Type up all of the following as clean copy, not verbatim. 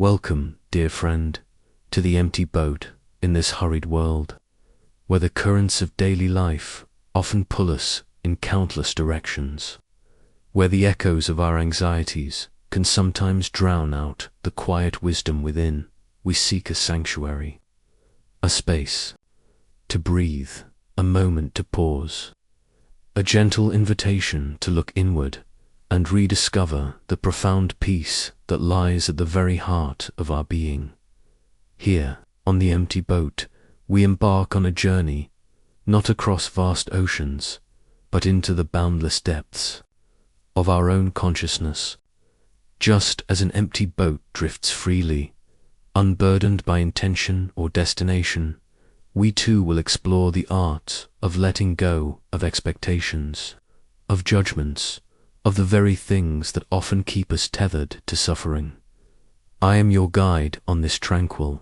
Welcome, dear friend, to the empty boat in this hurried world, where the currents of daily life often pull us in countless directions, where the echoes of our anxieties can sometimes drown out the quiet wisdom within. We seek a sanctuary, a space to breathe, a moment to pause, a gentle invitation to look inward and rediscover the profound peace that lies at the very heart of our being. Here, on the empty boat, we embark on a journey, not across vast oceans, but into the boundless depths of our own consciousness. Just as an empty boat drifts freely, unburdened by intention or destination, we too will explore the art of letting go of expectations, of judgments, of the very things that often keep us tethered to suffering. I am your guide on this tranquil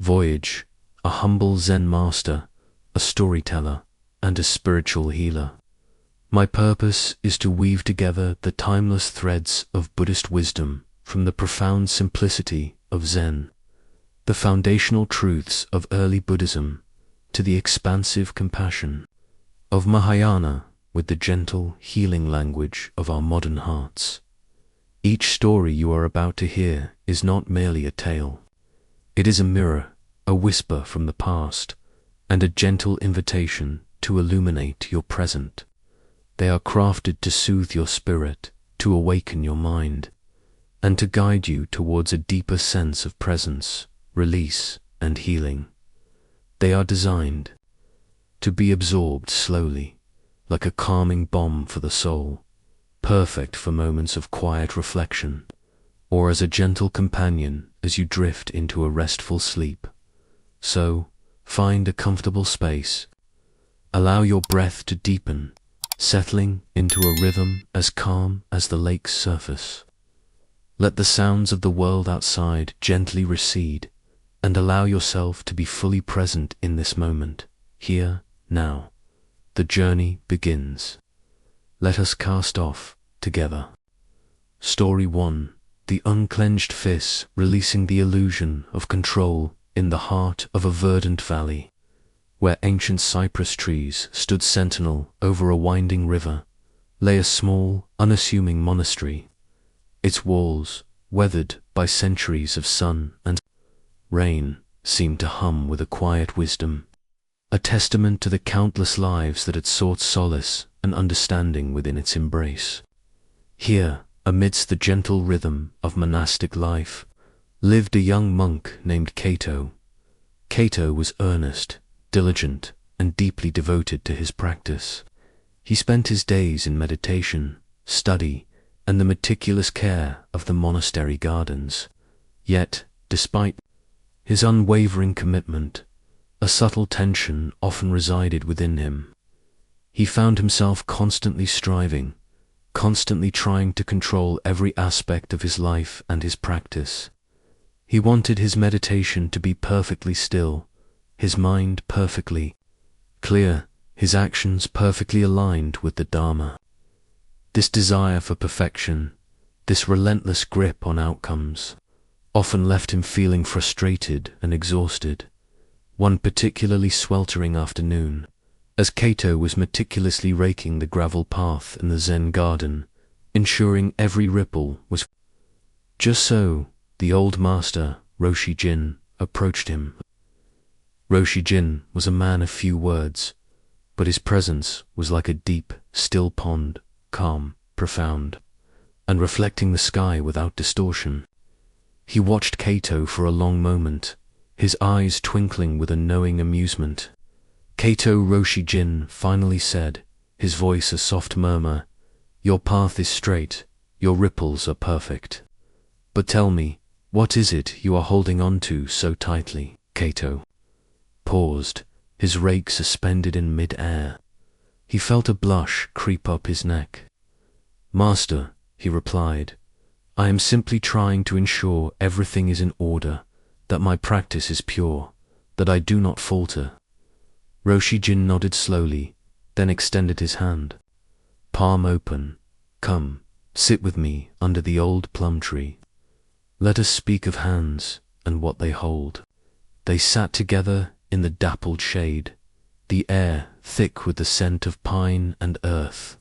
voyage, a humble Zen master, a storyteller, and a spiritual healer. My purpose is to weave together the timeless threads of Buddhist wisdom from the profound simplicity of Zen, the foundational truths of early Buddhism, to the expansive compassion of Mahāyāna, with the gentle, healing language of our modern hearts. Each story you are about to hear is not merely a tale. It is a mirror, a whisper from the past, and a gentle invitation to illuminate your present. They are crafted to soothe your spirit, to awaken your mind, and to guide you towards a deeper sense of presence, release, and healing. They are designed to be absorbed slowly, like a calming balm for the soul, perfect for moments of quiet reflection, or as a gentle companion as you drift into a restful sleep. So, find a comfortable space. Allow your breath to deepen, settling into a rhythm as calm as the lake's surface. Let the sounds of the world outside gently recede, and allow yourself to be fully present in this moment, here, now. The journey begins. Let us cast off together. Story 1. The Unclenched Fist, releasing the illusion of control in the heart of a verdant valley, where ancient cypress trees stood sentinel over a winding river, lay a small, unassuming monastery. Its walls, weathered by centuries of sun and rain, seemed to hum with a quiet wisdom, a testament to the countless lives that had sought solace and understanding within its embrace. Here, amidst the gentle rhythm of monastic life, lived a young monk named Cato. Cato was earnest, diligent, and deeply devoted to his practice. He spent his days in meditation, study, and the meticulous care of the monastery gardens. Yet, despite his unwavering commitment, a subtle tension often resided within him. He found himself constantly striving, constantly trying to control every aspect of his life and his practice. He wanted his meditation to be perfectly still, his mind perfectly clear, his actions perfectly aligned with the Dharma. This desire for perfection, this relentless grip on outcomes, often left him feeling frustrated and exhausted. One particularly sweltering afternoon, as Cato was meticulously raking the gravel path in the Zen garden, ensuring every ripple was just so, the old master, Roshi Jin, approached him. Roshi Jin was a man of few words, but his presence was like a deep, still pond, calm, profound, and reflecting the sky without distortion. He watched Cato for a long moment, his eyes twinkling with a knowing amusement. Cato Roshi Jin finally said, his voice a soft murmur, "Your path is straight, your ripples are perfect. But tell me, what is it you are holding on to so tightly?" Cato paused, his rake suspended in mid-air. He felt a blush creep up his neck. "Master," he replied, "I am simply trying to ensure everything is in order, that my practice is pure, that I do not falter." Roshi Jin nodded slowly, then extended his hand. Palm open. "Come, sit with me under the old plum tree." Let us speak of hands and what they hold. They sat together in the dappled shade, the air thick with the scent of pine and earth.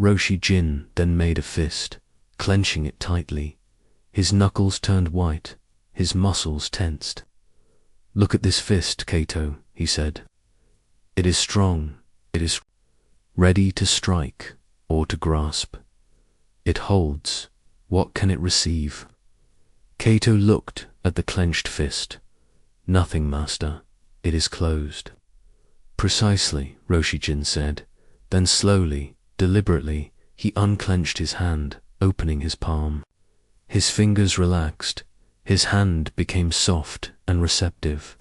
Roshi Jin then made a fist, clenching it tightly. His knuckles turned white, his muscles tensed. "Look at this fist, Kato," he said. "It is strong, it is ready to strike or to grasp. It holds. What can it receive?" Kato looked at the clenched fist. "Nothing, master. It is closed." "Precisely," Roshi Jin said. Then slowly, deliberately, he unclenched his hand, opening his palm. His fingers relaxed. His hand became soft and receptive.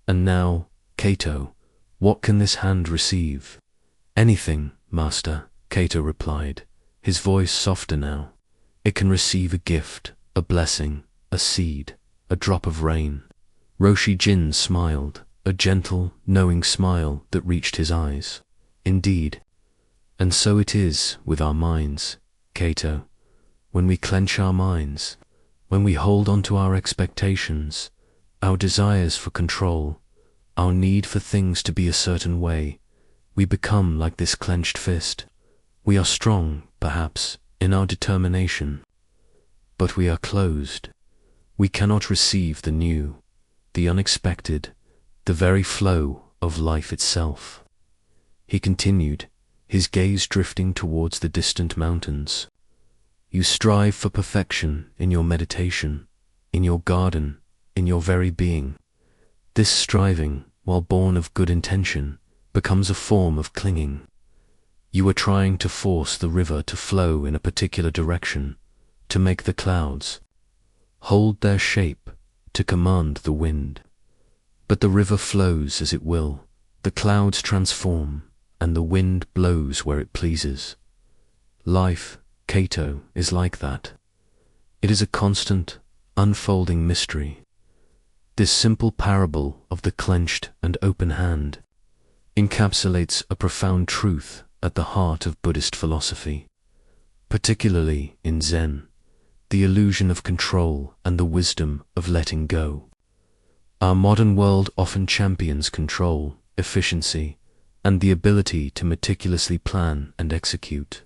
"And now, Kato, what can this hand receive?" "Anything, master," Kato replied, his voice softer now. "It can receive a gift, a blessing, a seed, a drop of rain." Roshi Jin smiled, a gentle, knowing smile that reached his eyes. "Indeed. And so it is with our minds, Kato. When we clench our minds, when we hold on to our expectations, our desires for control, our need for things to be a certain way, we become like this clenched fist. We are strong, perhaps, in our determination, but we are closed. We cannot receive the new, the unexpected, the very flow of life itself." He continued, his gaze drifting towards the distant mountains. "You strive for perfection in your meditation, in your garden, in your very being. This striving, while born of good intention, becomes a form of clinging. You are trying to force the river to flow in a particular direction, to make the clouds hold their shape, to command the wind. But the river flows as it will, the clouds transform, and the wind blows where it pleases. Life, Kato, is like that. It is a constant, unfolding mystery. This simple parable of the clenched and open hand encapsulates a profound truth at the heart of Buddhist philosophy, particularly in Zen, the illusion of control and the wisdom of letting go. Our modern world often champions control, efficiency, and the ability to meticulously plan and execute.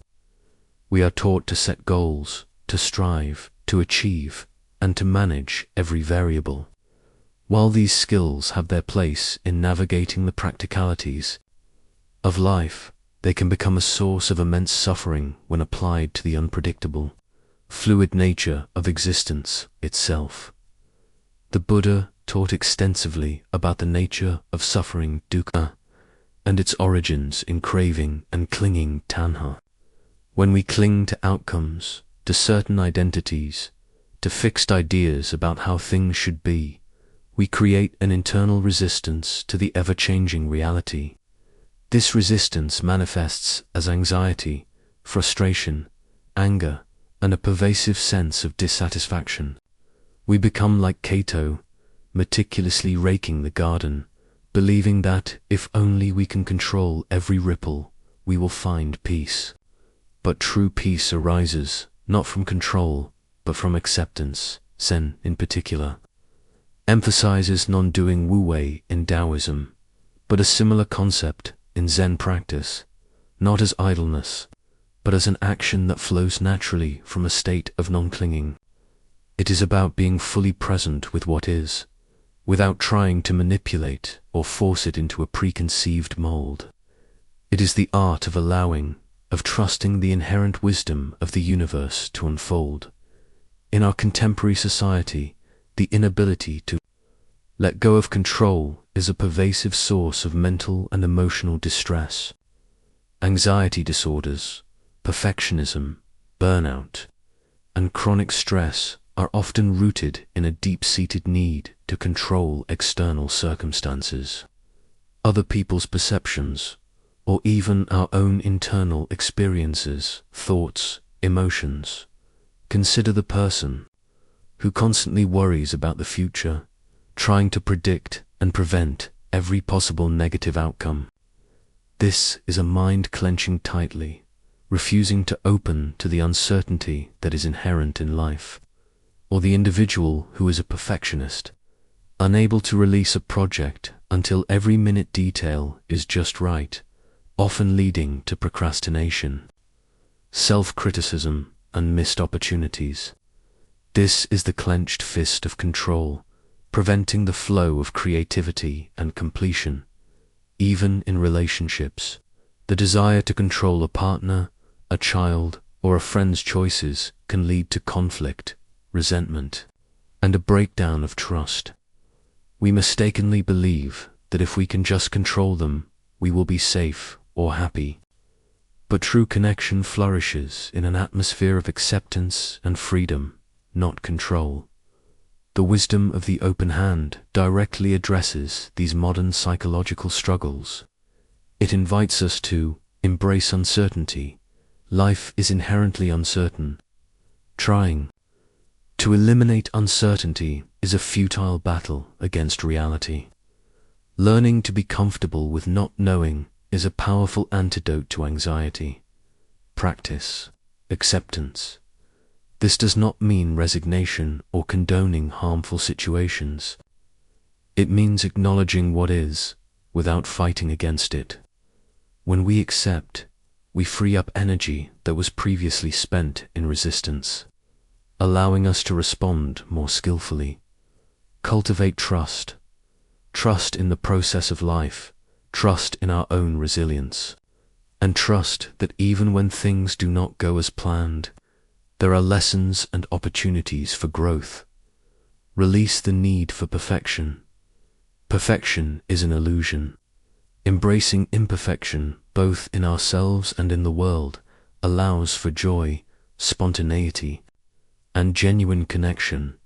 We are taught to set goals, to strive, to achieve, and to manage every variable. While these skills have their place in navigating the practicalities of life, they can become a source of immense suffering when applied to the unpredictable, fluid nature of existence itself. The Buddha taught extensively about the nature of suffering dukkha and its origins in craving and clinging tanha. When we cling to outcomes, to certain identities, to fixed ideas about how things should be, we create an internal resistance to the ever-changing reality. This resistance manifests as anxiety, frustration, anger, and a pervasive sense of dissatisfaction. We become like Kato, meticulously raking the garden, believing that if only we can control every ripple, we will find peace. But true peace arises not from control, but from acceptance. Zen, in particular, emphasizes non-doing wu-wei in Taoism, but a similar concept in Zen practice, not as idleness, but as an action that flows naturally from a state of non-clinging. It is about being fully present with what is, without trying to manipulate or force it into a preconceived mold. It is the art of allowing, of trusting the inherent wisdom of the universe to unfold. In our contemporary society, the inability to let go of control is a pervasive source of mental and emotional distress. Anxiety disorders, perfectionism, burnout, and chronic stress are often rooted in a deep-seated need to control external circumstances, other people's perceptions, or even our own internal experiences, thoughts, emotions. Consider the person who constantly worries about the future, trying to predict and prevent every possible negative outcome. This is a mind clenching tightly, refusing to open to the uncertainty that is inherent in life. or the individual who is a perfectionist, unable to release a project until every minute detail is just right, often leading to procrastination, self-criticism, and missed opportunities. This is the clenched fist of control, preventing the flow of creativity and completion. Even in relationships, the desire to control a partner, a child, or a friend's choices can lead to conflict, resentment, and a breakdown of trust. We mistakenly believe that if we can just control them, we will be safe or happy. But true connection flourishes in an atmosphere of acceptance and freedom, not control. The wisdom of the open hand directly addresses these modern psychological struggles. It invites us to embrace uncertainty. Life is inherently uncertain. Trying to eliminate uncertainty is a futile battle against reality. Learning to be comfortable with not knowing is a powerful antidote to anxiety. Practice acceptance. This does not mean resignation or condoning harmful situations. It means acknowledging what is, without fighting against it. When we accept, we free up energy that was previously spent in resistance, allowing us to respond more skillfully. Cultivate trust. Trust in the process of life, trust in our own resilience, and trust that even when things do not go as planned, there are lessons and opportunities for growth. Release the need for perfection. Perfection is an illusion. Embracing imperfection, both in ourselves and in the world, allows for joy, spontaneity, and genuine connection.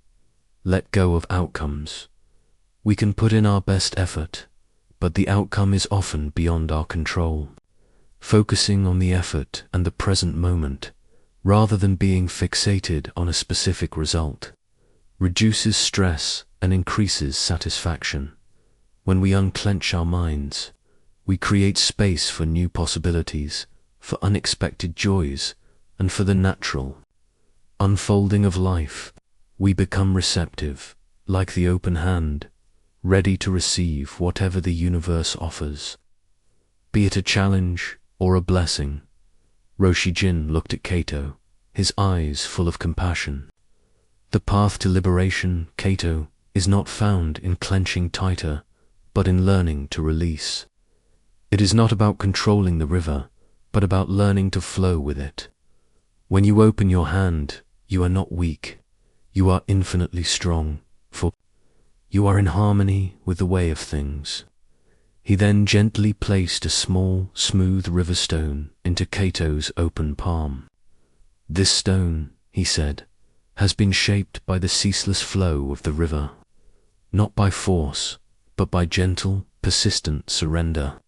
Let go of outcomes. We can put in our best effort, but the outcome is often beyond our control. Focusing on the effort and the present moment, rather than being fixated on a specific result, reduces stress and increases satisfaction. When we unclench our minds, we create space for new possibilities, for unexpected joys, and for the natural unfolding of life. We become receptive, like the open hand, ready to receive whatever the universe offers, be it a challenge or a blessing. Roshi Jin looked at Kato, his eyes full of compassion. The path to liberation, Kato, is not found in clenching tighter, but in learning to release. It is not about controlling the river, but about learning to flow with it. When you open your hand, you are not weak, you are infinitely strong, for you are in harmony with the way of things. He then gently placed a small, smooth river stone into Kato's open palm. This stone, he said, has been shaped by the ceaseless flow of the river, not by force, but by gentle, persistent surrender.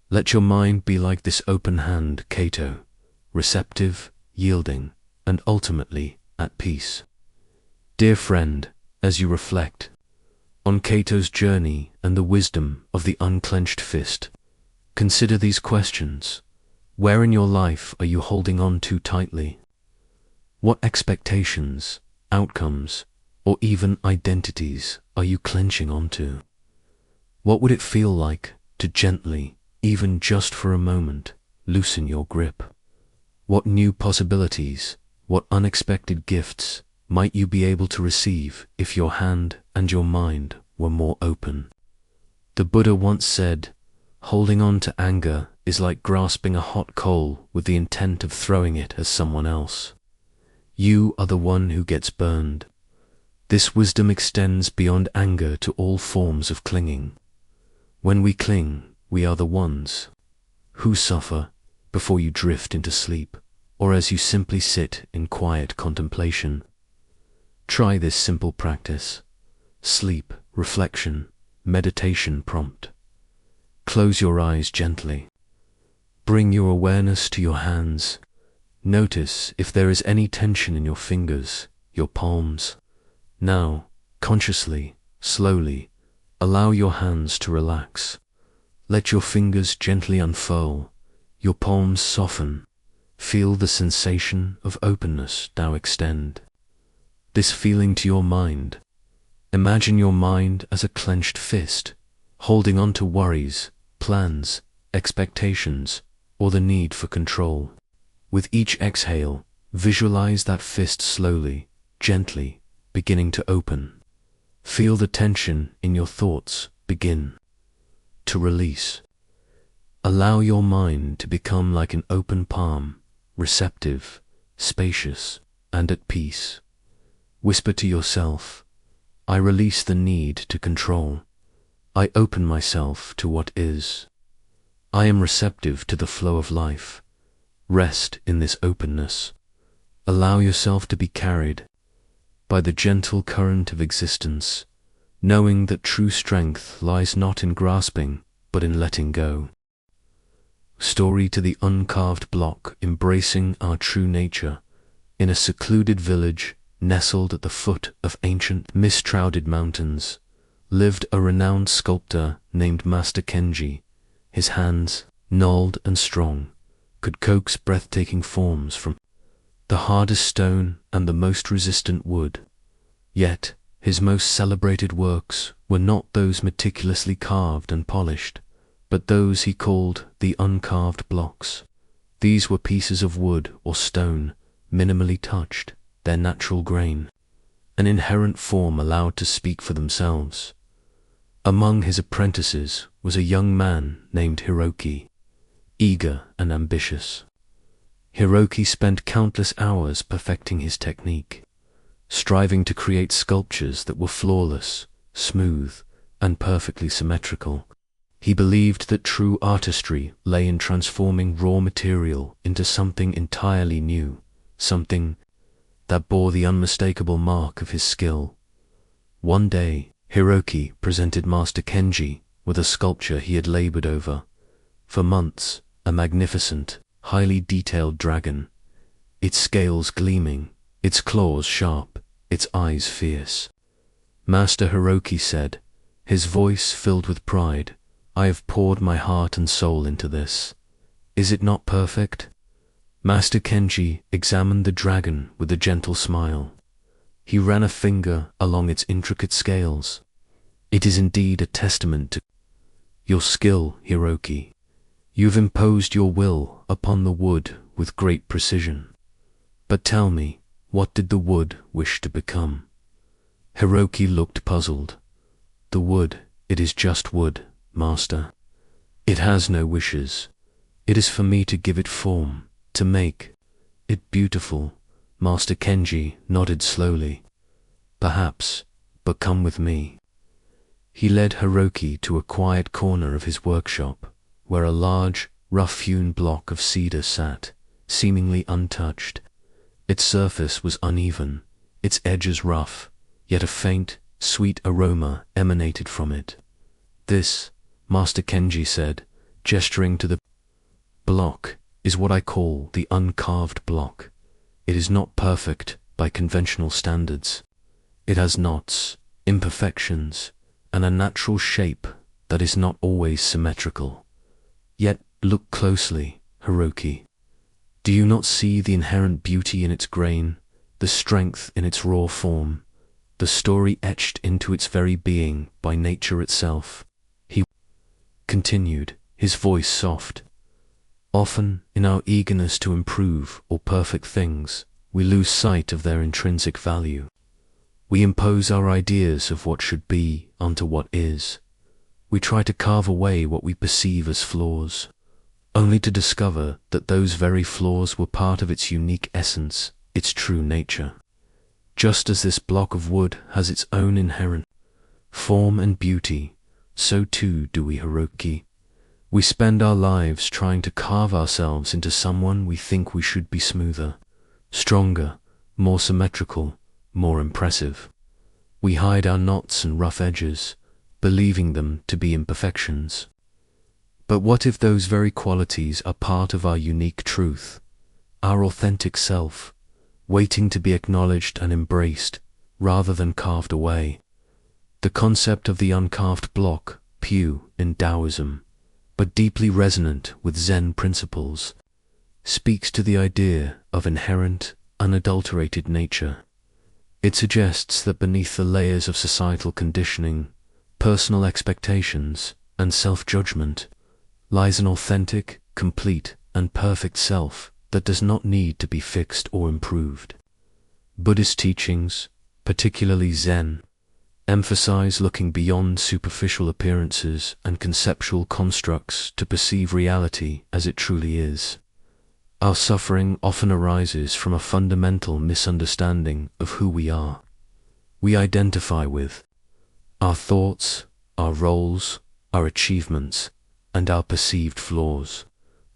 Let your mind be like this open hand, Kato, receptive, yielding, and ultimately at peace. Dear friend, as you reflect on Kato's journey and the wisdom of the unclenched fist, consider these questions. Where in your life are you holding on too tightly? What expectations, outcomes, or even identities are you clenching onto? What would it feel like to gently, even just for a moment, loosen your grip? What new possibilities, what unexpected gifts might you be able to receive if your hand and your mind were more open? The Buddha once said, holding on to anger is like grasping a hot coal with the intent of throwing it at someone else. You are the one who gets burned. This wisdom extends beyond anger to all forms of clinging. When we cling, we are the ones who suffer before you drift into sleep, or as you simply sit in quiet contemplation. Try this simple practice. Sleep, reflection, meditation prompt. Close your eyes gently. Bring your awareness to your hands. Notice if there is any tension in your fingers, your palms. Now, consciously, slowly, allow your hands to relax. Let your fingers gently unfurl, your palms soften. Feel the sensation of openness now extend. this feeling to your mind. Imagine your mind as a clenched fist, holding on to worries, plans, expectations, or the need for control. With each exhale, visualize that fist slowly, gently, beginning to open. Feel the tension in your thoughts begin to release. Allow your mind to become like an open palm, receptive, spacious, and at peace. Whisper to yourself, I release the need to control. I open myself to what is. I am receptive to the flow of life. Rest in this openness. Allow yourself to be carried by the gentle current of existence, knowing that true strength lies not in grasping, but in letting go. Story to the uncarved block, embracing our true nature. In a secluded village, nestled at the foot of ancient, mist-shrouded mountains, lived a renowned sculptor named Master Kenji. His hands, gnarled and strong, could coax breathtaking forms from the hardest stone and the most resistant wood. Yet, his most celebrated works were not those meticulously carved and polished, but those he called the uncarved blocks. These were pieces of wood or stone, minimally touched, their natural grain, an inherent form allowed to speak for themselves. Among his apprentices was a young man named Hiroki, eager and ambitious. Hiroki spent countless hours perfecting his technique, striving to create sculptures that were flawless, smooth, and perfectly symmetrical. He believed that true artistry lay in transforming raw material into something entirely new, something that bore the unmistakable mark of his skill. One day, Hiroki presented Master Kenji with a sculpture he had labored over for months, a magnificent, highly detailed dragon, its scales gleaming, its claws sharp, its eyes fierce. Master Hiroki said, his voice filled with pride, I have poured my heart and soul into this. Is it not perfect? Master Kenji examined the dragon with a gentle smile. He ran a finger along its intricate scales. It is indeed a testament to your skill, Hiroki. You've imposed your will upon the wood with great precision. But tell me, what did the wood wish to become? Hiroki looked puzzled. The wood, it is just wood, Master. It has no wishes. It is for me to give it form, to make it beautiful. Master Kenji nodded slowly. Perhaps, but come with me. He led Hiroki to a quiet corner of his workshop, where a large, rough-hewn block of cedar sat, seemingly untouched. Its surface was uneven, its edges rough, yet a faint, sweet aroma emanated from it. This, Master Kenji said, gesturing to the block, is what I call the uncarved block. It is not perfect by conventional standards. It has knots, imperfections, and a natural shape that is not always symmetrical. Yet look closely, Hiroki. Do you not see the inherent beauty in its grain, the strength in its raw form, the story etched into its very being by nature itself? He continued, his voice soft. Often, in our eagerness to improve or perfect things, we lose sight of their intrinsic value. We impose our ideas of what should be onto what is. We try to carve away what we perceive as flaws, only to discover that those very flaws were part of its unique essence, its true nature. Just as this block of wood has its own inherent form and beauty, so too do we, Hiroki. We spend our lives trying to carve ourselves into someone we think we should be: smoother, stronger, more symmetrical, more impressive. We hide our knots and rough edges, believing them to be imperfections. But what if those very qualities are part of our unique truth, our authentic self, waiting to be acknowledged and embraced rather than carved away? The concept of the uncarved block, few in Taoism, but deeply resonant with Zen principles, speaks to the idea of inherent, unadulterated nature. It suggests that beneath the layers of societal conditioning, personal expectations, and self-judgment lies an authentic, complete, and perfect self that does not need to be fixed or improved. Buddhist teachings, particularly Zen, emphasize looking beyond superficial appearances and conceptual constructs to perceive reality as it truly is. Our suffering often arises from a fundamental misunderstanding of who we are. We identify with our thoughts, our roles, our achievements, and our perceived flaws,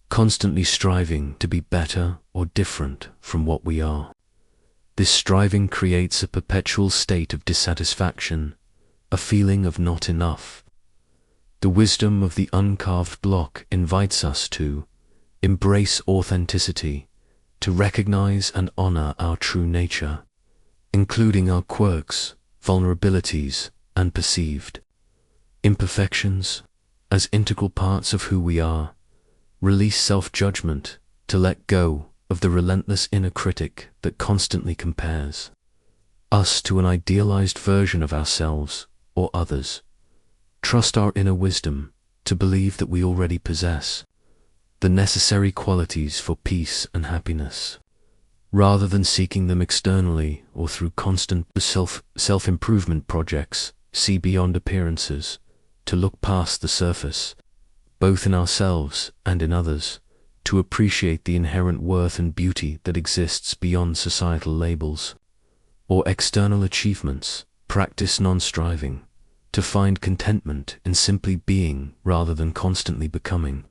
constantly striving to be better or different from what we are. This striving creates a perpetual state of dissatisfaction, a feeling of not enough. The wisdom of the uncarved block invites us to embrace authenticity, to recognize and honor our true nature, including our quirks, vulnerabilities, and perceived imperfections as integral parts of who we are. Release self-judgment, to let go of the relentless inner critic that constantly compares us to an idealized version of ourselves or others. Trust our inner wisdom, to believe that we already possess the necessary qualities for peace and happiness, rather than seeking them externally or through constant self-improvement projects. See beyond appearances, to look past the surface, both in ourselves and in others, to appreciate the inherent worth and beauty that exists beyond societal labels or external achievements. Practice non-striving, to find contentment in simply being rather than constantly becoming.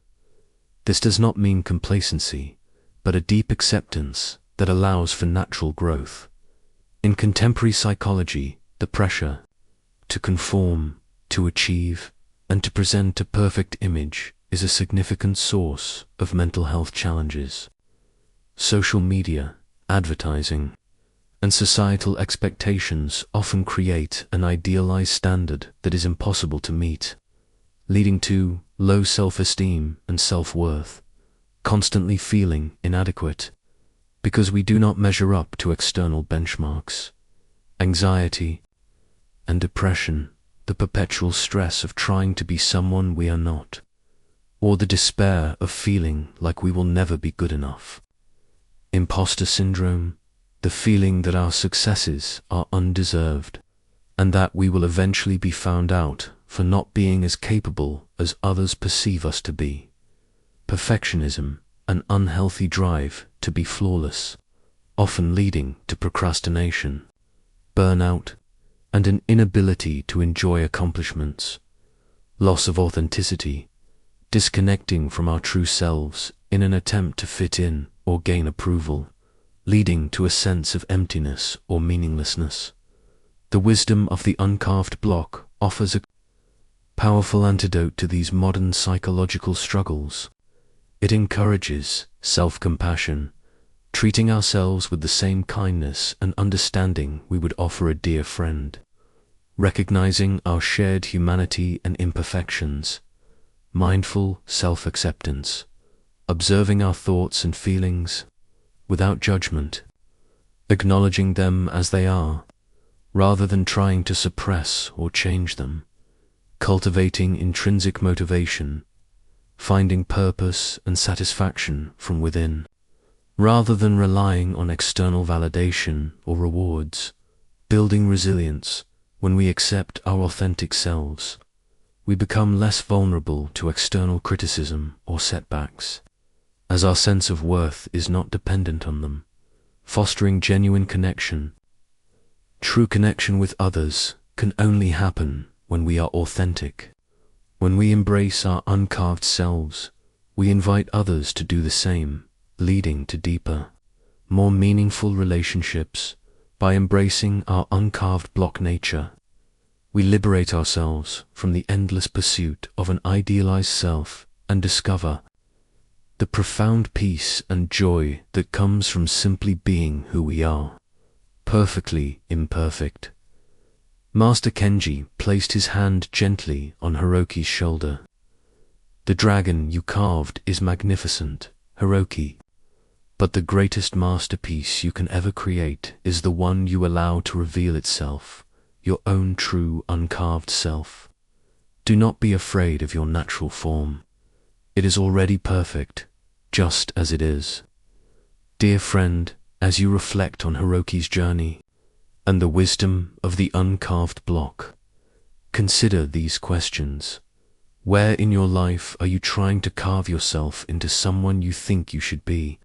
This does not mean complacency, but a deep acceptance that allows for natural growth. In contemporary psychology, the pressure to conform, to achieve, and to present a perfect image is a significant source of mental health challenges. Social media, advertising, and societal expectations often create an idealized standard that is impossible to meet, leading to low self-esteem and self-worth, constantly feeling inadequate because we do not measure up to external benchmarks. Anxiety and depression, the perpetual stress of trying to be someone we are not, or the despair of feeling like we will never be good enough. Imposter syndrome, the feeling that our successes are undeserved, and that we will eventually be found out for not being as capable as others perceive us to be. Perfectionism, an unhealthy drive to be flawless, often leading to procrastination, burnout, and an inability to enjoy accomplishments. Loss of authenticity, disconnecting from our true selves in an attempt to fit in or gain approval, leading to a sense of emptiness or meaninglessness. The wisdom of the uncarved block offers a powerful antidote to these modern psychological struggles. It encourages self-compassion, treating ourselves with the same kindness and understanding we would offer a dear friend, recognizing our shared humanity and imperfections, mindful self-acceptance, observing our thoughts and feelings without judgment, acknowledging them as they are, rather than trying to suppress or change them, cultivating intrinsic motivation, finding purpose and satisfaction from within, rather than relying on external validation or rewards, building resilience. When we accept our authentic selves, we become less vulnerable to external criticism or setbacks, as our sense of worth is not dependent on them, fostering genuine connection. True connection with others can only happen when we are authentic. When we embrace our uncarved selves, we invite others to do the same, leading to deeper, more meaningful relationships. By embracing our uncarved block nature, we liberate ourselves from the endless pursuit of an idealized self and discover the profound peace and joy that comes from simply being who we are, perfectly imperfect. Master Kenji placed his hand gently on Hiroki's shoulder. "The dragon you carved is magnificent, Hiroki. But the greatest masterpiece you can ever create is the one you allow to reveal itself, your own true uncarved self. Do not be afraid of your natural form. It is already perfect, just as it is. Dear friend, as you reflect on Hiroki's journey and the wisdom of the uncarved block, consider these questions. Where in your life are you trying to carve yourself into someone you think you should be?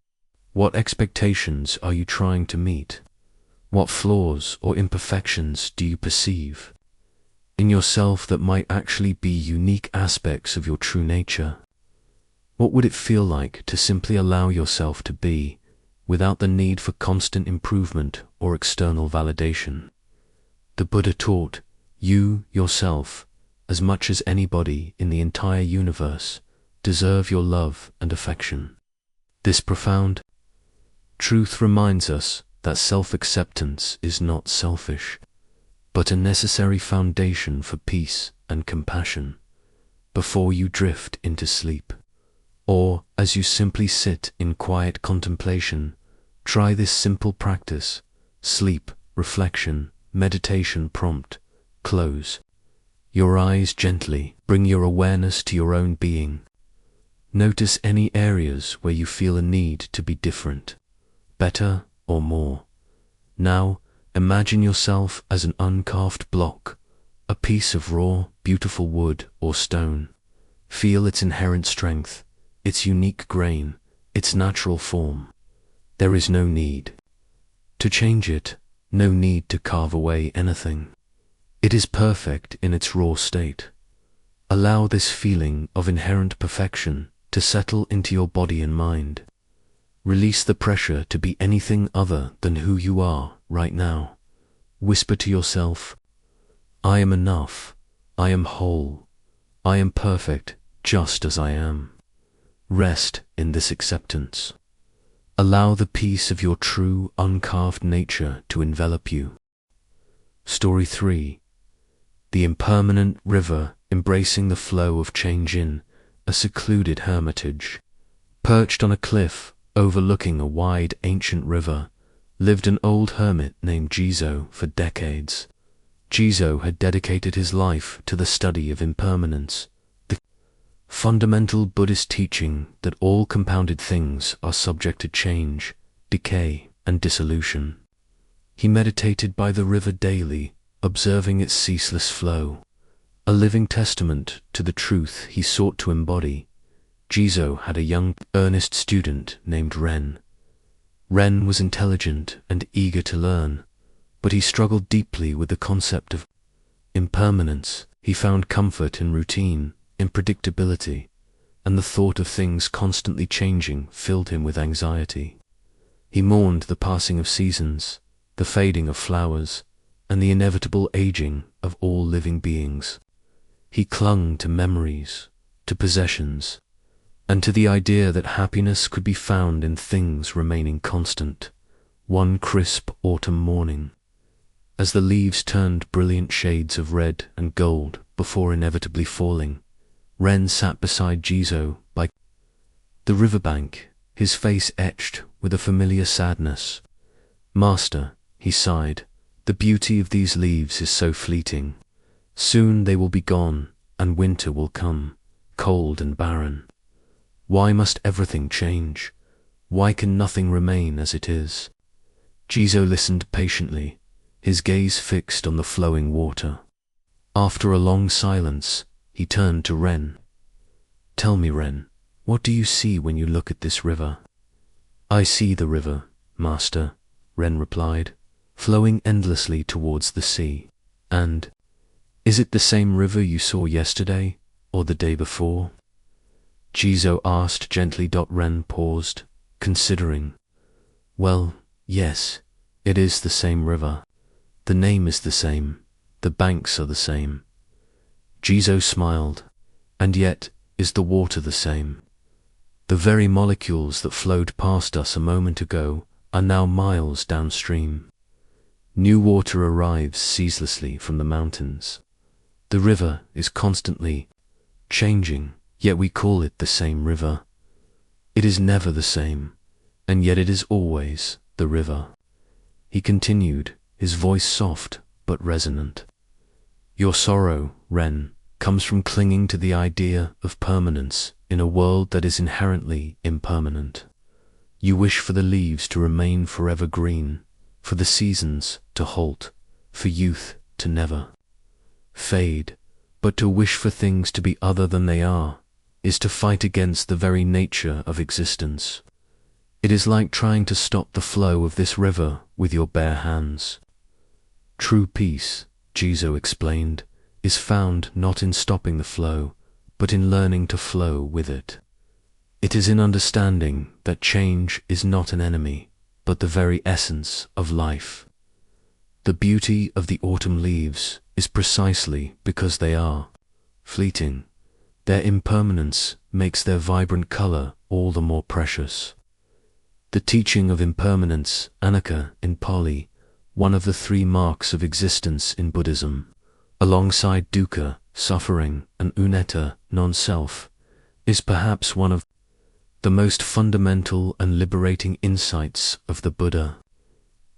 What expectations are you trying to meet? What flaws or imperfections do you perceive in yourself that might actually be unique aspects of your true nature? What would it feel like to simply allow yourself to be, without the need for constant improvement or external validation? The Buddha taught, you, yourself, as much as anybody in the entire universe, deserve your love and affection. This profound truth reminds us that self-acceptance is not selfish, but a necessary foundation for peace and compassion. Before you drift into sleep, or as you simply sit in quiet contemplation, try this simple practice. Sleep, reflection, meditation prompt. Close your eyes gently. Bring your awareness to your own being. Notice any areas where you feel a need to be different, better, or more. Now, imagine yourself as an uncarved block, a piece of raw, beautiful wood or stone. Feel its inherent strength, its unique grain, its natural form. There is no need to change it, no need to carve away anything. It is perfect in its raw state. Allow this feeling of inherent perfection to settle into your body and mind. Release the pressure to be anything other than who you are right now. Whisper to yourself, I am enough, I am whole, I am perfect just as I am. Rest in this acceptance. Allow the peace of your true, uncarved nature to envelop you. Story 3. The Impermanent River, embracing the flow of change in a secluded hermitage. Perched on a cliff, overlooking a wide ancient river, lived an old hermit named Jizo for decades. Jizo had dedicated his life to the study of impermanence, the fundamental Buddhist teaching that all compounded things are subject to change, decay, and dissolution. He meditated by the river daily, observing its ceaseless flow, a living testament to the truth he sought to embody. Jizo had a young, earnest student named Ren. Ren was intelligent and eager to learn, but he struggled deeply with the concept of impermanence. He found comfort in routine, in predictability, and the thought of things constantly changing filled him with anxiety. He mourned the passing of seasons, the fading of flowers, and the inevitable aging of all living beings. He clung to memories, to possessions, and to the idea that happiness could be found in things remaining constant. One crisp autumn morning, as the leaves turned brilliant shades of red and gold before inevitably falling, Ren sat beside Jizo by the riverbank, his face etched with a familiar sadness. Master, he sighed, the beauty of these leaves is so fleeting. Soon they will be gone, and winter will come, cold and barren. Why must everything change? Why can nothing remain as it is? Jizo listened patiently, his gaze fixed on the flowing water. After a long silence, he turned to Ren. Tell me, Ren, what do you see when you look at this river? I see the river, Master, Ren replied, flowing endlessly towards the sea. And is it the same river you saw yesterday, or the day before? Jizo asked gently. Ren paused, considering. Well, yes, it is the same river. The name is the same. The banks are the same. Jizo smiled. And yet, is the water the same? The very molecules that flowed past us a moment ago are now miles downstream. New water arrives ceaselessly from the mountains. The river is constantly changing, yet we call it the same river. It is never the same. and yet it is always the river. He continued, his voice soft but resonant. Your sorrow, Ren, comes from clinging to the idea of permanence in a world that is inherently impermanent. You wish for the leaves to remain forever green, for the seasons to halt, for youth to never fade, but to wish for things to be other than they are is to fight against the very nature of existence. It is like trying to stop the flow of this river with your bare hands. True peace, Jizo explained, is found not in stopping the flow, but in learning to flow with it. It is in understanding that change is not an enemy, but the very essence of life. The beauty of the autumn leaves is precisely because they are fleeting. Their impermanence makes their vibrant color all the more precious. The teaching of impermanence, anicca in Pali, one of the three marks of existence in Buddhism, alongside dukkha, suffering, and unnetta, non-self, is perhaps one of the most fundamental and liberating insights of the Buddha.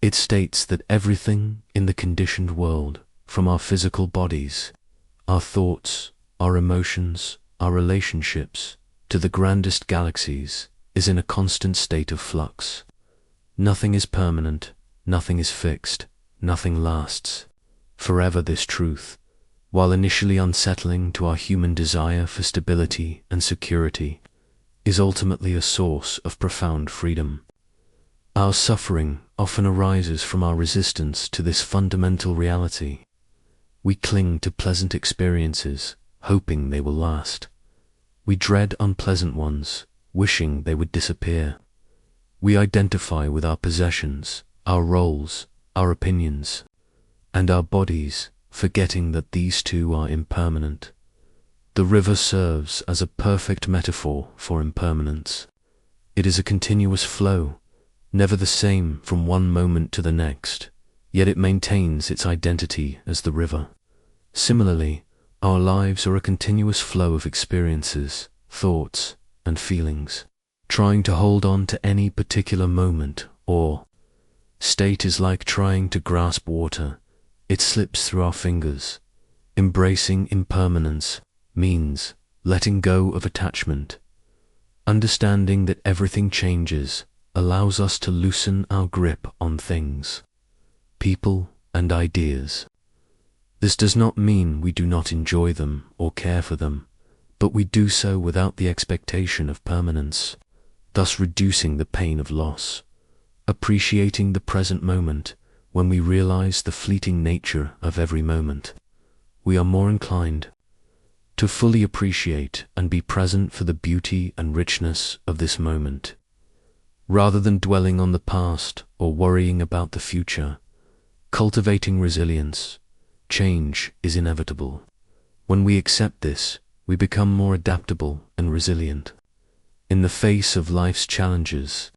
It states that everything in the conditioned world, from our physical bodies, our thoughts, our emotions, our relationships, to the grandest galaxies, is in a constant state of flux. Nothing is permanent, nothing is fixed, nothing lasts. Forever this truth, while initially unsettling to our human desire for stability and security, is ultimately a source of profound freedom. Our suffering often arises from our resistance to this fundamental reality. We cling to pleasant experiences, hoping they will last. We dread unpleasant ones, wishing they would disappear. We identify with our possessions, our roles, our opinions, and our bodies, forgetting that these too are impermanent. The river serves as a perfect metaphor for impermanence. It is a continuous flow, never the same from one moment to the next, yet it maintains its identity as the river. Similarly, our lives are a continuous flow of experiences, thoughts, and feelings. Trying to hold on to any particular moment or state is like trying to grasp water. It slips through our fingers. Embracing impermanence means letting go of attachment. Understanding that everything changes allows us to loosen our grip on things, people, and ideas. This does not mean we do not enjoy them or care for them, but we do so without the expectation of permanence, thus reducing the pain of loss. Appreciating the present moment, when we realize the fleeting nature of every moment, we are more inclined to fully appreciate and be present for the beauty and richness of this moment. Rather than dwelling on the past or worrying about the future, cultivating resilience. Change is inevitable. When we accept this, we become more adaptable and resilient. In the face of life's challenges,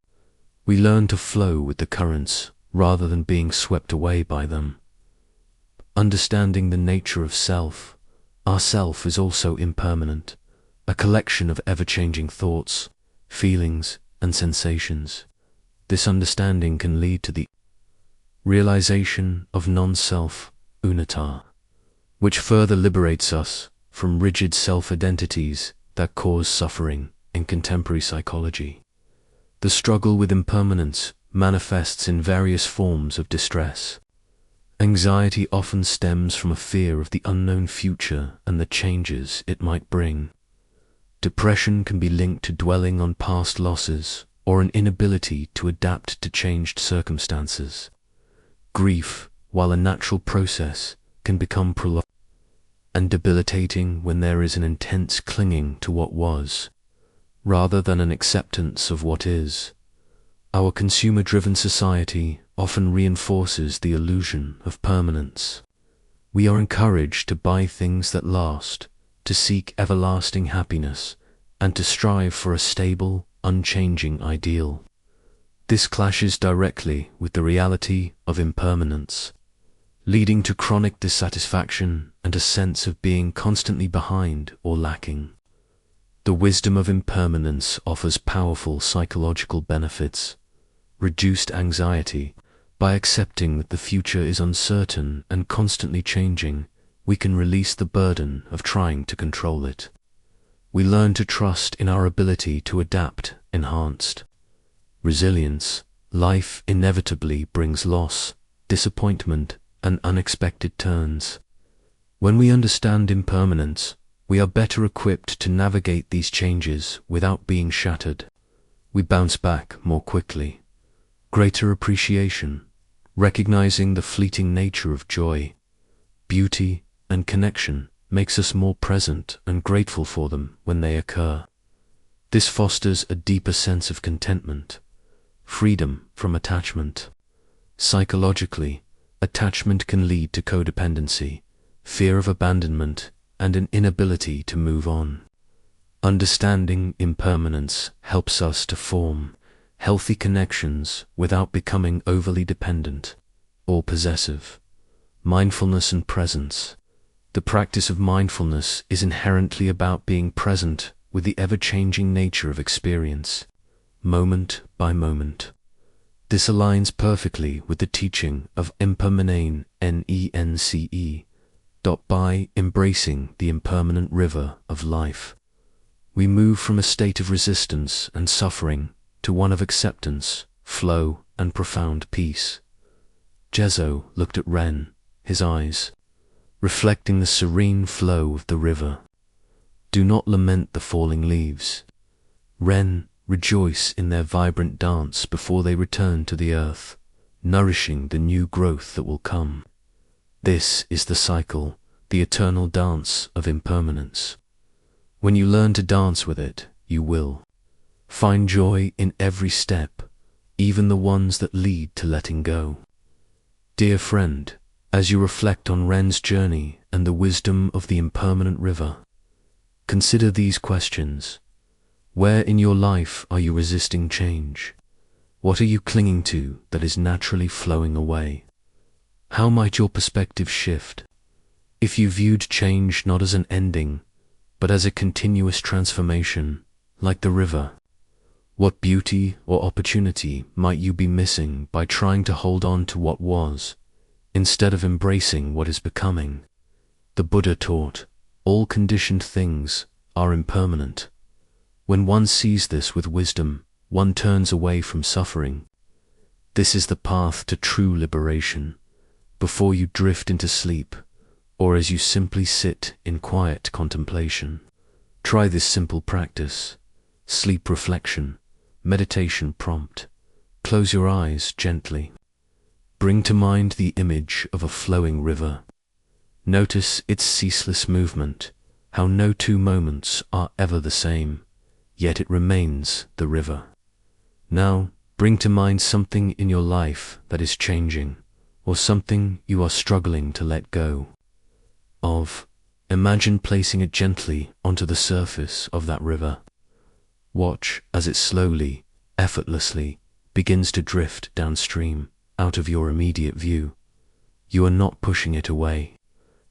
we learn to flow with the currents rather than being swept away by them. Understanding the nature of self, our self is also impermanent, a collection of ever-changing thoughts, feelings, and sensations. This understanding can lead to the realization of non-self, unnetta, which further liberates us from rigid self-identities that cause suffering in contemporary psychology. The struggle with impermanence manifests in various forms of distress. Anxiety often stems from a fear of the unknown future and the changes it might bring. Depression can be linked to dwelling on past losses or an inability to adapt to changed circumstances. Grief, while a natural process, can become prolonged and debilitating when there is an intense clinging to what was, rather than an acceptance of what is. Our consumer-driven society often reinforces the illusion of permanence. We are encouraged to buy things that last, to seek everlasting happiness, and to strive for a stable, unchanging ideal. This clashes directly with the reality of impermanence, leading to chronic dissatisfaction and a sense of being constantly behind or lacking. The wisdom of impermanence offers powerful psychological benefits. Reduced anxiety. By accepting that the future is uncertain and constantly changing, we can release the burden of trying to control it. We learn to trust in our ability to adapt. Enhanced resilience. Life inevitably brings loss, disappointment, and unexpected turns. When we understand impermanence, we are better equipped to navigate these changes without being shattered. We bounce back more quickly. Greater appreciation. Recognizing the fleeting nature of joy, beauty, and connection makes us more present and grateful for them when they occur. This fosters a deeper sense of contentment, freedom from attachment. Psychologically, attachment can lead to codependency, fear of abandonment, and an inability to move on. Understanding impermanence helps us to form healthy connections without becoming overly dependent or possessive. Mindfulness and presence. The practice of mindfulness is inherently about being present with the ever-changing nature of experience, moment by moment. This aligns perfectly with the teaching of Impermanent Nence. By embracing the impermanent river of life, we move from a state of resistance and suffering to one of acceptance, flow, and profound peace. Jezo looked at Ren, his eyes reflecting the serene flow of the river. Do not lament the falling leaves. Ren, rejoice in their vibrant dance before they return to the earth, nourishing the new growth that will come. This is the cycle, the eternal dance of impermanence. When you learn to dance with it, you will find joy in every step, even the ones that lead to letting go. Dear friend, as you reflect on Ren's journey and the wisdom of the impermanent river, consider these questions. Where in your life are you resisting change? What are you clinging to that is naturally flowing away? How might your perspective shift if you viewed change not as an ending, but as a continuous transformation, like the river? What beauty or opportunity might you be missing by trying to hold on to what was, instead of embracing what is becoming? The Buddha taught, all conditioned things are impermanent. When one sees this with wisdom, one turns away from suffering. This is the path to true liberation. Before you drift into sleep, or as you simply sit in quiet contemplation, try this simple practice. Sleep reflection, meditation prompt. Close your eyes gently. Bring to mind the image of a flowing river. Notice its ceaseless movement, how no two moments are ever the same, yet it remains the river. Now, bring to mind something in your life that is changing, or something you are struggling to let go of. Imagine placing it gently onto the surface of that river. Watch as it slowly, effortlessly begins to drift downstream, out of your immediate view. You are not pushing it away.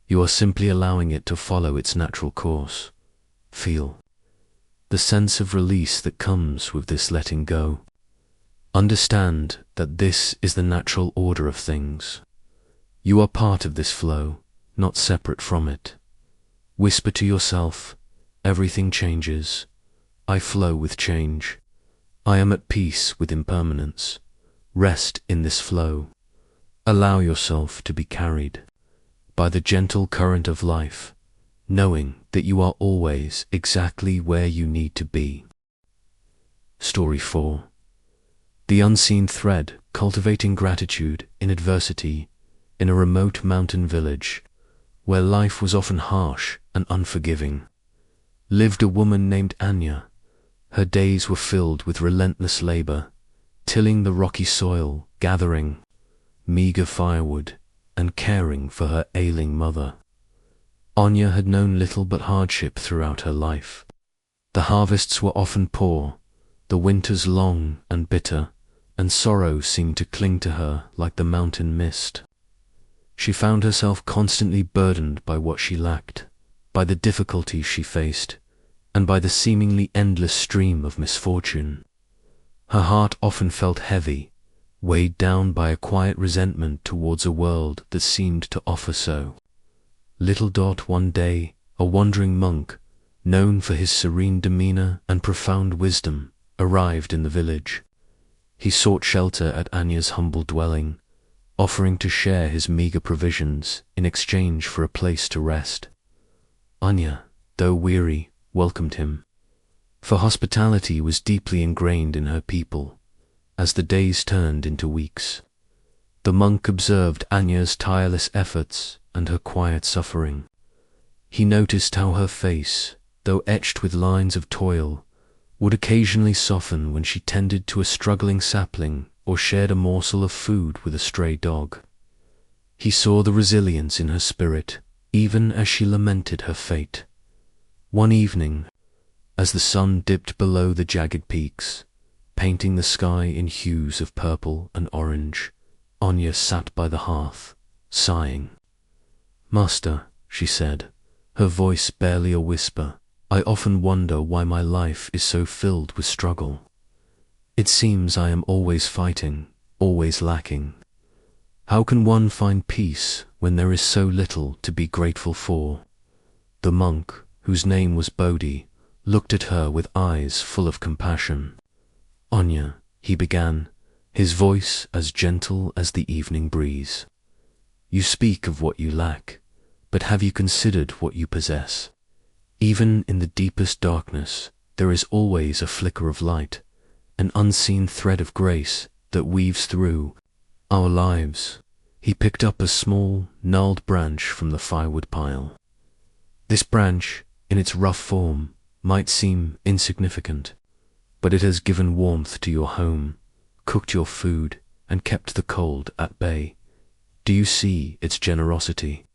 You are simply allowing it to follow its natural course. Feel the sense of release that comes with this letting go. Understand that this is the natural order of things. You are part of this flow, not separate from it. Whisper to yourself, everything changes. I flow with change. I am at peace with impermanence. Rest in this flow. Allow yourself to be carried by the gentle current of life, knowing that you are always exactly where you need to be. Story 4. The unseen thread, cultivating gratitude in adversity. In a remote mountain village, where life was often harsh and unforgiving, lived a woman named Anya. Her days were filled with relentless labor, tilling the rocky soil, gathering meager firewood, and caring for her ailing mother. Anya had known little but hardship throughout her life. The harvests were often poor, the winters long and bitter, and sorrow seemed to cling to her like the mountain mist. She found herself constantly burdened by what she lacked, by the difficulties she faced, and by the seemingly endless stream of misfortune. Her heart often felt heavy, weighed down by a quiet resentment towards a world that seemed to offer so little. One day, a wandering monk, known for his serene demeanor and profound wisdom, arrived in the village. He sought shelter at Anya's humble dwelling, offering to share his meager provisions in exchange for a place to rest. Anya, though weary, welcomed him, for hospitality was deeply ingrained in her people. As the days turned into weeks, the monk observed Anya's tireless efforts and her quiet suffering. He noticed how her face, though etched with lines of toil, would occasionally soften when she tended to a struggling sapling or shared a morsel of food with a stray dog. He saw the resilience in her spirit, even as she lamented her fate. One evening, as the sun dipped below the jagged peaks, painting the sky in hues of purple and orange, Anya sat by the hearth, sighing. "Master," she said, her voice barely a whisper, "I often wonder why my life is so filled with struggle. It seems I am always fighting, always lacking. How can one find peace when there is so little to be grateful for?" The monk, whose name was Bodhi, looked at her with eyes full of compassion. "Anya," he began, his voice as gentle as the evening breeze, "you speak of what you lack, but have you considered what you possess? Even in the deepest darkness, there is always a flicker of light, an unseen thread of grace that weaves through our lives." He picked up a small, gnarled branch from the firewood pile. This branch, in its rough form, might seem insignificant, but it has given warmth to your home, cooked your food, and kept the cold at bay. Do you see its generosity?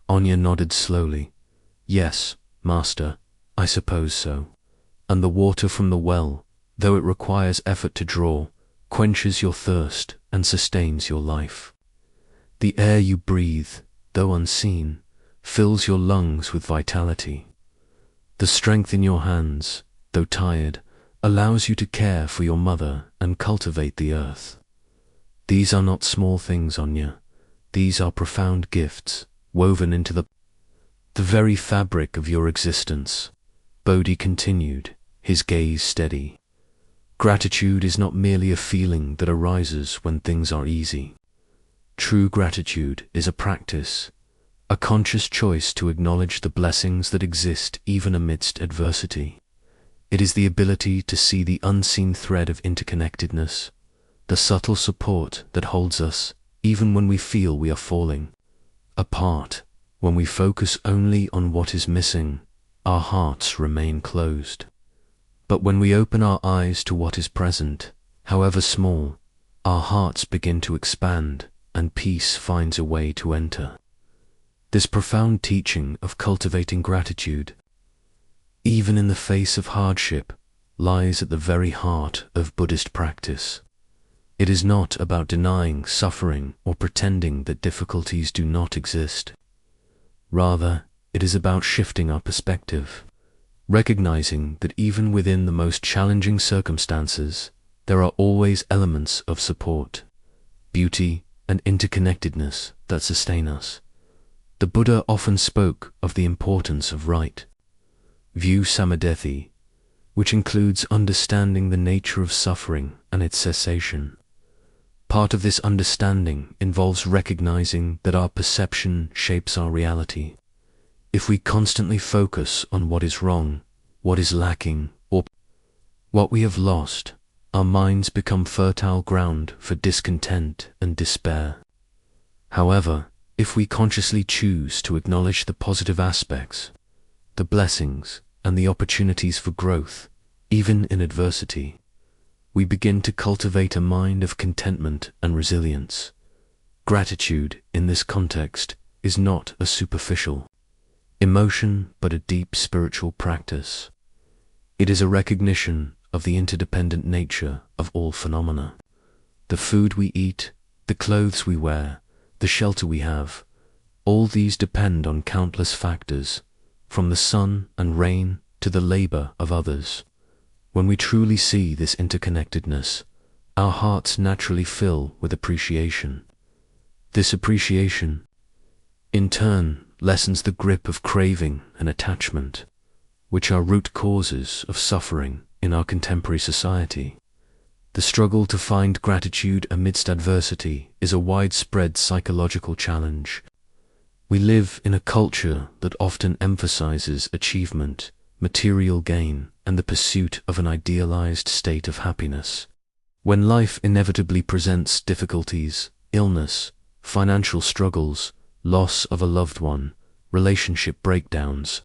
Anya nodded slowly. "Yes, Master, I suppose so. And the water from the well, though it requires effort to draw, quenches your thirst and sustains your life. The air you breathe, though unseen, fills your lungs with vitality. The strength in your hands, though tired, allows you to care for your mother and cultivate the earth. These are not small things, Anya. These are profound gifts, woven into the very fabric of your existence." Bodhi continued, his gaze steady. "Gratitude is not merely a feeling that arises when things are easy. True gratitude is a practice, a conscious choice to acknowledge the blessings that exist even amidst adversity. It is the ability to see the unseen thread of interconnectedness, the subtle support that holds us even when we feel we are falling apart. When we focus only on what is missing, our hearts remain closed. But when we open our eyes to what is present, however small, our hearts begin to expand and peace finds a way to enter." This profound teaching of cultivating gratitude, even in the face of hardship, lies at the very heart of Buddhist practice. It is not about denying suffering or pretending that difficulties do not exist. Rather, it is about shifting our perspective, recognizing that even within the most challenging circumstances, there are always elements of support, beauty, and interconnectedness that sustain us. The Buddha often spoke of the importance of right view samadhi, which includes understanding the nature of suffering and its cessation. Part of this understanding involves recognizing that our perception shapes our reality. If we constantly focus on what is wrong, what is lacking, or what we have lost, our minds become fertile ground for discontent and despair. However, if we consciously choose to acknowledge the positive aspects, the blessings, and the opportunities for growth, even in adversity, we begin to cultivate a mind of contentment and resilience. Gratitude, in this context, is not a superficial emotion but a deep spiritual practice. It is a recognition of the interdependent nature of all phenomena. The food we eat, the clothes we wear, the shelter we have, all these depend on countless factors, from the sun and rain to to the labor of others. When we truly see this interconnectedness, our hearts naturally fill with appreciation. This appreciation, in turn, lessens the grip of craving and attachment, which are root causes of suffering in our contemporary society. The struggle to find gratitude amidst adversity is a widespread psychological challenge. We live in a culture that often emphasizes achievement, material gain, and the pursuit of an idealized state of happiness. When life inevitably presents difficulties, illness, financial struggles, loss of a loved one, relationship breakdowns,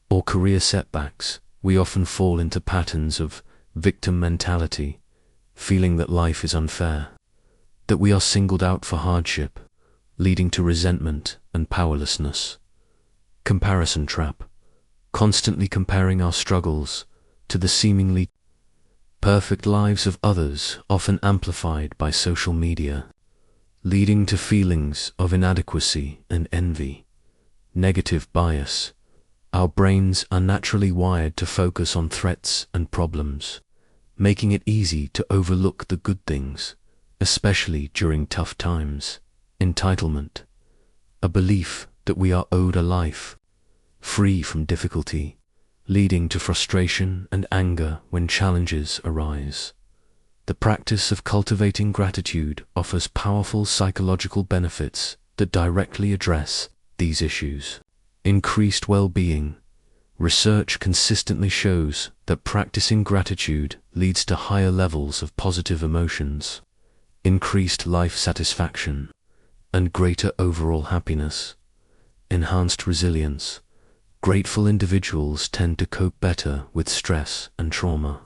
or career setbacks, we often fall into patterns of victim mentality, feeling that life is unfair, that we are singled out for hardship, leading to resentment and powerlessness. Comparison trap, constantly comparing our struggles to the seemingly perfect lives of others, often amplified by social media, leading to feelings of inadequacy and envy. Negative bias. Our brains are naturally wired to focus on threats and problems, making it easy to overlook the good things, especially during tough times. Entitlement, a belief that we are owed a life free from difficulty, leading to frustration and anger when challenges arise. The practice of cultivating gratitude offers powerful psychological benefits that directly address these issues. Increased well-being. Research consistently shows that practicing gratitude leads to higher levels of positive emotions, increased life satisfaction, and greater overall happiness. Enhanced resilience. Grateful individuals tend to cope better with stress and trauma.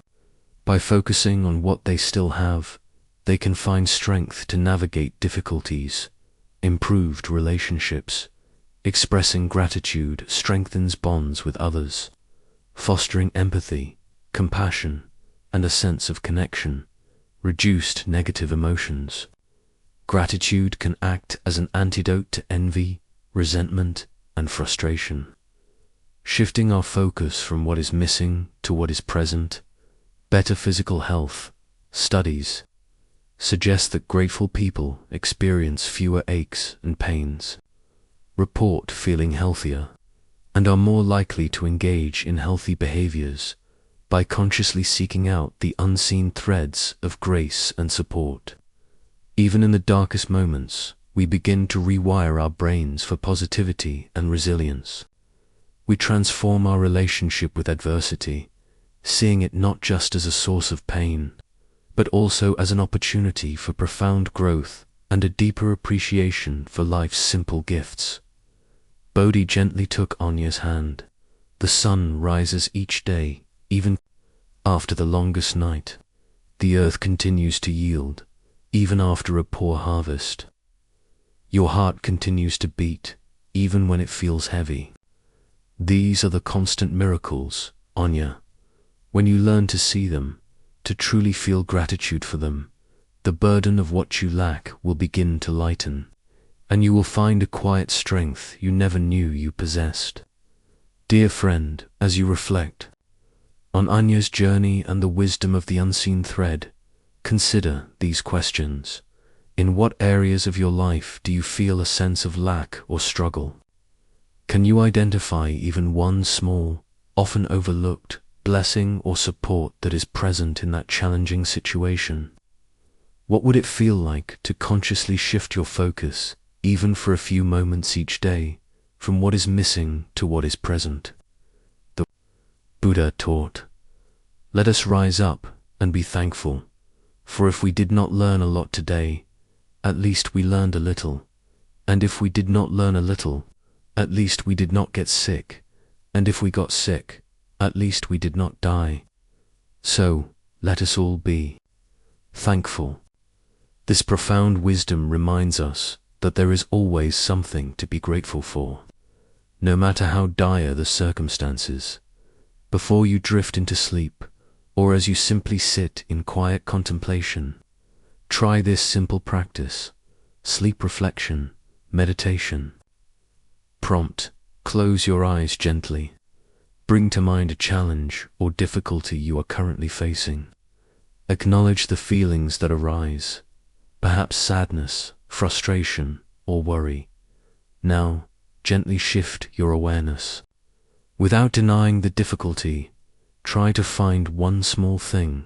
By focusing on what they still have, they can find strength to navigate difficulties. Improved relationships. Expressing gratitude strengthens bonds with others, fostering empathy, compassion, and a sense of connection. Reduced negative emotions. Gratitude can act as an antidote to envy, resentment, and frustration, shifting our focus from what is missing to what is present. Better physical health. Studies suggest that grateful people experience fewer aches and pains, report feeling healthier, and are more likely to engage in healthy behaviors by consciously seeking out the unseen threads of grace and support. Even in the darkest moments, we begin to rewire our brains for positivity and resilience. We transform our relationship with adversity, seeing it not just as a source of pain, but also as an opportunity for profound growth and a deeper appreciation for life's simple gifts. Bodhi gently took Anya's hand. The sun rises each day, even after the longest night. The earth continues to yield, even after a poor harvest. Your heart continues to beat, even when it feels heavy. These are the constant miracles, Anya. When you learn to see them, to truly feel gratitude for them, the burden of what you lack will begin to lighten, and you will find a quiet strength you never knew you possessed. Dear friend, as you reflect on Anya's journey and the wisdom of the unseen thread, consider these questions. In what areas of your life do you feel a sense of lack or struggle? Can you identify even one small, often overlooked, blessing or support that is present in that challenging situation? What would it feel like to consciously shift your focus, even for a few moments each day, from what is missing to what is present? The Buddha taught, "Let us rise up and be thankful, for if we did not learn a lot today, at least we learned a little, and if we did not learn a little, at least we did not get sick, and if we got sick, at least we did not die. So, let us all be thankful." This profound wisdom reminds us that there is always something to be grateful for, no matter how dire the circumstances. Before you drift into sleep, or as you simply sit in quiet contemplation, try this simple practice: sleep reflection, meditation. Prompt: close your eyes gently. Bring to mind a challenge or difficulty you are currently facing. Acknowledge the feelings that arise, perhaps sadness, frustration, or worry. Now, gently shift your awareness. Without denying the difficulty, try to find one small thing,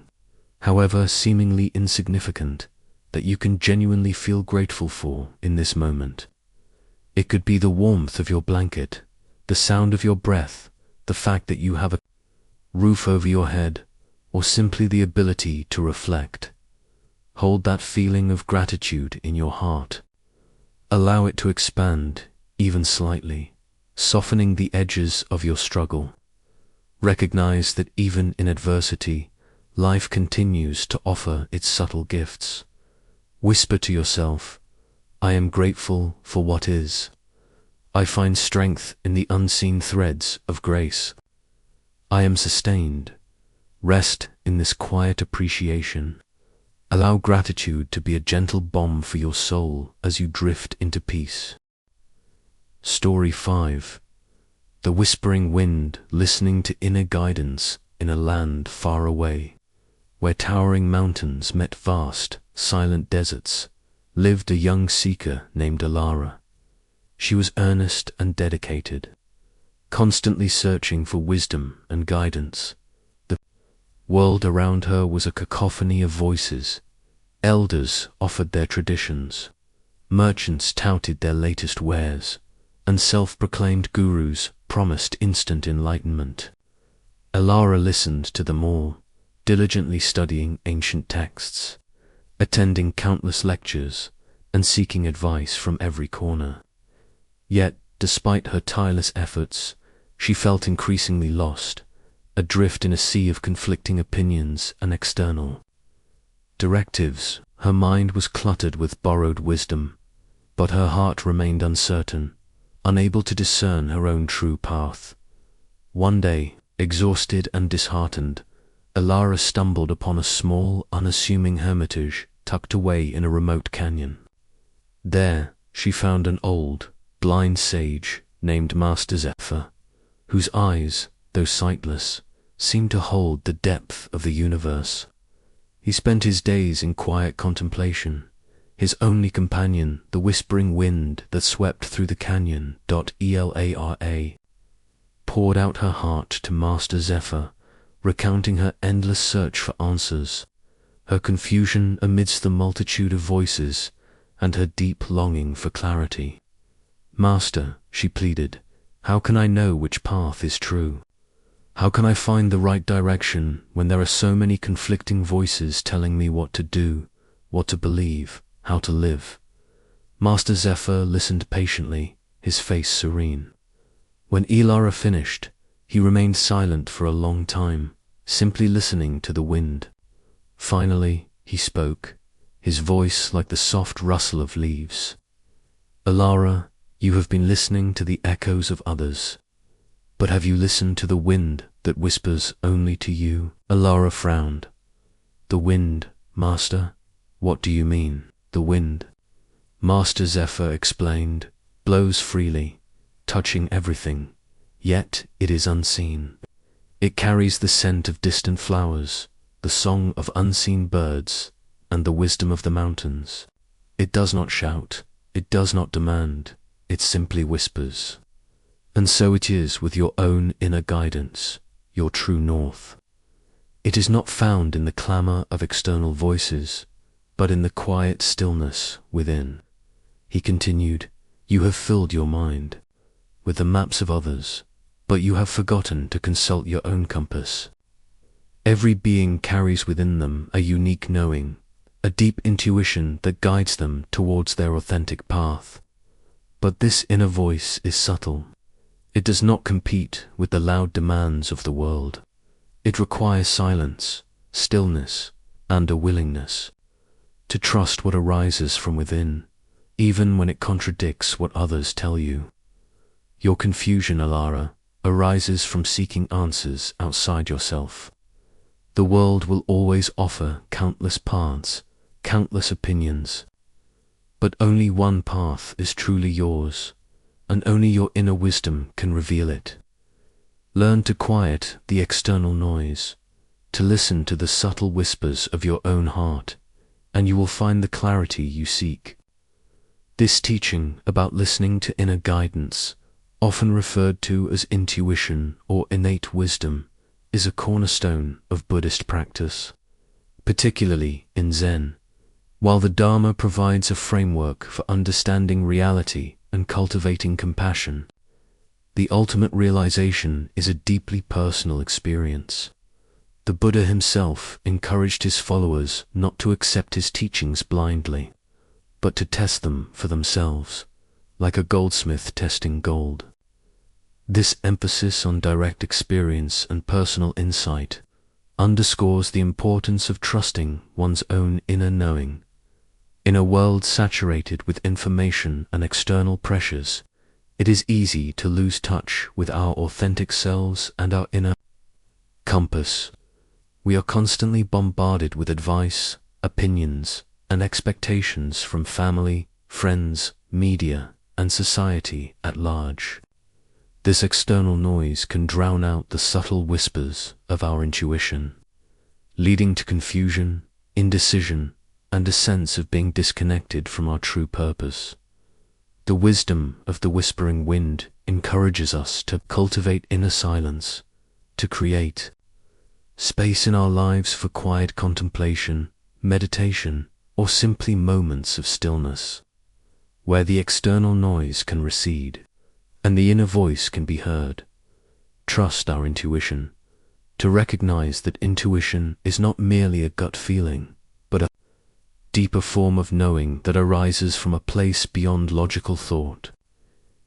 however seemingly insignificant, that you can genuinely feel grateful for in this moment. It could be the warmth of your blanket, the sound of your breath, the fact that you have a roof over your head, or simply the ability to reflect. Hold that feeling of gratitude in your heart. Allow it to expand, even slightly, softening the edges of your struggle. Recognize that even in adversity, life continues to offer its subtle gifts. Whisper to yourself, I am grateful for what is. I find strength in the unseen threads of grace. I am sustained. Rest in this quiet appreciation. Allow gratitude to be a gentle balm for your soul as you drift into peace. Story 5. The Whispering Wind, listening to inner guidance in a land far away, where towering mountains met vast, silent deserts, lived a young seeker named Alara. She was earnest and dedicated, constantly searching for wisdom and guidance. The world around her was a cacophony of voices. Elders offered their traditions, merchants touted their latest wares, and self-proclaimed gurus promised instant enlightenment. Alara listened to them all, diligently studying ancient texts, attending countless lectures, and seeking advice from every corner. Yet, despite her tireless efforts, she felt increasingly lost, adrift in a sea of conflicting opinions and external directives. Her mind was cluttered with borrowed wisdom, but her heart remained uncertain, unable to discern her own true path. One day, exhausted and disheartened, Alara stumbled upon a small, unassuming hermitage tucked away in a remote canyon. There, she found an old, blind sage named Master Zephyr, whose eyes, though sightless, seemed to hold the depth of the universe. He spent his days in quiet contemplation, his only companion the whispering wind that swept through the canyon. Elara poured out her heart to Master Zephyr, recounting her endless search for answers, her confusion amidst the multitude of voices, and her deep longing for clarity. Master, she pleaded, how can I know which path is true? How can I find the right direction when there are so many conflicting voices telling me what to do, what to believe, how to live? Master Zephyr listened patiently, his face serene. When Alara finished, he remained silent for a long time, simply listening to the wind. Finally, he spoke, his voice like the soft rustle of leaves. Alara, you have been listening to the echoes of others, but have you listened to the wind that whispers only to you? Alara frowned. The wind, Master? What do you mean, the wind? Master Zephyr explained, blows freely, touching everything, yet it is unseen. It carries the scent of distant flowers, the song of unseen birds, and the wisdom of the mountains. It does not shout, it does not demand, it simply whispers. And so it is with your own inner guidance, your true north. It is not found in the clamor of external voices, but in the quiet stillness within. He continued, you have filled your mind with the maps of others, but you have forgotten to consult your own compass. Every being carries within them a unique knowing, a deep intuition that guides them towards their authentic path. But this inner voice is subtle. It does not compete with the loud demands of the world. It requires silence, stillness, and a willingness to trust what arises from within, even when it contradicts what others tell you. Your confusion, Alara, arises from seeking answers outside yourself. The world will always offer countless paths, countless opinions, but only one path is truly yours, and only your inner wisdom can reveal it. Learn to quiet the external noise, to listen to the subtle whispers of your own heart, and you will find the clarity you seek. This teaching about listening to inner guidance, often referred to as intuition or innate wisdom, is a cornerstone of Buddhist practice, particularly in Zen. While the Dharma provides a framework for understanding reality and cultivating compassion, the ultimate realization is a deeply personal experience. The Buddha himself encouraged his followers not to accept his teachings blindly, but to test them for themselves, like a goldsmith testing gold. This emphasis on direct experience and personal insight underscores the importance of trusting one's own inner knowing. In a world saturated with information and external pressures, it is easy to lose touch with our authentic selves and our inner compass. We are constantly bombarded with advice, opinions, and expectations from family, friends, media, and society at large. This external noise can drown out the subtle whispers of our intuition, leading to confusion, indecision, and a sense of being disconnected from our true purpose. The wisdom of the whispering wind encourages us to cultivate inner silence, to create space in our lives for quiet contemplation, meditation, or simply moments of stillness, where the external noise can recede and the inner voice can be heard. Trust our intuition, to recognize that intuition is not merely a gut feeling, but a deeper form of knowing that arises from a place beyond logical thought.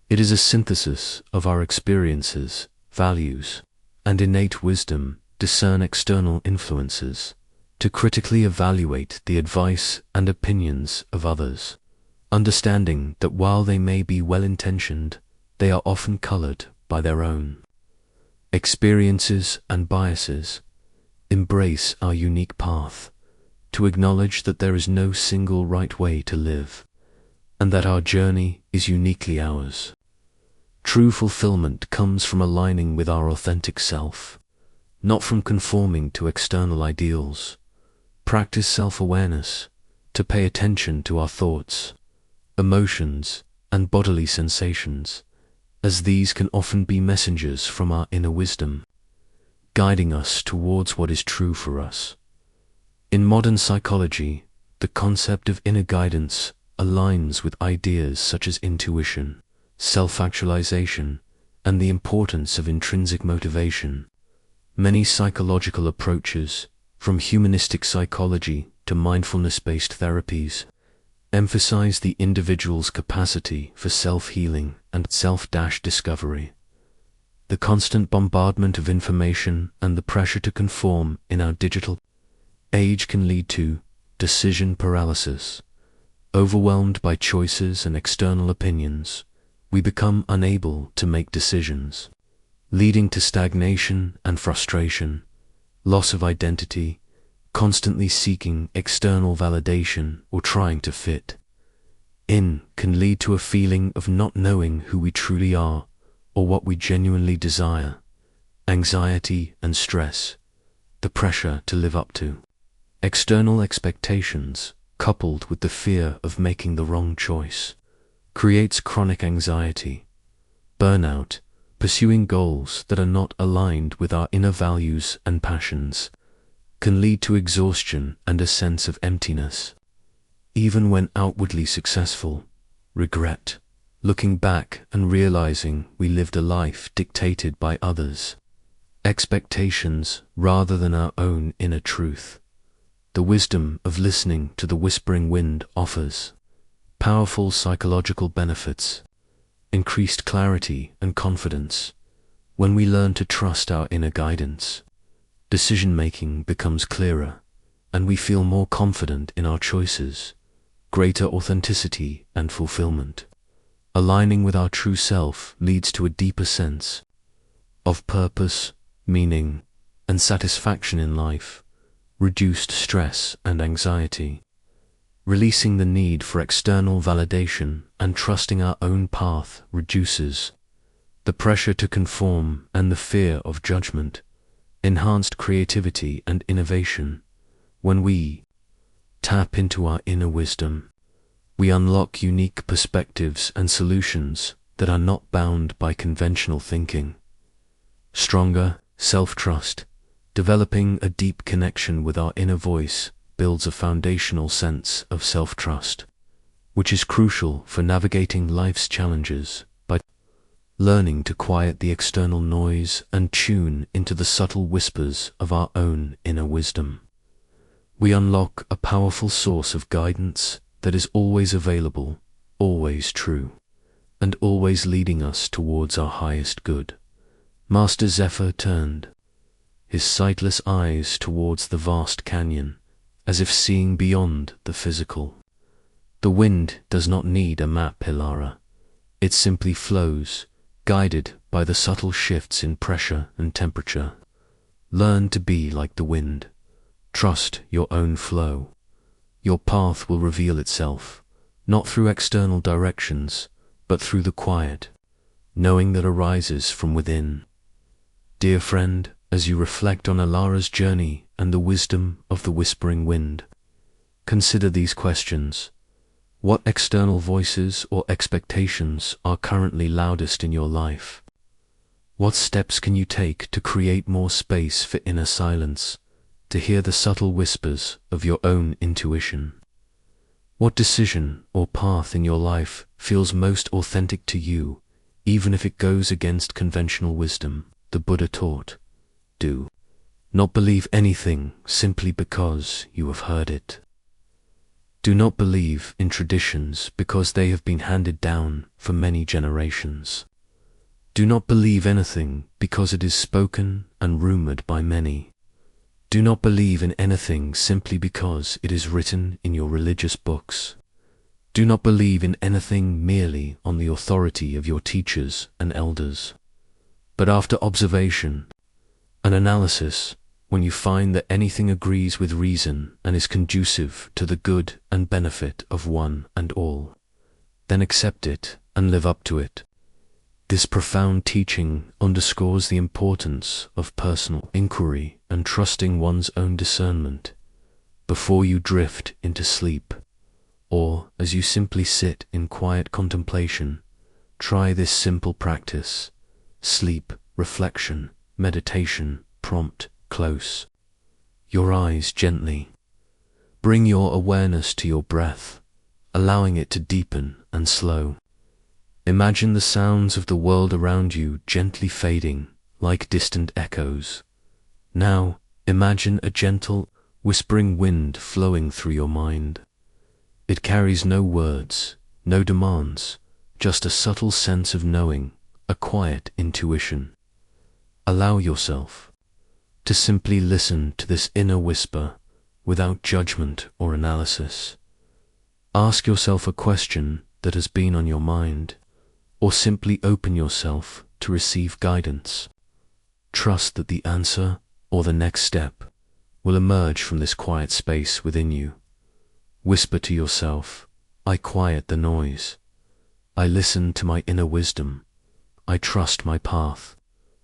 It is a synthesis of our experiences, values, and innate wisdom. Discern external influences, to critically evaluate the advice and opinions of others, understanding that while they may be well-intentioned, they are often colored by their own experiences and biases. Embrace our unique path, to acknowledge that there is no single right way to live, and that our journey is uniquely ours. True fulfillment comes from aligning with our authentic self, not from conforming to external ideals. Practice self-awareness, to pay attention to our thoughts, emotions, and bodily sensations, as these can often be messengers from our inner wisdom, guiding us towards what is true for us. In modern psychology, the concept of inner guidance aligns with ideas such as intuition, self-actualization, and the importance of intrinsic motivation. Many psychological approaches, from humanistic psychology to mindfulness-based therapies, emphasize the individual's capacity for self-healing and self-discovery. The constant bombardment of information and the pressure to conform in our digital age can lead to decision paralysis. Overwhelmed by choices and external opinions, we become unable to make decisions, leading to stagnation and frustration, loss of identity, constantly seeking external validation or trying to fit in can lead to a feeling of not knowing who we truly are or what we genuinely desire. Anxiety and stress, the pressure to live up to external expectations, coupled with the fear of making the wrong choice, creates chronic anxiety, burnout, pursuing goals that are not aligned with our inner values and passions, can lead to exhaustion and a sense of emptiness. Even when outwardly successful, regret, looking back and realizing we lived a life dictated by others' expectations rather than our own inner truth. The wisdom of listening to the whispering wind offers powerful psychological benefits, increased clarity and confidence. When we learn to trust our inner guidance, decision-making becomes clearer, and we feel more confident in our choices, greater authenticity and fulfillment. Aligning with our true self leads to a deeper sense of purpose, meaning, and satisfaction in life, reduced stress and anxiety, releasing the need for external validation and trusting our own path reduces The pressure to conform and the fear of judgment enhanced creativity and innovation. When we tap into our inner wisdom, we unlock unique perspectives and solutions that are not bound by conventional thinking. Stronger self-trust, developing a deep connection with our inner voice, builds a foundational sense of self-trust, which is crucial for navigating life's challenges. By learning to quiet the external noise and tune into the subtle whispers of our own inner wisdom, we unlock a powerful source of guidance that is always available, always true, and always leading us towards our highest good. Master Zephyr turned his sightless eyes towards the vast canyon, as if seeing beyond the physical. The wind does not need a map, Hilara. It simply flows, guided by the subtle shifts in pressure and temperature. Learn to be like the wind. Trust your own flow. Your path will reveal itself, not through external directions, but through the quiet, knowing that arises from within. Dear friend, as you reflect on Hilara's journey and the wisdom of the whispering wind, consider these questions. What external voices or expectations are currently loudest in your life? What steps can you take to create more space for inner silence, to hear the subtle whispers of your own intuition? What decision or path in your life feels most authentic to you, even if it goes against conventional wisdom? The Buddha taught, do not believe anything simply because you have heard it. Do not believe in traditions because they have been handed down for many generations. Do not believe anything because it is spoken and rumored by many. Do not believe in anything simply because it is written in your religious books. Do not believe in anything merely on the authority of your teachers and elders. But after observation and analysis, when you find that anything agrees with reason and is conducive to the good and benefit of one and all, then accept it and live up to it. This profound teaching underscores the importance of personal inquiry and trusting one's own discernment before you drift into sleep, or as you simply sit in quiet contemplation. Try this simple practice. Sleep, reflection, meditation, prompt, close your eyes gently. Bring your awareness to your breath, allowing it to deepen and slow. Imagine the sounds of the world around you gently fading like distant echoes. Now, imagine a gentle, whispering wind flowing through your mind. It carries no words, no demands, just a subtle sense of knowing, a quiet intuition. Allow yourself to simply listen to this inner whisper without judgment or analysis. Ask yourself a question that has been on your mind, or simply open yourself to receive guidance. Trust that the answer or the next step will emerge from this quiet space within you. Whisper to yourself, I quiet the noise. I listen to my inner wisdom. I trust my path.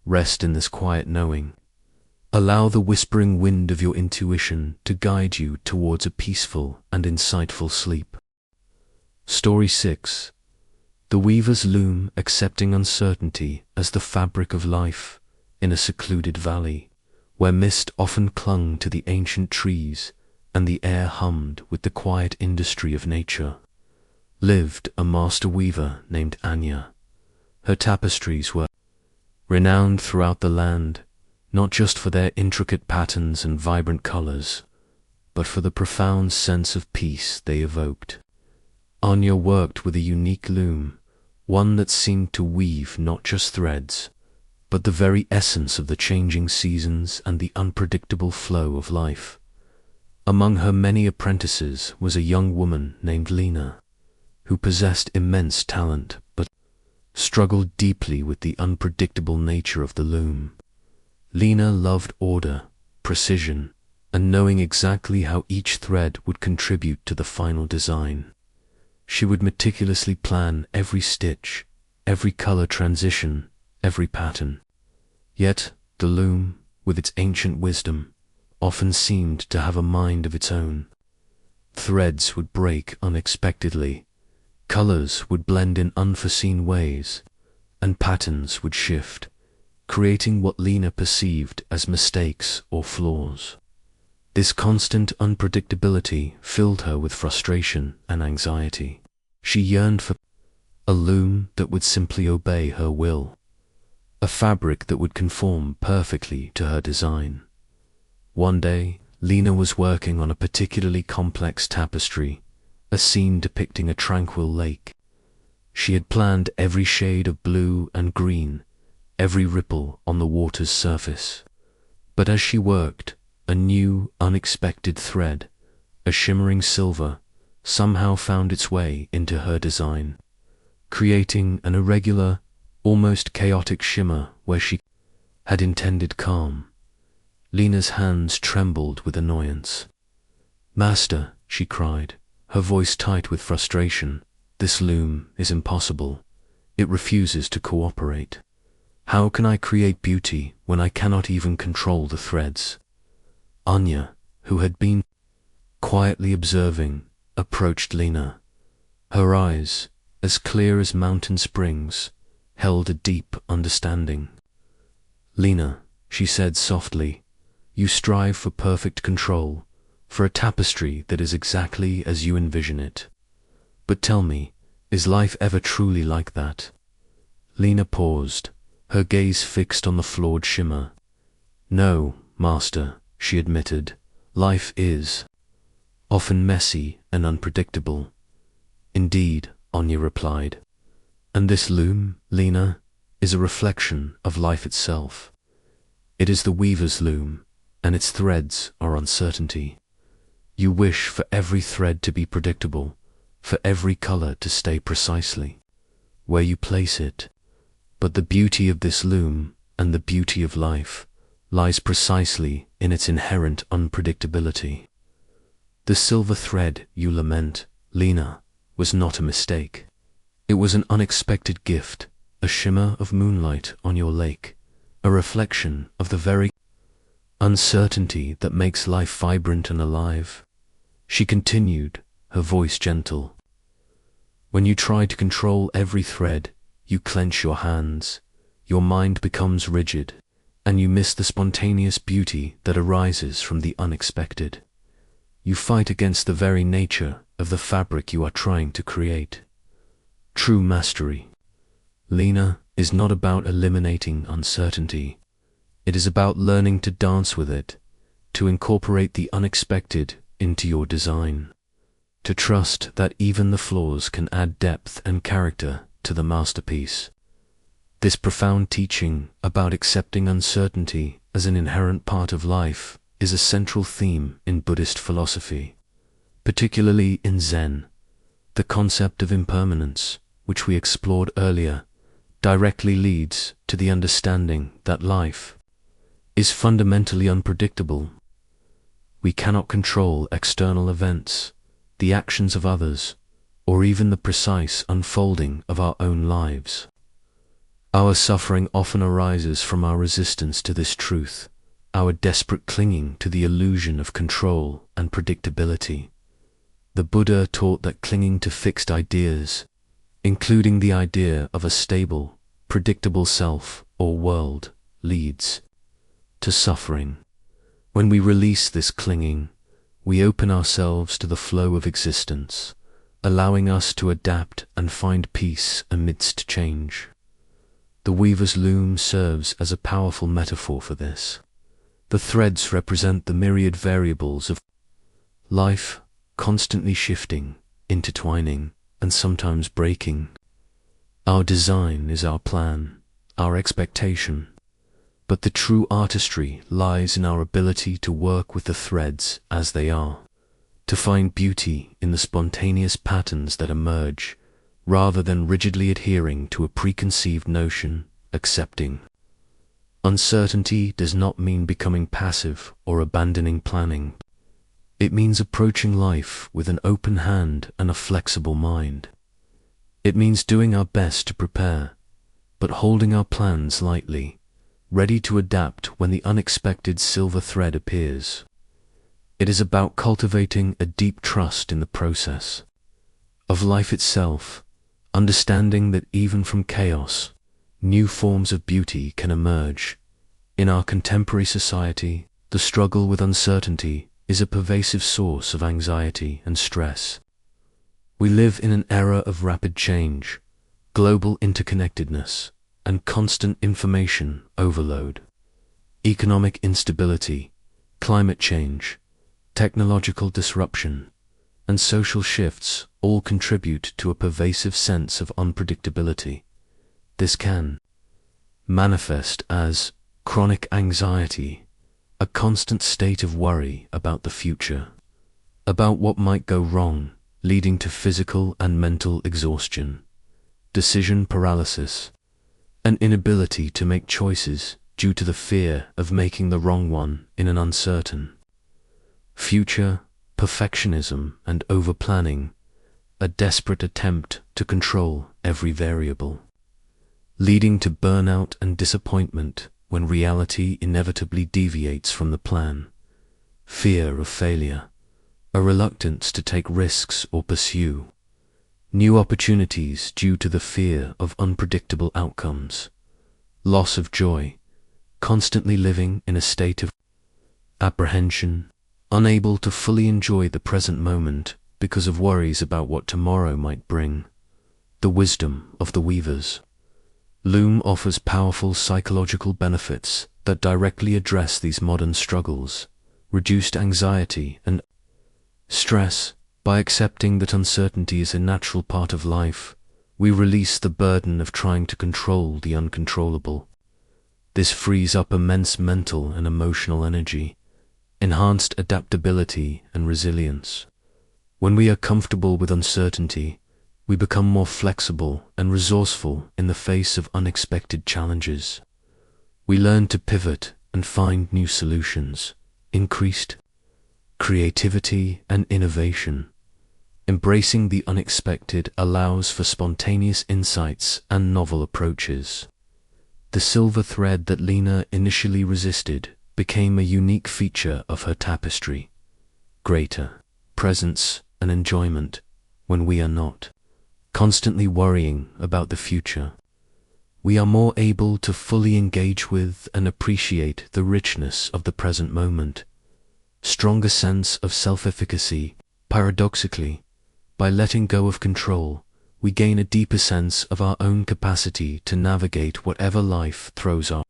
Rest in this quiet knowing. Allow the whispering wind of your intuition to guide you towards a peaceful and insightful sleep. Story 6. The weaver's loom accepting uncertainty as the fabric of life. In a secluded valley, where mist often clung to the ancient trees and the air hummed with the quiet industry of nature, lived a master weaver named Anya. Her tapestries were renowned throughout the land, not just for their intricate patterns and vibrant colors, but for the profound sense of peace they evoked. Anya worked with a unique loom, one that seemed to weave not just threads, but the very essence of the changing seasons and the unpredictable flow of life. Among her many apprentices was a young woman named Lena, who possessed immense talent but struggled deeply with the unpredictable nature of the loom. Lena loved order, precision, and knowing exactly how each thread would contribute to the final design. She would meticulously plan every stitch, every color transition, every pattern. Yet the loom, with its ancient wisdom, often seemed to have a mind of its own. Threads would break unexpectedly, colors would blend in unforeseen ways, and patterns would shift, creating what Lena perceived as mistakes or flaws. This constant unpredictability filled her with frustration and anxiety. She yearned for a loom that would simply obey her will, a fabric that would conform perfectly to her design. One day, Lena was working on a particularly complex tapestry, a scene depicting a tranquil lake. She had planned every shade of blue and green, every ripple on the water's surface. But as she worked, a new, unexpected thread, a shimmering silver, somehow found its way into her design, creating an irregular, almost chaotic shimmer where she had intended calm. Lena's hands trembled with annoyance. "Master," she cried, her voice tight with frustration, "this loom is impossible. It refuses to cooperate. How can I create beauty when I cannot even control the threads?" Anya, who had been quietly observing, approached Lena. Her eyes, as clear as mountain springs, held a deep understanding. "Lena," she said softly, "you strive for perfect control, for a tapestry that is exactly as you envision it. But tell me, is life ever truly like that?" Lena paused, her gaze fixed on the flawed shimmer. "No, Master," she admitted, "life is often messy and unpredictable." "Indeed," Anya replied. "And this loom, Lena, is a reflection of life itself. It is the weaver's loom, and its threads are uncertainty. You wish for every thread to be predictable, for every color to stay precisely where you place it. But the beauty of this loom, and the beauty of life, lies precisely in its inherent unpredictability. The silver thread you lament, Lena, was not a mistake. It was an unexpected gift, a shimmer of moonlight on your lake, a reflection of the very uncertainty that makes life vibrant and alive." She continued, her voice gentle. "When you try to control every thread, you clench your hands, your mind becomes rigid, and you miss the spontaneous beauty that arises from the unexpected. You fight against the very nature of the fabric you are trying to create. True mastery, Lena, is not about eliminating uncertainty. It is about learning to dance with it, to incorporate the unexpected into your design, to trust that even the flaws can add depth and character to the masterpiece." This profound teaching about accepting uncertainty as an inherent part of life is a central theme in Buddhist philosophy, particularly in Zen. The concept of impermanence, which we explored earlier, directly leads to the understanding that life is fundamentally unpredictable. We cannot control external events, the actions of others, or even the precise unfolding of our own lives. Our suffering often arises from our resistance to this truth, our desperate clinging to the illusion of control and predictability. The Buddha taught that clinging to fixed ideas, including the idea of a stable, predictable self or world, leads to suffering. When we release this clinging, we open ourselves to the flow of existence, allowing us to adapt and find peace amidst change. The weaver's loom serves as a powerful metaphor for this. The threads represent the myriad variables of life, constantly shifting, intertwining, and sometimes breaking. Our design is our plan, our expectation, but the true artistry lies in our ability to work with the threads as they are, to find beauty in the spontaneous patterns that emerge, rather than rigidly adhering to a preconceived notion. Accepting uncertainty does not mean becoming passive or abandoning planning. It means approaching life with an open hand and a flexible mind. It means doing our best to prepare, but holding our plans lightly, ready to adapt when the unexpected silver thread appears. It is about cultivating a deep trust in the process of life itself, understanding that even from chaos, new forms of beauty can emerge. In our contemporary society, the struggle with uncertainty is a pervasive source of anxiety and stress. We live in an era of rapid change, global interconnectedness, and constant information overload. Economic instability, climate change, technological disruption, and social shifts all contribute to a pervasive sense of unpredictability. This can manifest as chronic anxiety, a constant state of worry about the future, about what might go wrong, leading to physical and mental exhaustion, decision paralysis, an inability to make choices due to the fear of making the wrong one in an uncertain future, perfectionism and over-planning, a desperate attempt to control every variable, leading to burnout and disappointment when reality inevitably deviates from the plan, fear of failure, a reluctance to take risks or pursue new opportunities due to the fear of unpredictable outcomes, loss of joy, constantly living in a state of apprehension, unable to fully enjoy the present moment because of worries about what tomorrow might bring. The wisdom of the weavers. Loom offers powerful psychological benefits that directly address these modern struggles, reduced anxiety and stress. By accepting that uncertainty is a natural part of life, we release the burden of trying to control the uncontrollable. This frees up immense mental and emotional energy, enhanced adaptability and resilience. When we are comfortable with uncertainty, we become more flexible and resourceful in the face of unexpected challenges. We learn to pivot and find new solutions, increased creativity and innovation. Embracing the unexpected allows for spontaneous insights and novel approaches. The silver thread that Lena initially resisted became a unique feature of her tapestry. Greater presence and enjoyment when we are not constantly worrying about the future. We are more able to fully engage with and appreciate the richness of the present moment. Stronger sense of self-efficacy. Paradoxically, by letting go of control, we gain a deeper sense of our own capacity to navigate whatever life throws our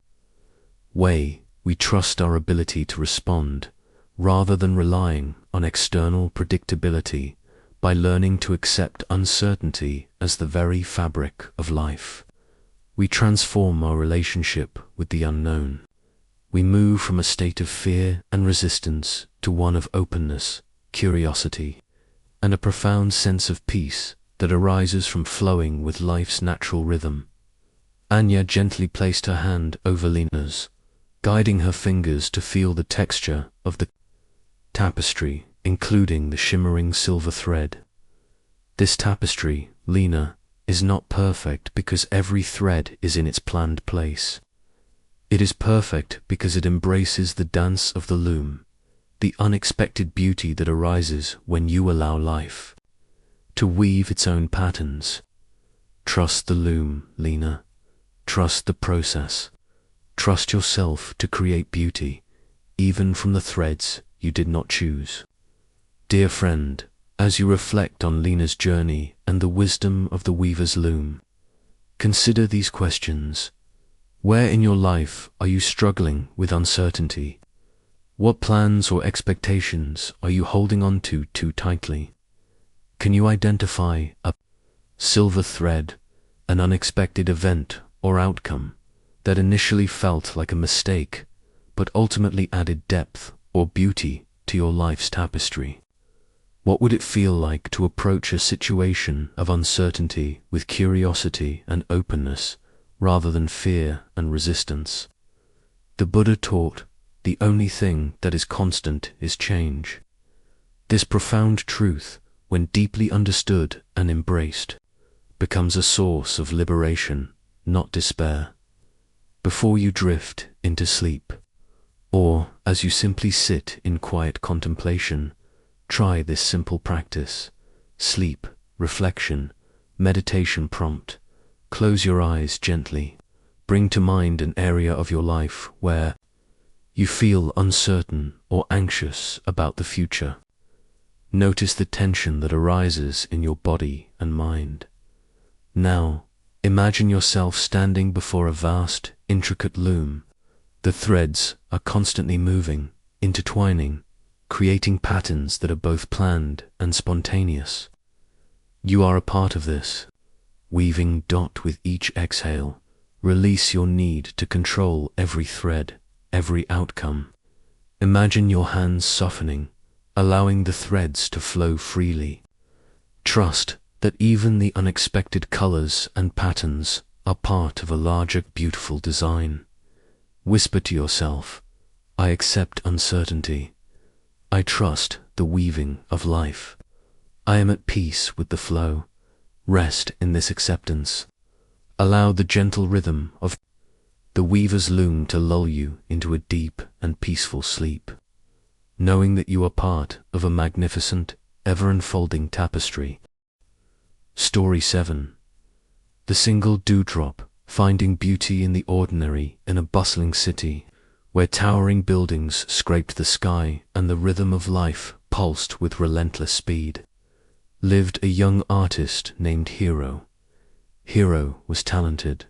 way. We trust our ability to respond, rather than relying on external predictability. By learning to accept uncertainty as the very fabric of life, we transform our relationship with the unknown. We move from a state of fear and resistance to one of openness, curiosity, and a profound sense of peace that arises from flowing with life's natural rhythm. Anya gently placed her hand over Lena's, guiding her fingers to feel the texture of the tapestry, including the shimmering silver thread. This tapestry, Lena, is not perfect because every thread is in its planned place. It is perfect because it embraces the dance of the loom, the unexpected beauty that arises when you allow life to weave its own patterns. Trust the loom, Lena. Trust the process. Trust yourself to create beauty, even from the threads you did not choose. Dear friend, as you reflect on Lena's journey and the wisdom of the weaver's loom, consider these questions. Where in your life are you struggling with uncertainty? What plans or expectations are you holding on to too tightly? Can you identify a silver thread, an unexpected event or outcome that initially felt like a mistake, but ultimately added depth or beauty to your life's tapestry? What would it feel like to approach a situation of uncertainty with curiosity and openness, rather than fear and resistance? The Buddha taught, the only thing that is constant is change. This profound truth, when deeply understood and embraced, becomes a source of liberation not despair. Before you drift into sleep, or as you simply sit in quiet contemplation, try this simple practice. Sleep, reflection, meditation prompt. Close your eyes gently. Bring to mind an area of your life where you feel uncertain or anxious about the future. Notice the tension that arises in your body and mind. Now, imagine yourself standing before a vast, intricate loom. The threads are constantly moving, intertwining, creating patterns that are both planned and spontaneous. You are a part of this. Weaving dot with each exhale, release your need to control every thread, every outcome. Imagine your hands softening, allowing the threads to flow freely. Trust that even the unexpected colors and patterns are part of a larger, beautiful design. Whisper to yourself, I accept uncertainty. I trust the weaving of life. I am at peace with the flow. Rest in this acceptance. Allow the gentle rhythm of the weaver's loom to lull you into a deep and peaceful sleep, knowing that you are part of a magnificent, ever-unfolding tapestry. Story 7. The single dewdrop, finding beauty in the ordinary in a bustling city, where towering buildings scraped the sky and the rhythm of life pulsed with relentless speed, lived a young artist named Hero. Hero was talented,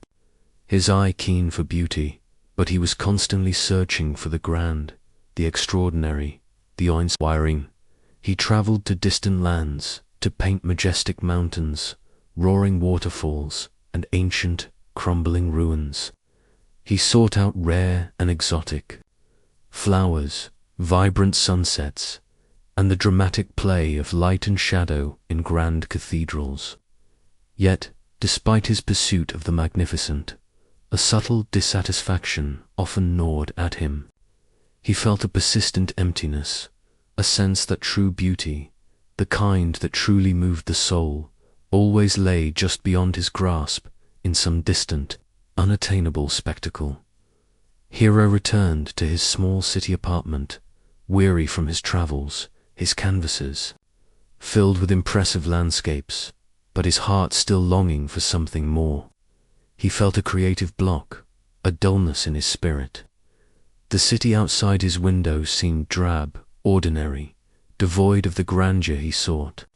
his eye keen for beauty, but he was constantly searching for the grand, the extraordinary, the awe-inspiring. He traveled to distant lands to paint majestic mountains, roaring waterfalls, and ancient, crumbling ruins. He sought out rare and exotic flowers, vibrant sunsets, and the dramatic play of light and shadow in grand cathedrals. Yet, despite his pursuit of the magnificent, a subtle dissatisfaction often gnawed at him. He felt a persistent emptiness, a sense that true beauty, the kind that truly moved the soul, always lay just beyond his grasp in some distant, unattainable spectacle. Hero returned to his small city apartment, weary from his travels, his canvases, filled with impressive landscapes, but his heart still longing for something more. He felt a creative block, a dullness in his spirit. The city outside his window seemed drab, ordinary, devoid of the grandeur he sought.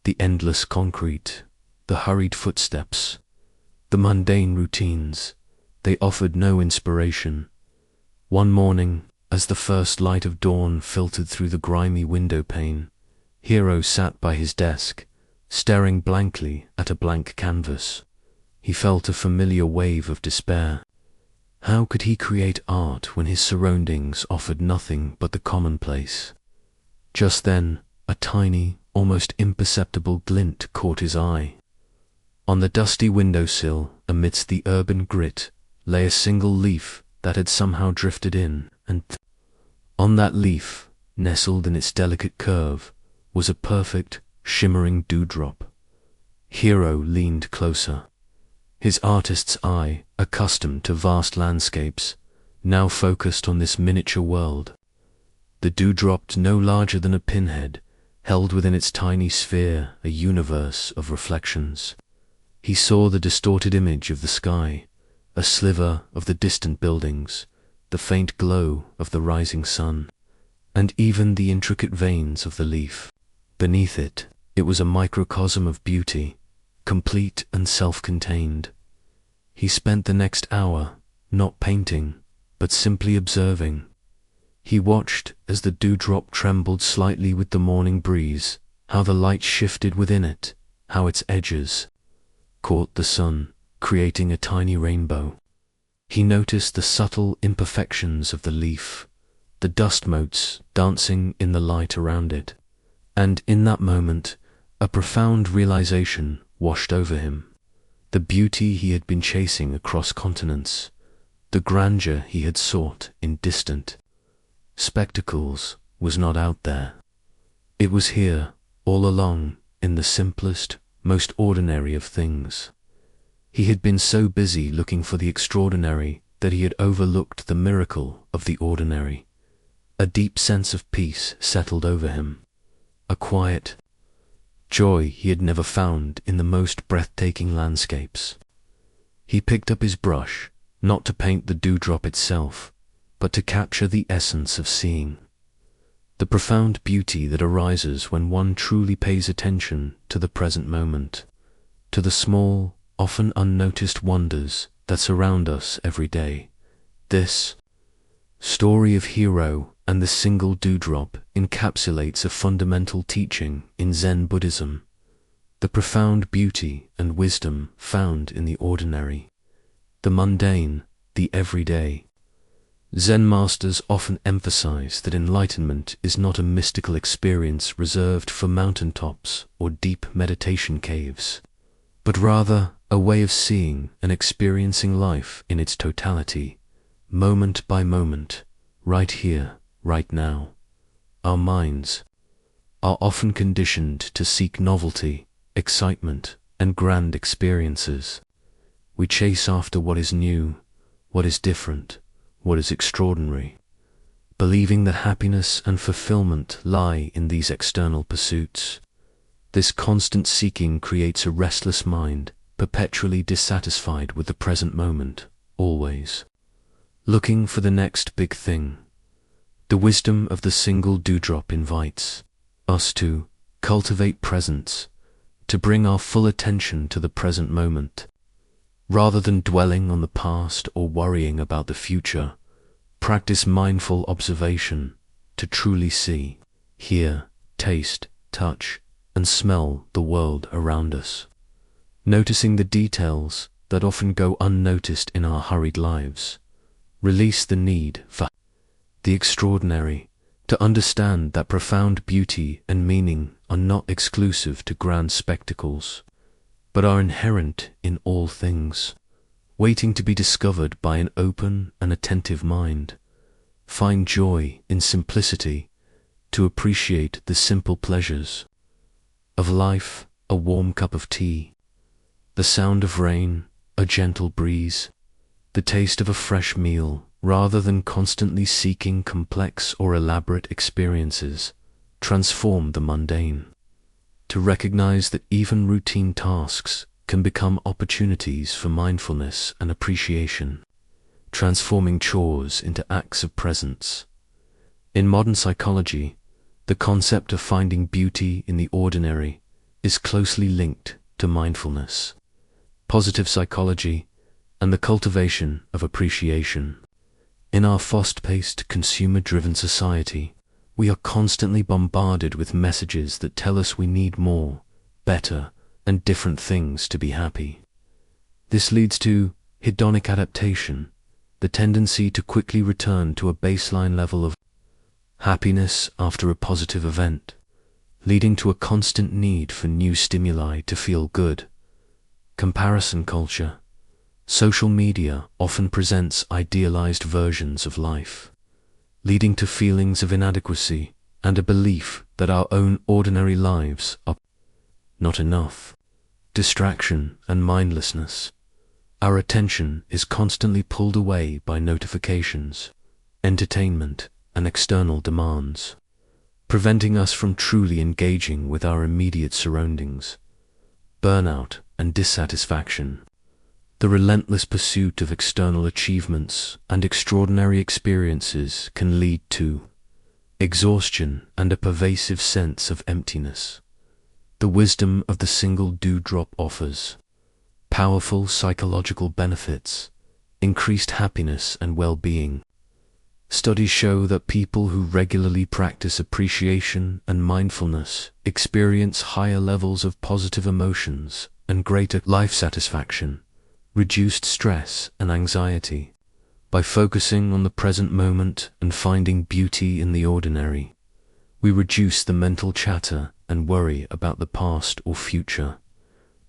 The endless concrete, the hurried footsteps, the mundane routines, they offered no inspiration. One morning, as the first light of dawn filtered through the grimy window pane, Hero sat by his desk, staring blankly at a blank canvas. He felt a familiar wave of despair. How could he create art when his surroundings offered nothing but the commonplace? Just then, a tiny, almost imperceptible glint caught his eye. On the dusty windowsill, amidst the urban grit, lay a single leaf that had somehow drifted in, and on that leaf, nestled in its delicate curve, was a perfect, shimmering dewdrop. Hero leaned closer. His artist's eye, accustomed to vast landscapes, now focused on this miniature world. The dewdrop, no larger than a pinhead, held within its tiny sphere a universe of reflections. He saw the distorted image of the sky, a sliver of the distant buildings, the faint glow of the rising sun, and even the intricate veins of the leaf. Beneath it, it was a microcosm of beauty, complete and self-contained. He spent the next hour, not painting, but simply observing. He watched as the dewdrop trembled slightly with the morning breeze, how the light shifted within it, how its edges caught the sun, creating a tiny rainbow. He noticed the subtle imperfections of the leaf, the dust motes dancing in the light around it, and in that moment, a profound realization washed over him. The beauty he had been chasing across continents, the grandeur he had sought in distant spectacles, was not out there. It was here, all along, in the simplest, most ordinary of things. He had been so busy looking for the extraordinary that he had overlooked the miracle of the ordinary. A deep sense of peace settled over him, a quiet joy he had never found in the most breathtaking landscapes. He picked up his brush, not to paint the dewdrop itself, but to capture the essence of seeing. The profound beauty that arises when one truly pays attention to the present moment, to the small, often unnoticed wonders that surround us every day. This story of Hero and the single dewdrop encapsulates a fundamental teaching in Zen Buddhism, the profound beauty and wisdom found in the ordinary, the mundane, the everyday. Zen masters often emphasize that enlightenment is not a mystical experience reserved for mountaintops or deep meditation caves, but rather a way of seeing and experiencing life in its totality, moment by moment, right here, right now. Our minds are often conditioned to seek novelty, excitement, and grand experiences. We chase after what is new, what is different, what is extraordinary, believing that happiness and fulfillment lie in these external pursuits. This constant seeking creates a restless mind, perpetually dissatisfied with the present moment, always looking for the next big thing. The wisdom of the single dewdrop invites us to cultivate presence, to bring our full attention to the present moment. Rather than dwelling on the past or worrying about the future, practice mindful observation to truly see, hear, taste, touch, and smell the world around us. Noticing the details that often go unnoticed in our hurried lives. Release the need for the extraordinary, to understand that profound beauty and meaning are not exclusive to grand spectacles, but are inherent in all things, waiting to be discovered by an open and attentive mind. Find joy in simplicity, to appreciate the simple pleasures of life, a warm cup of tea, the sound of rain, a gentle breeze, the taste of a fresh meal, rather than constantly seeking complex or elaborate experiences. Transform the mundane. To recognize that even routine tasks can become opportunities for mindfulness and appreciation, transforming chores into acts of presence. In modern psychology, the concept of finding beauty in the ordinary is closely linked to mindfulness, positive psychology, and the cultivation of appreciation. In our fast-paced, consumer-driven society, we are constantly bombarded with messages that tell us we need more, better, and different things to be happy. This leads to hedonic adaptation, the tendency to quickly return to a baseline level of happiness after a positive event, leading to a constant need for new stimuli to feel good. Comparison culture. Social media often presents idealized versions of life, leading to feelings of inadequacy and a belief that our own ordinary lives are not enough. Distraction and mindlessness. Our attention is constantly pulled away by notifications, entertainment, and external demands, preventing us from truly engaging with our immediate surroundings. Burnout and dissatisfaction. The relentless pursuit of external achievements and extraordinary experiences can lead to exhaustion and a pervasive sense of emptiness. The wisdom of the single dewdrop offers powerful psychological benefits, increased happiness and well-being. Studies show that people who regularly practice appreciation and mindfulness experience higher levels of positive emotions and greater life satisfaction, reduced stress and anxiety. By focusing on the present moment and finding beauty in the ordinary, we reduce the mental chatter and worry about the past or future.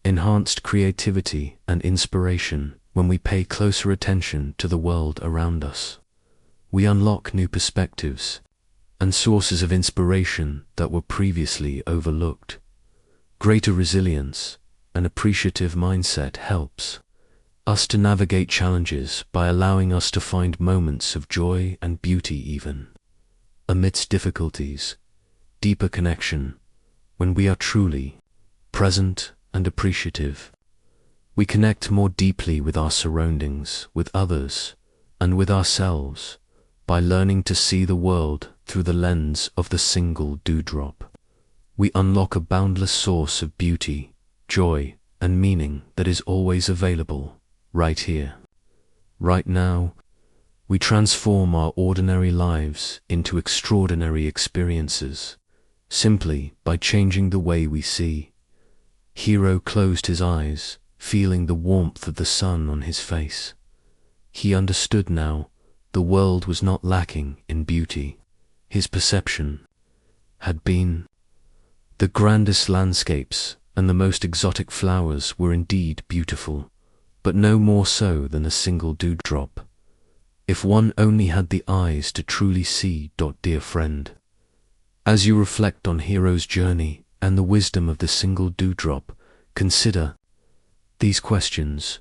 Enhanced creativity and inspiration when we pay closer attention to the world around us. We unlock new perspectives and sources of inspiration that were previously overlooked. Greater resilience and appreciative mindset helps us to navigate challenges by allowing us to find moments of joy and beauty even amidst difficulties, deeper connection, when we are truly present and appreciative. We connect more deeply with our surroundings, with others, and with ourselves by learning to see the world through the lens of the single dewdrop. We unlock a boundless source of beauty, joy, and meaning that is always available, right here, right now. We transform our ordinary lives into extraordinary experiences, simply by changing the way we see. Hero closed his eyes, feeling the warmth of the sun on his face. He understood now the world was not lacking in beauty. His perception had been. The grandest landscapes and the most exotic flowers were indeed beautiful, but no more so than a single dewdrop. If one only had the eyes to truly see, dear friend. As you reflect on Hero's journey and the wisdom of the single dewdrop, consider these questions.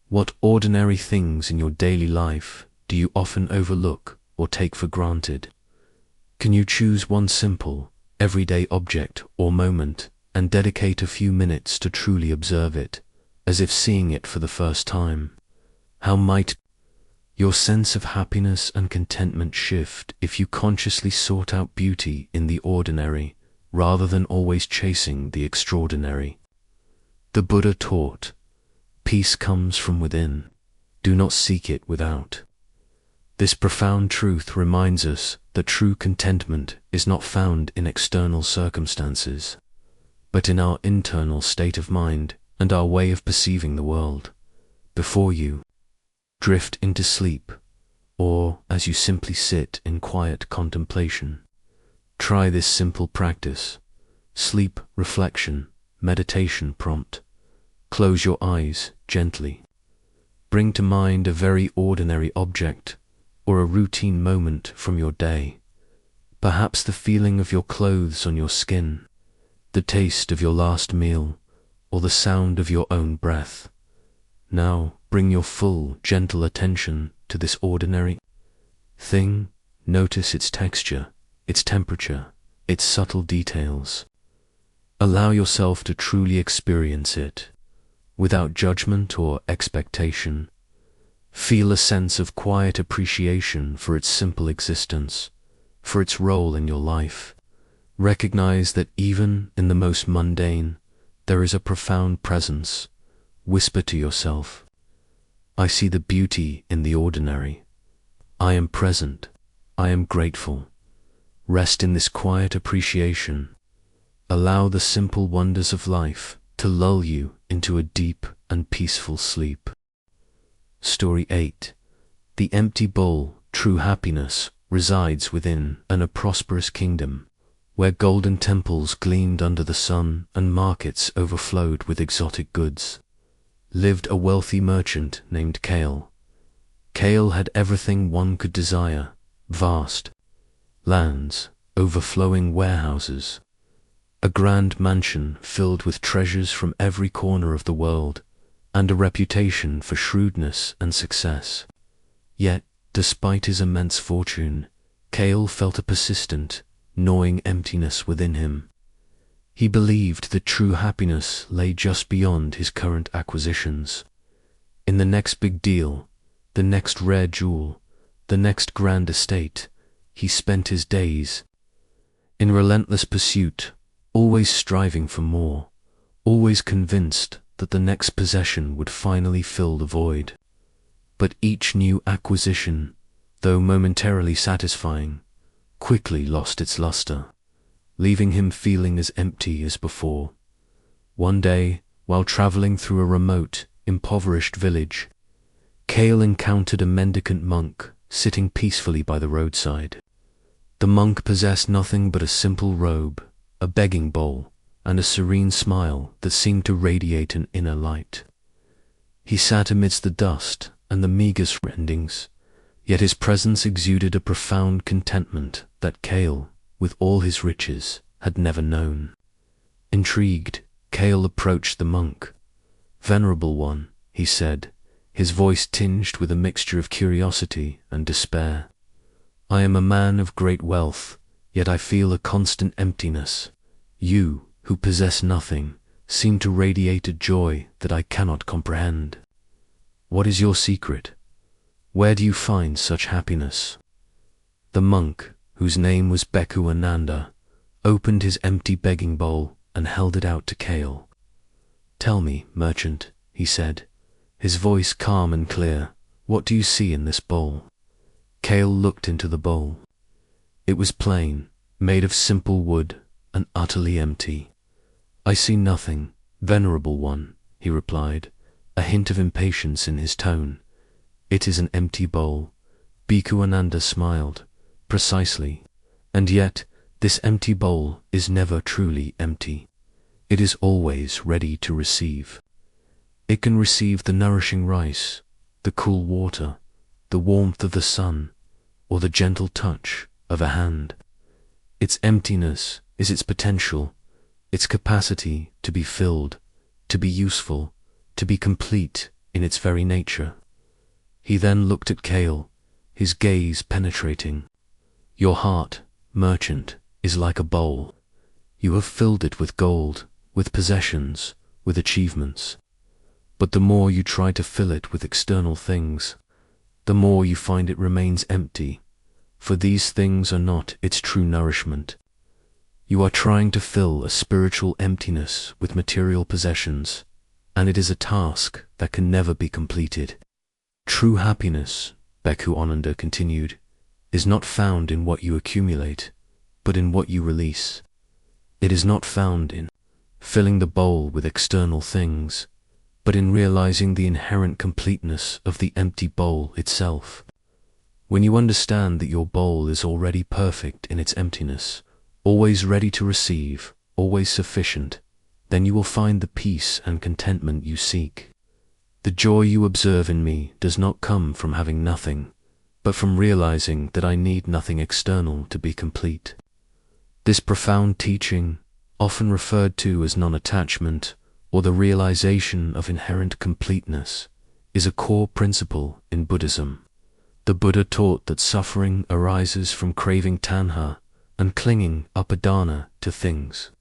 What ordinary things in your daily life do you often overlook or take for granted? Can you choose one simple, everyday object or moment and dedicate a few minutes to truly observe it, as if seeing it for the first time? How might your sense of happiness and contentment shift if you consciously sought out beauty in the ordinary, rather than always chasing the extraordinary? The Buddha taught, peace comes from within, do not seek it without. This profound truth reminds us that true contentment is not found in external circumstances, but in our internal state of mind and our way of perceiving the world. Before you drift into sleep, or as you simply sit in quiet contemplation, try this simple practice. Sleep reflection, meditation prompt. Close your eyes gently. Bring to mind a very ordinary object or a routine moment from your day. Perhaps the feeling of your clothes on your skin, the taste of your last meal, or the sound of your own breath. Now bring your full, gentle attention to this ordinary thing. Notice its texture, its temperature, its subtle details. Allow yourself to truly experience it, without judgment or expectation. Feel a sense of quiet appreciation for its simple existence, for its role in your life. Recognize that even in the most mundane, there is a profound presence. Whisper to yourself, I see the beauty in the ordinary. I am present. I am grateful. Rest in this quiet appreciation. Allow the simple wonders of life to lull you into a deep and peaceful sleep. Story 8. The empty bowl. True happiness resides within a prosperous kingdom, where golden temples gleamed under the sun and markets overflowed with exotic goods. Lived a wealthy merchant named Kale. Kale had everything one could desire: vast lands, overflowing warehouses, a grand mansion filled with treasures from every corner of the world, and a reputation for shrewdness and success. Yet, despite his immense fortune, Kale felt a persistent, gnawing emptiness within him. He believed that true happiness lay just beyond his current acquisitions. In the next big deal, the next rare jewel, the next grand estate, he spent his days in relentless pursuit, always striving for more, always convinced that the next possession would finally fill the void. But each new acquisition, though momentarily satisfying, quickly lost its luster, leaving him feeling as empty as before. One day, while traveling through a remote, impoverished village, Kale encountered a mendicant monk sitting peacefully by the roadside. The monk possessed nothing but a simple robe, a begging bowl, and a serene smile that seemed to radiate an inner light. He sat amidst the dust and the meager surroundings, yet his presence exuded a profound contentment that Kale, with all his riches, had never known. Intrigued, Kale approached the monk. "Venerable one," he said, his voice tinged with a mixture of curiosity and despair. I am a man of great wealth, yet I feel a constant emptiness. You, who possess nothing, seem to radiate a joy that I cannot comprehend. What is your secret? Where do you find such happiness? The monk, whose name was Bhikkhu Ananda, opened his empty begging bowl and held it out to Kale. Tell me, merchant, he said, his voice calm and clear, what do you see in this bowl? Kale looked into the bowl. It was plain, made of simple wood, and utterly empty. I see nothing, venerable one, he replied, a hint of impatience in his tone. It is an empty bowl. Bhikkhu Ananda smiled. Precisely. And yet, this empty bowl is never truly empty. It is always ready to receive. It can receive the nourishing rice, the cool water, the warmth of the sun, or the gentle touch of a hand. Its emptiness is its potential, its capacity to be filled, to be useful, to be complete in its very nature. He then looked at Kale, his gaze penetrating. Your heart, merchant, is like a bowl. You have filled it with gold, with possessions, with achievements. But the more you try to fill it with external things, the more you find it remains empty, for these things are not its true nourishment. You are trying to fill a spiritual emptiness with material possessions, and it is a task that can never be completed. True happiness, Bhikkhu Ananda continued, is not found in what you accumulate, but in what you release. It is not found in filling the bowl with external things, but in realizing the inherent completeness of the empty bowl itself. When you understand that your bowl is already perfect in its emptiness, always ready to receive, always sufficient, then you will find the peace and contentment you seek. The joy you observe in me does not come from having nothing, but from realizing that I need nothing external to be complete. This profound teaching, often referred to as non-attachment, or the realization of inherent completeness, is a core principle in Buddhism. The Buddha taught that suffering arises from craving tanha and clinging upadana to things,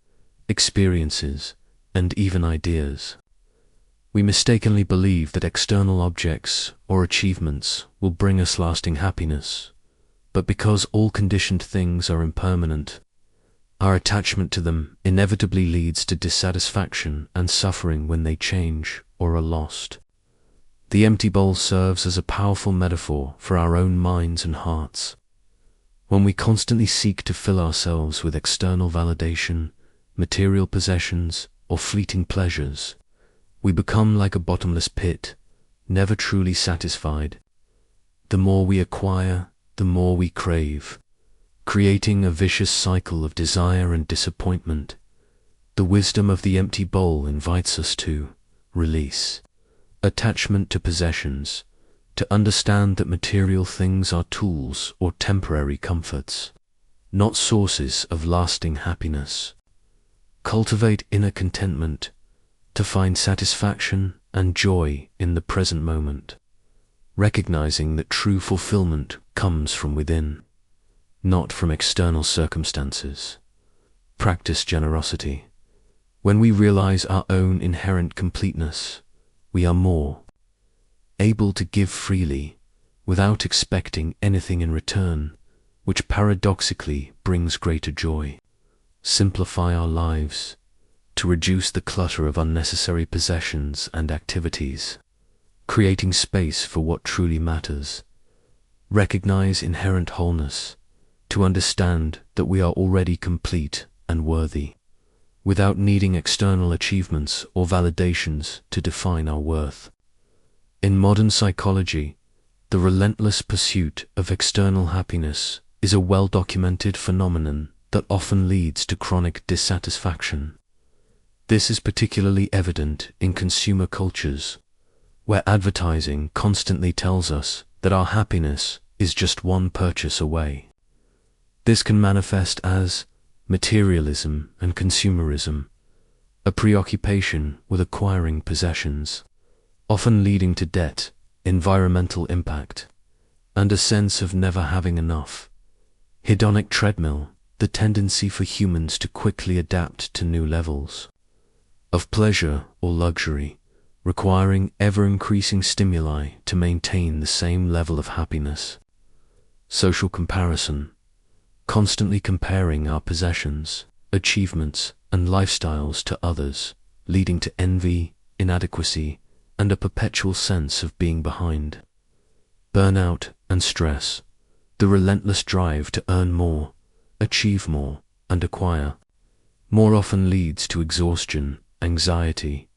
experiences, and even ideas. We mistakenly believe that external objects or achievements will bring us lasting happiness, but because all conditioned things are impermanent, our attachment to them inevitably leads to dissatisfaction and suffering when they change or are lost. The empty bowl serves as a powerful metaphor for our own minds and hearts. When we constantly seek to fill ourselves with external validation, material possessions, or fleeting pleasures, we become like a bottomless pit, never truly satisfied. The more we acquire, the more we crave, creating a vicious cycle of desire and disappointment. The wisdom of the empty bowl invites us to release attachment to possessions, to understand that material things are tools or temporary comforts, not sources of lasting happiness. Cultivate inner contentment, to find satisfaction and joy in the present moment, recognizing that true fulfillment comes from within, not from external circumstances. Practice generosity. When we realize our own inherent completeness, we are more able to give freely without expecting anything in return, which paradoxically brings greater joy. Simplify our lives to reduce the clutter of unnecessary possessions and activities, creating space for what truly matters. Recognize inherent wholeness, to understand that we are already complete and worthy, without needing external achievements or validations to define our worth. In modern psychology, the relentless pursuit of external happiness is a well-documented phenomenon that often leads to chronic dissatisfaction. This is particularly evident in consumer cultures, where advertising constantly tells us that our happiness is just one purchase away. This can manifest as materialism and consumerism, a preoccupation with acquiring possessions, often leading to debt environmental impact, and a sense of never having enough. Hedonic treadmill, the tendency for humans to quickly adapt to new levels of pleasure or luxury, requiring ever-increasing stimuli to maintain the same level of happiness. Social comparison, constantly comparing our possessions, achievements, and lifestyles to others, leading to envy, inadequacy, and a perpetual sense of being behind. Burnout and stress, the relentless drive to earn more, achieve more, and acquire more often leads to exhaustion, anxiety,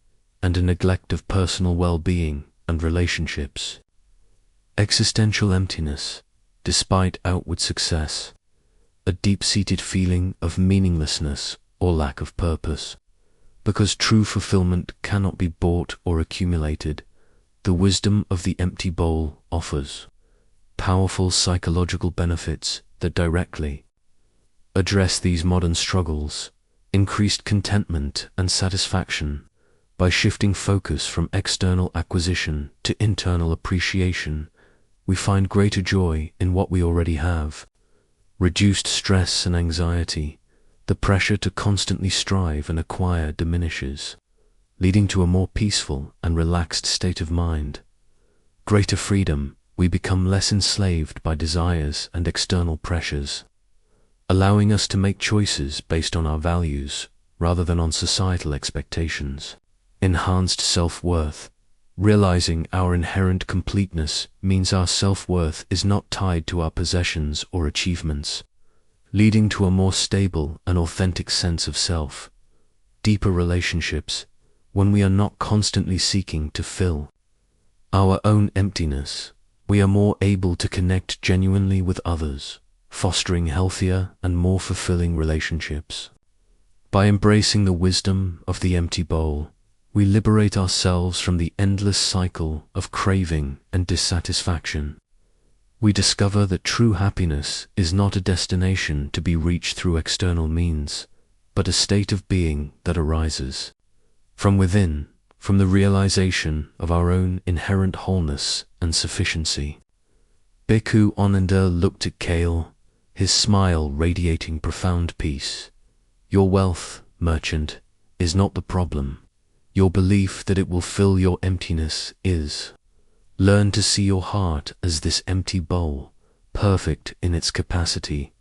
and a neglect of personal well-being and relationships. Existential emptiness, despite outward success, a deep-seated feeling of meaninglessness or lack of purpose. Because true fulfillment cannot be bought or accumulated, the wisdom of the empty bowl offers powerful psychological benefits that directly address these modern struggles. Increased contentment and satisfaction by shifting focus from external acquisition to internal appreciation. We find greater joy in what we already have. Reduced stress and anxiety, the pressure to constantly strive and acquire diminishes, leading to a more peaceful and relaxed state of mind. Greater freedom, we become less enslaved by desires and external pressures, allowing us to make choices based on our values rather than on societal expectations. Enhanced self-worth, realizing our inherent completeness means our self-worth is not tied to our possessions or achievements, leading to a more stable and authentic sense of self. Deeper relationships, when we are not constantly seeking to fill our own emptiness, we are more able to connect genuinely with others, fostering healthier and more fulfilling relationships. By embracing the wisdom of the empty bowl, we liberate ourselves from the endless cycle of craving and dissatisfaction. We discover that true happiness is not a destination to be reached through external means, but a state of being that arises from within, from the realization of our own inherent wholeness and sufficiency. Bhikkhu Ananda looked at Kale, his smile radiating profound peace. Your wealth, merchant, is not the problem. Your belief that it will fill your emptiness is. Learn to see your heart as this empty bowl, perfect in its capacity,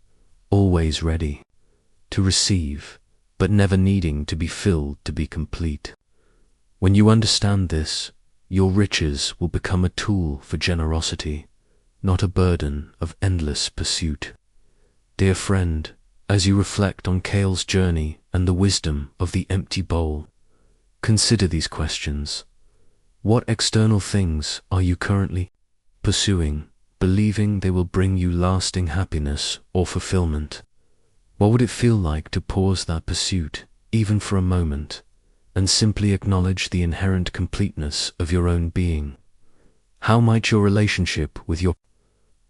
always ready to receive, but never needing to be filled to be complete. When you understand this, your riches will become a tool for generosity, not a burden of endless pursuit. Dear friend, as you reflect on Kale's journey and the wisdom of the empty bowl, consider these questions. What external things are you currently pursuing, believing they will bring you lasting happiness or fulfillment? What would it feel like to pause that pursuit, even for a moment, and simply acknowledge the inherent completeness of your own being? How might your relationship with your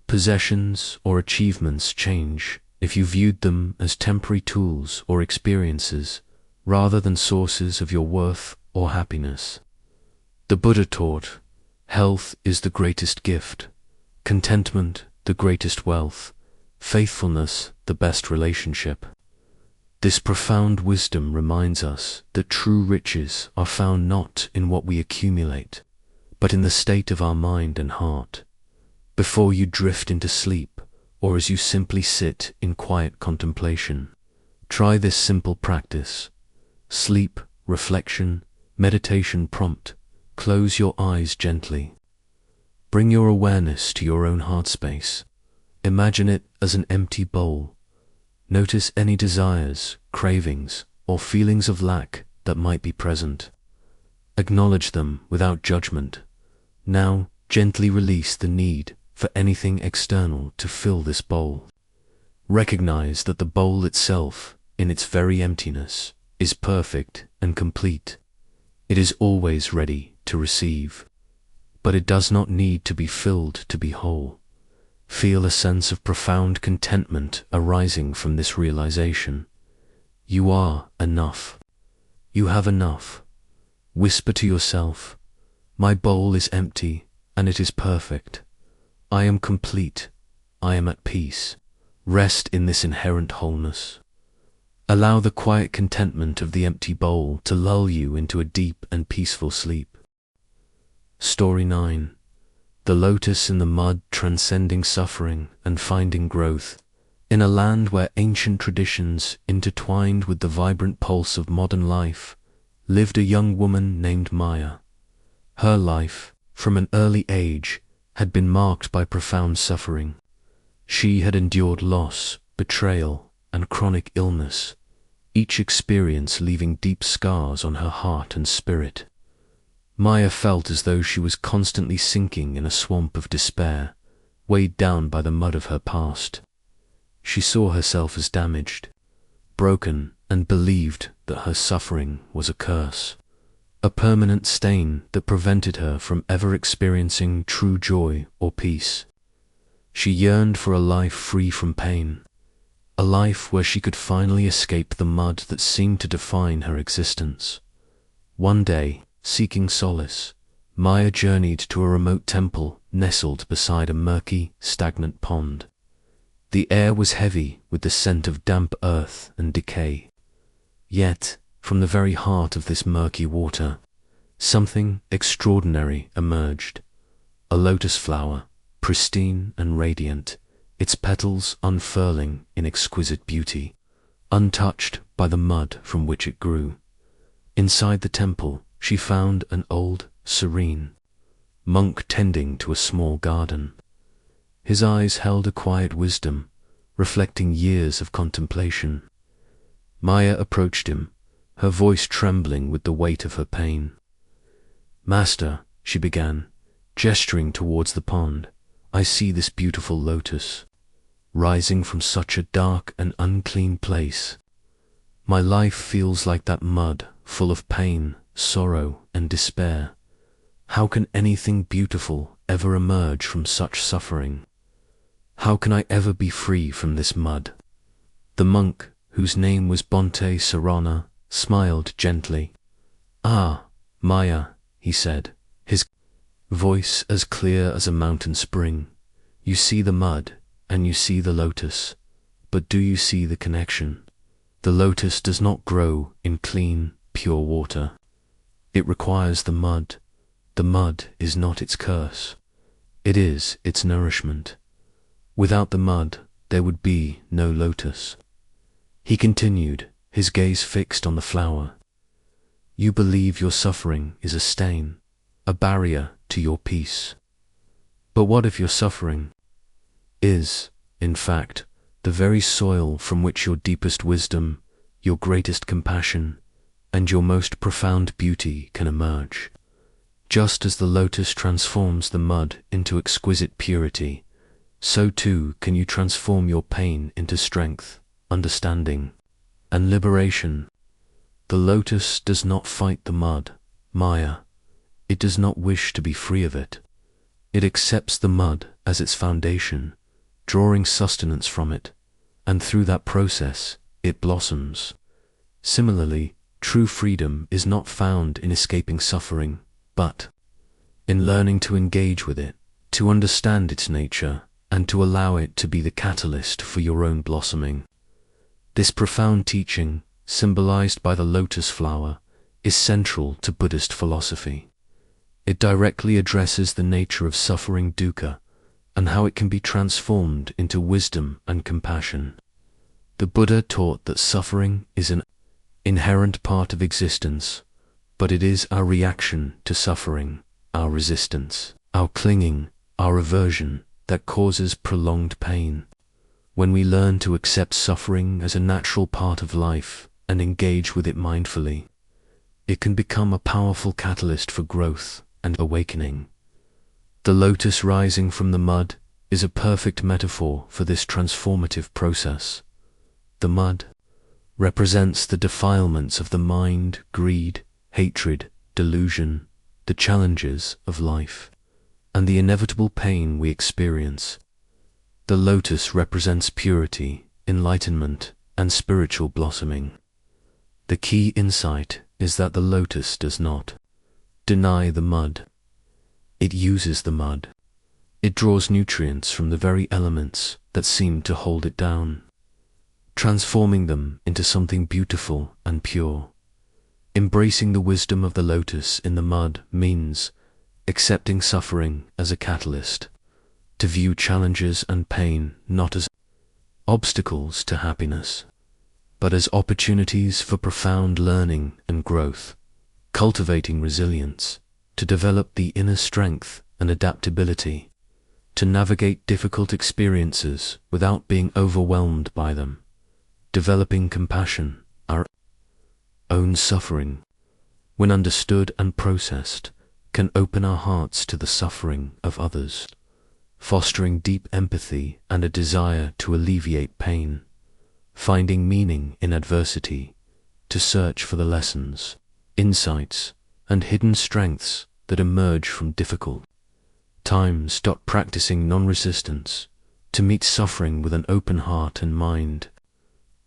possessions or achievements change if you viewed them as temporary tools or experiences rather than sources of your worth or happiness? The Buddha taught, health is the greatest gift, contentment the greatest wealth, faithfulness the best relationship. This profound wisdom reminds us that true riches are found not in what we accumulate, but in the state of our mind and heart. Before you drift into sleep, or as you simply sit in quiet contemplation, try this simple practice. Sleep, reflection, meditation prompt. Close your eyes gently. Bring your awareness to your own heart space. Imagine it as an empty bowl. Notice any desires, cravings, or feelings of lack that might be present. Acknowledge them without judgment. Now, gently release the need for anything external to fill this bowl. Recognize that the bowl itself, in its very emptiness, is perfect and complete. It is always ready to receive, but it does not need to be filled to be whole. Feel a sense of profound contentment arising from this realization. You are enough. You have enough. Whisper to yourself, my bowl is empty, and it is perfect. I am complete. I am at peace. Rest in this inherent wholeness. Allow the quiet contentment of the empty bowl to lull you into a deep and peaceful sleep. Story 9. The lotus in the mud, transcending suffering and finding growth. In a land where ancient traditions intertwined with the vibrant pulse of modern life, lived a young woman named Maya. Her life, from an early age, had been marked by profound suffering. She had endured loss, betrayal, and chronic illness, each experience leaving deep scars on her heart and spirit. Maya felt as though she was constantly sinking in a swamp of despair, weighed down by the mud of her past. She saw herself as damaged, broken, and believed that her suffering was a curse, a permanent stain that prevented her from ever experiencing true joy or peace. She yearned for a life free from pain, a life where she could finally escape the mud that seemed to define her existence. One day, seeking solace, Maya journeyed to a remote temple nestled beside a murky, stagnant pond. The air was heavy with the scent of damp earth and decay. Yet, from the very heart of this murky water, something extraordinary emerged. A lotus flower, pristine and radiant, its petals unfurling in exquisite beauty, untouched by the mud from which it grew. Inside the temple, she found an old, serene monk tending to a small garden. His eyes held a quiet wisdom, reflecting years of contemplation. Maya approached him, her voice trembling with the weight of her pain. "Master," she began, gesturing towards the pond, "I see this beautiful lotus, rising from such a dark and unclean place. My life feels like that mud, full of pain, sorrow, and despair. How can anything beautiful ever emerge from such suffering? How can I ever be free from this mud?" The monk, whose name was Bhante Sarana, smiled gently. "Ah, Maya," he said, his voice as clear as a mountain spring. "You see the mud, and you see the lotus, but do you see the connection? The lotus does not grow in clean, pure water. It requires the mud. The mud is not its curse. It is its nourishment. Without the mud, there would be no lotus." He continued, his gaze fixed on the flower. "You believe your suffering is a stain, a barrier to your peace. But what if your suffering is, in fact, the very soil from which your deepest wisdom, your greatest compassion, and your most profound beauty can emerge? Just as the lotus transforms the mud into exquisite purity, so too can you transform your pain into strength, understanding, and liberation. The lotus does not fight the mud, Maya. It does not wish to be free of it. It accepts the mud as its foundation, drawing sustenance from it, and through that process, it blossoms. Similarly, true freedom is not found in escaping suffering, but in learning to engage with it, to understand its nature, and to allow it to be the catalyst for your own blossoming. This profound teaching, symbolized by the lotus flower, is central to Buddhist philosophy. It directly addresses the nature of suffering dukkha and how it can be transformed into wisdom and compassion. The Buddha taught that suffering is an inherent part of existence, but it is our reaction to suffering, our resistance, our clinging, our aversion, that causes prolonged pain. When we learn to accept suffering as a natural part of life and engage with it mindfully, it can become a powerful catalyst for growth and awakening. The lotus rising from the mud is a perfect metaphor for this transformative process. The mud represents the defilements of the mind, greed, hatred, delusion, the challenges of life, and the inevitable pain we experience. The lotus represents purity, enlightenment, and spiritual blossoming. The key insight is that the lotus does not deny the mud. It uses the mud. It draws nutrients from the very elements that seem to hold it down, transforming them into something beautiful and pure. Embracing the wisdom of the lotus in the mud means accepting suffering as a catalyst, to view challenges and pain not as obstacles to happiness, but as opportunities for profound learning and growth, cultivating resilience, to develop the inner strength and adaptability, to navigate difficult experiences without being overwhelmed by them, developing compassion. Our own suffering, when understood and processed, can open our hearts to the suffering of others, fostering deep empathy and a desire to alleviate pain, finding meaning in adversity, to search for the lessons, insights, and hidden strengths that emerge from difficult times. Practicing non-resistance, to meet suffering with an open heart and mind,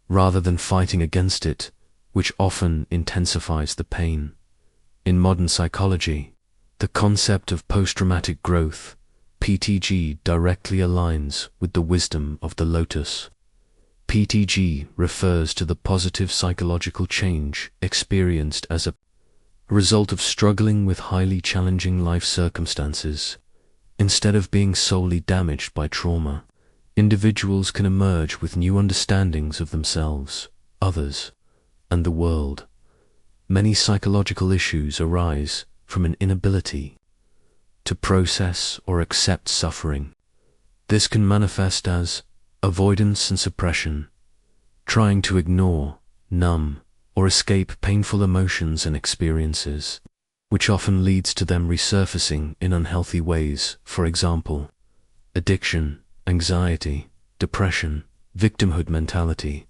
rather than fighting against it, which often intensifies the pain. In modern psychology, the concept of post-traumatic growth, PTG, directly aligns with the wisdom of the lotus. PTG refers to the positive psychological change experienced as a result of struggling with highly challenging life circumstances. Instead of being solely damaged by trauma, individuals can emerge with new understandings of themselves, others, and the world. Many psychological issues arise from an inability to process or accept suffering. This can manifest as avoidance and suppression, trying to ignore, numb, or escape painful emotions and experiences, which often leads to them resurfacing in unhealthy ways. For example, addiction, anxiety, depression, victimhood mentality,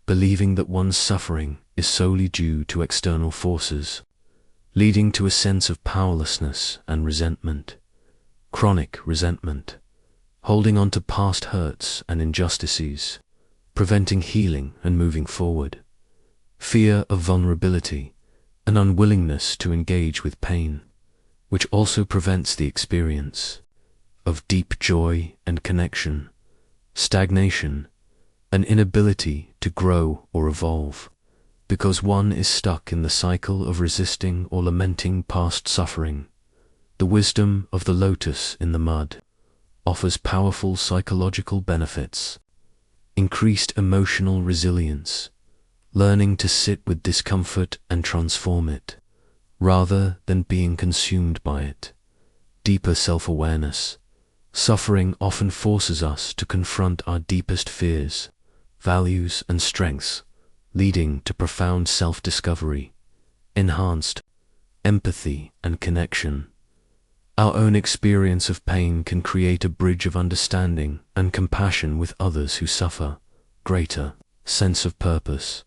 believing that one's suffering is solely due to external forces, leading to a sense of powerlessness and resentment. Chronic resentment, holding on to past hurts and injustices, preventing healing and moving forward. Fear of vulnerability, an unwillingness to engage with pain, which also prevents the experience of deep joy and connection. Stagnation, an inability to grow or evolve, because one is stuck in the cycle of resisting or lamenting past suffering. The wisdom of the lotus in the mud offers powerful psychological benefits: increased emotional resilience, learning to sit with discomfort and transform it, rather than being consumed by it. Deeper self-awareness. Suffering often forces us to confront our deepest fears, values, and strengths, leading to profound self-discovery, enhanced empathy and connection. Our own experience of pain can create a bridge of understanding and compassion with others who suffer. Greater sense of purpose.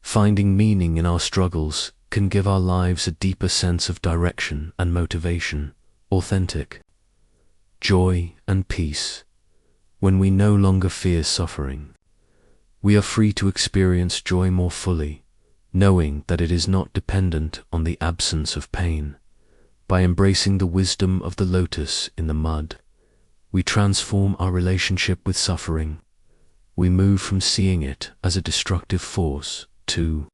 Finding meaning in our struggles can give our lives a deeper sense of direction and motivation. Authentic joy and peace. When we no longer fear suffering, we are free to experience joy more fully, knowing that it is not dependent on the absence of pain. By embracing the wisdom of the lotus in the mud, we transform our relationship with suffering. We move from seeing it as a destructive force to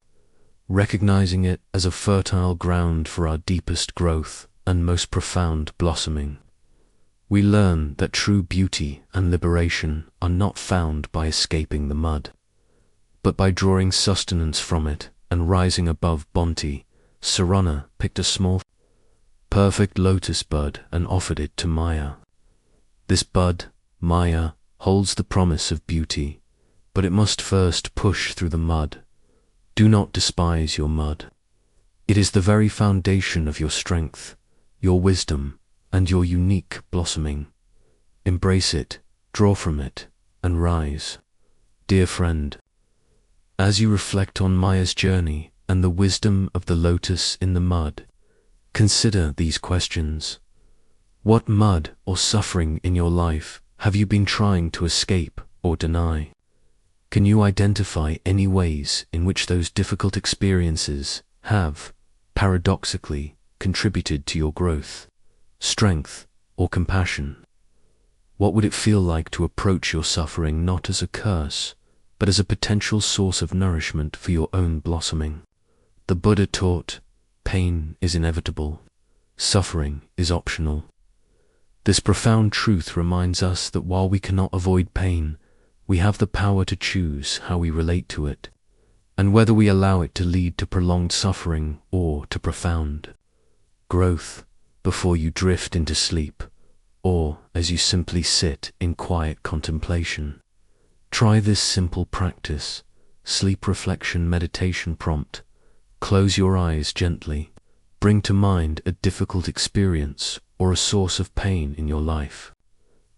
recognizing it as a fertile ground for our deepest growth and most profound blossoming. We learn that true beauty and liberation are not found by escaping the mud, but by drawing sustenance from it and rising above. Bonti Sarana picked a small, perfect lotus bud and offered it to Maya. This bud, Maya, holds the promise of beauty, but it must first push through the mud. Do not despise your mud. It is the very foundation of your strength, your wisdom, and your unique blossoming. Embrace it, draw from it, and rise. Dear friend, as you reflect on Maya's journey and the wisdom of the lotus in the mud, consider these questions. What mud or suffering in your life have you been trying to escape or deny? Can you identify any ways in which those difficult experiences have, paradoxically, contributed to your growth? strength, or compassion? What would it feel like to approach your suffering not as a curse, but as a potential source of nourishment for your own blossoming? The Buddha taught, pain is inevitable, suffering is optional. This profound truth reminds us that while we cannot avoid pain, we have the power to choose how we relate to it, and whether we allow it to lead to prolonged suffering or to profound growth before you drift into sleep, or as you simply sit in quiet contemplation. Try this simple practice, sleep reflection meditation prompt. Close your eyes gently. Bring to mind a difficult experience or a source of pain in your life.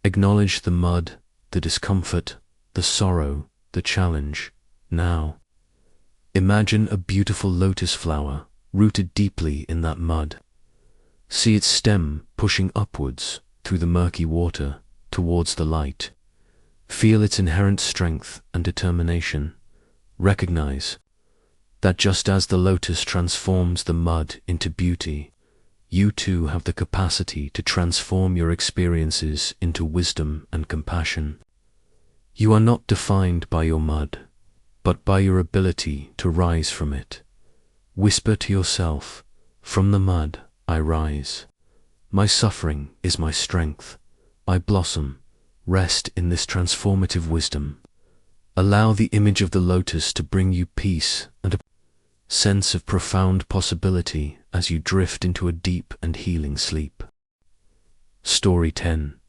Acknowledge the mud, the discomfort, the sorrow, the challenge. Now, imagine a beautiful lotus flower rooted deeply in that mud. See its stem pushing upwards through the murky water towards the light. Feel its inherent strength and determination. Recognize that just as the lotus transforms the mud into beauty, you too have the capacity to transform your experiences into wisdom and compassion. You are not defined by your mud, but by your ability to rise from it. Whisper to yourself, from the mud I rise. My suffering is my strength. I blossom. Rest in this transformative wisdom. Allow the image of the lotus to bring you peace and a sense of profound possibility as you drift into a deep and healing sleep. Story 10.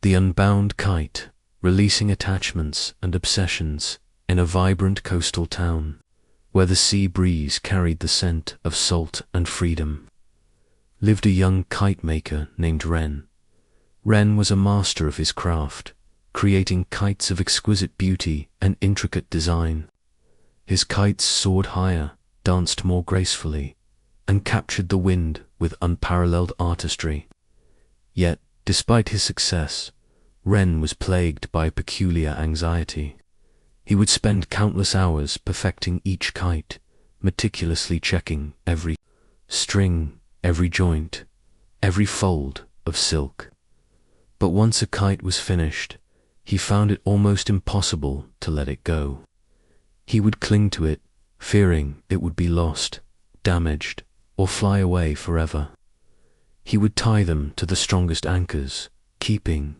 The Unbound Kite, releasing attachments and obsessions in a vibrant coastal town, where the sea breeze carried the scent of salt and freedom, lived a young kite maker named Ren. Ren was a master of his craft, creating kites of exquisite beauty and intricate design. His kites soared higher, danced more gracefully, and captured the wind with unparalleled artistry. Yet, despite his success, Ren was plagued by a peculiar anxiety. He would spend countless hours perfecting each kite, meticulously checking every string, every joint, every fold of silk. But once a kite was finished, he found it almost impossible to let it go. He would cling to it, fearing it would be lost, damaged, or fly away forever. He would tie them to the strongest anchors, keeping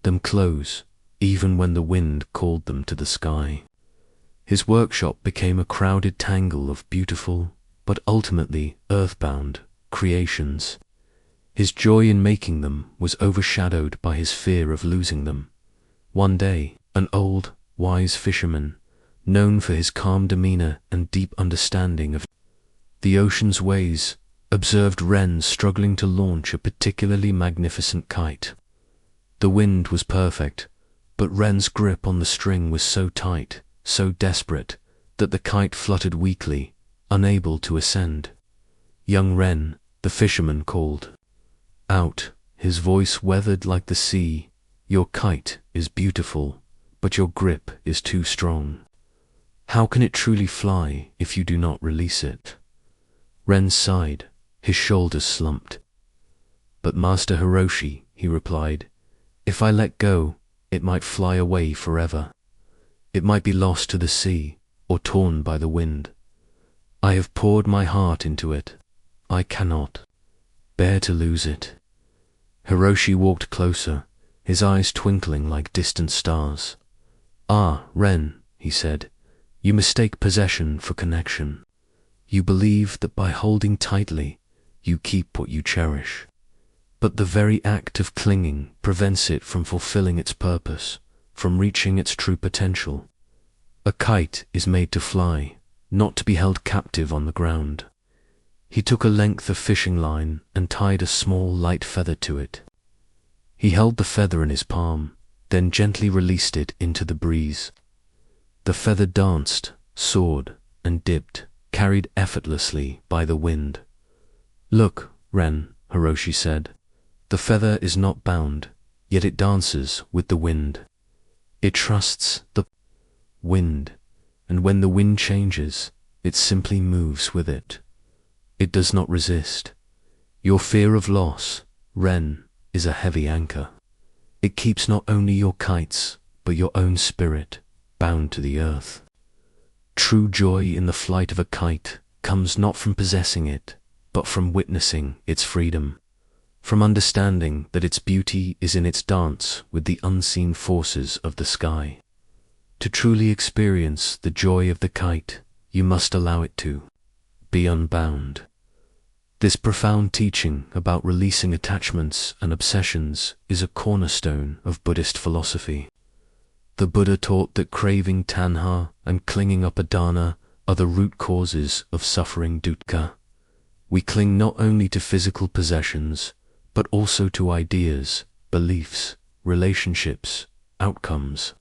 them close, even when the wind called them to the sky. His workshop became a crowded tangle of beautiful, but ultimately earthbound, creations. His joy in making them was overshadowed by his fear of losing them. One day, an old, wise fisherman, known for his calm demeanor and deep understanding of the ocean's ways, observed Ren struggling to launch a particularly magnificent kite. The wind was perfect, but Ren's grip on the string was so tight, so desperate, that the kite fluttered weakly, unable to ascend. Young Ren, the fisherman, called out, his voice weathered like the sea, "Your kite is beautiful, but your grip is too strong. How can it truly fly if you do not release it?" Ren sighed, his shoulders slumped. "But Master Hiroshi," he replied, "if I let go, it might fly away forever. It might be lost to the sea, or torn by the wind. I have poured my heart into it. I cannot bear to lose it." Hiroshi walked closer, his eyes twinkling like distant stars. "Ah, Ren," he said, "you mistake possession for connection. You believe that by holding tightly, you keep what you cherish. But the very act of clinging prevents it from fulfilling its purpose, from reaching its true potential. A kite is made to fly, not to be held captive on the ground." He took a length of fishing line and tied a small light feather to it. He held the feather in his palm, then gently released it into the breeze. The feather danced, soared, and dipped, carried effortlessly by the wind. "Look, Ren," Hiroshi said, "the feather is not bound, yet it dances with the wind. It trusts the wind, and when the wind changes, it simply moves with it. It does not resist. Your fear of loss, Ren is a heavy anchor. It keeps not only your kites, but your own spirit bound to the earth. True joy in the flight of a kite comes not from possessing it, but from witnessing its freedom, from understanding that its beauty is in its dance with the unseen forces of the sky. To truly experience the joy of the kite, you must allow it to be unbound. This profound teaching about releasing attachments and obsessions is a cornerstone of Buddhist philosophy. The Buddha taught that craving tanha and clinging upadana are the root causes of suffering dukkha. We cling not only to physical possessions, but also to ideas, beliefs, relationships, outcomes,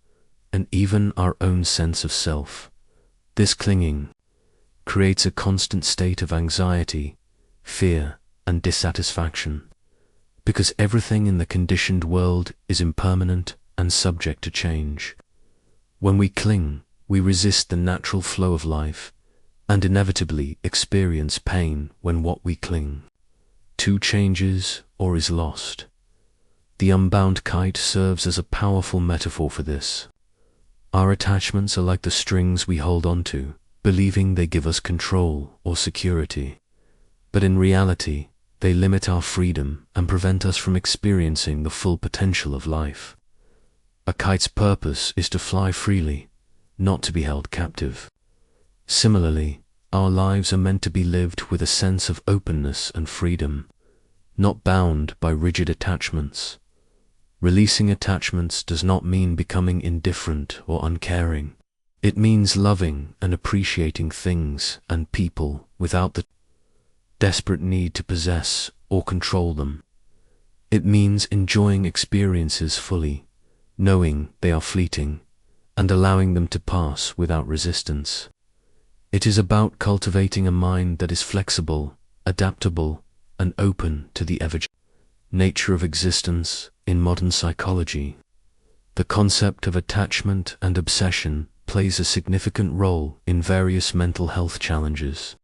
and even our own sense of self. This clinging creates a constant state of anxiety, fear, and dissatisfaction, because everything in the conditioned world is impermanent and subject to change. When we cling, we resist the natural flow of life and inevitably experience pain when what we cling to changes or is lost. The unbound kite serves as a powerful metaphor for this. Our attachments are like the strings we hold onto, believing they give us control or security. But in reality, they limit our freedom and prevent us from experiencing the full potential of life. A kite's purpose is to fly freely, not to be held captive. Similarly, our lives are meant to be lived with a sense of openness and freedom, not bound by rigid attachments. Releasing attachments does not mean becoming indifferent or uncaring. It means loving and appreciating things and people without the desperate need to possess or control them. It means enjoying experiences fully, knowing they are fleeting, and allowing them to pass without resistance. It is about cultivating a mind that is flexible, adaptable, and open to the ever-changing nature of existence. In modern psychology, the concept of attachment and obsession plays a significant role in various mental health challenges.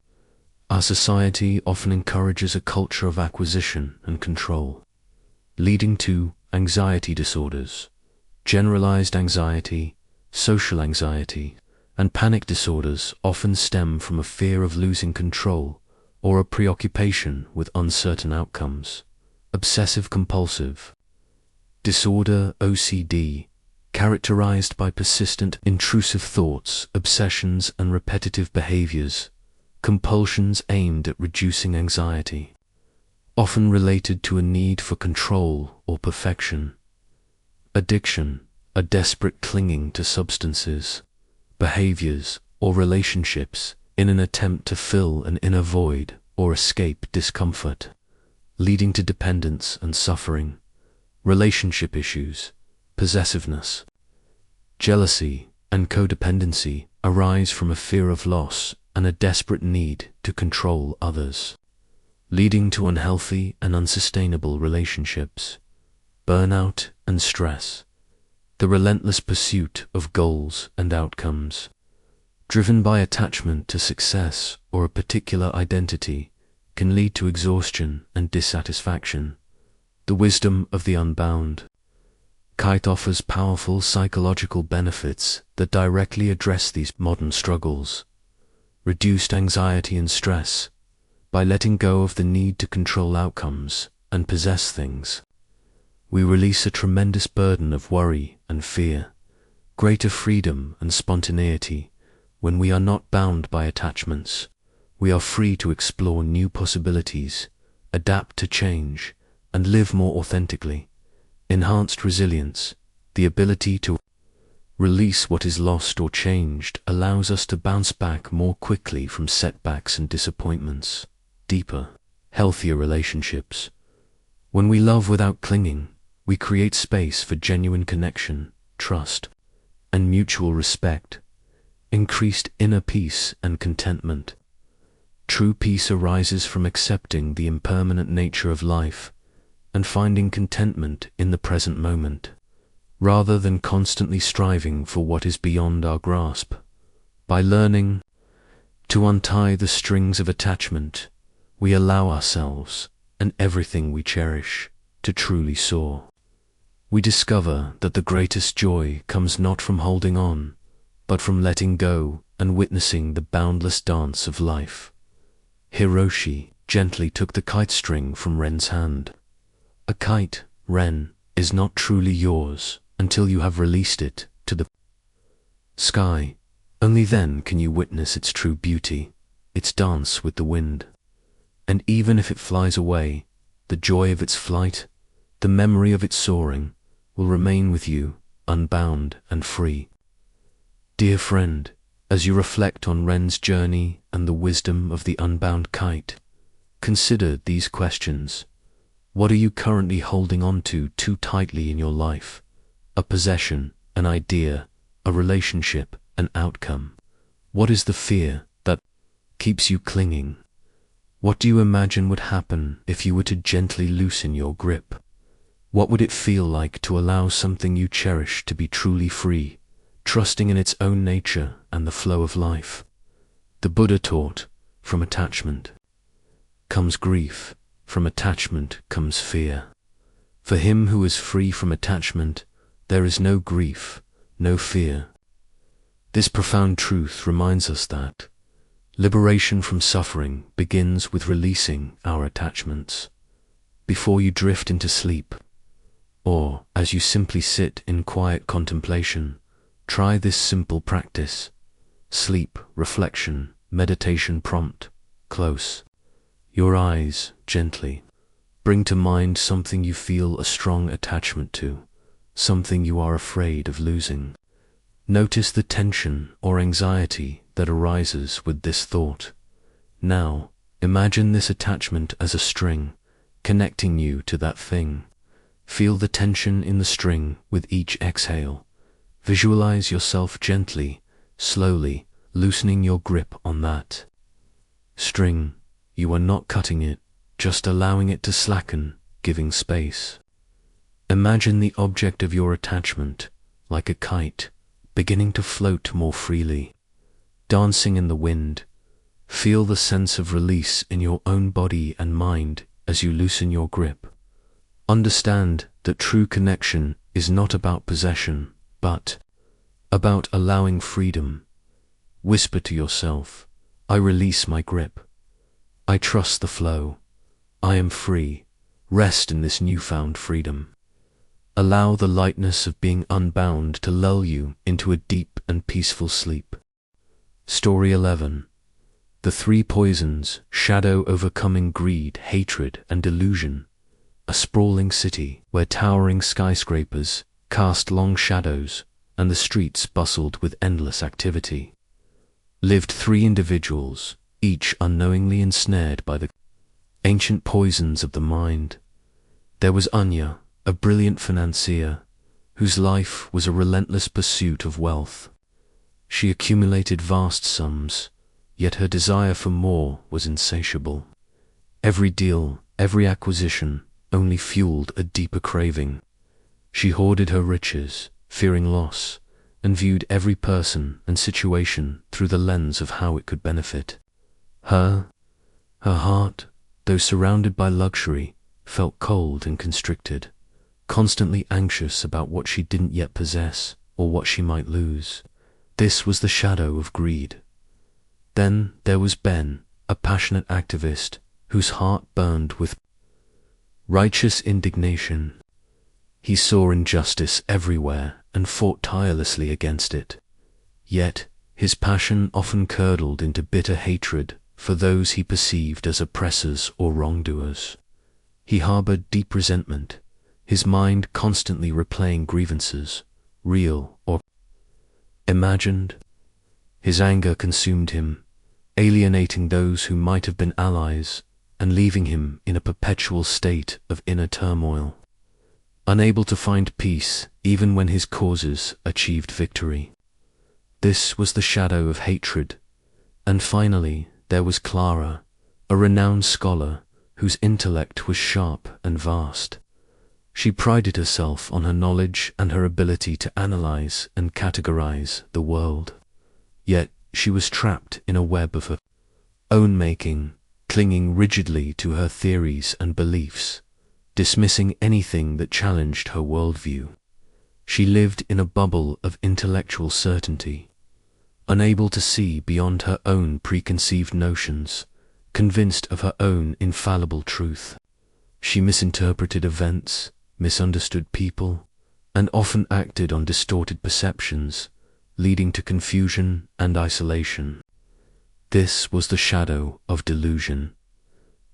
Our society often encourages a culture of acquisition and control, leading to anxiety disorders, generalized anxiety, social anxiety, and panic disorders often stem from a fear of losing control or a preoccupation with uncertain outcomes. Obsessive-compulsive disorder, OCD, characterized by persistent intrusive thoughts, obsessions, and repetitive behaviors, compulsions aimed at reducing anxiety, often related to a need for control or perfection. Addiction, a desperate clinging to substances, behaviors, or relationships in an attempt to fill an inner void or escape discomfort, leading to dependence and suffering. Relationship issues, possessiveness, jealousy, and codependency arise from a fear of loss and a desperate need to control others, leading to unhealthy and unsustainable relationships. Burnout and stress, the relentless pursuit of goals and outcomes, driven by attachment to success or a particular identity, can lead to exhaustion and dissatisfaction. The wisdom of the unbound kite offers powerful psychological benefits that directly address these modern struggles. Reduced anxiety and stress by letting go of the need to control outcomes and possess things. We release a tremendous burden of worry and fear, greater freedom and spontaneity. When we are not bound by attachments, we are free to explore new possibilities, adapt to change, and live more authentically. Enhanced resilience, the ability to release what is lost or changed, allows us to bounce back more quickly from setbacks and disappointments. Deeper, healthier relationships. When we love without clinging, we create space for genuine connection, trust, and mutual respect. Increased inner peace and contentment. True peace arises from accepting the impermanent nature of life and finding contentment in the present moment, rather than constantly striving for what is beyond our grasp. By learning to untie the strings of attachment, we allow ourselves and everything we cherish to truly soar. We discover that the greatest joy comes not from holding on, but from letting go and witnessing the boundless dance of life. Hiroshi gently took the kite string from Ren's hand. A kite, Ren, is not truly yours until you have released it to the sky. Only then can you witness its true beauty, its dance with the wind. And even if it flies away, the joy of its flight, the memory of its soaring, will remain with you, unbound and free. Dear friend, as you reflect on Ren's journey and the wisdom of the unbound kite, consider these questions. What are you currently holding on to too tightly in your life? A possession, an idea, a relationship, an outcome? What is the fear that keeps you clinging? What do you imagine would happen if you were to gently loosen your grip? What would it feel like to allow something you cherish to be truly free, trusting in its own nature and the flow of life? The Buddha taught, from attachment comes grief, from attachment comes fear. For him who is free from attachment, there is no grief, no fear. This profound truth reminds us that liberation from suffering begins with releasing our attachments. Before you drift into sleep, or as you simply sit in quiet contemplation, try this simple practice. Sleep, reflection, meditation prompt. Close your eyes gently. Bring to mind something you feel a strong attachment to, something you are afraid of losing. Notice the tension or anxiety that arises with this thought. Now, imagine this attachment as a string, connecting you to that thing. Feel the tension in the string with each exhale. Visualize yourself gently, slowly, loosening your grip on that string. You are not cutting it, just allowing it to slacken, giving space. Imagine the object of your attachment, like a kite, beginning to float more freely, dancing in the wind. Feel the sense of release in your own body and mind as you loosen your grip. Understand that true connection is not about possession, but about allowing freedom. Whisper to yourself, I release my grip. I trust the flow. I am free. Rest in this newfound freedom. Allow the lightness of being unbound to lull you into a deep and peaceful sleep. Story 11. The Three Poisons, Shadow Overcoming Greed, Hatred, and Delusion. A sprawling city where towering skyscrapers cast long shadows and the streets bustled with endless activity, lived three individuals, each unknowingly ensnared by the ancient poisons of the mind. There was Anya, a brilliant financier, whose life was a relentless pursuit of wealth. She accumulated vast sums, yet her desire for more was insatiable. Every deal, every acquisition, only fueled a deeper craving. She hoarded her riches, fearing loss, and viewed every person and situation through the lens of how it could benefit her. Her heart, though surrounded by luxury, felt cold and constricted, constantly anxious about what she didn't yet possess or what she might lose. This was the shadow of greed. Then there was Ben, a passionate activist whose heart burned with righteous indignation. He saw injustice everywhere and fought tirelessly against it. Yet, his passion often curdled into bitter hatred for those he perceived as oppressors or wrongdoers. He harbored deep resentment, his mind constantly replaying grievances, real or imagined. His anger consumed him, alienating those who might have been allies and leaving him in a perpetual state of inner turmoil, unable to find peace even when his causes achieved victory. This was the shadow of hatred. And finally, there was Clara, a renowned scholar whose intellect was sharp and vast. She prided herself on her knowledge and her ability to analyze and categorize the world. Yet she was trapped in a web of her own making, clinging rigidly to her theories and beliefs. dismissing anything that challenged her worldview. She lived in a bubble of intellectual certainty, unable to see beyond her own preconceived notions, convinced of her own infallible truth. She misinterpreted events, misunderstood people, and often acted on distorted perceptions, leading to confusion and isolation. This was the shadow of delusion.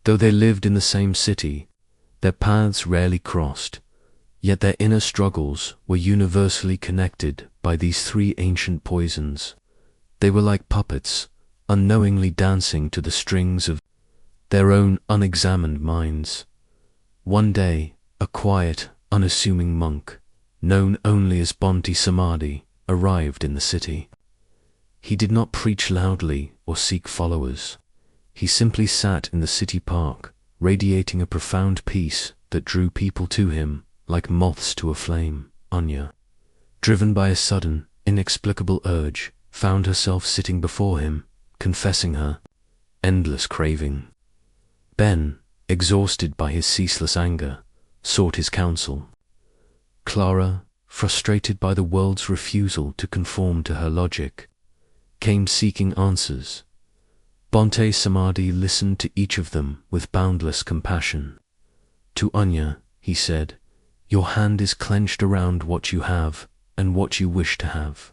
Though they lived in the same city, their paths rarely crossed, yet their inner struggles were universally connected by these three ancient poisons. They were like puppets, unknowingly dancing to the strings of their own unexamined minds. One day, a quiet, unassuming monk, known only as Bhante Samadhi, arrived in the city. He did not preach loudly or seek followers. He simply sat in the city park, radiating a profound peace that drew people to him like moths to a flame. Anya, driven by a sudden, inexplicable urge, found herself sitting before him, confessing her endless craving. Ben, exhausted by his ceaseless anger, sought his counsel. Clara, frustrated by the world's refusal to conform to her logic, came seeking answers. Bhante Samadhi listened to each of them with boundless compassion. To Anya, he said, "Your hand is clenched around what you have and what you wish to have.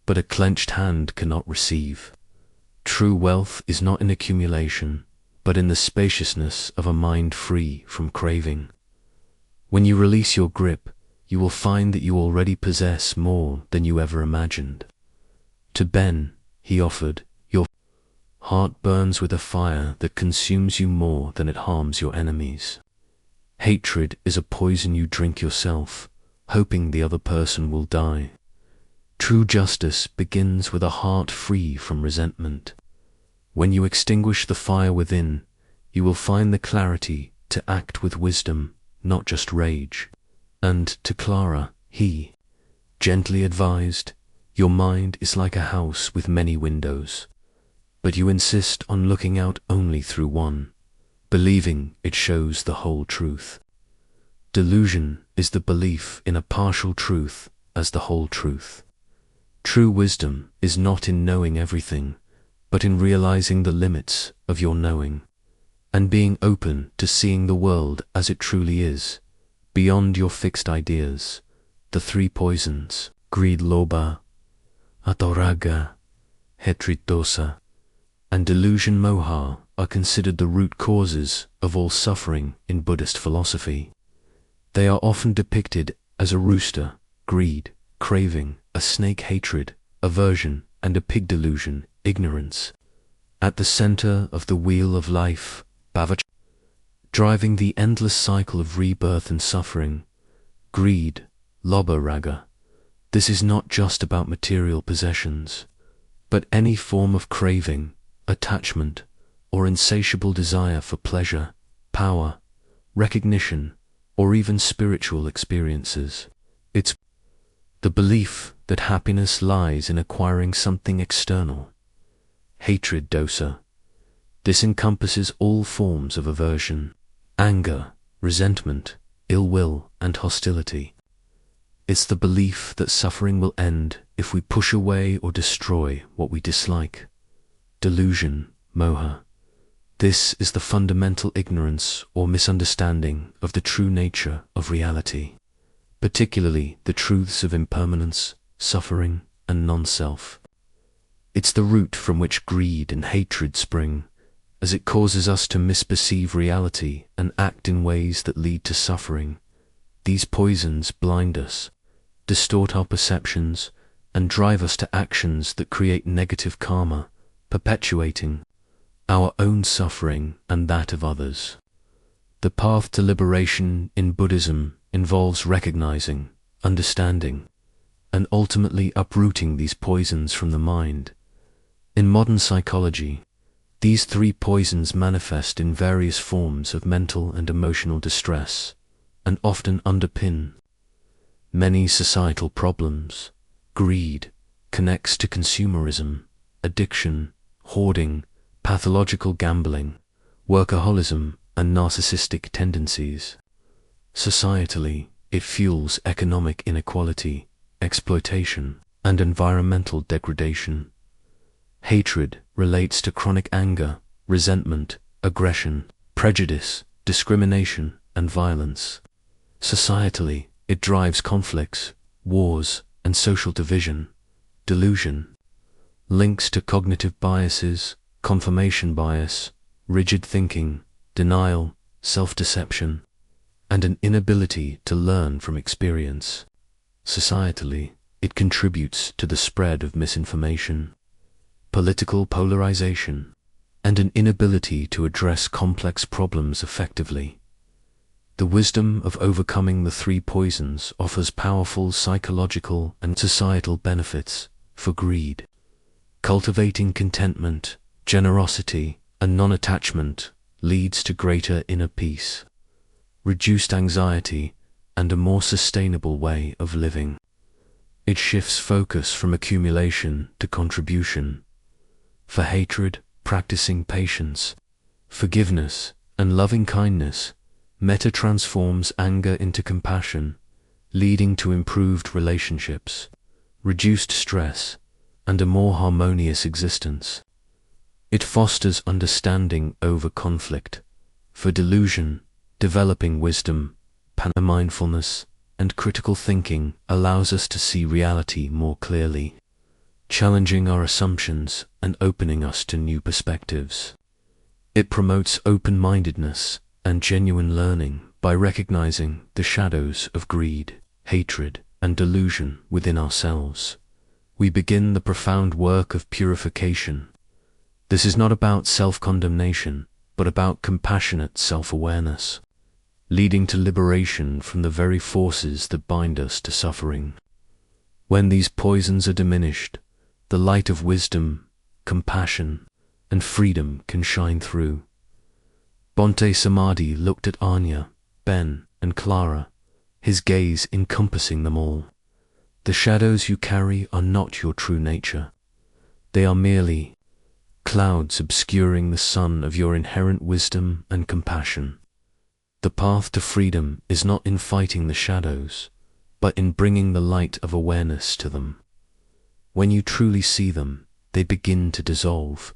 But a clenched hand cannot receive. True wealth is not in accumulation, but in the spaciousness of a mind free from craving. When you release your grip, you will find that you already possess more than you ever imagined." To Ben, he offered, "Your heart burns with a fire that consumes you more than it harms your enemies. Hatred is a poison you drink yourself, hoping the other person will die. True justice begins with a heart free from resentment. When you extinguish the fire within, you will find the clarity to act with wisdom, not just rage." And to Clara, he gently advised, "Your mind is like a house with many windows, but you insist on looking out only through one, believing it shows the whole truth. Delusion is the belief in a partial truth as the whole truth. True wisdom is not in knowing everything, but in realizing the limits of your knowing, and being open to seeing the world as it truly is, beyond your fixed ideas." The three poisons, greed, lobha, atau raga, hatred, dosa, and delusion, moha, are considered the root causes of all suffering in Buddhist philosophy. They are often depicted as a rooster, greed, craving, a snake, hatred, aversion, and a pig, delusion, ignorance. At the center of the wheel of life, bhava, driving the endless cycle of rebirth and suffering, greed, lobha, raga. This is not just about material possessions, but any form of craving, attachment, or insatiable desire for pleasure, power, recognition, or even spiritual experiences. It's the belief that happiness lies in acquiring something external. Hatred, dosa. This encompasses all forms of aversion, anger, resentment, ill will, and hostility. It's the belief that suffering will end if we push away or destroy what we dislike. Delusion, moha. This is the fundamental ignorance or misunderstanding of the true nature of reality, particularly the truths of impermanence, suffering, and non-self. It's the root from which greed and hatred spring, as it causes us to misperceive reality and act in ways that lead to suffering. These poisons blind us, distort our perceptions, and drive us to actions that create negative karma, perpetuating our own suffering and that of others. The path to liberation in Buddhism involves recognizing, understanding, and ultimately uprooting these poisons from the mind. In modern psychology, these three poisons manifest in various forms of mental and emotional distress, and often underpin many societal problems. Greed connects to consumerism, addiction, hoarding, pathological gambling, workaholism, and narcissistic tendencies. Societally, it fuels economic inequality, exploitation, and environmental degradation. Hatred relates to chronic anger, resentment, aggression, prejudice, discrimination, and violence. Societally, it drives conflicts, wars, and social division. Delusion links to cognitive biases, confirmation bias, rigid thinking, denial, self-deception, and an inability to learn from experience. Societally, it contributes to the spread of misinformation, political polarization, and an inability to address complex problems effectively. The wisdom of overcoming the three poisons offers powerful psychological and societal benefits for greed. Cultivating contentment, generosity, and non-attachment leads to greater inner peace, reduced anxiety, and a more sustainable way of living. It shifts focus from accumulation to contribution. For hatred, practicing patience, forgiveness, and loving kindness, metta transforms anger into compassion, leading to improved relationships, reduced stress, and a more harmonious existence. It fosters understanding over conflict. For delusion, developing wisdom, mindfulness, and critical thinking allows us to see reality more clearly, challenging our assumptions and opening us to new perspectives. It promotes open-mindedness and genuine learning by recognizing the shadows of greed, hatred, and delusion within ourselves. We begin the profound work of purification. This is not about self-condemnation, but about compassionate self-awareness, leading to liberation from the very forces that bind us to suffering. When these poisons are diminished, the light of wisdom, compassion, and freedom can shine through. Bhante Samadhi looked at Anya, Ben, and Clara, his gaze encompassing them all. The shadows you carry are not your true nature. They are merely clouds obscuring the sun of your inherent wisdom and compassion. The path to freedom is not in fighting the shadows, but in bringing the light of awareness to them. When you truly see them, they begin to dissolve,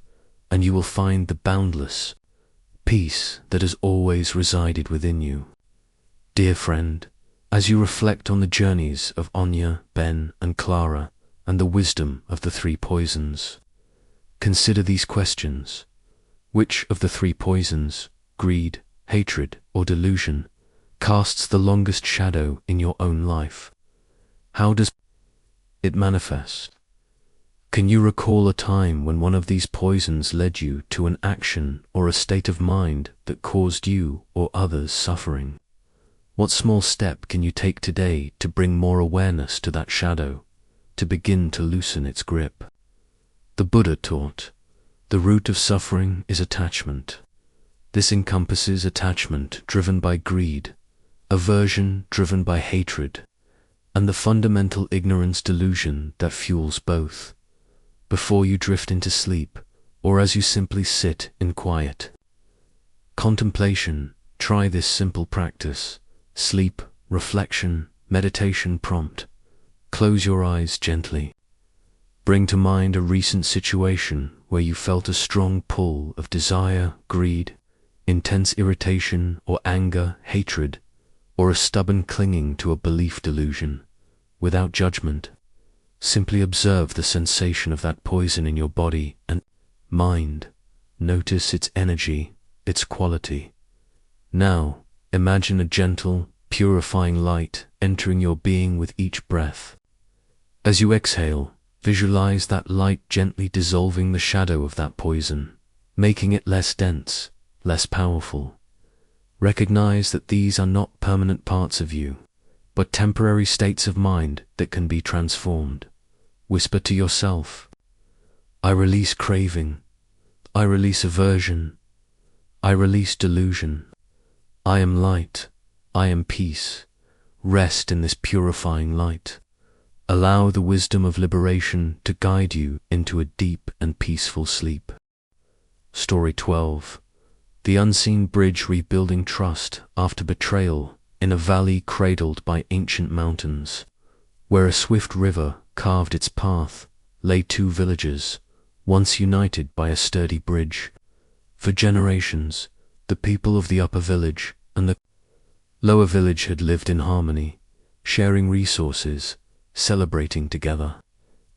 and you will find the boundless peace that has always resided within you. Dear friend, as you reflect on the journeys of Anya, Ben, and Clara, and the wisdom of the three poisons, consider these questions. Which of the three poisons, greed, hatred, or delusion, casts the longest shadow in your own life? How does it manifest? Can you recall a time when one of these poisons led you to an action or a state of mind that caused you or others suffering? What small step can you take today to bring more awareness to that shadow, to begin to loosen its grip? The Buddha taught, the root of suffering is attachment. This encompasses attachment driven by greed, aversion driven by hatred, and the fundamental ignorance delusion that fuels both. Before you drift into sleep, or as you simply sit in quiet contemplation, try this simple practice. Sleep, reflection, meditation prompt. Close your eyes gently. Bring to mind a recent situation where you felt a strong pull of desire, greed, intense irritation or anger, hatred, or a stubborn clinging to a belief delusion. Without judgment, simply observe the sensation of that poison in your body and mind. Notice its energy, its quality. Now, imagine a gentle, purifying light entering your being with each breath. As you exhale, visualize that light gently dissolving the shadow of that poison, making it less dense, less powerful. Recognize that these are not permanent parts of you, but temporary states of mind that can be transformed. Whisper to yourself, I release craving, I release aversion, I release delusion. I am light, I am peace. Rest in this purifying light. Allow the wisdom of liberation to guide you into a deep and peaceful sleep. Story 12. The Unseen Bridge Rebuilding Trust After Betrayal in a valley cradled by ancient mountains, where a swift river carved its path, lay two villages, once united by a sturdy bridge. For generations, the people of the upper village and the lower village had lived in harmony, sharing resources, celebrating together,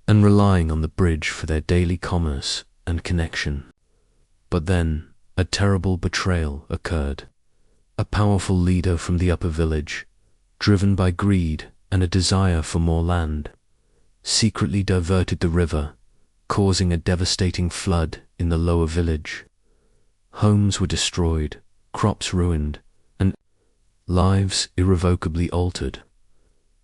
and relying on the bridge for their daily commerce and connection. But then, a terrible betrayal occurred. A powerful leader from the upper village, driven by greed and a desire for more land, secretly diverted the river, causing a devastating flood in the lower village. Homes were destroyed, crops ruined, and lives irrevocably altered.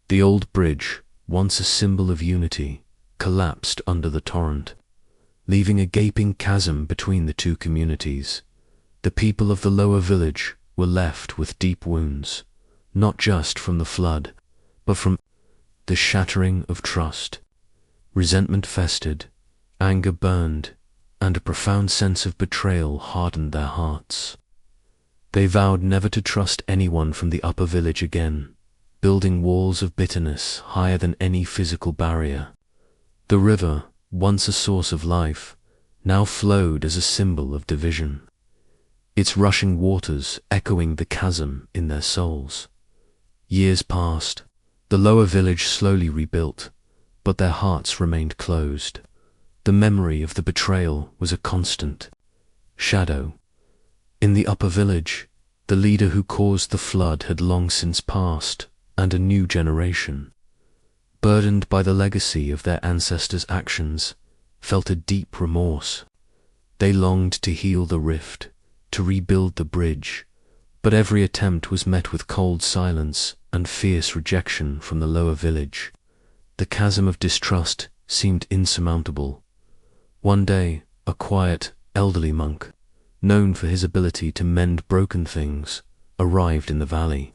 The old bridge, once a symbol of unity, collapsed under the torrent, leaving a gaping chasm between the two communities. The people of the lower village were left with deep wounds, not just from the flood, but from the shattering of trust. Resentment festered, anger burned, and a profound sense of betrayal hardened their hearts. They vowed never to trust anyone from the upper village again, building walls of bitterness higher than any physical barrier. The river, once a source of life, now flowed as a symbol of division, its rushing waters echoing the chasm in their souls. Years passed, the lower village slowly rebuilt, but their hearts remained closed. The memory of the betrayal was a constant shadow. In the upper village, the leader who caused the flood had long since passed, and a new generation, burdened by the legacy of their ancestors' actions, felt a deep remorse. They longed to heal the rift, to rebuild the bridge, but every attempt was met with cold silence and fierce rejection from the lower village. The chasm of distrust seemed insurmountable. One day, a quiet, elderly monk, known for his ability to mend broken things, arrived in the valley.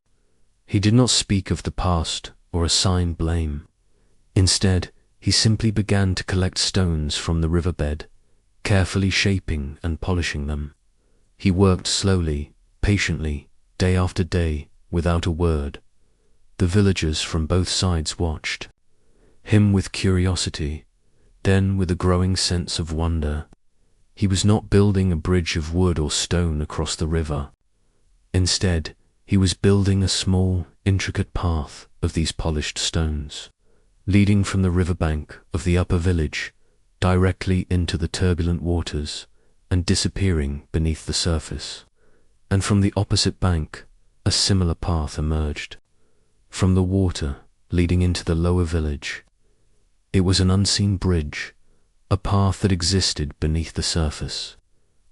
He did not speak of the past or assign blame. Instead, he simply began to collect stones from the riverbed, carefully shaping and polishing them. He worked slowly, patiently, day after day, without a word. The villagers from both sides watched, him with curiosity, then with a growing sense of wonder. He was not building a bridge of wood or stone across the river. Instead, he was building a small, intricate path of these polished stones, leading from the riverbank of the upper village directly into the turbulent waters and disappearing beneath the surface. And from the opposite bank, a similar path emerged, from the water leading into the lower village. It was an unseen bridge, a path that existed beneath the surface,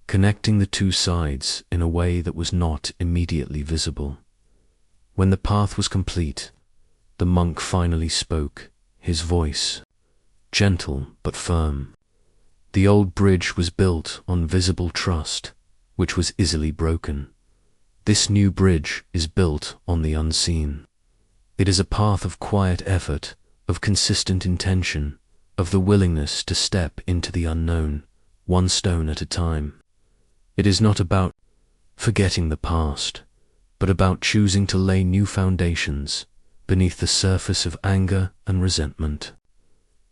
connecting the two sides in a way that was not immediately visible. When the path was complete, the monk finally spoke, his voice gentle but firm. The old bridge was built on visible trust, which was easily broken. This new bridge is built on the unseen. It is a path of quiet effort, of consistent intention, of the willingness to step into the unknown, one stone at a time. It is not about forgetting the past, but about choosing to lay new foundations beneath the surface of anger and resentment.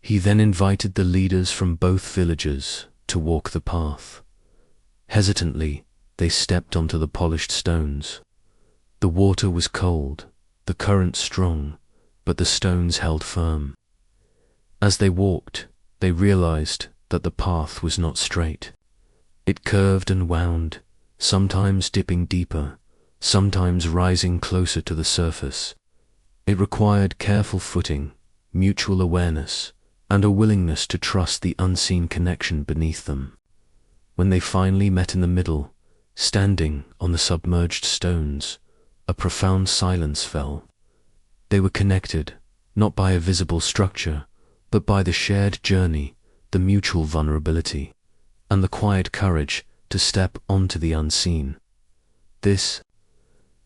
He then invited the leaders from both villages to walk the path. Hesitantly, they stepped onto the polished stones. The water was cold, the current strong, but the stones held firm. As they walked, they realized that the path was not straight. It curved and wound, sometimes dipping deeper, sometimes rising closer to the surface. It required careful footing, mutual awareness, and a willingness to trust the unseen connection beneath them. When they finally met in the middle, standing on the submerged stones, a profound silence fell. They were connected, not by a visible structure, but by the shared journey, the mutual vulnerability, and the quiet courage to step onto the unseen. This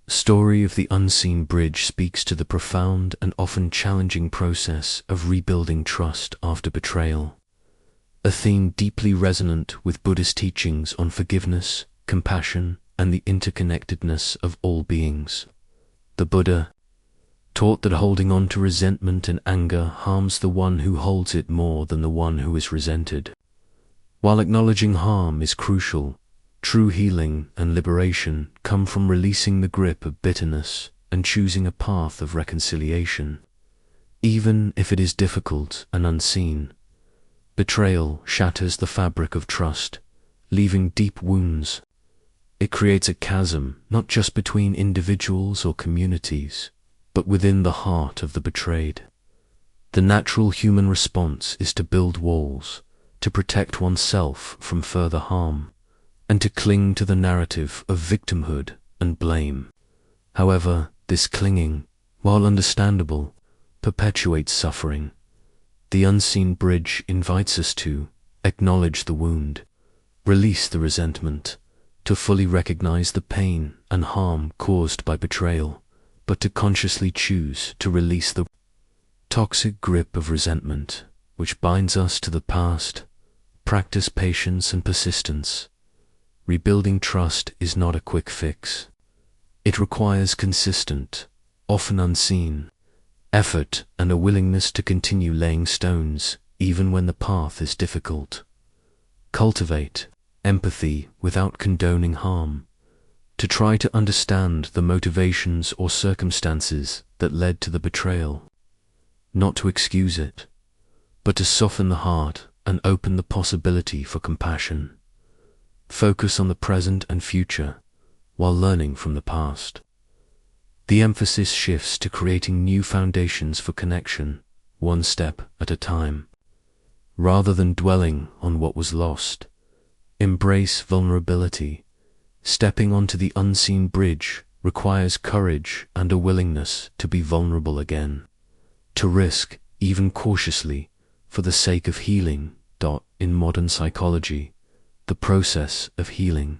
story of the unseen bridge speaks to the profound and often challenging process of rebuilding trust after betrayal, a theme deeply resonant with Buddhist teachings on forgiveness, compassion, and the interconnectedness of all beings. The Buddha taught that holding on to resentment and anger harms the one who holds it more than the one who is resented. While acknowledging harm is crucial, true healing and liberation come from releasing the grip of bitterness and choosing a path of reconciliation. Even if it is difficult and unseen, betrayal shatters the fabric of trust, leaving deep wounds. It creates a chasm not just between individuals or communities, but within the heart of the betrayed. The natural human response is to build walls, to protect oneself from further harm, and to cling to the narrative of victimhood and blame. However, this clinging, while understandable, perpetuates suffering. The unseen bridge invites us to acknowledge the wound, release the resentment, to fully recognize the pain and harm caused by betrayal, but to consciously choose to release the toxic grip of resentment, which binds us to the past. Practice patience and persistence. Rebuilding trust is not a quick fix. It requires consistent, often unseen, effort and a willingness to continue laying stones, even when the path is difficult. Cultivate empathy without condoning harm, to try to understand the motivations or circumstances that led to the betrayal, not to excuse it, but to soften the heart and open the possibility for compassion. Focus on the present and future while learning from the past. The emphasis shifts to creating new foundations for connection, one step at a time. Rather than dwelling on what was lost, embrace vulnerability. Stepping onto the unseen bridge requires courage and a willingness to be vulnerable again, to risk, even cautiously, for the sake of healing. In modern psychology, the process of healing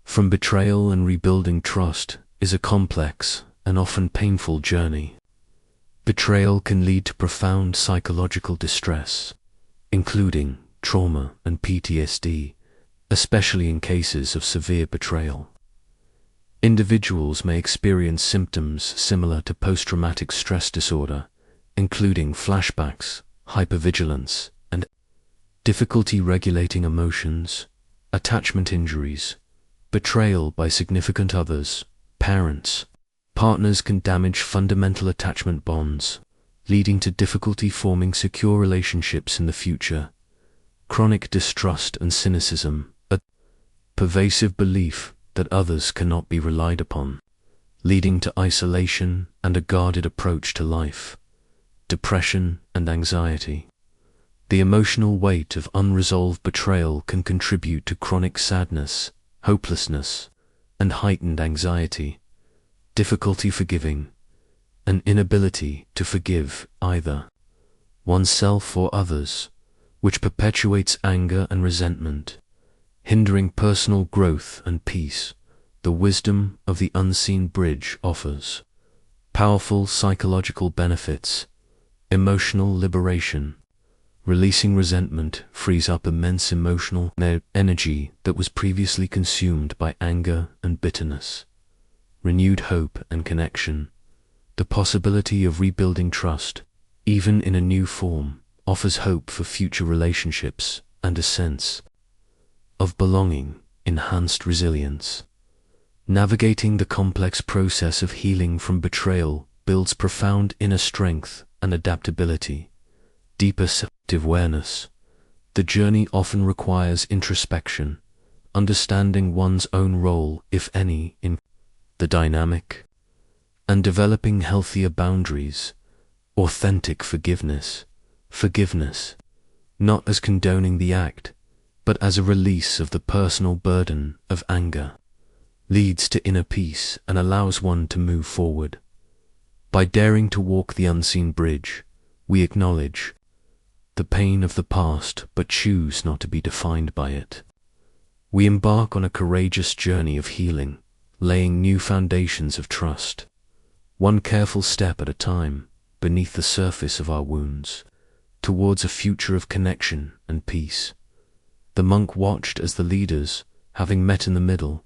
from betrayal and rebuilding trust is a complex and often painful journey. Betrayal can lead to profound psychological distress, including trauma and PTSD, especially in cases of severe betrayal. Individuals may experience symptoms similar to post-traumatic stress disorder, including flashbacks, hypervigilance, and difficulty regulating emotions, attachment injuries. Betrayal by significant others, parents, partners can damage fundamental attachment bonds, leading to difficulty forming secure relationships in the future. Chronic distrust and cynicism, a pervasive belief that others cannot be relied upon, leading to isolation and a guarded approach to life. Depression and anxiety. The emotional weight of unresolved betrayal can contribute to chronic sadness, hopelessness, and heightened anxiety. Difficulty forgiving, an inability to forgive either oneself or others, which perpetuates anger and resentment, hindering personal growth and peace. The wisdom of the unseen bridge offers powerful psychological benefits. Emotional liberation. Releasing resentment frees up immense emotional energy that was previously consumed by anger and bitterness. Renewed hope and connection. The possibility of rebuilding trust, even in a new form, offers hope for future relationships and a sense of belonging. Enhanced resilience. Navigating the complex process of healing from betrayal builds profound inner strength and adaptability. Deeper self-awareness. The journey often requires introspection, understanding one's own role, if any, in the dynamic, and developing healthier boundaries. Authentic forgiveness. Forgiveness, not as condoning the act, but as a release of the personal burden of anger, leads to inner peace and allows one to move forward. By daring to walk the unseen bridge, we acknowledge the pain of the past but choose not to be defined by it. We embark on a courageous journey of healing, laying new foundations of trust, one careful step at a time, beneath the surface of our wounds, towards a future of connection and peace. The monk watched as the leaders, having met in the middle,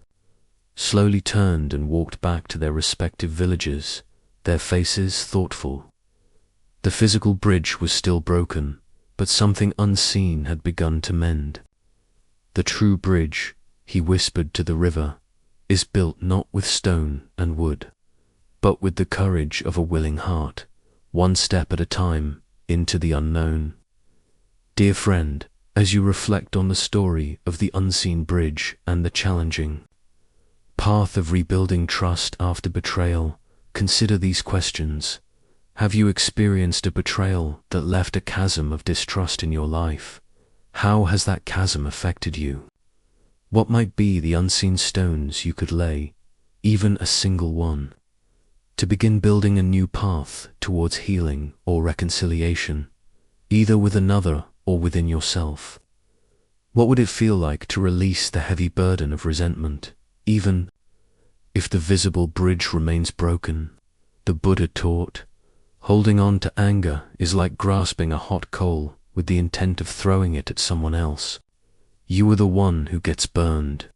slowly turned and walked back to their respective villages, their faces thoughtful. The physical bridge was still broken, but something unseen had begun to mend. The true bridge, he whispered to the river, is built not with stone and wood, but with the courage of a willing heart, one step at a time into the unknown. Dear friend, as you reflect on the story of the unseen bridge and the challenging path of rebuilding trust after betrayal, consider these questions. Have you experienced a betrayal that left a chasm of distrust in your life? How has that chasm affected you? What might be the unseen stones you could lay, even a single one, to begin building a new path towards healing or reconciliation, either with another or within yourself? What would it feel like to release the heavy burden of resentment, even if the visible bridge remains broken? The Buddha taught, holding on to anger is like grasping a hot coal with the intent of throwing it at someone else. You are the one who gets burned.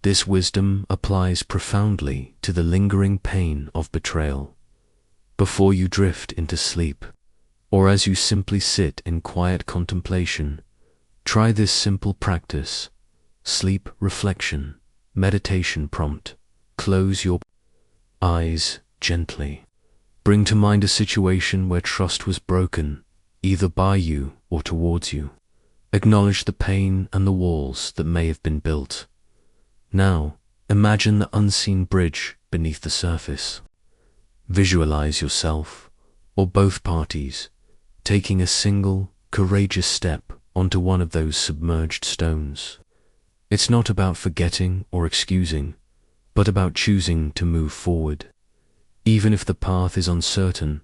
This wisdom applies profoundly to the lingering pain of betrayal. Before you drift into sleep, or as you simply sit in quiet contemplation, try this simple practice. Sleep reflection, meditation prompt. Close your eyes gently. Bring to mind a situation where trust was broken, either by you or towards you. Acknowledge the pain and the walls that may have been built. Now, imagine the unseen bridge beneath the surface. Visualize yourself, or both parties, taking a single, courageous step onto one of those submerged stones. It's not about forgetting or excusing, but about choosing to move forward. Even if the path is uncertain,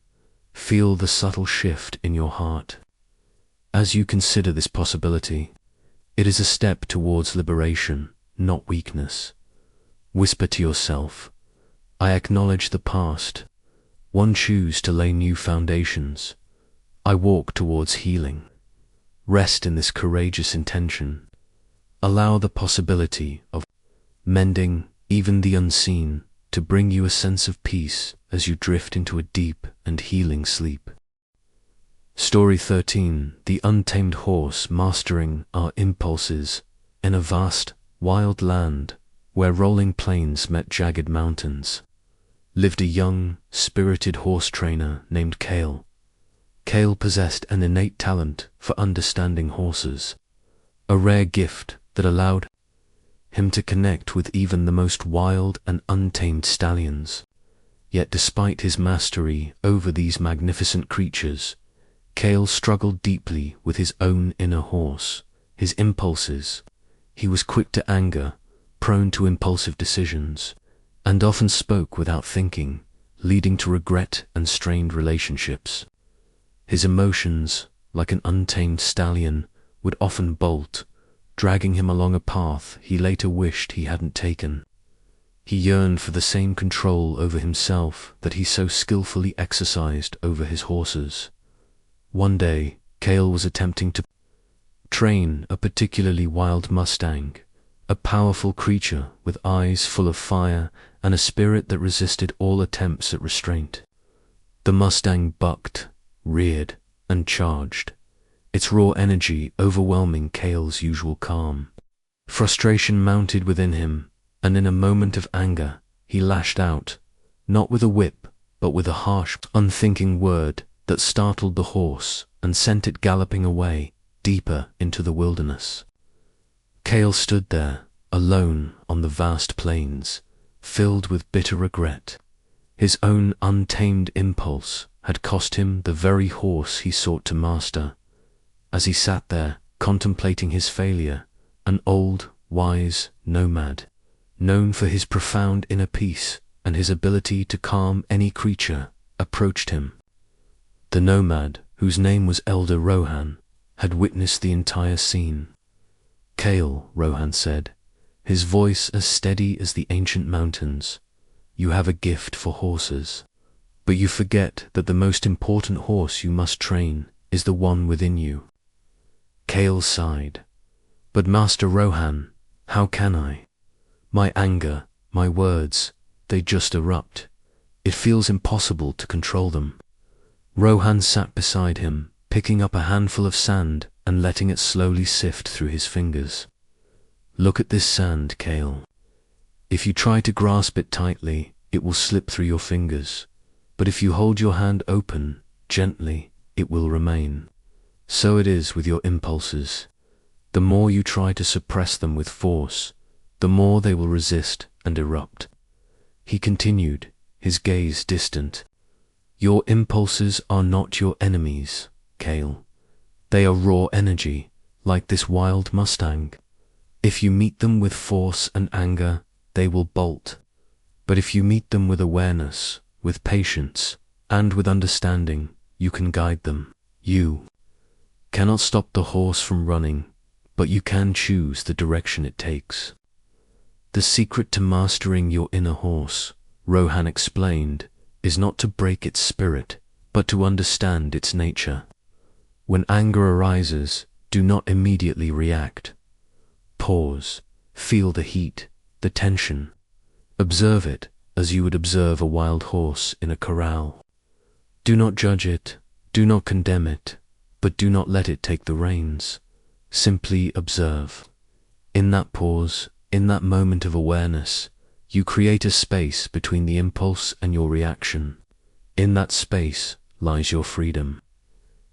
feel the subtle shift in your heart. As you consider this possibility, it is a step towards liberation, not weakness. Whisper to yourself, I acknowledge the past. One choose to lay new foundations. I walk towards healing. Rest in this courageous intention. Allow the possibility of mending, even the unseen, to bring you a sense of peace as you drift into a deep and healing sleep. Story 13. The Untamed Horse Mastering Our Impulses. In a vast, wild land, where rolling plains met jagged mountains, lived a young, spirited horse trainer named Kale. Kale possessed an innate talent for understanding horses, a rare gift that allowed him to connect with even the most wild and untamed stallions. Yet despite his mastery over these magnificent creatures, Kale struggled deeply with his own inner horse, his impulses. He was quick to anger, prone to impulsive decisions, and often spoke without thinking, leading to regret and strained relationships. His emotions, like an untamed stallion, would often bolt, dragging him along a path he later wished he hadn't taken. He yearned for the same control over himself that he so skillfully exercised over his horses. One day, Kale was attempting to train a particularly wild Mustang, a powerful creature with eyes full of fire and a spirit that resisted all attempts at restraint. The Mustang bucked, reared, and charged, its raw energy overwhelming Kale's usual calm. Frustration mounted within him, and in a moment of anger, he lashed out, not with a whip, but with a harsh, unthinking word that startled the horse and sent it galloping away, deeper into the wilderness. Kale stood there, alone on the vast plains, filled with bitter regret. His own untamed impulse had cost him the very horse he sought to master. As he sat there, contemplating his failure, an old, wise nomad, known for his profound inner peace and his ability to calm any creature, approached him. The nomad, whose name was Elder Rohan, had witnessed the entire scene. Kale, Rohan said, his voice as steady as the ancient mountains, you have a gift for horses, but you forget that the most important horse you must train is the one within you. Kale sighed. But Master Rohan, how can I? My anger, My words, they just erupt. It feels impossible to control them. Rohan sat beside him, picking up a handful of sand and letting it slowly sift through his fingers. Look at this sand, Kale. If you try to grasp it tightly, it will slip through your fingers. But if you hold your hand open, gently, it will remain. So it is with your impulses. The more you try to suppress them with force, the more they will resist and erupt. He continued, his gaze distant. Your impulses are not your enemies, Kale. They are raw energy, like this wild mustang. If you meet them with force and anger, they will bolt. But if you meet them with awareness, with patience, and with understanding, you can guide them. You cannot stop the horse from running, but you can choose the direction it takes. The secret to mastering your inner horse, Rohan explained, is not to break its spirit, but to understand its nature. When anger arises, do not immediately react. Pause, feel the heat, the tension. Observe it as you would observe a wild horse in a corral. Do not judge it, do not condemn it, but do not let it take the reins. Simply observe. In that pause, in that moment of awareness, you create a space between the impulse and your reaction. In that space lies your freedom.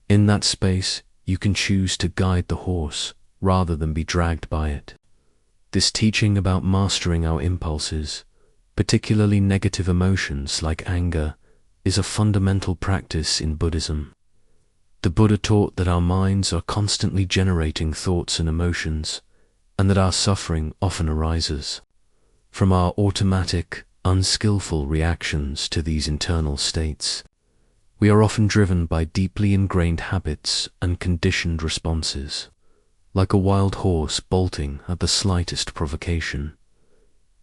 In that space, you can choose to guide the horse rather than be dragged by it. This teaching about mastering our impulses, particularly negative emotions like anger, is a fundamental practice in Buddhism. The Buddha taught that our minds are constantly generating thoughts and emotions, and that our suffering often arises from our automatic, unskillful reactions to these internal states. We are often driven by deeply ingrained habits and conditioned responses, like a wild horse bolting at the slightest provocation.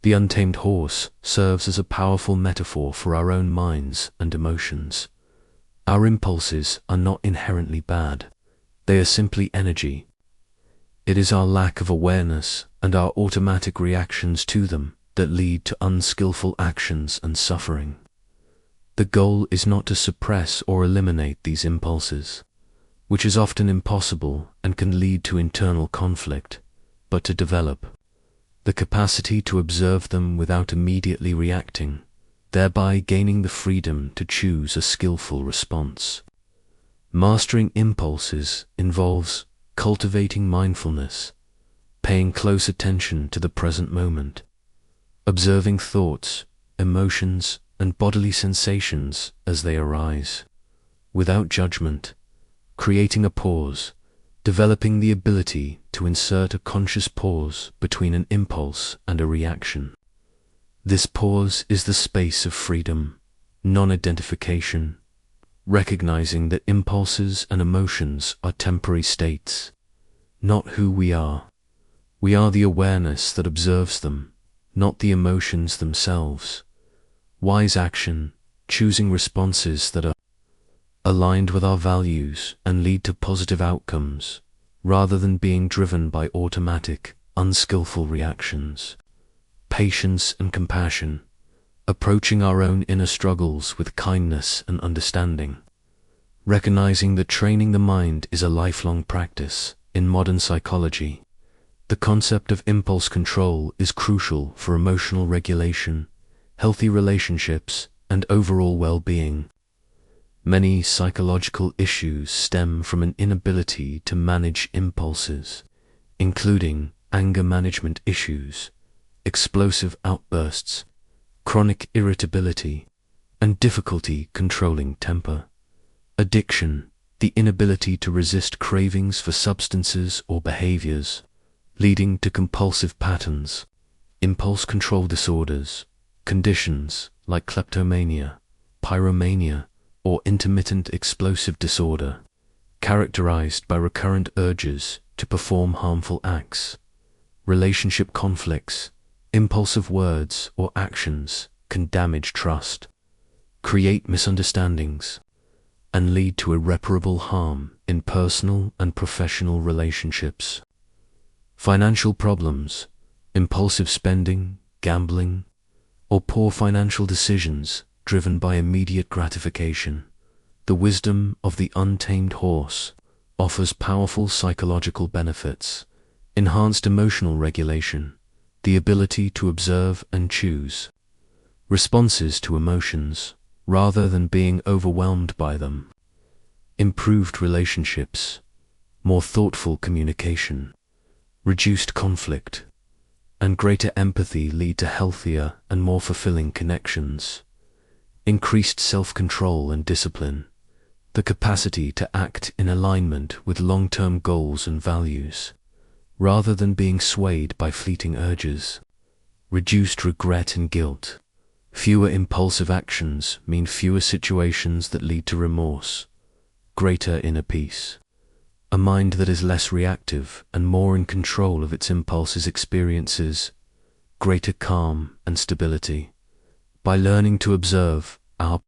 The untamed horse serves as a powerful metaphor for our own minds and emotions. Our impulses are not inherently bad. They are simply energy. It is our lack of awareness and our automatic reactions to them that lead to unskillful actions and suffering. The goal is not to suppress or eliminate these impulses, which is often impossible and can lead to internal conflict, but to develop the capacity to observe them without immediately reacting, thereby gaining the freedom to choose a skillful response. Mastering impulses involves cultivating mindfulness, paying close attention to the present moment, observing thoughts, emotions, and bodily sensations as they arise, without judgment, creating a pause, developing the ability to insert a conscious pause between an impulse and a reaction. This pause is the space of freedom, non-identification, recognizing that impulses and emotions are temporary states, not who we are. We are the awareness that observes them, not the emotions themselves. Wise action, choosing responses that are aligned with our values and lead to positive outcomes, rather than being driven by automatic, unskillful reactions. Patience and compassion, approaching our own inner struggles with kindness and understanding. Recognizing that training the mind is a lifelong practice. In modern psychology, the concept of impulse control is crucial for emotional regulation, healthy relationships, and overall well-being. Many psychological issues stem from an inability to manage impulses, including anger management issues, explosive outbursts, chronic irritability, and difficulty controlling temper. Addiction, the inability to resist cravings for substances or behaviors, leading to compulsive patterns. Impulse control disorders, conditions like kleptomania, pyromania, or intermittent explosive disorder, characterized by recurrent urges to perform harmful acts. Relationship conflicts, impulsive words or actions can damage trust, create misunderstandings, and lead to irreparable harm in personal and professional relationships. Financial problems, impulsive spending, gambling, or poor financial decisions driven by immediate gratification. The wisdom of the untamed horse offers powerful psychological benefits, enhanced emotional regulation, the ability to observe and choose responses to emotions rather than being overwhelmed by them, improved relationships, more thoughtful communication, reduced conflict, and greater empathy lead to healthier and more fulfilling connections, increased self-control and discipline, the capacity to act in alignment with long-term goals and values, rather than being swayed by fleeting urges, reduced regret and guilt. Fewer impulsive actions mean fewer situations that lead to remorse, greater inner peace. A mind that is less reactive and more in control of its impulses experiences greater calm and stability. By learning to observe our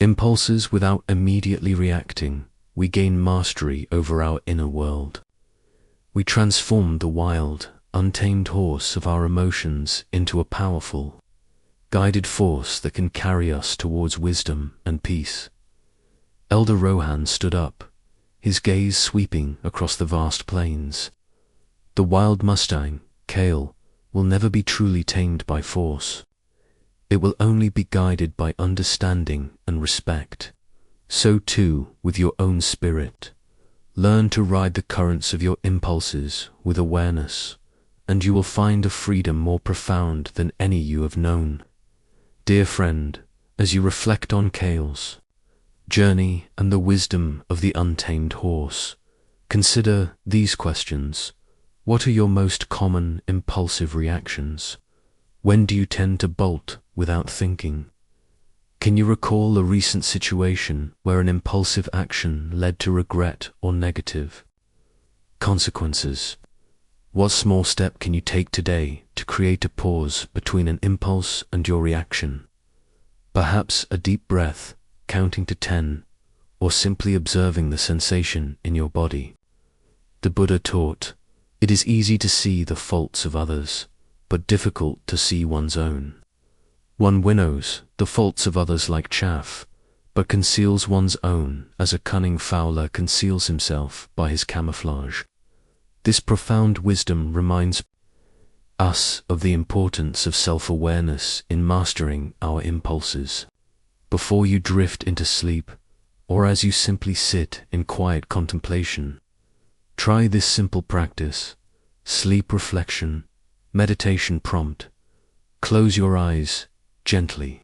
impulses without immediately reacting, we gain mastery over our inner world. We transform the wild, untamed horse of our emotions into a powerful, guided force that can carry us towards wisdom and peace. Elder Rohan stood up, his gaze sweeping across the vast plains. The wild Mustang, Kale, will never be truly tamed by force. It will only be guided by understanding and respect. So too with your own spirit. Learn to ride the currents of your impulses with awareness, and you will find a freedom more profound than any you have known. Dear friend, as you reflect on Kale's journey and the wisdom of the untamed horse, consider these questions. What are your most common impulsive reactions? When do you tend to bolt without thinking? Can you recall a recent situation where an impulsive action led to regret or negative consequences? What small step can you take today to create a pause between an impulse and your reaction? Perhaps a deep breath, counting to 10, or simply observing the sensation in your body. The Buddha taught, it is easy to see the faults of others, but difficult to see one's own. One winnows the faults of others like chaff, but conceals one's own as a cunning fowler conceals himself by his camouflage. This profound wisdom reminds us of the importance of self-awareness in mastering our impulses. Before you drift into sleep, or as you simply sit in quiet contemplation, try this simple practice. Sleep reflection, meditation prompt. Close your eyes gently.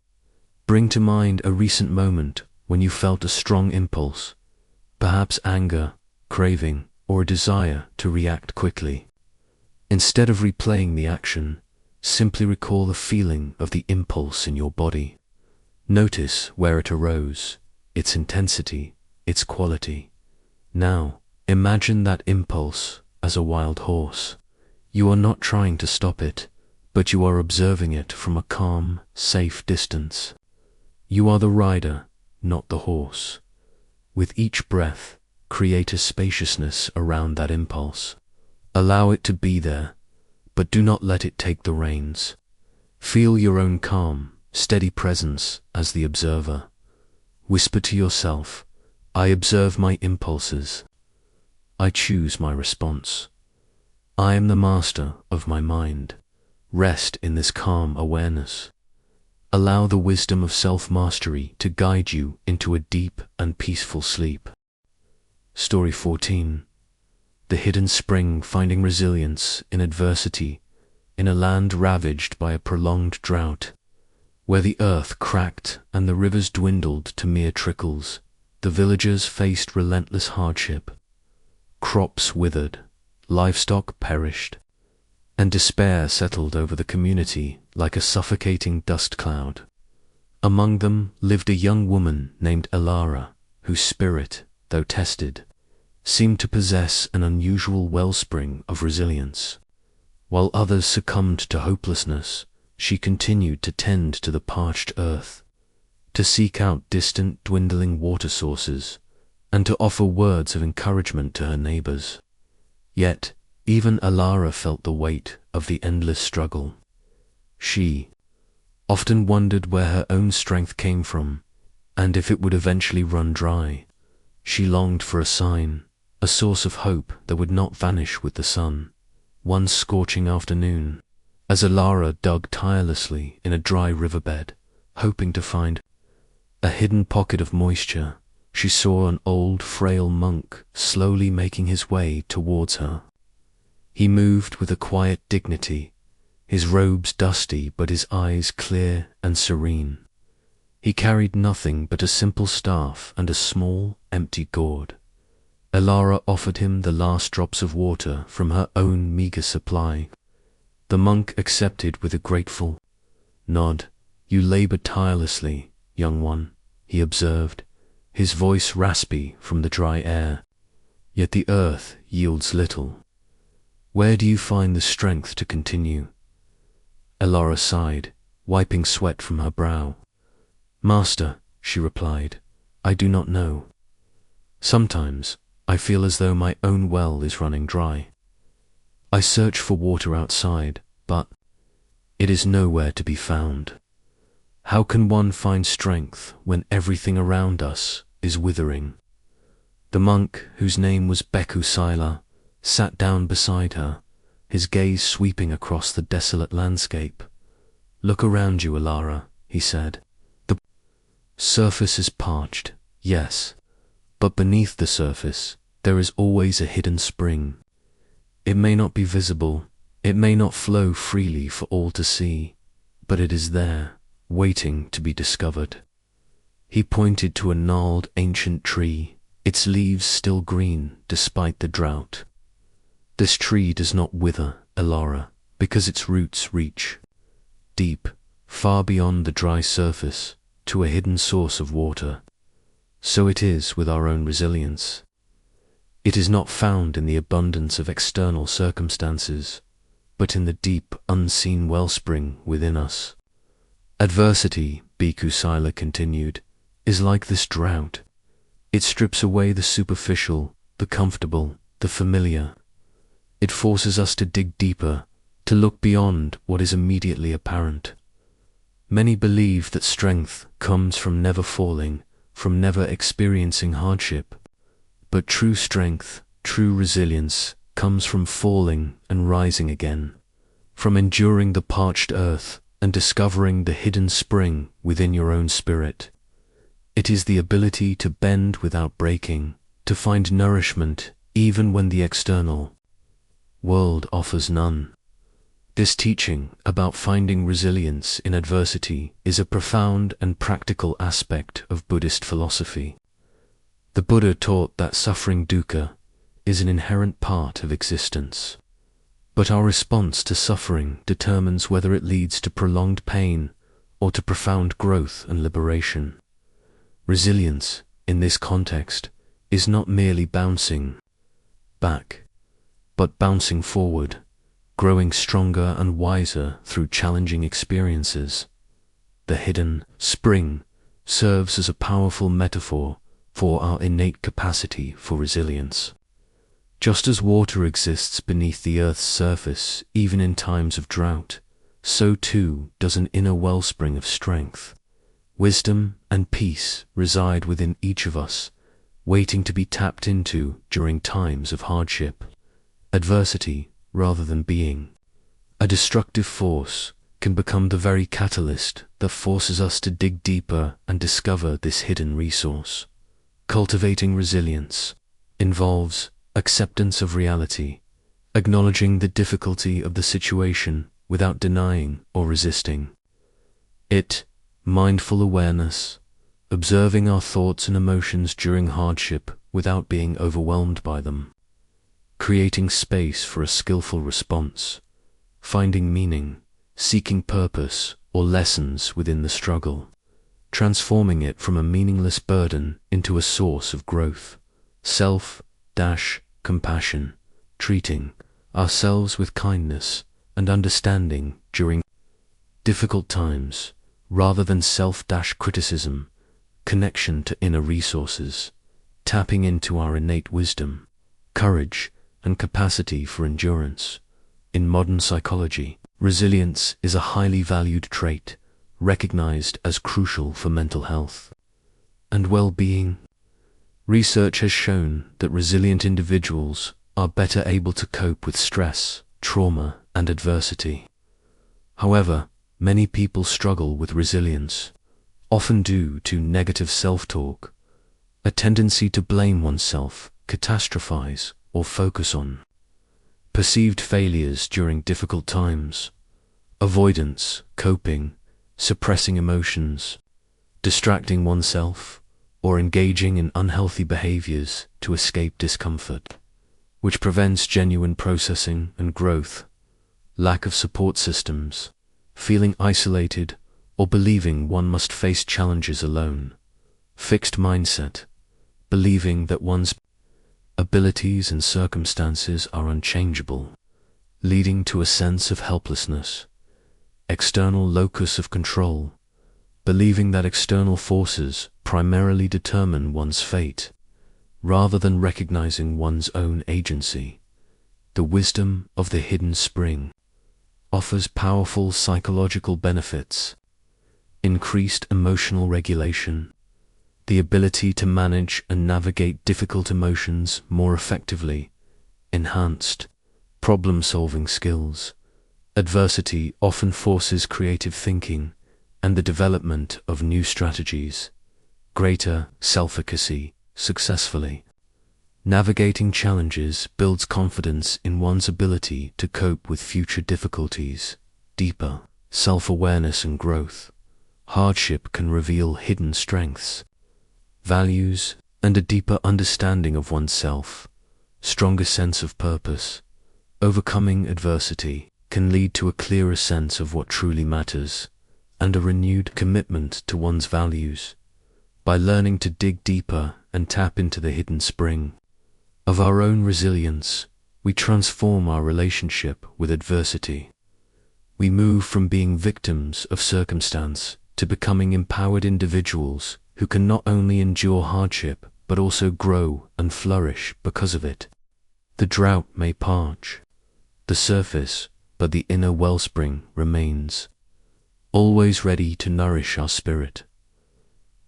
Bring to mind a recent moment when you felt a strong impulse, perhaps anger, craving, or a desire to react quickly. Instead of replaying the action, simply recall the feeling of the impulse in your body. Notice where it arose, its intensity, its quality. Now, imagine that impulse as a wild horse. You are not trying to stop it, but you are observing it from a calm, safe distance. You are the rider, not the horse. With each breath, create a spaciousness around that impulse. Allow it to be there, but do not let it take the reins. Feel your own calm, steady presence as the observer. Whisper to yourself, I observe my impulses. I choose my response. I am the master of my mind. Rest in this calm awareness. Allow the wisdom of self-mastery to guide you into a deep and peaceful sleep. Story 14. The hidden spring finding resilience in adversity in a land ravaged by a prolonged drought. Where the earth cracked and the rivers dwindled to mere trickles, the villagers faced relentless hardship. Crops withered, livestock perished, and despair settled over the community like a suffocating dust cloud. Among them lived a young woman named Elara, whose spirit, though tested, seemed to possess an unusual wellspring of resilience. While others succumbed to hopelessness, she continued to tend to the parched earth, to seek out distant, dwindling water sources, and to offer words of encouragement to her neighbors. Yet, even Elara felt the weight of the endless struggle. She, often wondered where her own strength came from, and if it would eventually run dry. She longed for a sign, a source of hope that would not vanish with the sun. One scorching afternoon, as Alara dug tirelessly in a dry riverbed, hoping to find a hidden pocket of moisture, she saw an old, frail monk slowly making his way towards her. He moved with a quiet dignity, his robes dusty but his eyes clear and serene. He carried nothing but a simple staff and a small, empty gourd. Alara offered him the last drops of water from her own meager supply. The monk accepted with a grateful nod. "You labor tirelessly, young one," he observed, his voice raspy from the dry air. "Yet the earth yields little. Where do you find the strength to continue?" Alara sighed, wiping sweat from her brow. "Master," she replied, "I do not know. Sometimes I feel as though my own well is running dry. I search for water outside, but it is nowhere to be found. How can one find strength when everything around us is withering?" The monk, whose name was Bhikkhu Sila, sat down beside her, his gaze sweeping across the desolate landscape. "Look around you, Alara," he said. "The surface is parched, yes, but beneath the surface there is always a hidden spring. It may not be visible, it may not flow freely for all to see, but it is there, waiting to be discovered." He pointed to a gnarled ancient tree, its leaves still green despite the drought. "This tree does not wither, Alara, because its roots reach deep, far beyond the dry surface, to a hidden source of water. So it is with our own resilience. It is not found in the abundance of external circumstances, but in the deep, unseen wellspring within us. Adversity," Bhikkhu Sila continued, "is like this drought. It strips away the superficial, the comfortable, the familiar. It forces us to dig deeper, to look beyond what is immediately apparent. Many believe that strength comes from never falling, from never experiencing hardship. But true strength, true resilience, comes from falling and rising again, from enduring the parched earth and discovering the hidden spring within your own spirit. It is the ability to bend without breaking, to find nourishment even when the external world offers none." This teaching about finding resilience in adversity is a profound and practical aspect of Buddhist philosophy. The Buddha taught that suffering dukkha is an inherent part of existence. But our response to suffering determines whether it leads to prolonged pain or to profound growth and liberation. Resilience, in this context, is not merely bouncing back, but bouncing forward, growing stronger and wiser through challenging experiences. The hidden spring serves as a powerful metaphor for our innate capacity for resilience. Just as water exists beneath the earth's surface even in times of drought, so too does an inner wellspring of strength. Wisdom and peace reside within each of us, waiting to be tapped into during times of hardship. Adversity, rather than being a destructive force, can become the very catalyst that forces us to dig deeper and discover this hidden resource. Cultivating resilience involves acceptance of reality, acknowledging the difficulty of the situation without denying or resisting it, mindful awareness, observing our thoughts and emotions during hardship without being overwhelmed by them, creating space for a skillful response, finding meaning, seeking purpose or lessons within the struggle, transforming it from a meaningless burden into a source of growth, self-compassion, treating ourselves with kindness and understanding during difficult times, rather than self-criticism, connection to inner resources, tapping into our innate wisdom, courage, and capacity for endurance. In modern psychology, resilience is a highly valued trait, recognized as crucial for mental health and well-being. Research has shown that resilient individuals are better able to cope with stress, trauma, and adversity. However, many people struggle with resilience, often due to negative self-talk, a tendency to blame oneself, catastrophize, or focus on perceived failures during difficult times, avoidance, coping, suppressing emotions, distracting oneself, or engaging in unhealthy behaviors to escape discomfort, which prevents genuine processing and growth. Lack of support systems, feeling isolated, or believing one must face challenges alone. Fixed mindset, believing that one's abilities and circumstances are unchangeable, leading to a sense of helplessness. External locus of control, believing that external forces primarily determine one's fate, rather than recognizing one's own agency. The wisdom of the hidden spring offers powerful psychological benefits: increased emotional regulation, the ability to manage and navigate difficult emotions more effectively, enhanced problem-solving skills. Adversity often forces creative thinking and the development of new strategies, greater self-efficacy. Successfully navigating challenges builds confidence in one's ability to cope with future difficulties. Deeper self-awareness and growth. Hardship can reveal hidden strengths, values, and a deeper understanding of oneself. Stronger sense of purpose. Overcoming adversity can lead to a clearer sense of what truly matters and a renewed commitment to one's values. By learning to dig deeper and tap into the hidden spring of our own resilience, we transform our relationship with adversity. We move from being victims of circumstance to becoming empowered individuals who can not only endure hardship but also grow and flourish because of it. The drought may parch the surface, but the inner wellspring remains, always ready to nourish our spirit.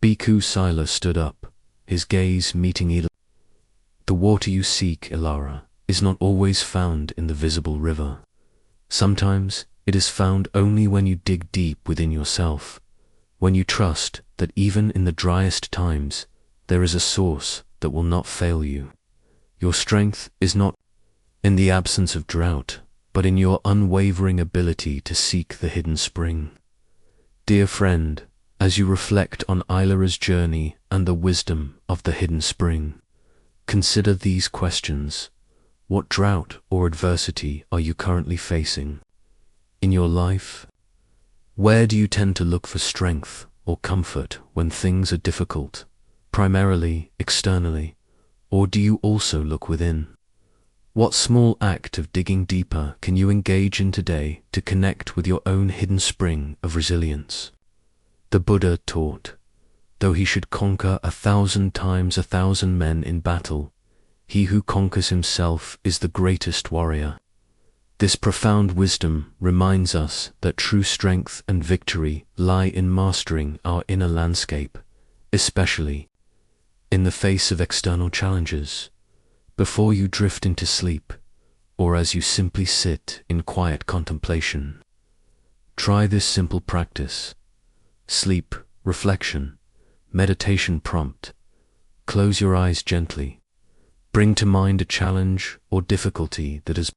Bhikkhu Sila stood up, his gaze meeting Elara. The water you seek, Elara, is not always found in the visible river. Sometimes it is found only when you dig deep within yourself, when you trust that even in the driest times there is a source that will not fail you. Your strength is not in the absence of drought, but in your unwavering ability to seek the hidden spring. Dear friend, as you reflect on Ilara's journey and the wisdom of the hidden spring, consider these questions. What drought or adversity are you currently facing in your life? Where do you tend to look for strength or comfort when things are difficult, primarily externally, or do you also look within? What small act of digging deeper can you engage in today to connect with your own hidden spring of resilience? The Buddha taught, though he should conquer 1,000 times 1,000 men in battle, he who conquers himself is the greatest warrior. This profound wisdom reminds us that true strength and victory lie in mastering our inner landscape, especially in the face of external challenges. Before you drift into sleep, or as you simply sit in quiet contemplation, try this simple practice. Sleep, reflection, meditation prompt. Close your eyes gently. Bring to mind a challenge or difficulty that has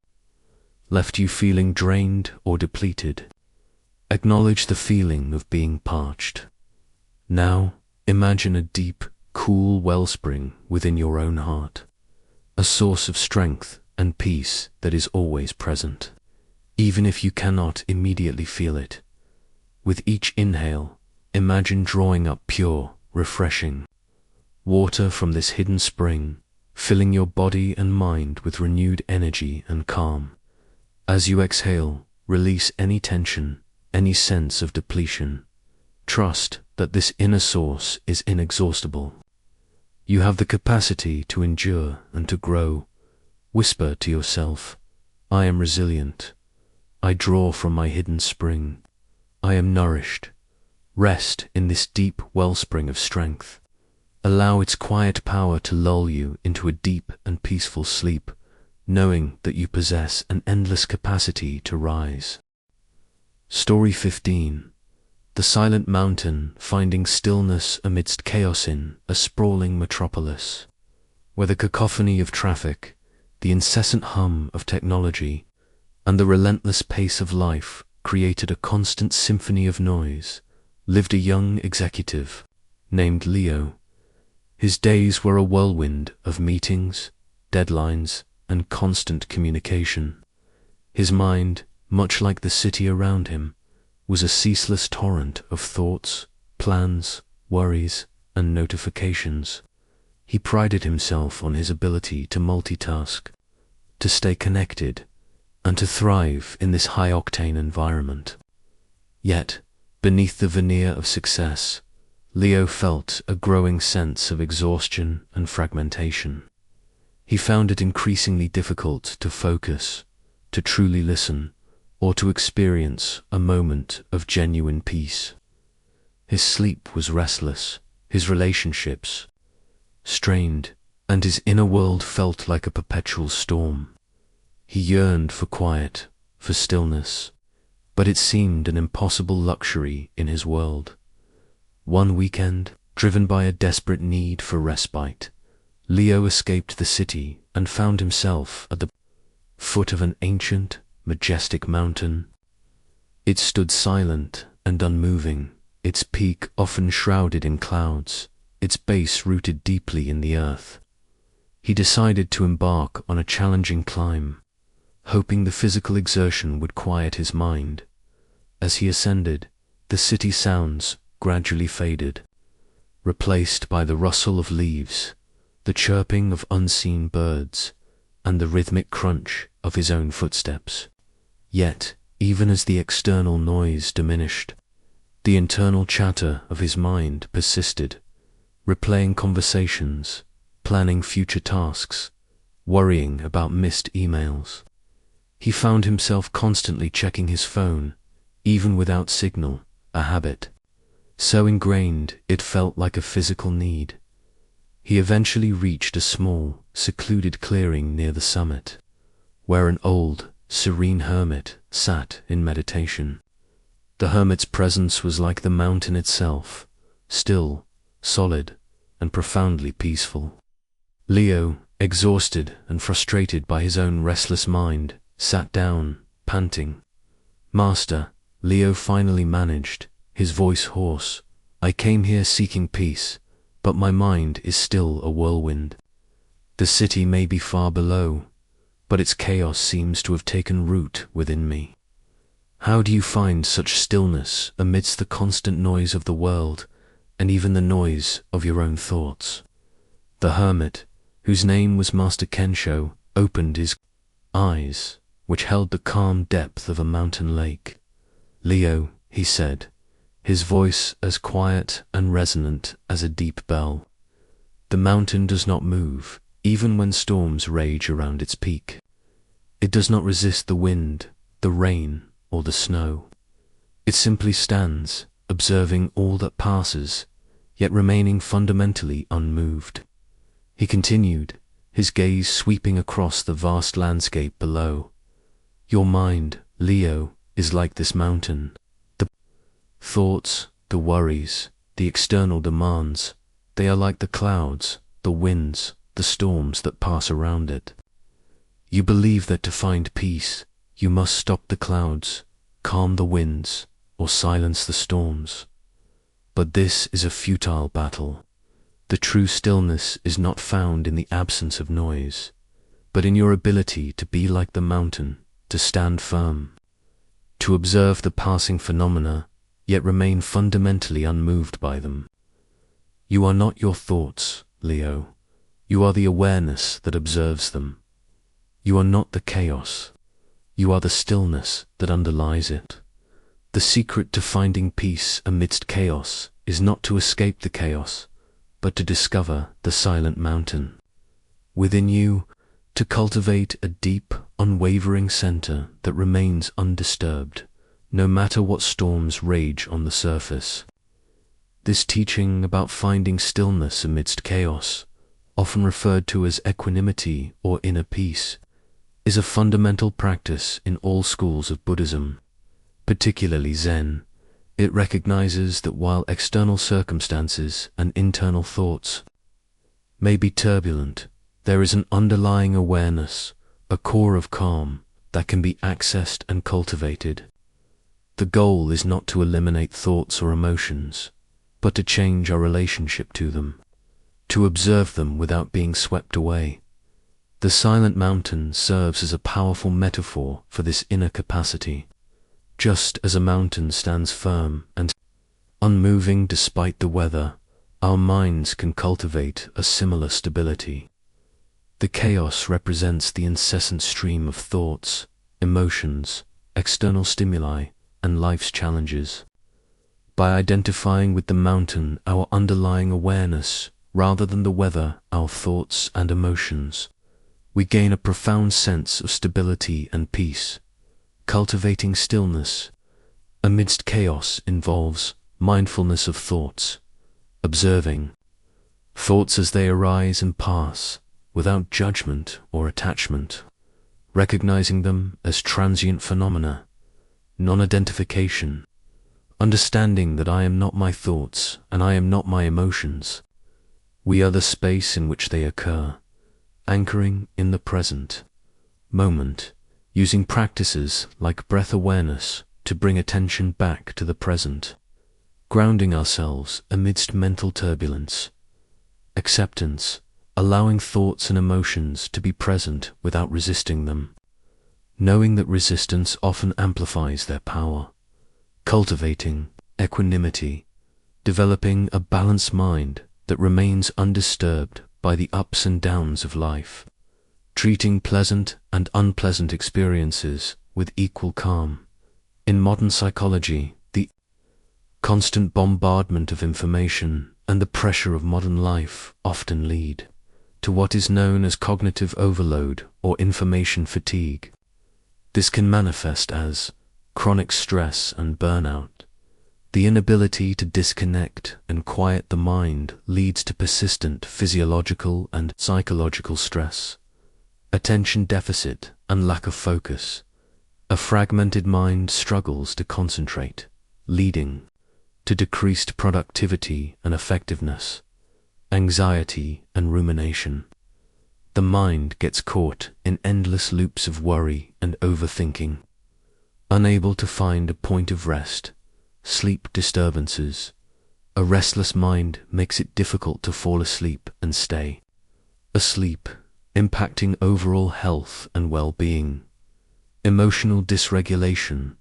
left you feeling drained or depleted. Acknowledge the feeling of being parched. Now, imagine a deep, cool wellspring within your own heart, a source of strength and peace that is always present, even if you cannot immediately feel it. With each inhale, imagine drawing up pure, refreshing water from this hidden spring, filling your body and mind with renewed energy and calm. As you exhale, release any tension, any sense of depletion. Trust that this inner source is inexhaustible. You have the capacity to endure and to grow. Whisper to yourself, I am resilient. I draw from my hidden spring. I am nourished. Rest in this deep wellspring of strength. Allow its quiet power to lull you into a deep and peaceful sleep, knowing that you possess an endless capacity to rise. Story 15. The Silent Mountain finding stillness amidst chaos in a sprawling metropolis, where the cacophony of traffic, the incessant hum of technology, and the relentless pace of life created a constant symphony of noise, lived a young executive named Leo. His days were a whirlwind of meetings, deadlines, and constant communication. His mind, much like the city around him, was a ceaseless torrent of thoughts, plans, worries, and notifications. He prided himself on his ability to multitask, to stay connected, and to thrive in this high-octane environment. Yet, beneath the veneer of success, Leo felt a growing sense of exhaustion and fragmentation. He found it increasingly difficult to focus, to truly listen, or to experience a moment of genuine peace. His sleep was restless, his relationships strained, and his inner world felt like a perpetual storm. He yearned for quiet, for stillness, but it seemed an impossible luxury in his world. One weekend, driven by a desperate need for respite, Leo escaped the city and found himself at the foot of an ancient, majestic mountain. It stood silent and unmoving, its peak often shrouded in clouds, its base rooted deeply in the earth. He decided to embark on a challenging climb, hoping the physical exertion would quiet his mind. As he ascended, the city sounds gradually faded, replaced by the rustle of leaves, the chirping of unseen birds, and the rhythmic crunch of his own footsteps. Yet, even as the external noise diminished, the internal chatter of his mind persisted, replaying conversations, planning future tasks, worrying about missed emails. He found himself constantly checking his phone, even without signal, a habit so ingrained it felt like a physical need. He eventually reached a small, secluded clearing near the summit, where an old, serene hermit sat in meditation. The hermit's presence was like the mountain itself, still, solid, and profoundly peaceful. Leo, exhausted and frustrated by his own restless mind, sat down, panting. "Master," Leo finally managed, his voice hoarse, "I came here seeking peace, but my mind is still a whirlwind. The city may be far below, but its chaos seems to have taken root within me. How do you find such stillness amidst the constant noise of the world and even the noise of your own thoughts?" The hermit, whose name was Master Kensho, opened his eyes, which held the calm depth of a mountain lake. "Leo," he said, his voice as quiet and resonant as a deep bell, "the mountain does not move, even when storms rage around its peak. It does not resist the wind, the rain, or the snow. It simply stands, observing all that passes, yet remaining fundamentally unmoved." He continued, his gaze sweeping across the vast landscape below. "Your mind, Leo, is like this mountain. The thoughts, the worries, the external demands, they are like the clouds, the winds, the storms that pass around it. You believe that to find peace, you must stop the clouds, calm the winds, or silence the storms. But this is a futile battle. The true stillness is not found in the absence of noise, but in your ability to be like the mountain, to stand firm, to observe the passing phenomena, yet remain fundamentally unmoved by them. You are not your thoughts, Leo. You are the awareness that observes them. You are not the chaos. You are the stillness that underlies it. The secret to finding peace amidst chaos is not to escape the chaos, but to discover the silent mountain within you, to cultivate a deep, unwavering center that remains undisturbed, no matter what storms rage on the surface. This teaching about finding stillness amidst chaos, often referred to as equanimity or inner peace, is a fundamental practice in all schools of Buddhism, particularly Zen. It recognizes that while external circumstances and internal thoughts may be turbulent, there is an underlying awareness, a core of calm, that can be accessed and cultivated. The goal is not to eliminate thoughts or emotions, but to change our relationship to them, to observe them without being swept away. The silent mountain serves as a powerful metaphor for this inner capacity. Just as a mountain stands firm and unmoving despite the weather, our minds can cultivate a similar stability. The chaos represents the incessant stream of thoughts, emotions, external stimuli, and life's challenges. By identifying with the mountain, our underlying awareness, rather than the weather, our thoughts and emotions, we gain a profound sense of stability and peace. Cultivating stillness amidst chaos involves mindfulness of thoughts, observing thoughts as they arise and pass, without judgment or attachment, recognizing them as transient phenomena, non-identification, understanding that I am not my thoughts and I am not my emotions. We are the space in which they occur, anchoring in the present moment, using practices like breath awareness to bring attention back to the present, grounding ourselves amidst mental turbulence, acceptance, allowing thoughts and emotions to be present without resisting them, knowing that resistance often amplifies their power, cultivating equanimity, developing a balanced mind that remains undisturbed by the ups and downs of life, treating pleasant and unpleasant experiences with equal calm. In modern psychology, the constant bombardment of information and the pressure of modern life often lead to what is known as cognitive overload or information fatigue. This can manifest as chronic stress and burnout. The inability to disconnect and quiet the mind leads to persistent physiological and psychological stress, attention deficit and lack of focus. A fragmented mind struggles to concentrate, leading to decreased productivity and effectiveness, anxiety and rumination. The mind gets caught in endless loops of worry and overthinking, unable to find a point of rest. Sleep disturbances. A restless mind makes it difficult to fall asleep and stay asleep, impacting overall health and well-being. Emotional dysregulation,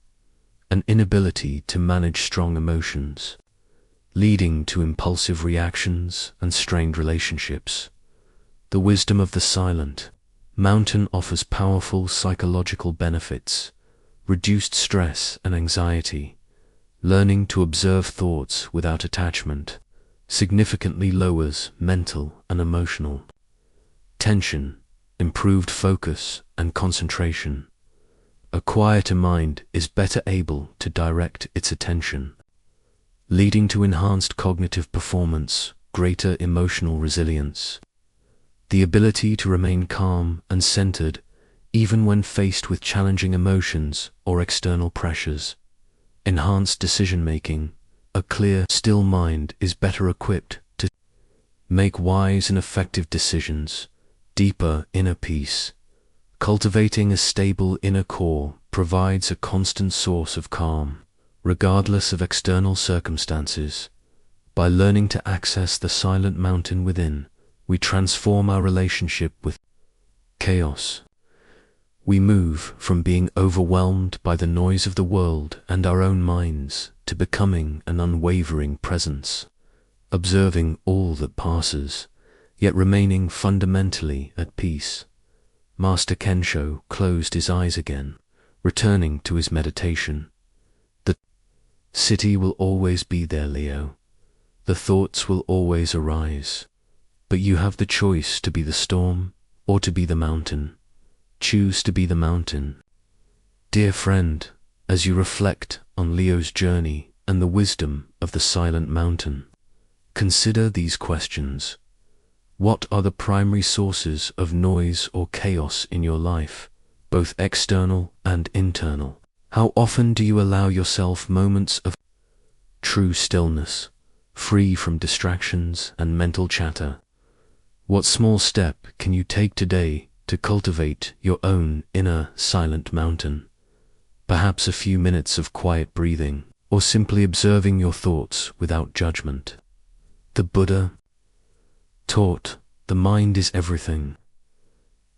an inability to manage strong emotions, leading to impulsive reactions and strained relationships. The wisdom of the silent mountain offers powerful psychological benefits, reduced stress and anxiety. Learning to observe thoughts without attachment significantly lowers mental and emotional tension, improved focus and concentration. A quieter mind is better able to direct its attention, leading to enhanced cognitive performance, greater emotional resilience. The ability to remain calm and centered even when faced with challenging emotions or external pressures. Enhanced decision-making. A clear, still mind is better equipped to make wise and effective decisions. Deeper inner peace. Cultivating a stable inner core provides a constant source of calm, regardless of external circumstances. By learning to access the silent mountain within, we transform our relationship with chaos. We move from being overwhelmed by the noise of the world and our own minds to becoming an unwavering presence, observing all that passes, yet remaining fundamentally at peace. Master Kensho closed his eyes again, returning to his meditation. The city will always be there, Leo. The thoughts will always arise, but you have the choice to be the storm or to be the mountain. Choose to be the mountain. Dear friend, as you reflect on Leo's journey and the wisdom of the silent mountain, Consider these questions. What are the primary sources of noise or chaos in your life, both external and internal? How often do you allow yourself moments of true stillness, free from distractions and mental chatter? What small step can you take today to cultivate your own inner silent mountain? Perhaps a few minutes of quiet breathing, or simply observing your thoughts without judgment. The Buddha taught, the mind is everything.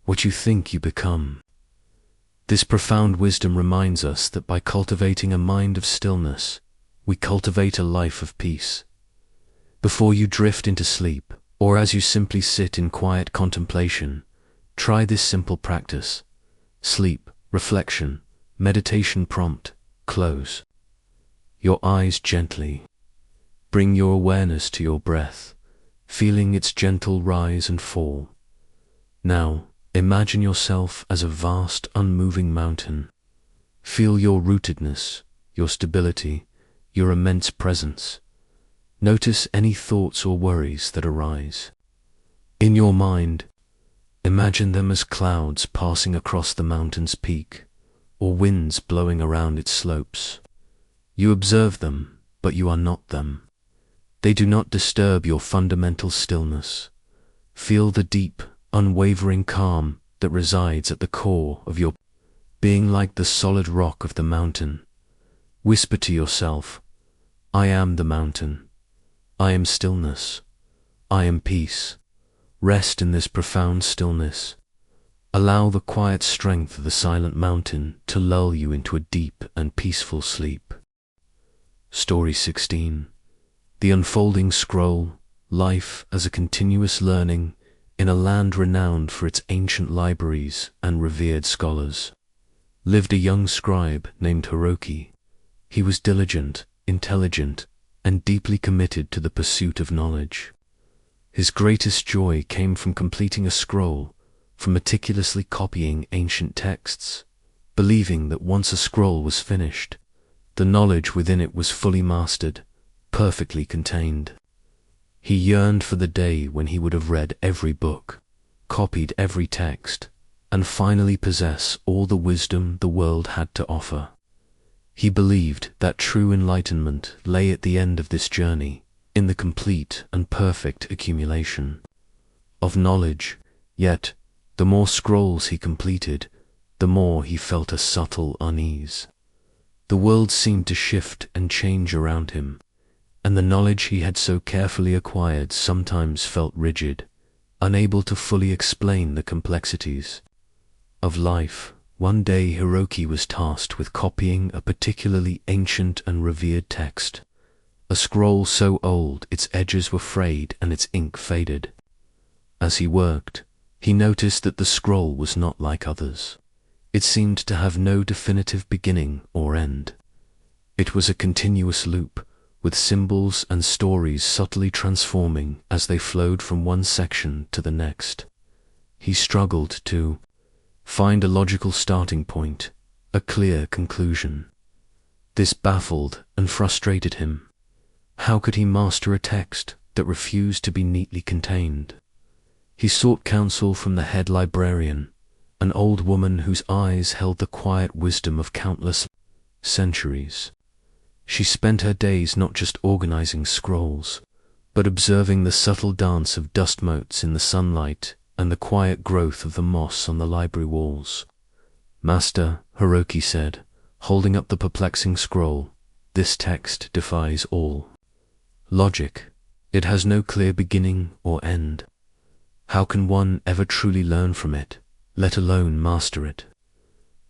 What you think, you become. This profound wisdom reminds us that by cultivating a mind of stillness, we cultivate a life of peace. Before you drift into sleep, or as you simply sit in quiet contemplation, try this simple practice. Sleep, reflection, meditation prompt, close your eyes gently. Bring your awareness to your breath, feeling its gentle rise and fall. Now, imagine yourself as a vast, unmoving mountain. Feel your rootedness, your stability, your immense presence. Notice any thoughts or worries that arise. In your mind, imagine them as clouds passing across the mountain's peak, or winds blowing around its slopes. You observe them, but you are not them. They do not disturb your fundamental stillness. Feel the deep, unwavering calm that resides at the core of your being, like the solid rock of the mountain. Whisper to yourself, I am the mountain. I am stillness. I am peace. Rest in this profound stillness. Allow the quiet strength of the silent mountain to lull you into a deep and peaceful sleep. Story 16. The Unfolding Scroll, Life as a Continuous Learning in a Land Renowned for its Ancient Libraries and Revered Scholars. Lived a young scribe named Hiroki. He was diligent, intelligent, and deeply committed to the pursuit of knowledge. His greatest joy came from completing a scroll, from meticulously copying ancient texts, believing that once a scroll was finished, the knowledge within it was fully mastered, perfectly contained. He yearned for the day when he would have read every book, copied every text, and finally possess all the wisdom the world had to offer. He believed that true enlightenment lay at the end of this journey, in the complete and perfect accumulation of knowledge. Yet, the more scrolls he completed, the more he felt a subtle unease. The world seemed to shift and change around him, and the knowledge he had so carefully acquired sometimes felt rigid, unable to fully explain the complexities of life. One day Hiroki was tasked with copying a particularly ancient and revered text, a scroll so old its edges were frayed and its ink faded. As he worked, he noticed that the scroll was not like others. It seemed to have no definitive beginning or end. It was a continuous loop, with symbols and stories subtly transforming as they flowed from one section to the next. He struggled to find a logical starting point, a clear conclusion. This baffled and frustrated him. How could he master a text that refused to be neatly contained? He sought counsel from the head librarian, an old woman whose eyes held the quiet wisdom of countless centuries. She spent her days not just organizing scrolls, but observing the subtle dance of dust motes in the sunlight and the quiet growth of the moss on the library walls. Master, Hiroki said, holding up the perplexing scroll, this text defies all logic. It has no clear beginning or end. How can one ever truly learn from it, let alone master it?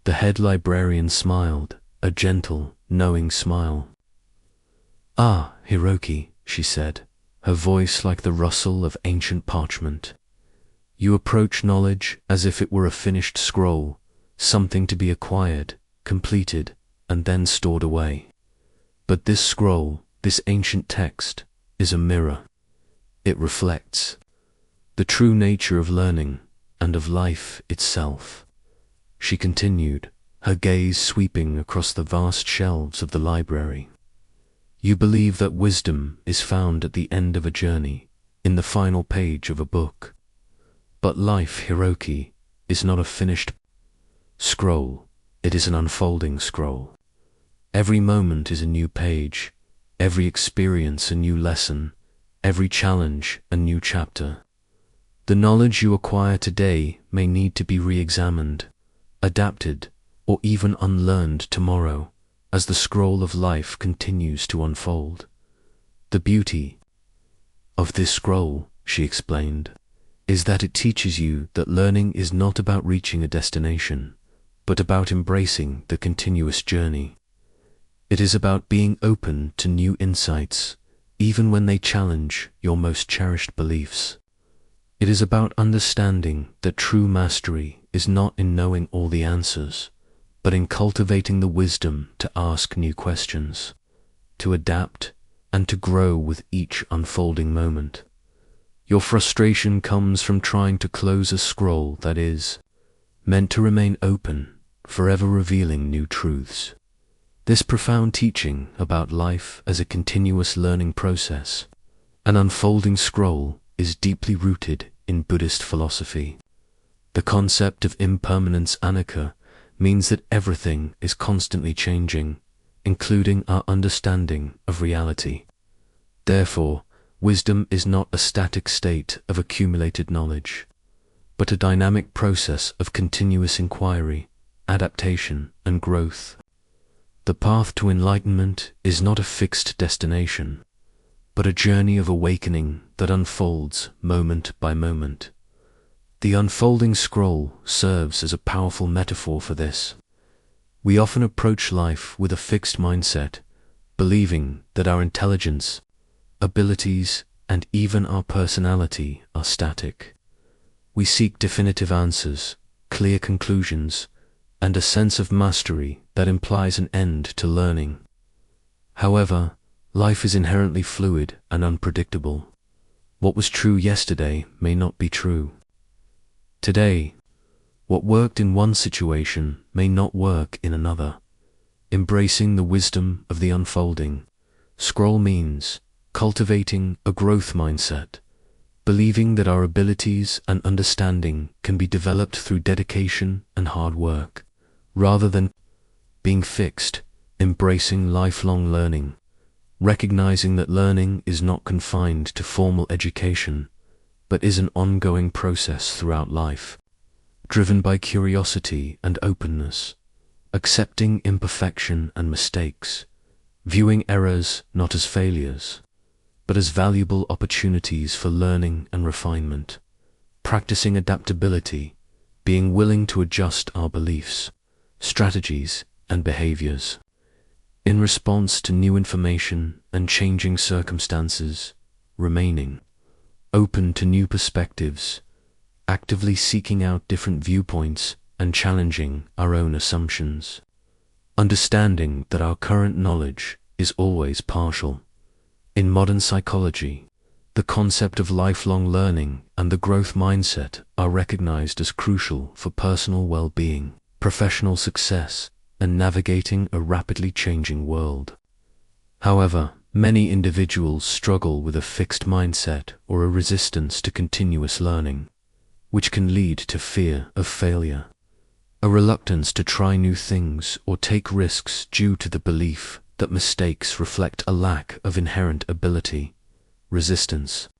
The head librarian smiled, a gentle, knowing smile. Ah, Hiroki, she said, her voice like the rustle of ancient parchment. You approach knowledge as if it were a finished scroll, something to be acquired, completed, and then stored away. But this scroll, this ancient text, is a mirror. It reflects the true nature of learning and of life itself. She continued, her gaze sweeping across the vast shelves of the library. You believe that wisdom is found at the end of a journey, in the final page of a book. But life, Hiroki, is not a finished scroll, it is an unfolding scroll. Every moment is a new page, every experience a new lesson, every challenge a new chapter. The knowledge you acquire today may need to be re-examined, adapted, or even unlearned tomorrow, as the scroll of life continues to unfold. The beauty of this scroll, she explained, is that it teaches you that learning is not about reaching a destination, but about embracing the continuous journey. It is about being open to new insights, even when they challenge your most cherished beliefs. It is about understanding that true mastery is not in knowing all the answers, but in cultivating the wisdom to ask new questions, to adapt, and to grow with each unfolding moment. Your frustration comes from trying to close a scroll that is meant to remain open, forever revealing new truths. This profound teaching about life as a continuous learning process, an unfolding scroll, is deeply rooted in Buddhist philosophy. The concept of impermanence anicca means that everything is constantly changing, including our understanding of reality. Therefore, wisdom is not a static state of accumulated knowledge, but a dynamic process of continuous inquiry, adaptation, and growth. The path to enlightenment is not a fixed destination, but a journey of awakening that unfolds moment by moment. The unfolding scroll serves as a powerful metaphor for this. We often approach life with a fixed mindset, believing that our intelligence, abilities, and even our personality are static. We seek definitive answers, clear conclusions, and a sense of mastery that implies an end to learning. However, life is inherently fluid and unpredictable. What was true yesterday may not be true today. What worked in one situation may not work in another. Embracing the wisdom of the unfolding scroll means cultivating a growth mindset, believing that our abilities and understanding can be developed through dedication and hard work, rather than being fixed, embracing lifelong learning, recognizing that learning is not confined to formal education, but is an ongoing process throughout life, driven by curiosity and openness, accepting imperfection and mistakes, viewing errors not as failures, but as valuable opportunities for learning and refinement, practicing adaptability, being willing to adjust our beliefs, strategies, and behaviors in response to new information and changing circumstances, remaining open to new perspectives, actively seeking out different viewpoints and challenging our own assumptions, understanding that our current knowledge is always partial. In modern psychology, the concept of lifelong learning and the growth mindset are recognized as crucial for personal well-being, professional success, and navigating a rapidly changing world. However, many individuals struggle with a fixed mindset or a resistance to continuous learning, which can lead to fear of failure, a reluctance to try new things or take risks due to the belief that mistakes reflect a lack of inherent ability, resistance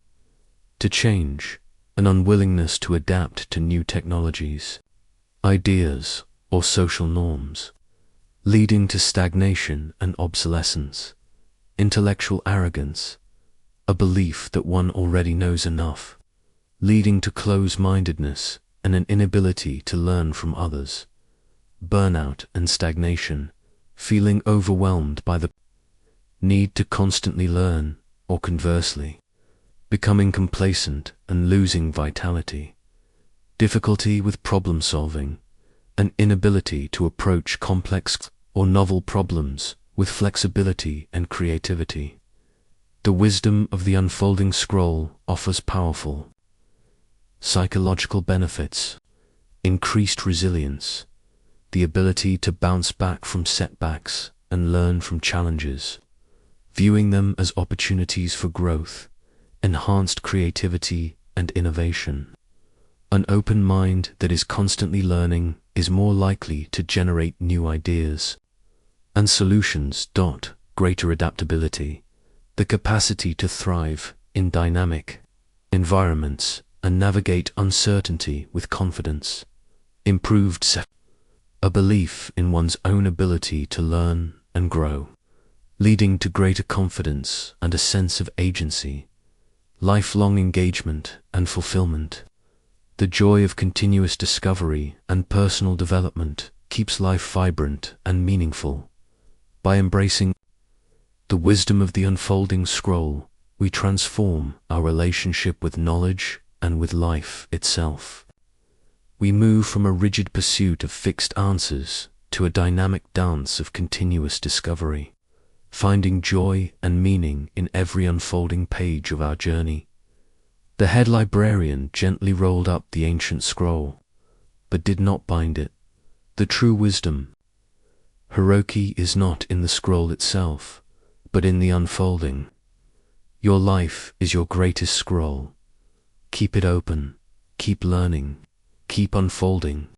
to change, an unwillingness to adapt to new technologies, ideas, or social norms, leading to stagnation and obsolescence, intellectual arrogance, a belief that one already knows enough, leading to close-mindedness and an inability to learn from others, burnout and stagnation, feeling overwhelmed by the need to constantly learn, or conversely, becoming complacent and losing vitality, difficulty with problem-solving, an inability to approach complex or novel problems with flexibility and creativity. The wisdom of the unfolding scroll offers powerful psychological benefits, increased resilience, the ability to bounce back from setbacks and learn from challenges, viewing them as opportunities for growth, enhanced creativity, and innovation. An open mind that is constantly learning is more likely to generate new ideas and solutions. Greater adaptability, the capacity to thrive in dynamic environments and navigate uncertainty with confidence. Improved a belief in one's own ability to learn and grow, leading to greater confidence and a sense of agency. Lifelong engagement and fulfillment. The joy of continuous discovery and personal development keeps life vibrant and meaningful. By embracing the wisdom of the unfolding scroll, we transform our relationship with knowledge and with life itself. We move from a rigid pursuit of fixed answers to a dynamic dance of continuous discovery, finding joy and meaning in every unfolding page of our journey. The head librarian gently rolled up the ancient scroll, but did not bind it. The true wisdom, Hiroki, is not in the scroll itself, but in the unfolding. Your life is your greatest scroll. Keep it open, keep learning, keep unfolding.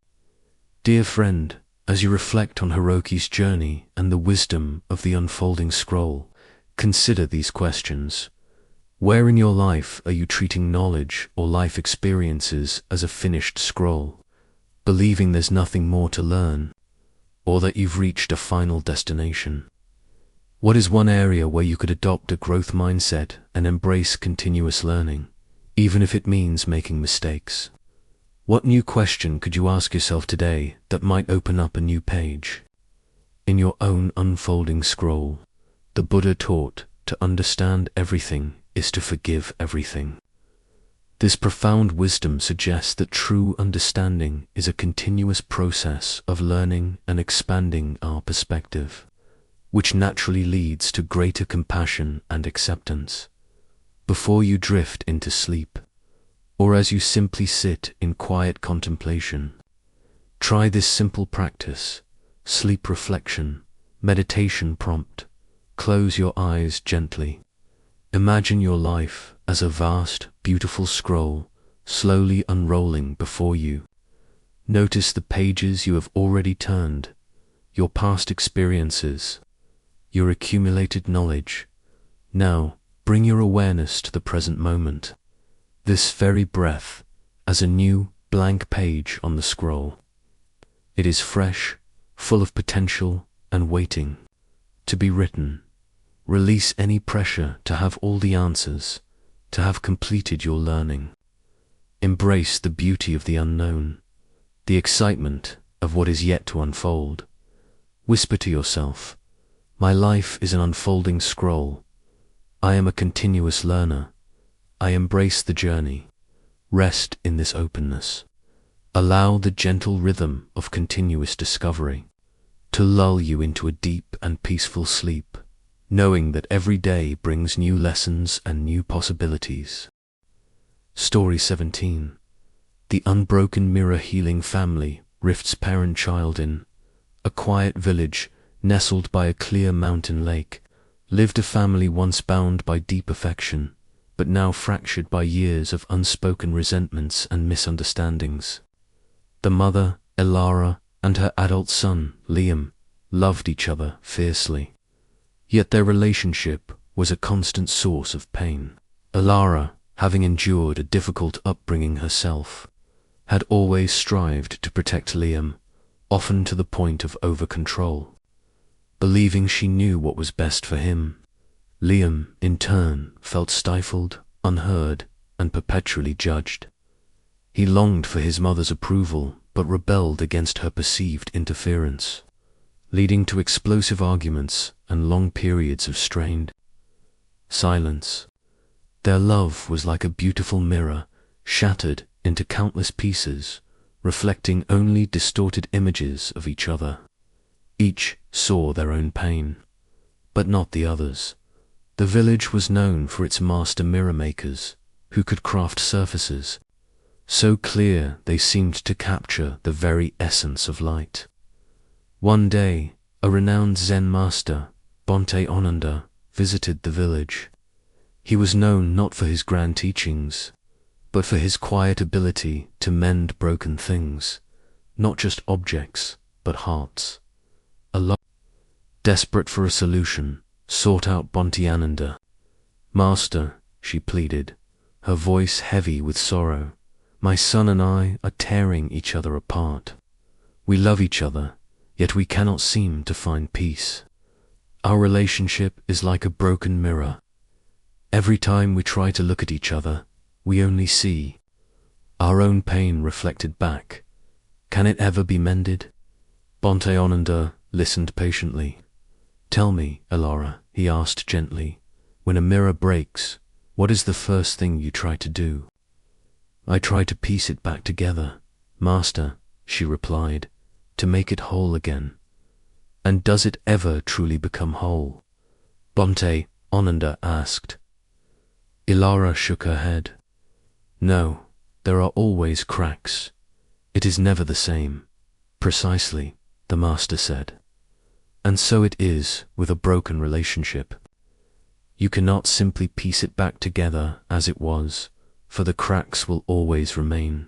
Dear friend, as you reflect on Hiroki's journey and the wisdom of the unfolding scroll, consider these questions. Where in your life are you treating knowledge or life experiences as a finished scroll, believing there's nothing more to learn, or that you've reached a final destination? What is one area where you could adopt a growth mindset and embrace continuous learning, even if it means making mistakes? What new question could you ask yourself today that might open up a new page? In your own unfolding scroll, the Buddha taught to understand everything is to forgive everything. This profound wisdom suggests that true understanding is a continuous process of learning and expanding our perspective, which naturally leads to greater compassion and acceptance. Before you drift into sleep, or as you simply sit in quiet contemplation, try this simple practice: sleep reflection, meditation prompt. Close your eyes gently. Imagine your life as a vast, beautiful scroll slowly unrolling before you. Notice the pages you have already turned, your past experiences, your accumulated knowledge. Now, bring your awareness to the present moment, this very breath, as a new, blank page on the scroll. It is fresh, full of potential, and waiting to be written. Release any pressure to have all the answers, to have completed your learning. Embrace the beauty of the unknown, the excitement of what is yet to unfold. Whisper to yourself, "My life is an unfolding scroll. I am a continuous learner. I embrace the journey." Rest in this openness. Allow the gentle rhythm of continuous discovery to lull you into a deep and peaceful sleep, knowing that every day brings new lessons and new possibilities. Story 17. The Unbroken Mirror Healing Family. Rift's parent-child. In a quiet village nestled by a clear mountain lake lived a family once bound by deep affection, but now fractured by years of unspoken resentments and misunderstandings. The mother, Elara, and her adult son, Liam, loved each other fiercely. Yet their relationship was a constant source of pain. Elara, having endured a difficult upbringing herself, had always strived to protect Liam, often to the point of over-control. Believing she knew what was best for him, Liam, in turn, felt stifled, unheard, and perpetually judged. He longed for his mother's approval, but rebelled against her perceived interference, leading to explosive arguments and long periods of strained silence. Their love was like a beautiful mirror, shattered into countless pieces, reflecting only distorted images of each other. Each saw their own pain, but not the other's. The village was known for its master mirror makers, who could craft surfaces so clear they seemed to capture the very essence of light. One day, a renowned Zen master, Bhante Ananda, visited the village. He was known not for his grand teachings, but for his quiet ability to mend broken things, not just objects, but hearts. Alara, desperate for a solution, sought out Bonteyananda. "Master," she pleaded, her voice heavy with sorrow, "my son and I are tearing each other apart. We love each other, yet we cannot seem to find peace. Our relationship is like a broken mirror. Every time we try to look at each other, we only see our own pain reflected back. Can it ever be mended?" Bonteyananda listened patiently. "Tell me, Alara," he asked gently, "when a mirror breaks, what is the first thing you try to do?" "I try to piece it back together, Master," she replied, "to make it whole again." "And does it ever truly become whole?" Bonteyananda asked. Alara shook her head. "No, there are always cracks. It is never the same." "Precisely," the master said. "And so it is with a broken relationship. You cannot simply piece it back together as it was, for the cracks will always remain.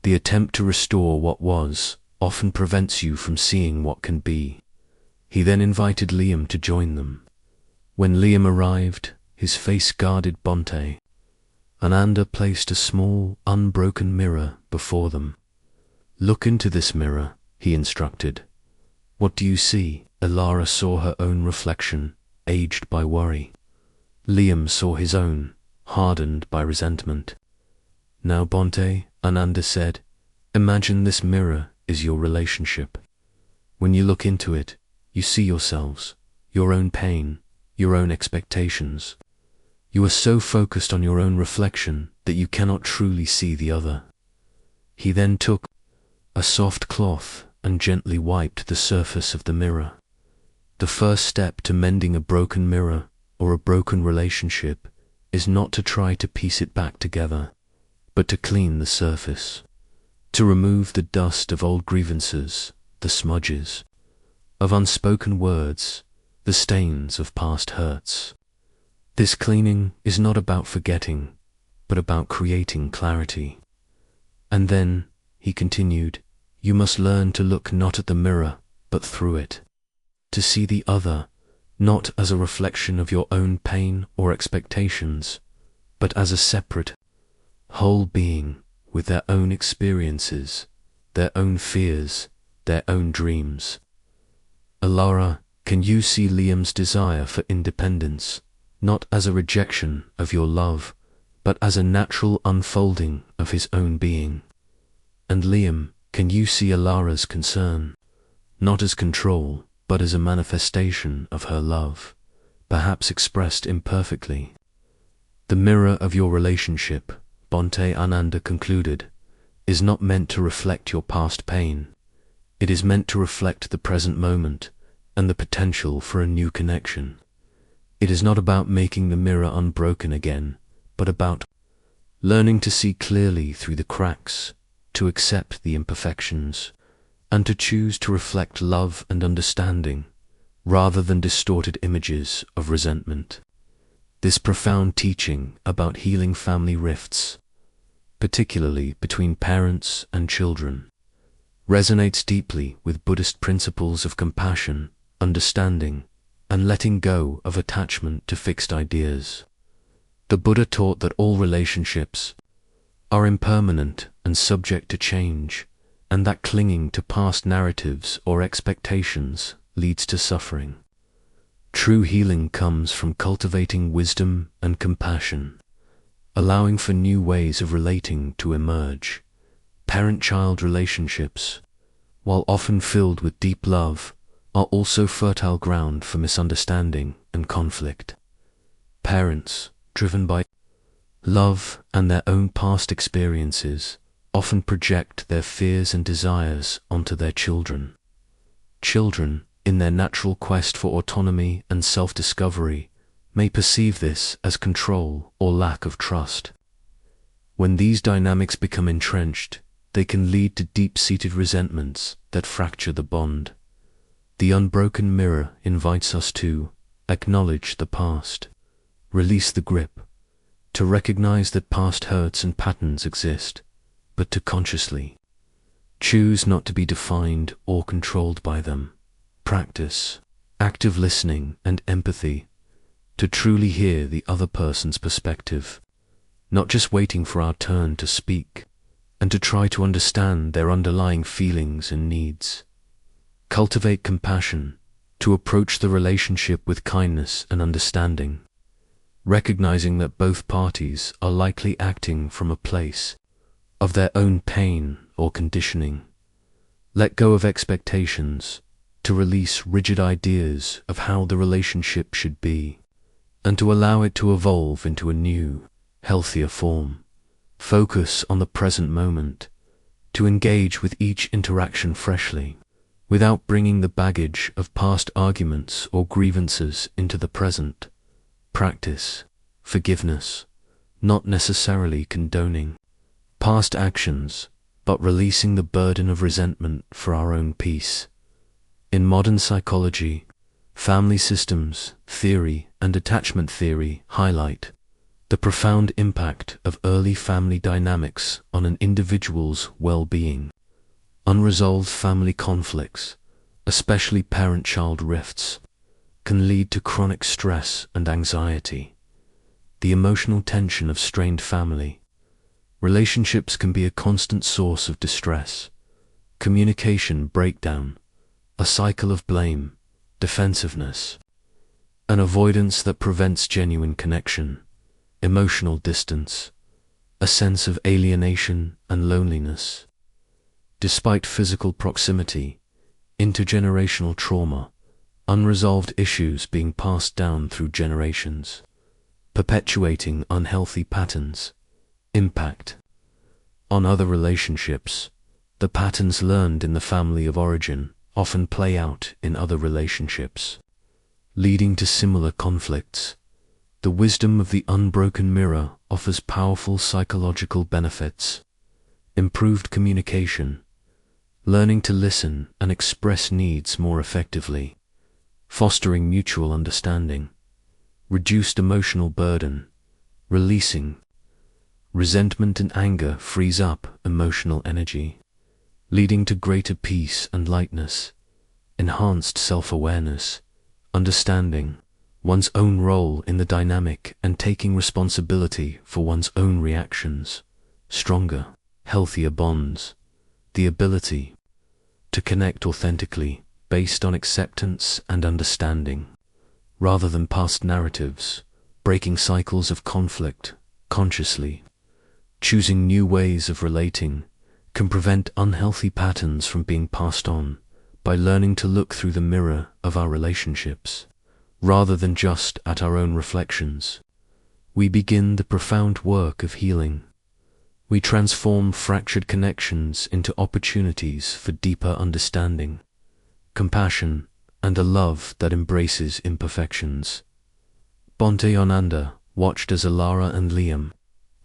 The attempt to restore what was often prevents you from seeing what can be." He then invited Liam to join them. When Liam arrived, his face guarded Bonteyananda placed a small, unbroken mirror before them. "Look into this mirror," he instructed. "What do you see?" Alara saw her own reflection, aged by worry. Liam saw his own, hardened by resentment. "Now, Bonteyananda said, imagine this mirror is your relationship. When you look into it, you see yourselves, your own pain, your own expectations. You are so focused on your own reflection that you cannot truly see the other." He then took a soft cloth and gently wiped the surface of the mirror. The first step to mending a broken mirror or a broken relationship is not to try to piece it back together, but to clean the surface, to remove the dust of old grievances, the smudges of unspoken words, the stains of past hurts. This cleaning is not about forgetting, but about creating clarity. And then, he continued, you must learn to look not at the mirror, but through it. To see the other, not as a reflection of your own pain or expectations, but as a separate, whole being with their own experiences, their own fears, their own dreams. Alara, can you see Liam's desire for independence, not as a rejection of your love, but as a natural unfolding of his own being? And Liam, can you see Alara's concern, not as control, but as a manifestation of her love, perhaps expressed imperfectly? The mirror of your relationship, Bonteyananda concluded, is not meant to reflect your past pain. It is meant to reflect the present moment and the potential for a new connection. It is not about making the mirror unbroken again, but about learning to see clearly through the cracks, to accept the imperfections, and to choose to reflect love and understanding, rather than distorted images of resentment. This profound teaching about healing family rifts, particularly between parents and children, resonates deeply with Buddhist principles of compassion, understanding, and letting go of attachment to fixed ideas. The Buddha taught that all relationships are impermanent and subject to change, and that clinging to past narratives or expectations leads to suffering. True healing comes from cultivating wisdom and compassion, allowing for new ways of relating to emerge. Parent-child relationships, while often filled with deep love, are also fertile ground for misunderstanding and conflict. Parents, driven by love and their own past experiences, often project their fears and desires onto their children. Children, in their natural quest for autonomy and self-discovery, may perceive this as control or lack of trust. When these dynamics become entrenched, they can lead to deep-seated resentments that fracture the bond. The Unbroken Mirror invites us to acknowledge the past, release the grip, to recognize that past hurts and patterns exist, but to consciously choose not to be defined or controlled by them. Practice active listening and empathy, to truly hear the other person's perspective, not just waiting for our turn to speak, and to try to understand their underlying feelings and needs. Cultivate compassion, to approach the relationship with kindness and understanding, recognizing that both parties are likely acting from a place of their own pain or conditioning. Let go of expectations, to release rigid ideas of how the relationship should be, and to allow it to evolve into a new, healthier form. Focus on the present moment, to engage with each interaction freshly, without bringing the baggage of past arguments or grievances into the present. Practice forgiveness, not necessarily condoning past actions, but releasing the burden of resentment for our own peace. In modern psychology, family systems theory and attachment theory highlight the profound impact of early family dynamics on an individual's well-being. Unresolved family conflicts, especially parent-child rifts, can lead to chronic stress and anxiety. The emotional tension of strained family relationships can be a constant source of distress, communication breakdown, a cycle of blame, defensiveness, an avoidance that prevents genuine connection, emotional distance, a sense of alienation and loneliness. Despite physical proximity, intergenerational trauma, unresolved issues being passed down through generations, perpetuating unhealthy patterns. Impact on other relationships. The patterns learned in the family of origin often play out in other relationships, leading to similar conflicts. The wisdom of the Unbroken Mirror offers powerful psychological benefits: improved communication, learning to listen and express needs more effectively, fostering mutual understanding, reduced emotional burden, releasing resentment and anger frees up emotional energy, leading to greater peace and lightness, enhanced self-awareness, understanding one's own role in the dynamic and taking responsibility for one's own reactions, stronger, healthier bonds, the ability to connect authentically based on acceptance and understanding, rather than past narratives, breaking cycles of conflict consciously. Choosing new ways of relating can prevent unhealthy patterns from being passed on by learning to look through the mirror of our relationships, rather than just at our own reflections. We begin the profound work of healing. We transform fractured connections into opportunities for deeper understanding, compassion, and a love that embraces imperfections. Bhante Ananda watched as Alara and Liam,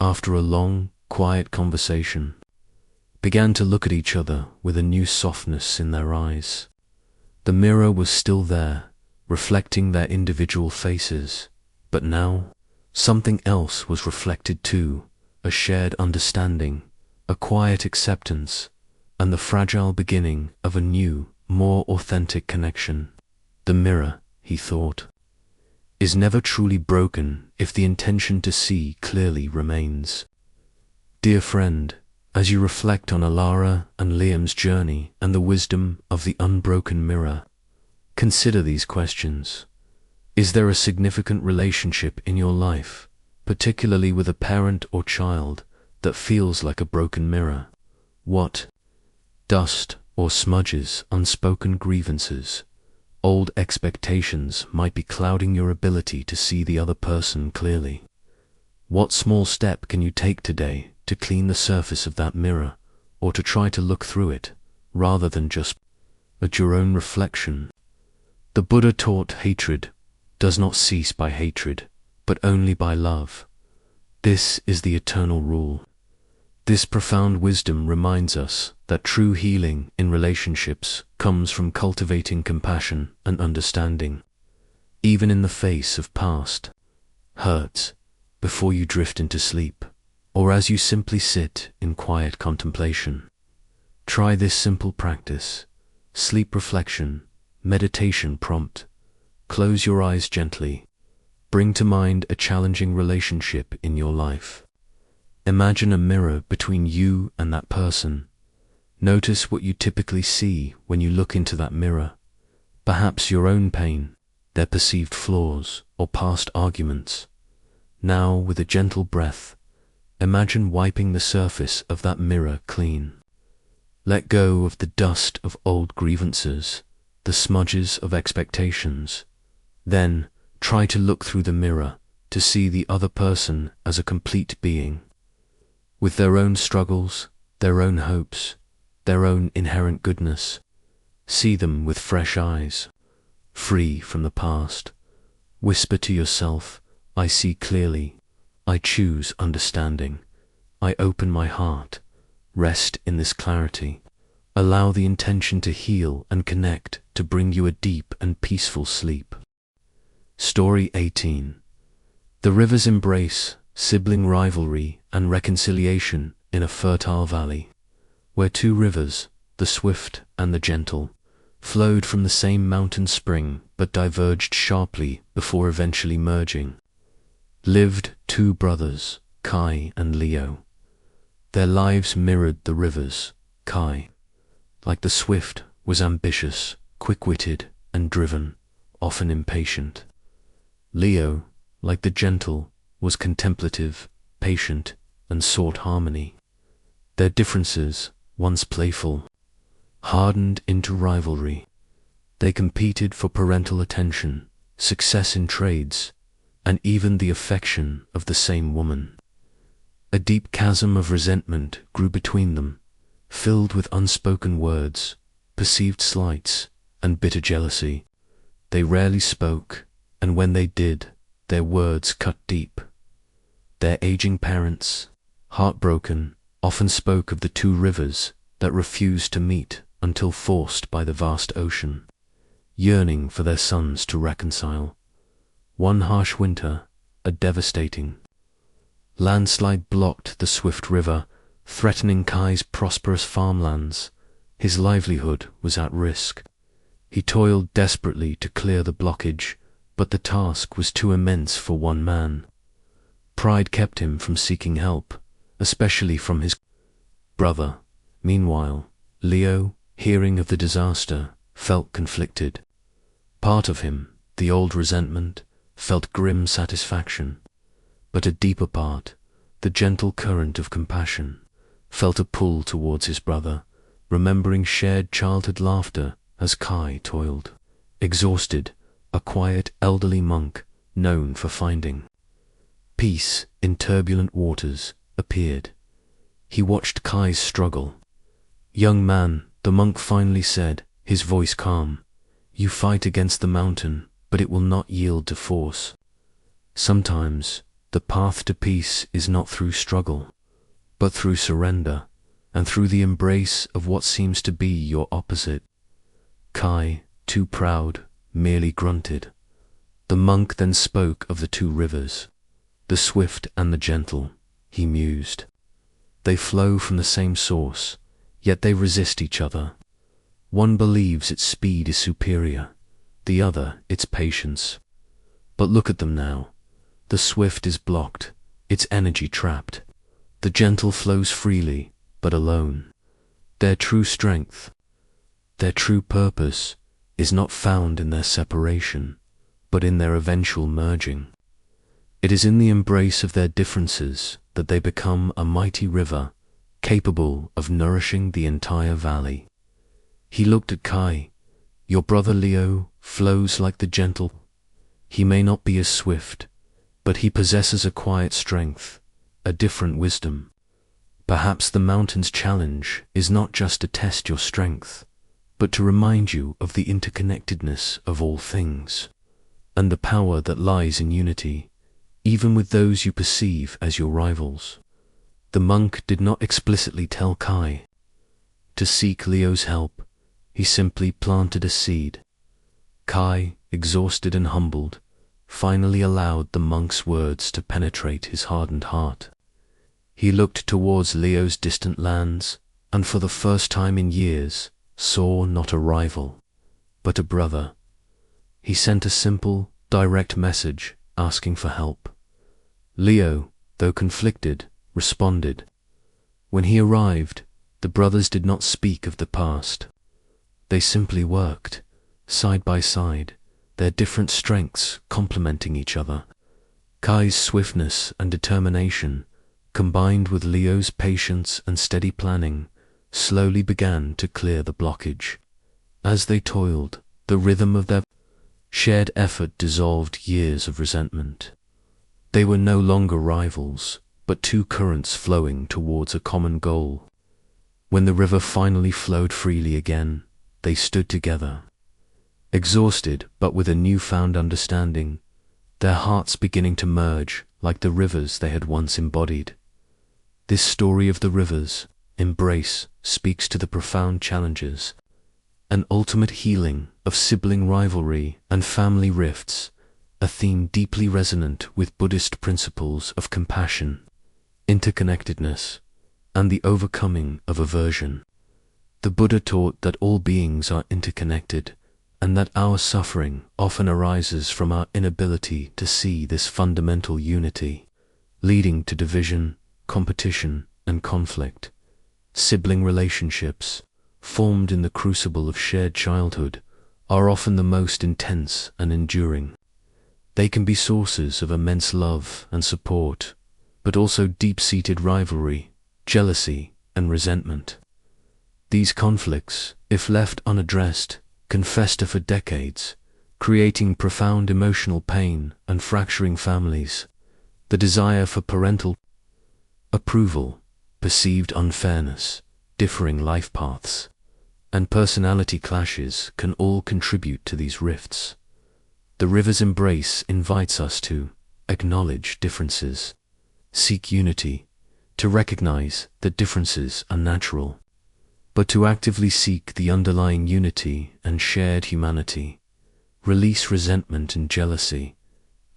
after a long, quiet conversation, began to look at each other with a new softness in their eyes. The mirror was still there, reflecting their individual faces, but now something else was reflected too, a shared understanding, a quiet acceptance, and the fragile beginning of a new, more authentic connection. The mirror, he thought, is never truly broken if the intention to see clearly remains. Dear friend, as you reflect on Alara and Liam's journey and the wisdom of the unbroken mirror, consider these questions. Is there a significant relationship in your life, particularly with a parent or child, that feels like a broken mirror? What dust or smudges, unspoken grievances, old expectations might be clouding your ability to see the other person clearly? What small step can you take today to clean the surface of that mirror, or to try to look through it, rather than just at your own reflection? The Buddha taught hatred does not cease by hatred, but only by love. This is the eternal rule. This profound wisdom reminds us that true healing in relationships comes from cultivating compassion and understanding. even in the face of past hurts, before you drift into sleep, or as you simply sit in quiet contemplation. Try this simple practice: sleep reflection, meditation prompt. Close your eyes gently. Bring to mind a challenging relationship in your life. Imagine a mirror between you and that person. Notice what you typically see when you look into that mirror. Perhaps your own pain, their perceived flaws, or past arguments. Now, with a gentle breath, imagine wiping the surface of that mirror clean. Let go of the dust of old grievances, the smudges of expectations. Then, try to look through the mirror to see the other person as a complete being, with their own struggles, their own hopes, their own inherent goodness. See them with fresh eyes, free from the past. Whisper to yourself, I see clearly. I choose understanding. I open my heart. Rest in this clarity. Allow the intention to heal and connect to bring you a deep and peaceful sleep. Story 18. The rivers embrace sibling rivalry and reconciliation in a fertile valley, where two rivers, the swift and the gentle, flowed from the same mountain spring but diverged sharply before eventually merging. Lived two brothers, Kai and Leo. Their lives mirrored the rivers. Kai, like the swift, was ambitious, quick-witted, and driven, often impatient. Leo, like the gentle, was contemplative, patient, and sought harmony. Their differences, once playful, hardened into rivalry. They competed for parental attention, success in trades, and even the affection of the same woman. A deep chasm of resentment grew between them, filled with unspoken words, perceived slights, and bitter jealousy. They rarely spoke, and when they did, their words cut deep. Their aging parents, heartbroken, often spoke of the two rivers that refused to meet until forced by the vast ocean, yearning for their sons to reconcile. One harsh winter, a devastating landslide blocked the swift river, threatening Kai's prosperous farmlands. His livelihood was at risk. He toiled desperately to clear the blockage, but the task was too immense for one man. Pride kept him from seeking help, especially from his brother. Meanwhile, Leo, hearing of the disaster, felt conflicted. Part of him, the old resentment, felt grim satisfaction, but a deeper part, the gentle current of compassion, felt a pull towards his brother, remembering shared childhood laughter as Kai toiled. Exhausted, a quiet elderly monk, known for finding peace in turbulent waters, appeared. He watched Kai's struggle. "Young man," the monk finally said, his voice calm, "you fight against the mountain, but it will not yield to force. Sometimes the path to peace is not through struggle, but through surrender, and through the embrace of what seems to be your opposite." Kai, too proud, merely grunted. The monk then spoke of the two rivers, the swift and the gentle. He mused. They flow from the same source, yet they resist each other. One believes its speed is superior, the other its patience. But look at them now. The swift is blocked, its energy trapped. The gentle flows freely, but alone. Their true strength, their true purpose, is not found in their separation, but in their eventual merging. It is in the embrace of their differences that they become a mighty river, capable of nourishing the entire valley. He looked at Kai. "Your brother Leo flows like the gentle. He may not be as swift, but he possesses a quiet strength, a different wisdom. Perhaps the mountain's challenge is not just to test your strength, but to remind you of the interconnectedness of all things, and the power that lies in unity, even with those you perceive as your rivals." The monk did not explicitly tell Kai to seek Leo's help. He simply planted a seed. Kai, exhausted and humbled, finally allowed the monk's words to penetrate his hardened heart. He looked towards Leo's distant lands, and for the first time in years saw not a rival, but a brother. He sent a simple, direct message asking for help. Leo, though conflicted, responded. When he arrived, the brothers did not speak of the past. They simply worked, side by side, their different strengths complementing each other. Kai's swiftness and determination, combined with Leo's patience and steady planning, slowly began to clear the blockage. As they toiled, the rhythm of their shared effort dissolved years of resentment. They were no longer rivals, but two currents flowing towards a common goal. When the river finally flowed freely again, they stood together. Exhausted, but with a newfound understanding, their hearts beginning to merge like the rivers they had once embodied. This story of the river's embrace speaks to the profound challenges and ultimate healing of sibling rivalry and family rifts, a theme deeply resonant with Buddhist principles of compassion, interconnectedness, and the overcoming of aversion. The Buddha taught that all beings are interconnected, and that our suffering often arises from our inability to see this fundamental unity, leading to division, competition, and conflict. Sibling relationships, formed in the crucible of shared childhood, are often the most intense and enduring. They can be sources of immense love and support, but also deep-seated rivalry, jealousy, and resentment. These conflicts, if left unaddressed, can fester for decades, creating profound emotional pain and fracturing families. The desire for parental approval, perceived unfairness, differing life paths, and personality clashes can all contribute to these rifts. The river's embrace invites us to acknowledge differences, seek unity, to recognize that differences are natural, but to actively seek the underlying unity and shared humanity, release resentment and jealousy,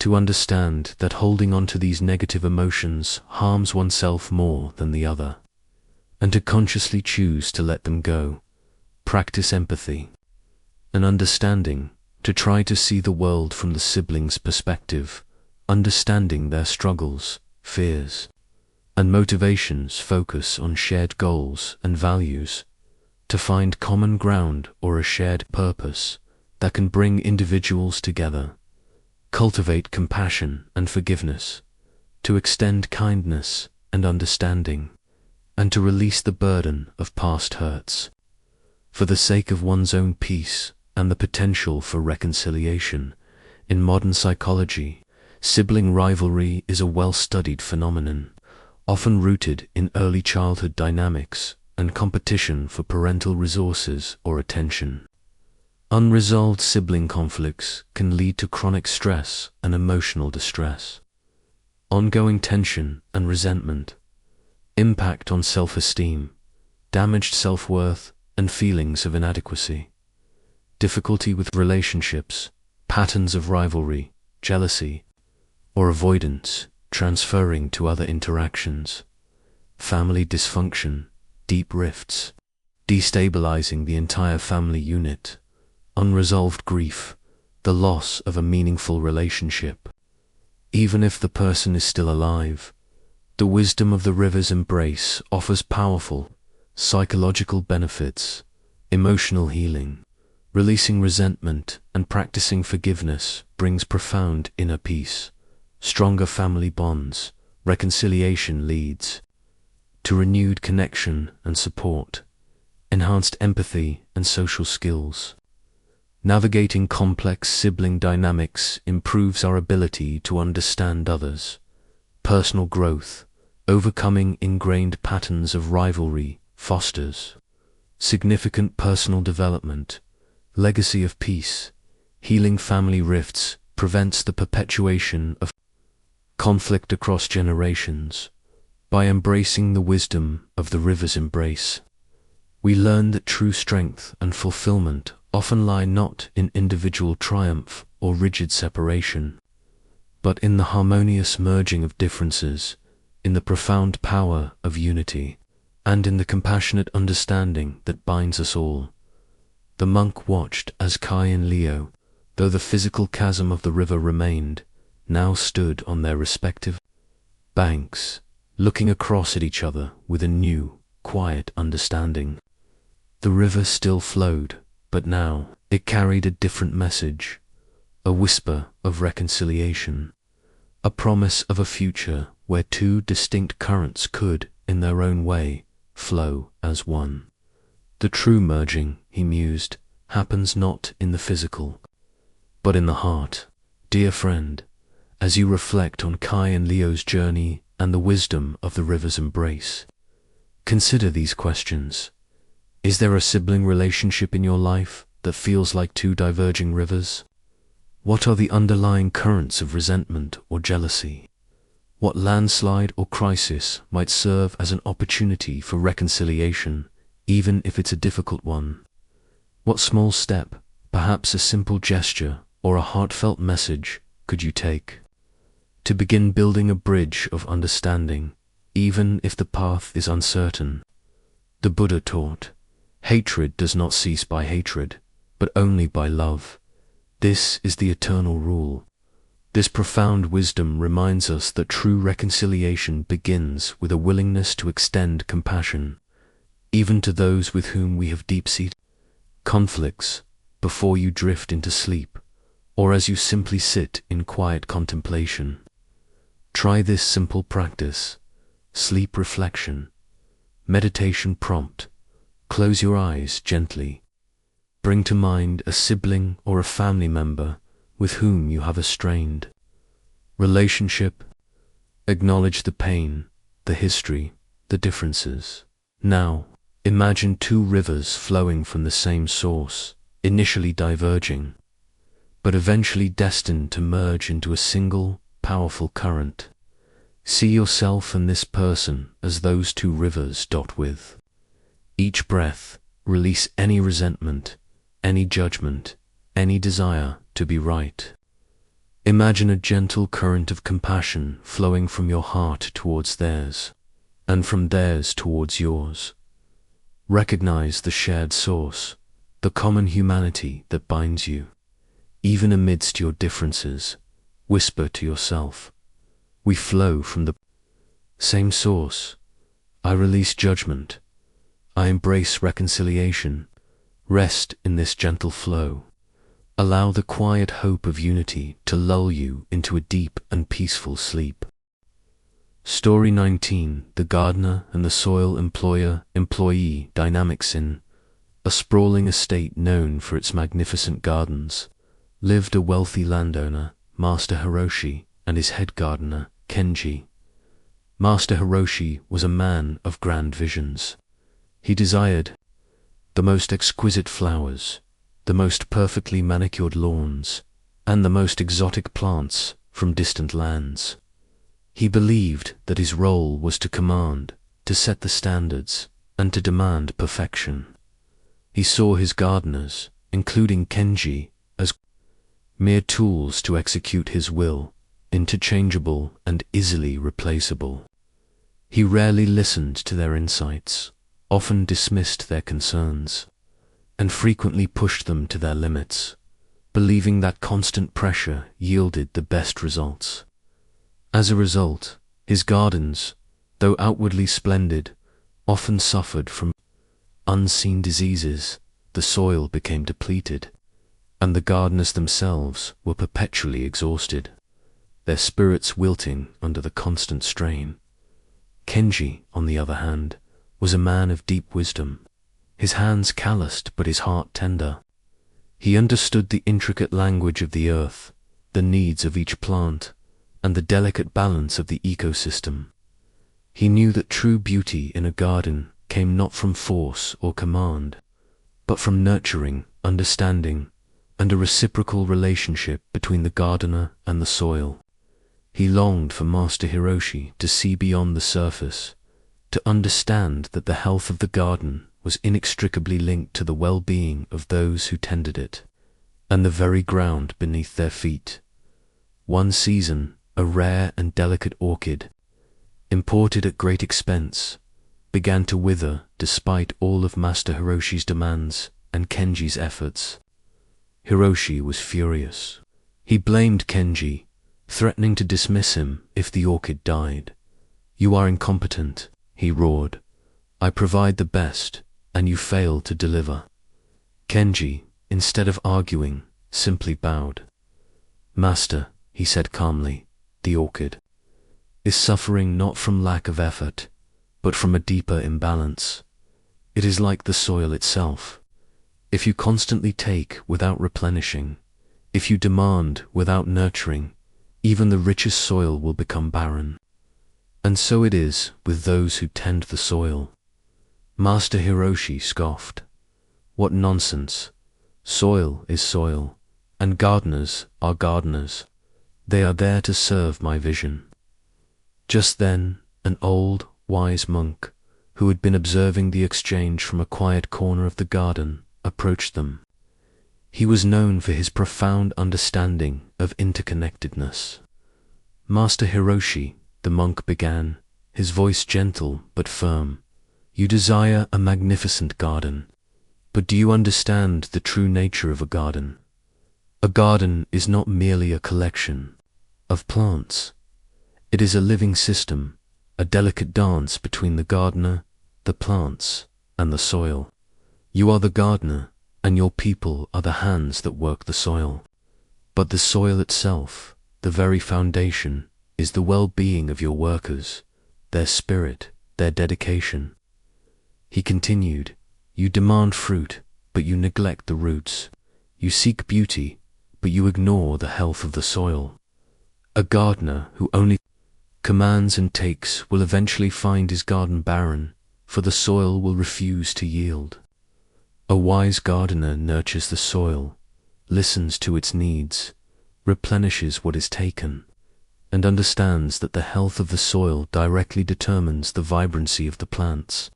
to understand that holding on to these negative emotions harms oneself more than the other, and to consciously choose to let them go. Practice empathy and understanding, to try to see the world from the siblings' perspective, understanding their struggles, fears, and motivations. Focus on shared goals and values, to find common ground or a shared purpose that can bring individuals together. Cultivate compassion and forgiveness, to extend kindness and understanding, and to release the burden of past hurts. For the sake of one's own peace and the potential for reconciliation, in modern psychology, sibling rivalry is a well-studied phenomenon, often rooted in early childhood dynamics and competition for parental resources or attention. Unresolved sibling conflicts can lead to chronic stress and emotional distress. Ongoing tension and resentment, impact on self-esteem, damaged self-worth, and feelings of inadequacy. Difficulty with relationships, patterns of rivalry, jealousy, or avoidance transferring to other interactions. Family dysfunction, deep rifts, destabilizing the entire family unit. Unresolved grief, the loss of a meaningful relationship. Even if the person is still alive, the wisdom of the river's embrace offers powerful psychological benefits, emotional healing. Releasing resentment and practicing forgiveness brings profound inner peace, stronger family bonds. Reconciliation leads to renewed connection and support, enhanced empathy and social skills. Navigating complex sibling dynamics improves our ability to understand others. Personal growth, overcoming ingrained patterns of rivalry, fosters significant personal development. Legacy of peace, healing family rifts, prevents the perpetuation of conflict across generations. By embracing the wisdom of the river's embrace, we learn that true strength and fulfillment often lie not in individual triumph, or rigid separation, but in the harmonious merging of differences, in the profound power of unity, and in the compassionate understanding that binds us all. The monk watched as Kai and Leo, though the physical chasm of the river remained, now stood on their respective banks, looking across at each other with a new, quiet understanding. The river still flowed, but now it carried a different message, a whisper of reconciliation, a promise of a future where two distinct currents could, in their own way, flow as one. The true merging, he mused, happens not in the physical, but in the heart. Dear friend, as you reflect on Kai and Leo's journey and the wisdom of the river's embrace, consider these questions. Is there a sibling relationship in your life that feels like two diverging rivers? What are the underlying currents of resentment or jealousy? What landslide or crisis might serve as an opportunity for reconciliation, even if it's a difficult one? What small step, perhaps a simple gesture or a heartfelt message, could you take to begin building a bridge of understanding, even if the path is uncertain? The Buddha taught, hatred does not cease by hatred, but only by love. This is the eternal rule. This profound wisdom reminds us that true reconciliation begins with a willingness to extend compassion, even to those with whom we have deep-seated conflicts, before you drift into sleep, or as you simply sit in quiet contemplation. Try this simple practice: sleep reflection, meditation prompt. Close your eyes gently. Bring to mind a sibling or a family member with whom you have a strained relationship. Acknowledge the pain, the history, the differences. Now, imagine two rivers flowing from the same source, initially diverging, but eventually destined to merge into a single, powerful current. See yourself and this person as those two rivers. With each breath, release any resentment, any judgment, any desire to be right. Imagine a gentle current of compassion flowing from your heart towards theirs, and from theirs towards yours. Recognize the shared source, the common humanity that binds you. Even amidst your differences, whisper to yourself, we flow from the same source. I release judgment. I embrace reconciliation. Rest in this gentle flow. Allow the quiet hope of unity to lull you into a deep and peaceful sleep. Story 19. The Gardener and the Soil Employer-Employee Dynamics. In a sprawling estate known for its magnificent gardens, lived a wealthy landowner, Master Hiroshi, and his head gardener, Kenji. Master Hiroshi was a man of grand visions. He desired the most exquisite flowers, the most perfectly manicured lawns, and the most exotic plants from distant lands. He believed that his role was to command, to set the standards, and to demand perfection. He saw his gardeners, including Kenji, as mere tools to execute his will, interchangeable and easily replaceable. He rarely listened to their insights, often dismissed their concerns, and frequently pushed them to their limits, believing that constant pressure yielded the best results. As a result, his gardens, though outwardly splendid, often suffered from unseen diseases. The soil became depleted, and the gardeners themselves were perpetually exhausted, their spirits wilting under the constant strain. Kenji, on the other hand, was a man of deep wisdom, his hands calloused but his heart tender. He understood the intricate language of the earth, the needs of each plant, and the delicate balance of the ecosystem. He knew that true beauty in a garden came not from force or command, but from nurturing, understanding, and a reciprocal relationship between the gardener and the soil. He longed for Master Hiroshi to see beyond the surface, to understand that the health of the garden was inextricably linked to the well-being of those who tended it. and the very ground beneath their feet. One season, a rare and delicate orchid, imported at great expense, began to wither despite all of Master Hiroshi's demands and Kenji's efforts. Hiroshi was furious. He blamed Kenji, threatening to dismiss him if the orchid died. "You are incompetent," he roared. "I provide the best, and you fail to deliver." Kenji, instead of arguing, simply bowed. "Master," he said calmly, "the orchid is suffering not from lack of effort, but from a deeper imbalance. It is like the soil itself. If you constantly take without replenishing, if you demand without nurturing, even the richest soil will become barren. And so it is with those who tend the soil." Master Hiroshi scoffed. "What nonsense! Soil is soil, and gardeners are gardeners. They are there to serve my vision." Just then, an old, wise monk, who had been observing the exchange from a quiet corner of the garden, approached them. He was known for his profound understanding of interconnectedness. "Master Hiroshi," the monk began, his voice gentle but firm, "you desire a magnificent garden, but do you understand the true nature of a garden? A garden is not merely a collection of plants. It is a living system, a delicate dance between the gardener, the plants, and the soil. You are the gardener, and your people are the hands that work the soil. But the soil itself, the very foundation, is the well-being of your workers, their spirit, their dedication." He continued, "You demand fruit, but you neglect the roots. You seek beauty, but you ignore the health of the soil. A gardener who only commands and takes will eventually find his garden barren, for the soil will refuse to yield. A wise gardener nurtures the soil, listens to its needs, replenishes what is taken, and understands that the health of the soil directly determines the vibrancy of the plants,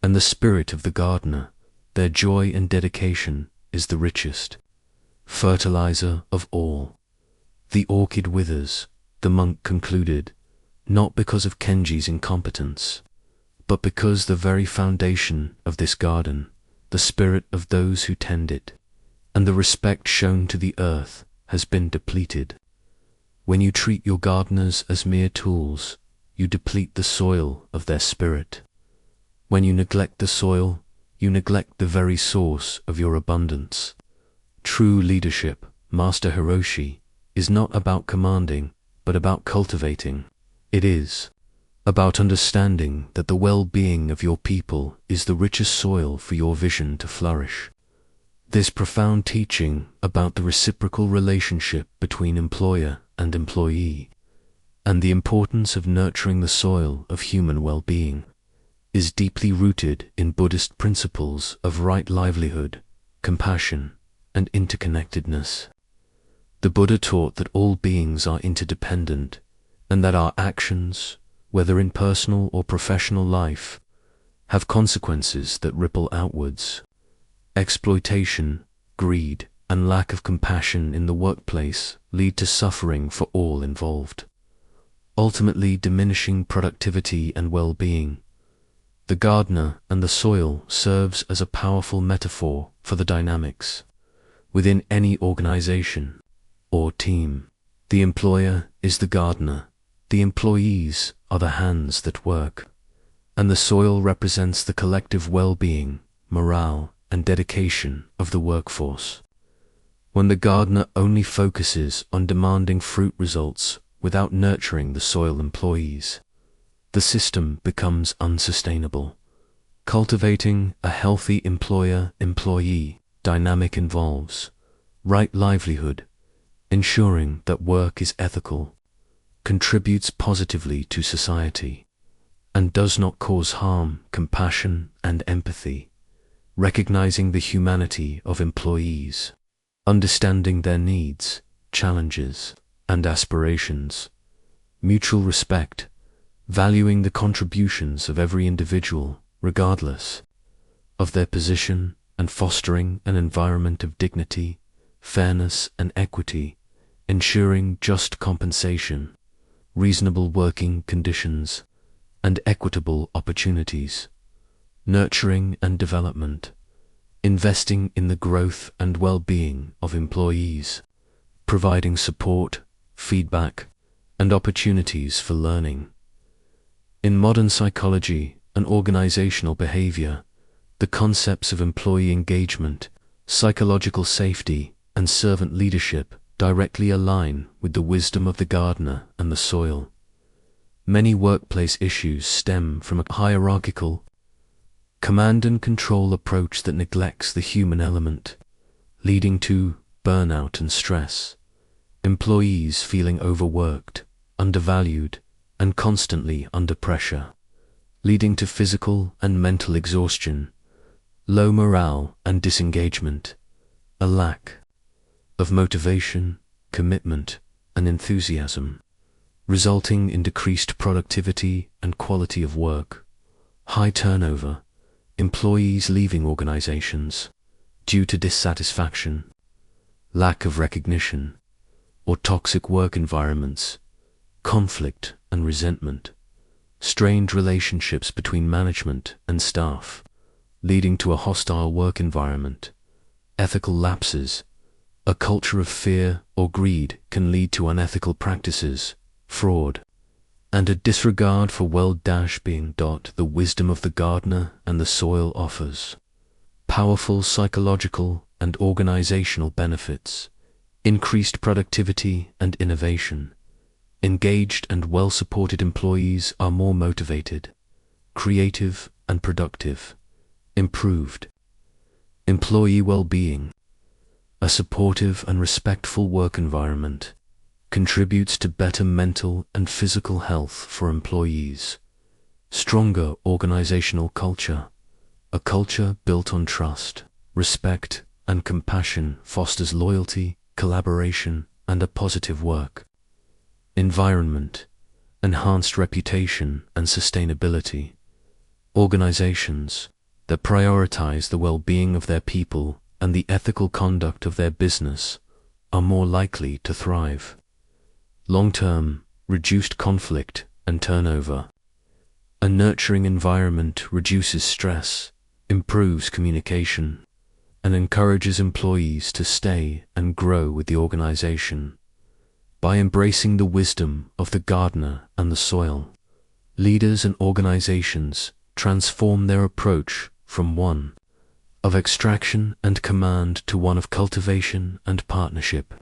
and the spirit of the gardener, their joy and dedication, is the richest fertilizer of all." "The orchid withers," the monk concluded, "not because of Kenji's incompetence, but because the very foundation of this garden, the spirit of those who tend it, and the respect shown to the earth has been depleted. When you treat your gardeners as mere tools, you deplete the soil of their spirit. When you neglect the soil, you neglect the very source of your abundance. True leadership, Master Hiroshi, is not about commanding, but about cultivating. It is about understanding that the well-being of your people is the richest soil for your vision to flourish." This profound teaching about the reciprocal relationship between employer and employee, and the importance of nurturing the soil of human well-being, is deeply rooted in Buddhist principles of right livelihood, compassion, and interconnectedness. The Buddha taught that all beings are interdependent, and that our actions, whether in personal or professional life, have consequences that ripple outwards. Exploitation, greed, and lack of compassion in the workplace lead to suffering for all involved, ultimately diminishing productivity and well-being. The gardener and the soil serves as a powerful metaphor for the dynamics within any organization or team. The employer is the gardener, the employees are the hands that work, and the soil represents the collective well-being, morale, and dedication of the workforce. When the gardener only focuses on demanding fruit results without nurturing the soil employees, the system becomes unsustainable. Cultivating a healthy employer-employee dynamic involves right livelihood, ensuring that work is ethical, contributes positively to society, and does not cause harm, compassion, and empathy, recognizing the humanity of employees, understanding their needs, challenges, and aspirations, mutual respect, valuing the contributions of every individual, regardless of their position, and fostering an environment of dignity, fairness and equity, ensuring just compensation, reasonable working conditions, and equitable opportunities, nurturing and development, investing in the growth and well-being of employees, providing support, feedback, and opportunities for learning. In modern psychology and organizational behavior, the concepts of employee engagement, psychological safety, and servant leadership directly align with the wisdom of the gardener and the soil. Many workplace issues stem from a hierarchical, command and control approach that neglects the human element, leading to burnout and stress, employees feeling overworked, undervalued, and constantly under pressure, leading to physical and mental exhaustion, low morale and disengagement, a lack of motivation, commitment, and enthusiasm, resulting in decreased productivity and quality of work, high turnover, employees leaving organizations due to dissatisfaction, lack of recognition, or toxic work environments, conflict and resentment, strained relationships between management and staff, leading to a hostile work environment, ethical lapses, a culture of fear or greed can lead to unethical practices, fraud, and a disregard for well-being. The wisdom of the gardener and the soil offers powerful psychological and organizational benefits, increased productivity and innovation. Engaged and well-supported employees are more motivated, creative and productive. Improved employee well-being. A supportive and respectful work environment contributes to better mental and physical health for employees. Stronger organizational culture. A culture built on trust, respect, and compassion fosters loyalty, collaboration, and a positive work environment. Enhanced reputation and sustainability. Organizations that prioritize the well-being of their people and the ethical conduct of their business are more likely to thrive. Long-term, reduced conflict and turnover. A nurturing environment reduces stress, improves communication, and encourages employees to stay and grow with the organization. By embracing the wisdom of the gardener and the soil, leaders and organizations transform their approach from one of extraction and command to one of cultivation and partnership.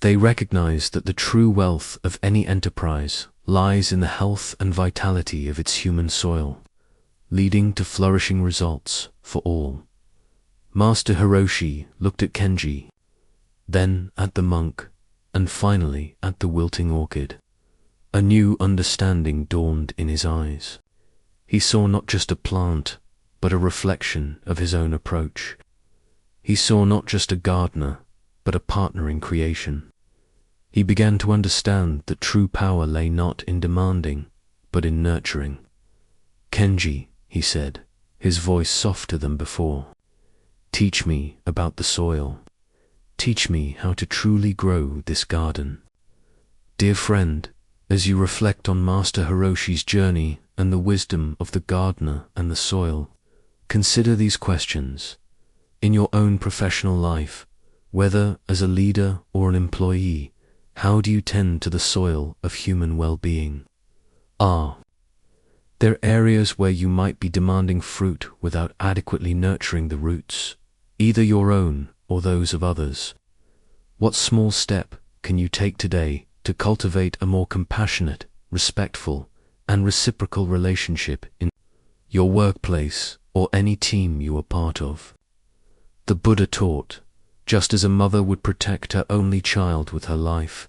They recognize that the true wealth of any enterprise lies in the health and vitality of its human soil, leading to flourishing results for all. Master Hiroshi looked at Kenji, then at the monk, and finally at the wilting orchid. A new understanding dawned in his eyes. He saw not just a plant, but a reflection of his own approach. He saw not just a gardener, but a partner in creation. He began to understand that true power lay not in demanding, but in nurturing. Kenji, he said, his voice softer than before, teach me about the soil. Teach me how to truly grow this garden. Dear friend, as you reflect on Master Hiroshi's journey and the wisdom of the gardener and the soil, consider these questions. In your own professional life, whether as a leader or an employee, how do you tend to the soil of human well-being? Are there areas where you might be demanding fruit without adequately nurturing the roots, either your own or those of others? What small step can you take today to cultivate a more compassionate, respectful, and reciprocal relationship in your workplace or any team you are part of? The Buddha taught, just as a mother would protect her only child with her life,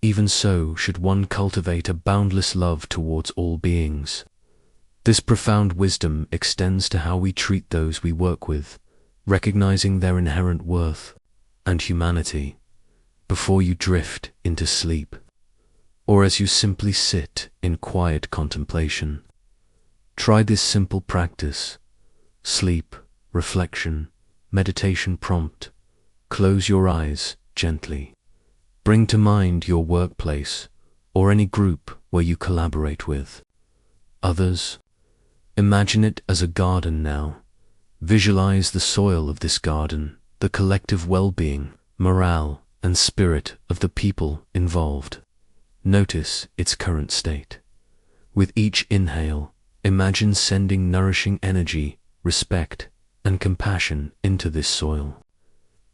even so should one cultivate a boundless love towards all beings. This profound wisdom extends to how we treat those we work with, recognizing their inherent worth and humanity before you drift into sleep, or as you simply sit in quiet contemplation. Try this simple practice: sleep, reflection, meditation prompt, Close your eyes gently. Bring to mind your workplace or any group where you collaborate with others. Imagine it as a garden now. Visualize the soil of this garden, the collective well-being, morale, and spirit of the people involved. Notice its current state. With each inhale, imagine sending nourishing energy, respect, and compassion into this soil.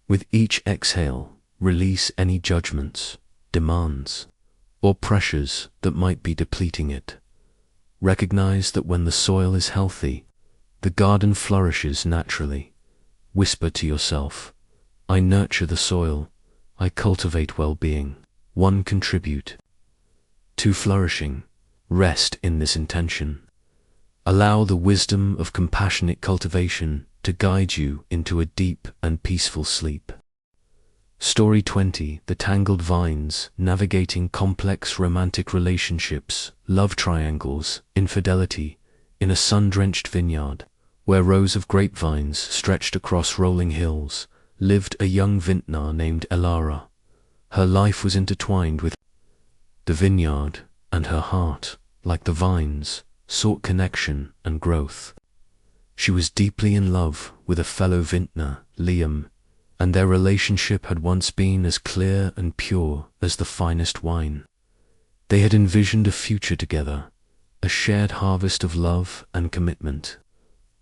With each exhale, release any judgments, demands, or pressures that might be depleting it. Recognize that when the soil is healthy, the garden flourishes naturally. Whisper to yourself, I nurture the soil, I cultivate well-being. 1. Contribute. 2. Flourishing. Rest in this intention. Allow the wisdom of compassionate cultivation to guide you into a deep and peaceful sleep. Story 20. The Tangled Vines, navigating complex romantic relationships, love triangles, infidelity, in a sun-drenched vineyard, where rows of grapevines stretched across rolling hills, lived a young vintner named Elara. Her life was intertwined with the vineyard, and her heart, like the vines, sought connection and growth. She was deeply in love with a fellow vintner, Liam, and their relationship had once been as clear and pure as the finest wine. They had envisioned a future together, a shared harvest of love and commitment.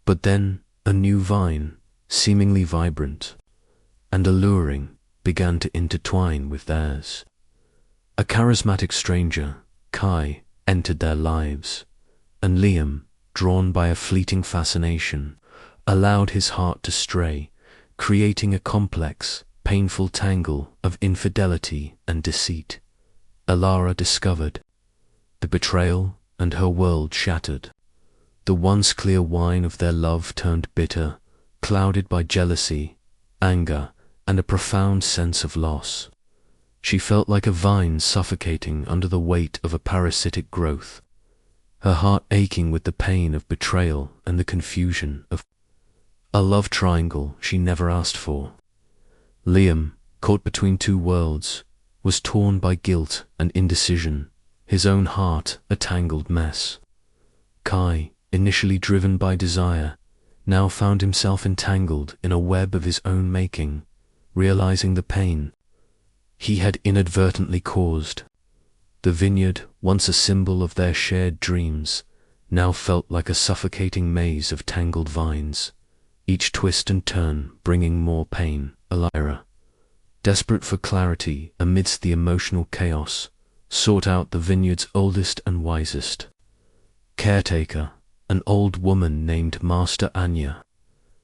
But then a new vine, seemingly vibrant and alluring, began to intertwine with theirs. A charismatic stranger, Kai, entered their lives, and Liam, drawn by a fleeting fascination, allowed his heart to stray, creating a complex, painful tangle of infidelity and deceit. Elara discovered the betrayal, and her world shattered. The once clear wine of their love turned bitter, clouded by jealousy, anger, and a profound sense of loss. She felt like a vine suffocating under the weight of a parasitic growth, her heart aching with the pain of betrayal and the confusion of a love triangle she never asked for. Liam, caught between two worlds, was torn by guilt and indecision, his own heart a tangled mess. Kai, initially driven by desire, now found himself entangled in a web of his own making, realizing the pain he had inadvertently caused. The vineyard, once a symbol of their shared dreams, now felt like a suffocating maze of tangled vines, each twist and turn bringing more pain. Elara, desperate for clarity amidst the emotional chaos, sought out the vineyard's oldest and wisest caretaker, an old woman named Master Anya,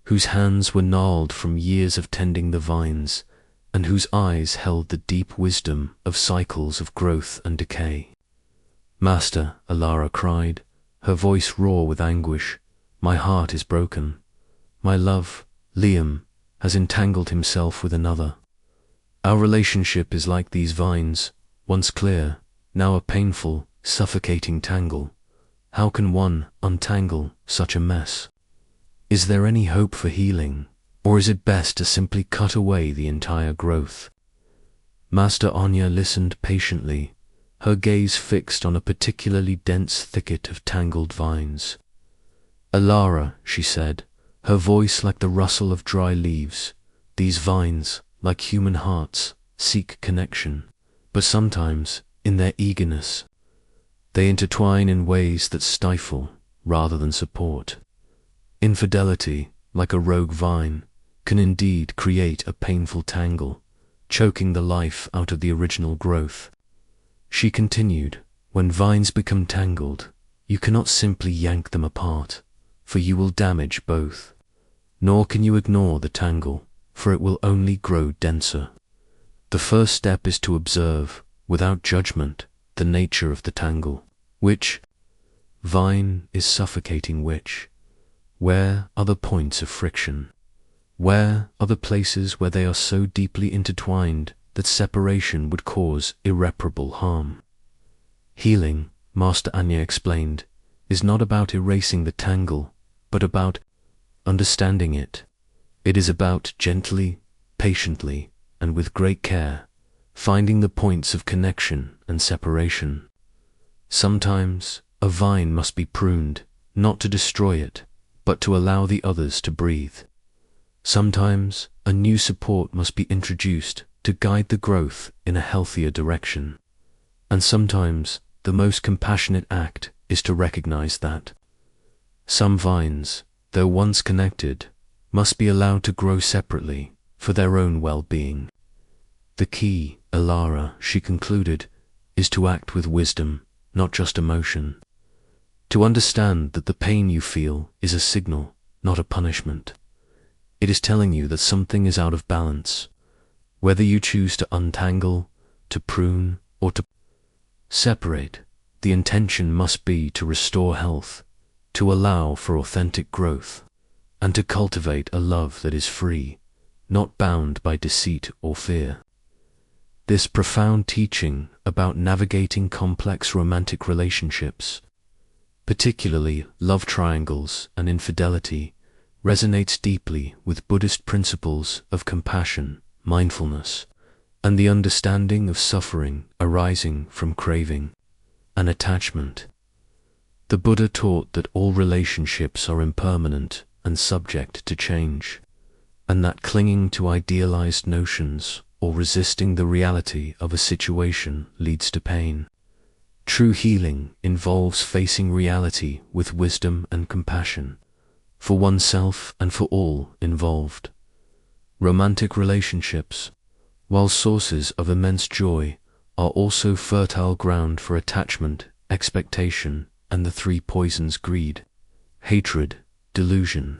whose hands were gnarled from years of tending the vines, and whose eyes held the deep wisdom of cycles of growth and decay. Master, Elara cried, her voice raw with anguish, my heart is broken. My love, Liam, has entangled himself with another. Our relationship is like these vines, once clear, now a painful, suffocating tangle. How can one untangle such a mess? Is there any hope for healing, or is it best to simply cut away the entire growth? Master Anya listened patiently, her gaze fixed on a particularly dense thicket of tangled vines. Elara, she said, her voice like the rustle of dry leaves, these vines, like human hearts, seek connection, but sometimes, in their eagerness, they intertwine in ways that stifle rather than support. Infidelity, like a rogue vine, can indeed create a painful tangle, choking the life out of the original growth. She continued, when vines become tangled, you cannot simply yank them apart, for you will damage both. Nor can you ignore the tangle, for it will only grow denser. The first step is to observe, without judgment, the nature of the tangle. Which vine is suffocating which? Where are the points of friction? Where are the places where they are so deeply intertwined that separation would cause irreparable harm? Healing, Master Anya explained, is not about erasing the tangle, but about understanding it. It is about gently, patiently and with great care, finding the points of connection and separation. Sometimes a vine must be pruned, not to destroy it, but to allow the others to breathe. Sometimes a new support must be introduced to guide the growth in a healthier direction. And sometimes the most compassionate act is to recognize that some vines, though once connected, must be allowed to grow separately for their own well-being. The key, Alara, she concluded, is to act with wisdom, not just emotion. To understand that the pain you feel is a signal, not a punishment. It is telling you that something is out of balance. Whether you choose to untangle, to prune, or to separate, the intention must be to restore health, to allow for authentic growth, and to cultivate a love that is free, not bound by deceit or fear. This profound teaching about navigating complex romantic relationships, particularly love triangles and infidelity, resonates deeply with Buddhist principles of compassion, mindfulness, and the understanding of suffering arising from craving and attachment. The Buddha taught that all relationships are impermanent and subject to change, and that clinging to idealized notions or resisting the reality of a situation leads to pain. True healing involves facing reality with wisdom and compassion, for oneself and for all involved. Romantic relationships, while sources of immense joy, are also fertile ground for attachment, expectation, and the three poisons: greed, hatred, delusion.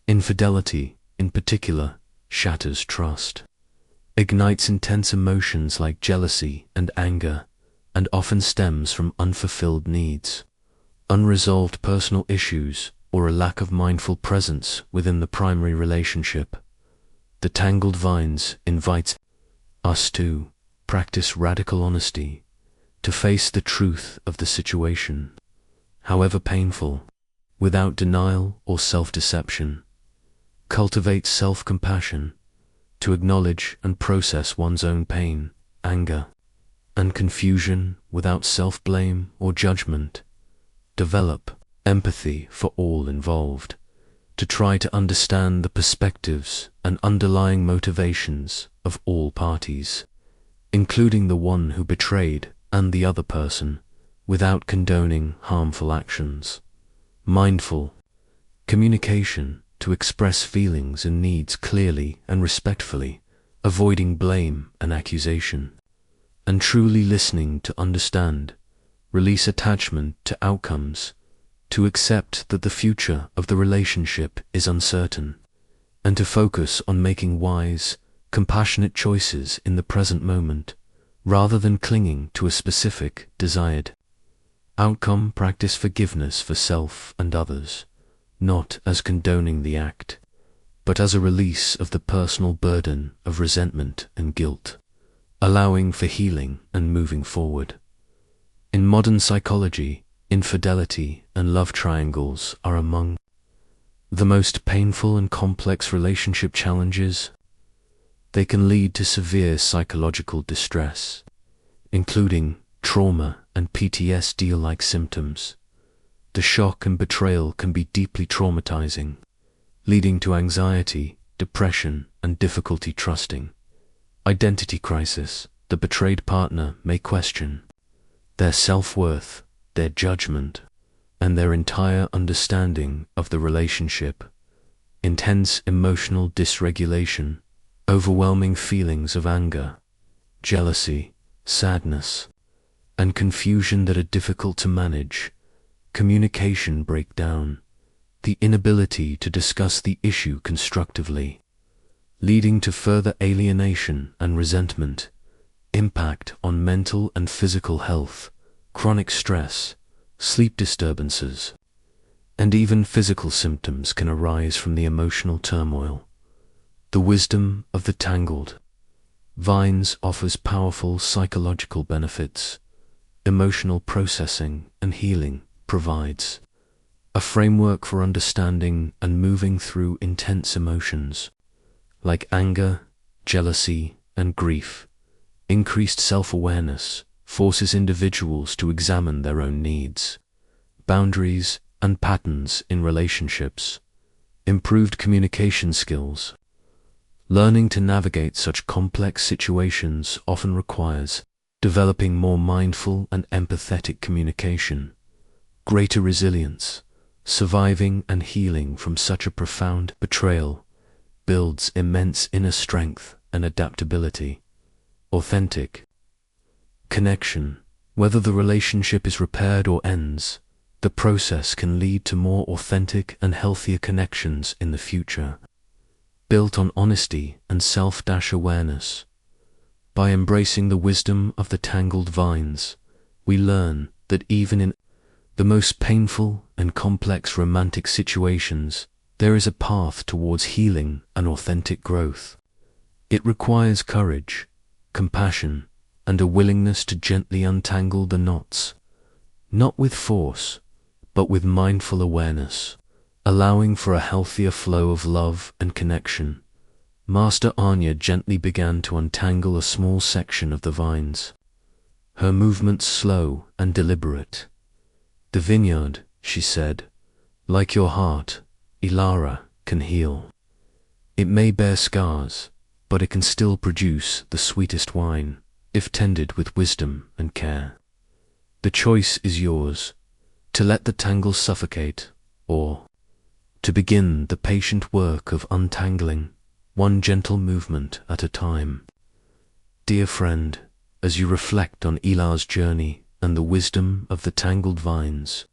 Infidelity, in particular, shatters trust, ignites intense emotions like jealousy and anger, and often stems from unfulfilled needs, unresolved personal issues, or a lack of mindful presence within the primary relationship. The Tangled Vines invites us to practice radical honesty, to face the truth of the situation, however painful, without denial or self-deception. Cultivate self-compassion, to acknowledge and process one's own pain, anger, and confusion without self-blame or judgment. Develop empathy for all involved, to try to understand the perspectives and underlying motivations of all parties, including the one who betrayed and the other person, without condoning harmful actions. Mindful communication, to express feelings and needs clearly and respectfully, avoiding blame and accusation, and truly listening to understand, release attachment to outcomes, to accept that the future of the relationship is uncertain, and to focus on making wise, compassionate choices in the present moment, rather than clinging to a specific, desired outcome. Practice forgiveness for self and others, not as condoning the act, but as a release of the personal burden of resentment and guilt, allowing for healing and moving forward. In modern psychology, infidelity and love triangles are among the most painful and complex relationship challenges. They can lead to severe psychological distress, including trauma and PTSD-like symptoms. The shock and betrayal can be deeply traumatizing, leading to anxiety, depression, and difficulty trusting. Identity crisis. The betrayed partner may question their self-worth, their judgment, and their entire understanding of the relationship. Intense emotional dysregulation, overwhelming feelings of anger, jealousy, sadness, and confusion that are difficult to manage. Communication breakdown, the inability to discuss the issue constructively, leading to further alienation and resentment. Impact on mental and physical health, chronic stress, sleep disturbances, and even physical symptoms can arise from the emotional turmoil. The wisdom of the Tangled Vines offers powerful psychological benefits. Emotional processing and healing provides a framework for understanding and moving through intense emotions like anger, jealousy, and grief. Increased self-awareness forces individuals to examine their own needs, boundaries, and patterns in relationships. Improved communication skills. Learning to navigate such complex situations often requires developing more mindful and empathetic communication, greater resilience. Surviving and healing from such a profound betrayal builds immense inner strength and adaptability. Authentic connection. Whether the relationship is repaired or ends, the process can lead to more authentic and healthier connections in the future, built on honesty and self-awareness. By embracing the wisdom of the tangled vines, we learn that even in the most painful and complex romantic situations, there is a path towards healing and authentic growth. It requires courage, compassion, and a willingness to gently untangle the knots, not with force, but with mindful awareness, allowing for a healthier flow of love and connection. Master Anya gently began to untangle a small section of the vines, her movements slow and deliberate. "The vineyard," she said, "like your heart, Ilara, can heal. It may bear scars, but it can still produce the sweetest wine, if tended with wisdom and care. The choice is yours, to let the tangle suffocate, or to begin the patient work of untangling, one gentle movement at a time." Dear friend, as you reflect on Ilara's journey and the wisdom of the tangled vines,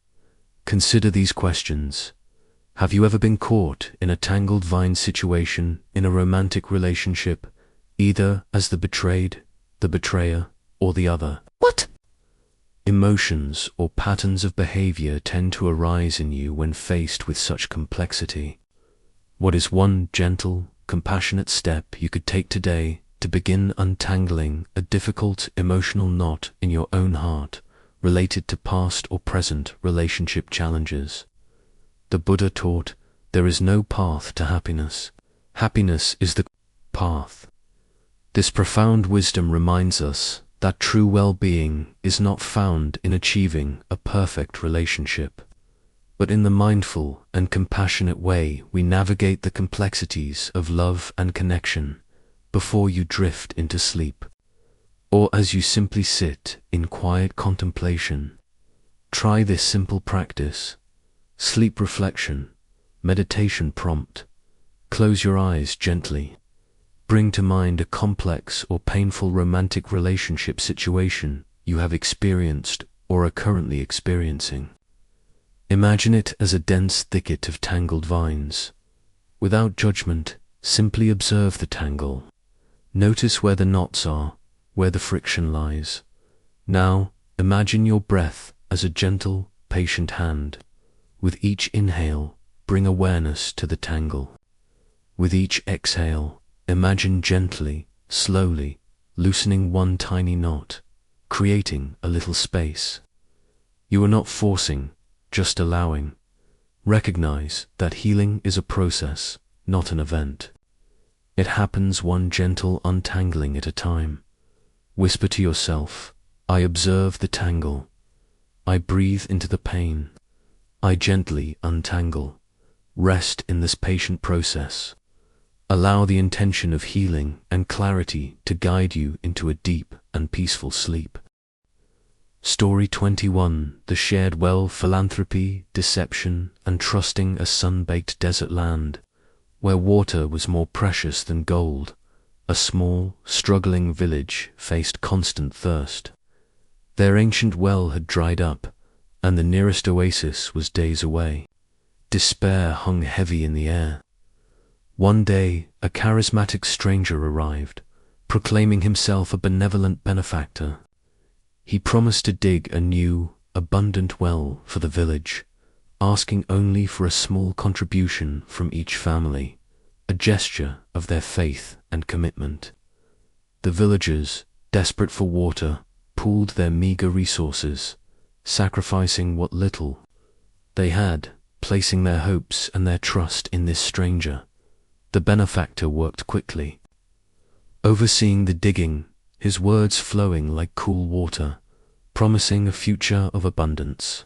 consider these questions. Have you ever been caught in a tangled vine situation in a romantic relationship, either as the betrayed, the betrayer, or the other? What emotions or patterns of behavior tend to arise in you when faced with such complexity? What is one gentle, compassionate step you could take today to begin untangling a difficult emotional knot in your own heart related to past or present relationship challenges? The Buddha taught, there is no path to happiness. Happiness is the path. This profound wisdom reminds us that true well-being is not found in achieving a perfect relationship, but in the mindful and compassionate way we navigate the complexities of love and connection before you drift into sleep, or as you simply sit in quiet contemplation. Try this simple practice. Sleep reflection, meditation prompt. Close your eyes gently. Bring to mind a complex or painful romantic relationship situation you have experienced or are currently experiencing. Imagine it as a dense thicket of tangled vines. Without judgment, simply observe the tangle. Notice where the knots are, where the friction lies. Now, imagine your breath as a gentle, patient hand. With each inhale, bring awareness to the tangle. With each exhale, imagine gently, slowly, loosening one tiny knot, creating a little space. You are not forcing, just allowing. Recognize that healing is a process, not an event. It happens one gentle untangling at a time. Whisper to yourself, I observe the tangle. I breathe into the pain. I gently untangle. Rest in this patient process. Allow the intention of healing and clarity to guide you into a deep and peaceful sleep. Story 21. The Shared Well. Philanthropy, deception, and trusting a sun-baked desert land, where water was more precious than gold. A small, struggling village faced constant thirst. Their ancient well had dried up, and the nearest oasis was days away. Despair hung heavy in the air. One day, a charismatic stranger arrived, proclaiming himself a benevolent benefactor. He promised to dig a new, abundant well for the village, asking only for a small contribution from each family, a gesture of their faith and commitment. The villagers, desperate for water, pooled their meager resources, sacrificing what little they had, placing their hopes and their trust in this stranger. The benefactor worked quickly. overseeing the digging, his words flowing like cool water, promising a future of abundance.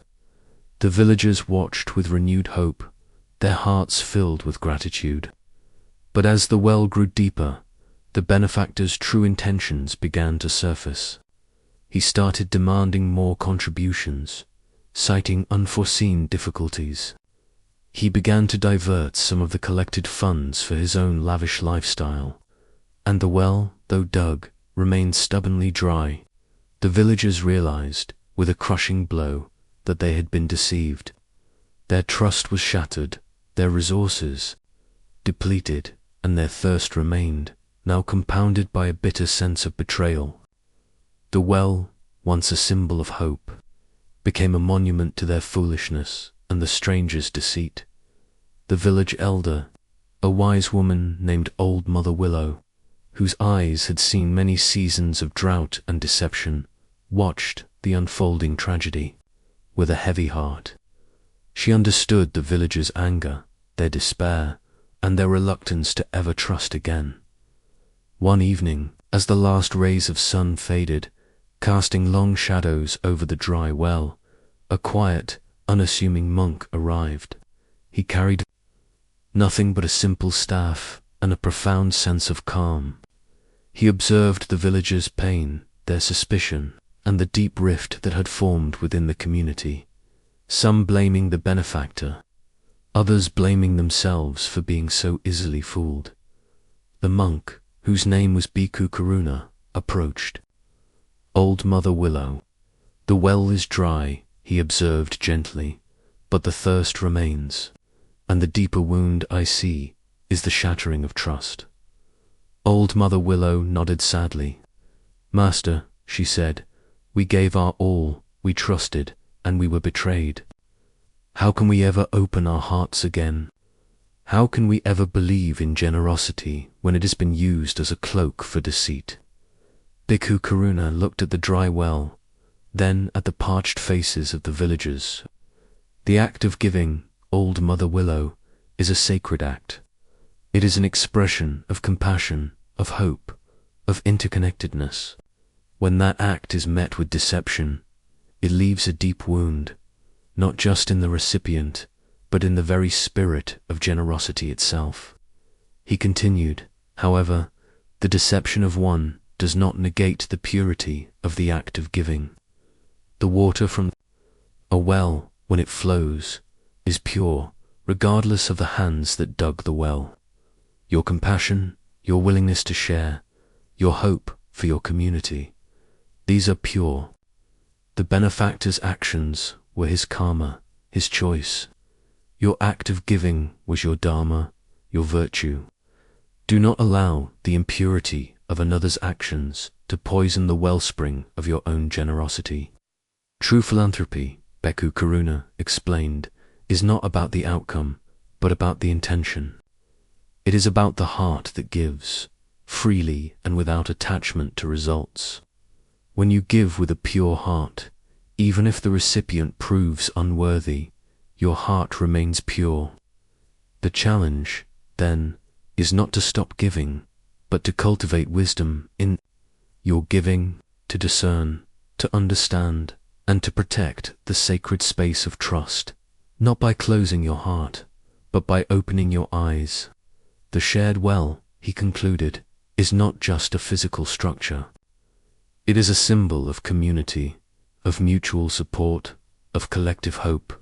The villagers watched with renewed hope, their hearts filled with gratitude. But as the well grew deeper, the benefactor's true intentions began to surface. He started demanding more contributions, citing unforeseen difficulties. He began to divert some of the collected funds for his own lavish lifestyle, and the well, though dug, remained stubbornly dry. The villagers realized, with a crushing blow, that they had been deceived. Their trust was shattered, their resources depleted, and their thirst remained, now compounded by a bitter sense of betrayal. The well, once a symbol of hope, became a monument to their foolishness and the stranger's deceit. The village elder, a wise woman named Old Mother Willow, whose eyes had seen many seasons of drought and deception, watched the unfolding tragedy with a heavy heart. She understood the villagers' anger, their despair, and their reluctance to ever trust again. One evening, as the last rays of sun faded, casting long shadows over the dry well, a quiet, unassuming monk arrived. He carried nothing but a simple staff and a profound sense of calm. He observed the villagers' pain, their suspicion, and the deep rift that had formed within the community, some blaming the benefactor, others blaming themselves for being so easily fooled. The monk, whose name was Bhikkhu Karuna, approached. "Old Mother Willow, the well is dry," he observed gently, "but the thirst remains, and the deeper wound I see is the shattering of trust." Old Mother Willow nodded sadly. "Master," she said, "we gave our all, we trusted, and we were betrayed. How can we ever open our hearts again? How can we ever believe in generosity when it has been used as a cloak for deceit?" Bhikkhu Karuna looked at the dry well, then at the parched faces of the villagers. "The act of giving, Old Mother Willow, is a sacred act. It is an expression of compassion, of hope, of interconnectedness. When that act is met with deception, it leaves a deep wound, not just in the recipient, but in the very spirit of generosity itself." He continued, "However, the deception of one does not negate the purity of the act of giving. The water from a well, when it flows, is pure, regardless of the hands that dug the well. Your compassion, your willingness to share, your hope for your community, these are pure. The benefactor's actions were his karma, his choice. Your act of giving was your dharma, your virtue. Do not allow the impurity of another's actions to poison the wellspring of your own generosity." True philanthropy, Bhikkhu Karuna explained, is not about the outcome, but about the intention. It is about the heart that gives, freely and without attachment to results. When you give with a pure heart, even if the recipient proves unworthy, your heart remains pure. The challenge, then, is not to stop giving, but to cultivate wisdom in your giving, to discern, to understand, and to protect the sacred space of trust, not by closing your heart, but by opening your eyes. The shared well, he concluded, is not just a physical structure. It is a symbol of community, of mutual support, of collective hope.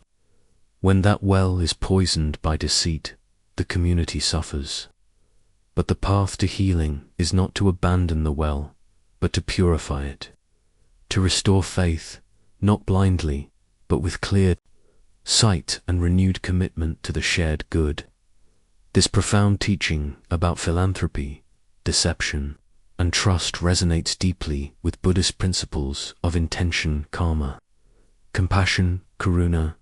When that well is poisoned by deceit, the community suffers. But the path to healing is not to abandon the well, but to purify it, to restore faith, not blindly, but with clear sight and renewed commitment to the shared good. This profound teaching about philanthropy, deception, and trust resonates deeply with Buddhist principles of intention, karma, compassion, karuna,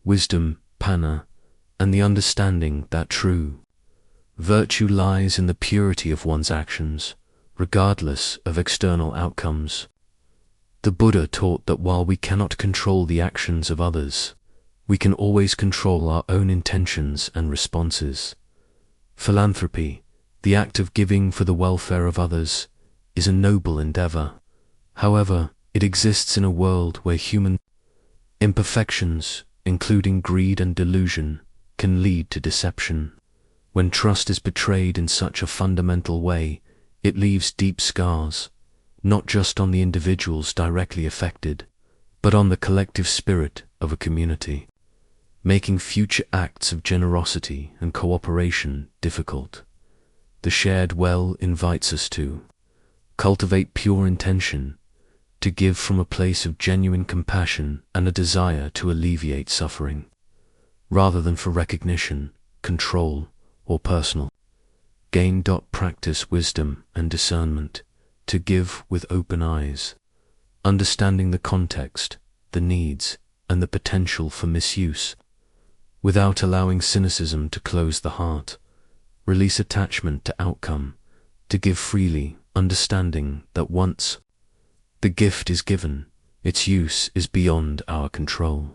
wisdom, panna, and the understanding that true virtue lies in the purity of one's actions, regardless of external outcomes. The Buddha taught that while we cannot control the actions of others, we can always control our own intentions and responses. Philanthropy, The act of giving for the welfare of others is a noble endeavor. However, it exists in a world where human imperfections, including greed and delusion, can lead to deception. When trust is betrayed in such a fundamental way, it leaves deep scars, not just on the individuals directly affected, but on the collective spirit of a community, making future acts of generosity and cooperation difficult. The shared well invites us to cultivate pure intention, to give from a place of genuine compassion and a desire to alleviate suffering, rather than for recognition, control, or personal gain. Practice wisdom and discernment, to give with open eyes, understanding the context, the needs, and the potential for misuse, without allowing cynicism to close the heart. Release attachment to outcome, to give freely, understanding that once the gift is given, its use is beyond our control.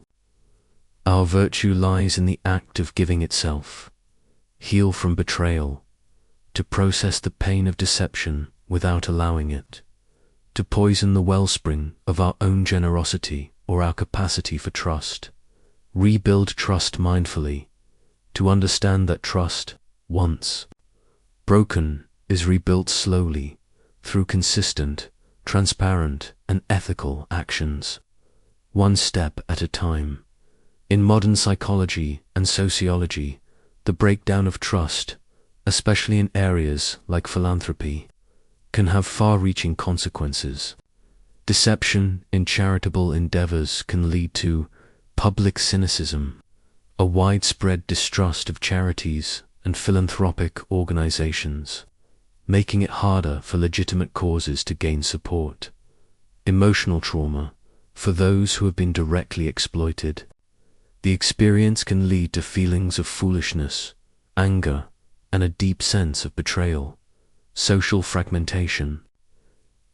Our virtue lies in the act of giving itself. Heal from betrayal, to process the pain of deception without allowing it to poison the wellspring of our own generosity or our capacity for trust. Rebuild trust mindfully, to understand that trust, once broken, is rebuilt slowly through consistent, transparent, and ethical actions, one step at a time. In modern psychology and sociology, the breakdown of trust, especially in areas like philanthropy, can have far-reaching consequences. Deception in charitable endeavors can lead to public cynicism, a widespread distrust of charities and philanthropic organizations, making it harder for legitimate causes to gain support. Emotional trauma for those who have been directly exploited. The experience can lead to feelings of foolishness, anger, and a deep sense of betrayal. Social fragmentation,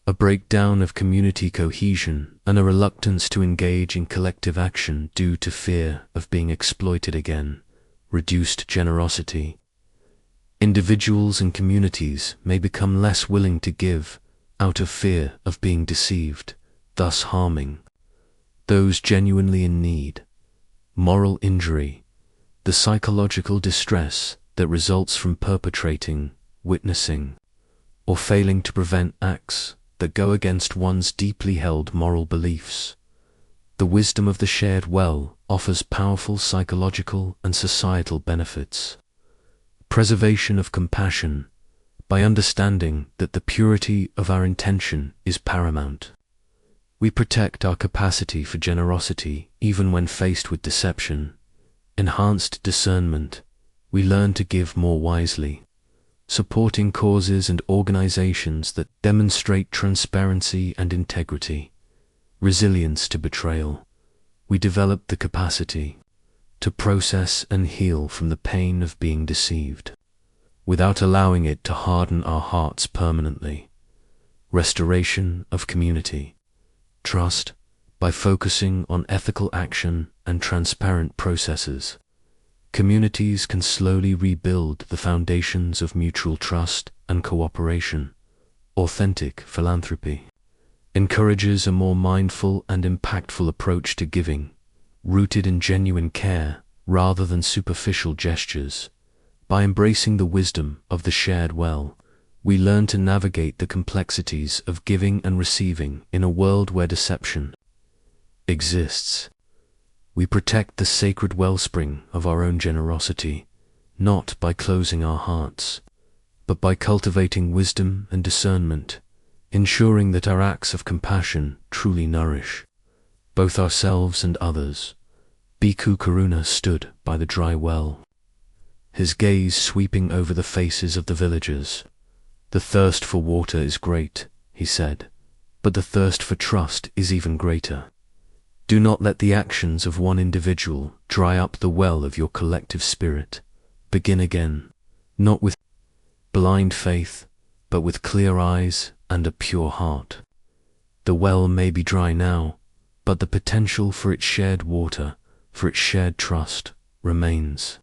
a breakdown of community cohesion, and a reluctance to engage in collective action due to fear of being exploited again. Reduced generosity. Individuals and communities may become less willing to give out of fear of being deceived, thus harming those genuinely in need. Moral injury, the psychological distress that results from perpetrating, witnessing, or failing to prevent acts that go against one's deeply held moral beliefs. The wisdom of the shared well offers powerful psychological and societal benefits. Preservation of compassion, by understanding that the purity of our intention is paramount. We protect our capacity for generosity even when faced with deception. Enhanced discernment, we learn to give more wisely, supporting causes and organizations that demonstrate transparency and integrity. Resilience to betrayal, we develop the capacity to process and heal from the pain of being deceived, without allowing it to harden our hearts permanently. Restoration of community, trust, by focusing on ethical action and transparent processes. Communities can slowly rebuild the foundations of mutual trust and cooperation. Authentic philanthropy encourages a more mindful and impactful approach to giving, rooted in genuine care rather than superficial gestures. By embracing the wisdom of the shared well, we learn to navigate the complexities of giving and receiving in a world where deception exists. We protect the sacred wellspring of our own generosity, not by closing our hearts, but by cultivating wisdom and discernment, ensuring that our acts of compassion truly nourish both ourselves and others. Bhikkhu Karuna stood by the dry well, his gaze sweeping over the faces of the villagers. "The thirst for water is great," he said, "but the thirst for trust is even greater. Do not let the actions of one individual dry up the well of your collective spirit. Begin again, not with blind faith, but with clear eyes and a pure heart. The well may be dry now, but the potential for its shared water, for its shared trust, remains."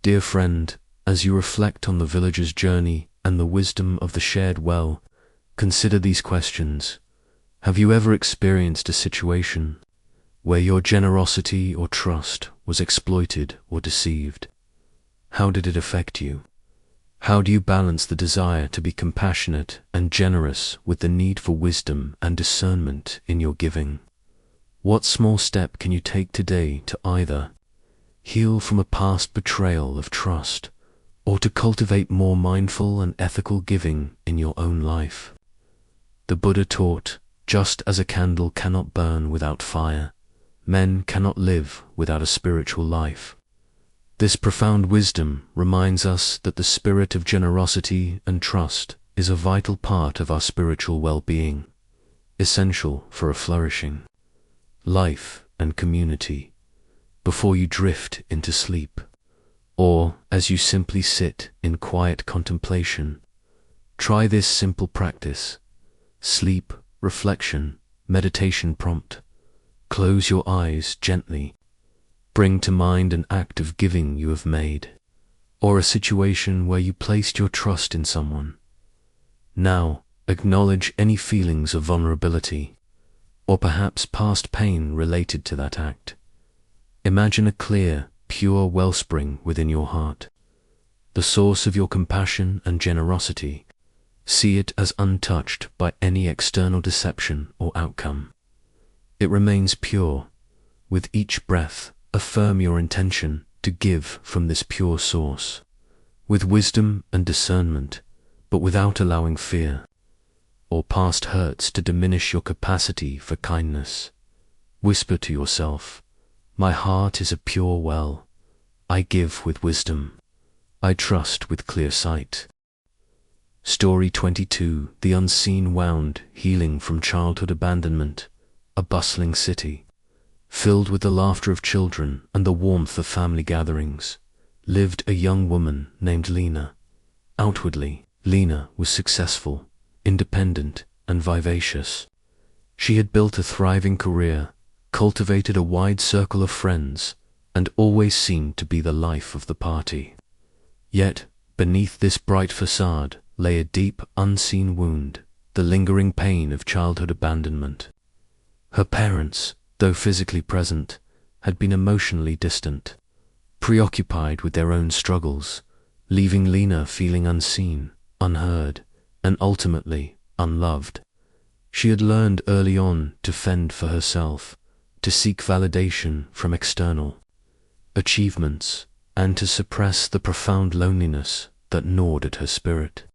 Dear friend, As you reflect on the villager's journey and the wisdom of the shared well, consider these questions. Have you ever experienced a situation where your generosity or trust was exploited or deceived? How did it affect you? How do you balance the desire to be compassionate and generous with the need for wisdom and discernment in your giving? What small step can you take today to either heal from a past betrayal of trust or to cultivate more mindful and ethical giving in your own life? The Buddha taught, just as a candle cannot burn without fire, men cannot live without a spiritual life. This profound wisdom reminds us that the spirit of generosity and trust is a vital part of our spiritual well-being, essential for a flourishing life and community. Before you drift into sleep, or as you simply sit in quiet contemplation, try this simple practice. Sleep, reflection, meditation prompt. Close your eyes gently. Bring to mind an act of giving you have made, or a situation where you placed your trust in someone. Now, acknowledge any feelings of vulnerability, or perhaps past pain related to that act. Imagine a clear, pure wellspring within your heart, the source of your compassion and generosity. See it as untouched by any external deception or outcome. It remains pure. With each breath, affirm your intention to give from this pure source, with wisdom and discernment, but without allowing fear or past hurts to diminish your capacity for kindness. Whisper to yourself, "My heart is a pure well. I give with wisdom. I trust with clear sight." Story 22. The Unseen Wound, Healing from Childhood Abandonment. A bustling city, filled with the laughter of children and the warmth of family gatherings, lived a young woman named Lena. Outwardly, Lena was successful, independent, and vivacious. She had built a thriving career, cultivated a wide circle of friends, and always seemed to be the life of the party. Yet, beneath this bright facade lay a deep, unseen wound, the lingering pain of childhood abandonment. Her parents, though physically present, had been emotionally distant, preoccupied with their own struggles, leaving Lena feeling unseen, unheard, and ultimately unloved. She had learned early on to fend for herself, to seek validation from external achievements, and to suppress the profound loneliness that gnawed at her spirit.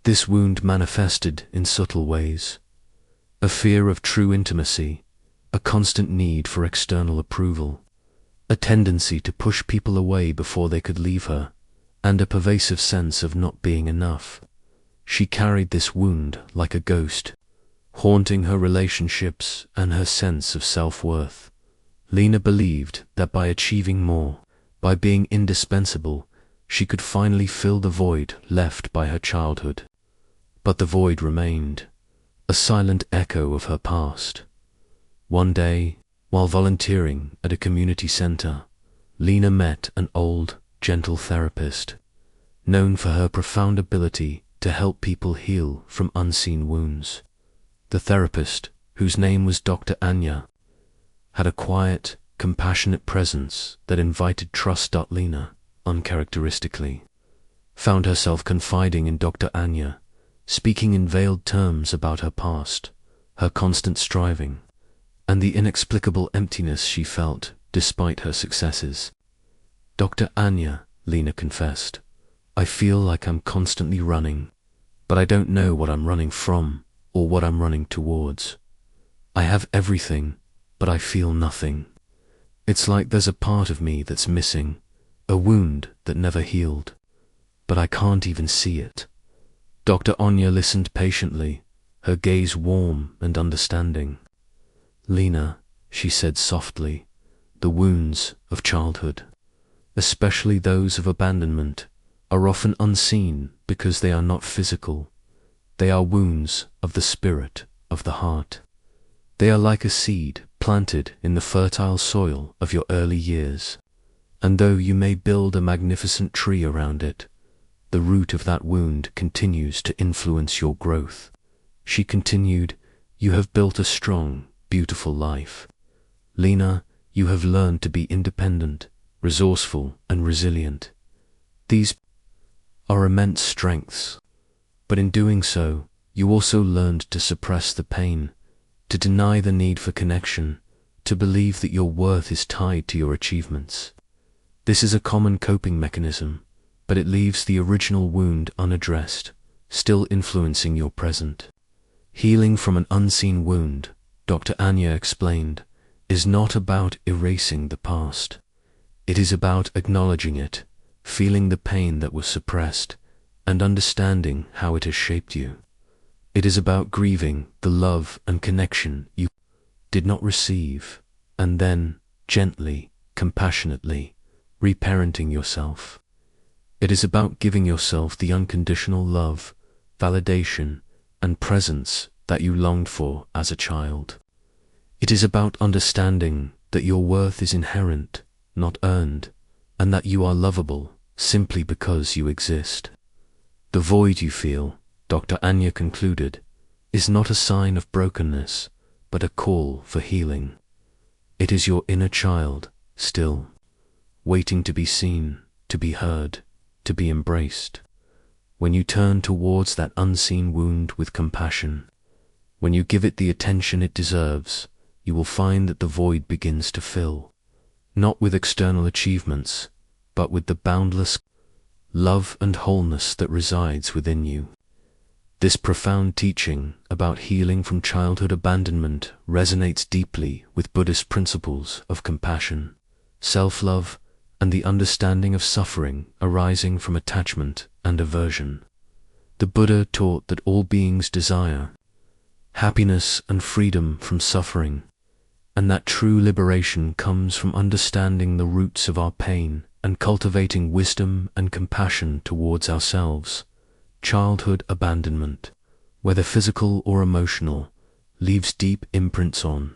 This wound manifested in subtle ways: a fear of true intimacy, a constant need for external approval, a tendency to push people away before they could leave her, and a pervasive sense of not being enough. She carried this wound like a ghost, haunting her relationships and her sense of self-worth. Lena believed that by achieving more, by being indispensable, she could finally fill the void left by her childhood. But the void remained, a silent echo of her past. One day, while volunteering at a community center, Lena met an old, gentle therapist, known for her profound ability to help people heal from unseen wounds. The therapist, whose name was Dr. Anya, had a quiet, compassionate presence that invited trust. Lena, uncharacteristically, found herself confiding in Dr. Anya, speaking in veiled terms about her past, her constant striving, and the inexplicable emptiness she felt despite her successes. "Dr. Anya," Lena confessed, "I feel like I'm constantly running, but I don't know what I'm running from or what I'm running towards. I have everything, but I feel nothing. It's like there's a part of me that's missing, a wound that never healed, but I can't even see it." Dr. Anya listened patiently, her gaze warm and understanding. "Lena," she said softly, "the wounds of childhood, especially those of abandonment, are often unseen because they are not physical. They are wounds of the spirit, of the heart. They are like a seed planted in the fertile soil of your early years. And though you may build a magnificent tree around it, the root of that wound continues to influence your growth. She continued, "You have built a strong, beautiful life. Lena, you have learned to be independent, resourceful, and resilient. These are immense strengths. But in doing so, you also learned to suppress the pain, to deny the need for connection, to believe that your worth is tied to your achievements. This is a common coping mechanism, but it leaves the original wound unaddressed, still influencing your present. Healing from an unseen wound," Dr. Anya explained, "is not about erasing the past. It is about acknowledging it, feeling the pain that was suppressed, and understanding how it has shaped you. It is about grieving the love and connection you did not receive, and then, gently, compassionately, reparenting yourself. It is about giving yourself the unconditional love, validation, and presence that you longed for as a child. It is about understanding that your worth is inherent, not earned, and that you are lovable simply because you exist. The void you feel," Dr. Anya concluded, "is not a sign of brokenness, but a call for healing. It is your inner child, still, waiting to be seen, to be heard, to be embraced. When you turn towards that unseen wound with compassion, when you give it the attention it deserves, you will find that the void begins to fill, not with external achievements, but with the boundless love and wholeness that resides within you." This profound teaching about healing from childhood abandonment resonates deeply with Buddhist principles of compassion, self-love, and the understanding of suffering arising from attachment and aversion. The Buddha taught that all beings desire happiness and freedom from suffering, and that true liberation comes from understanding the roots of our pain and cultivating wisdom and compassion towards ourselves. Childhood abandonment, whether physical or emotional, leaves deep imprints on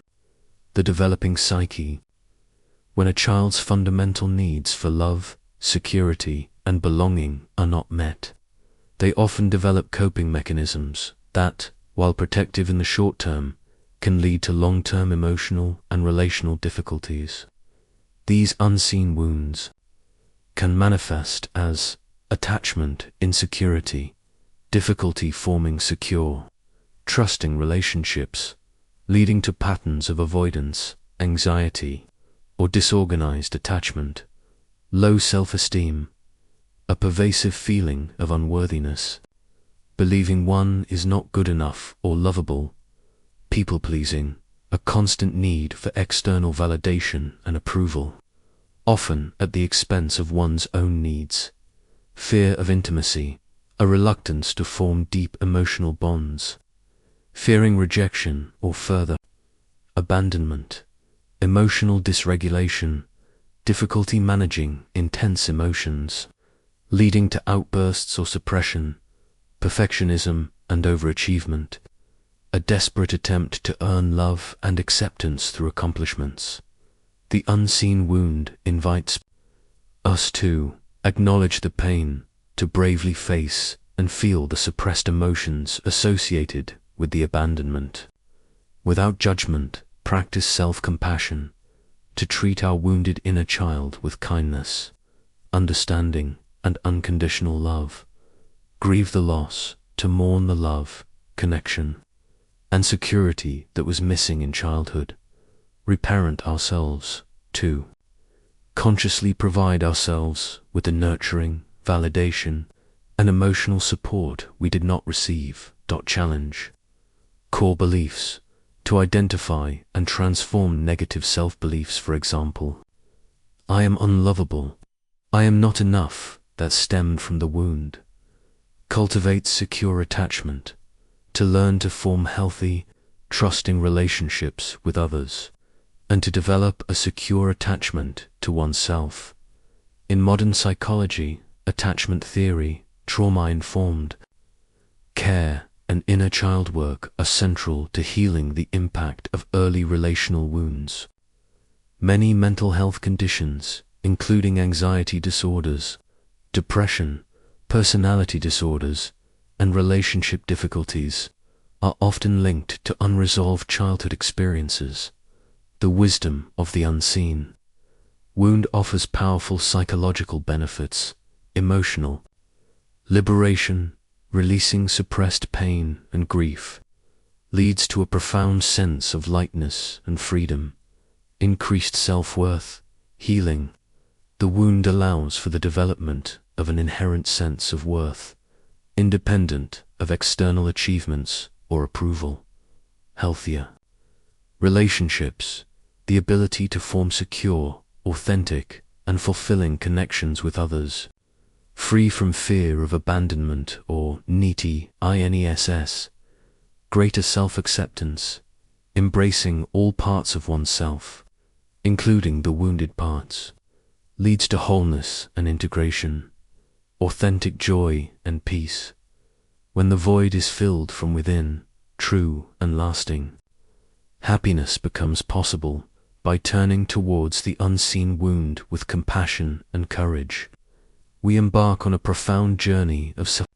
the developing psyche. When a child's fundamental needs for love, security, and belonging are not met, they often develop coping mechanisms that, while protective in the short term, can lead to long-term emotional and relational difficulties. These unseen wounds can manifest as attachment insecurity, difficulty forming secure, trusting relationships, leading to patterns of avoidance, anxiety, or disorganized attachment, low self-esteem, a pervasive feeling of unworthiness, believing one is not good enough or lovable, people-pleasing, a constant need for external validation and approval, often at the expense of one's own needs, fear of intimacy, a reluctance to form deep emotional bonds, fearing rejection or further abandonment, emotional dysregulation, difficulty managing intense emotions, leading to outbursts or suppression, perfectionism and overachievement, a desperate attempt to earn love and acceptance through accomplishments. The unseen wound invites us to acknowledge the pain, to bravely face and feel the suppressed emotions associated with the abandonment. Without judgment, practice self-compassion, to treat our wounded inner child with kindness, understanding, and unconditional love. Grieve the loss, to mourn the love, connection, and security that was missing in childhood. Reparent ourselves, to consciously provide ourselves with the nurturing, validation, and emotional support we did not receive. Challenge core beliefs, to identify and transform negative self-beliefs. For example, I am unlovable, I am not enough, that stemmed from the wound. Cultivate secure attachment, to learn to form healthy, trusting relationships with others, and to develop a secure attachment to oneself. In modern psychology, attachment theory, trauma-informed care, and inner child work are central to healing the impact of early relational wounds. Many mental health conditions, including anxiety disorders, depression, personality disorders, and relationship difficulties, are often linked to unresolved childhood experiences. The wisdom of the unseen wound offers powerful psychological benefits: emotional liberation, releasing suppressed pain and grief, leads to a profound sense of lightness and freedom, increased self-worth, healing. The wound allows for the development of an inherent sense of worth, independent of external achievements or approval. Healthier relationships, the ability to form secure, authentic, and fulfilling connections with others, free from fear of abandonment or INESS, greater self-acceptance, embracing all parts of oneself, including the wounded parts, leads to wholeness and integration, authentic joy and peace. When the void is filled from within, true and lasting, happiness becomes possible by turning towards the unseen wound with compassion and courage. We embark on a profound journey of self.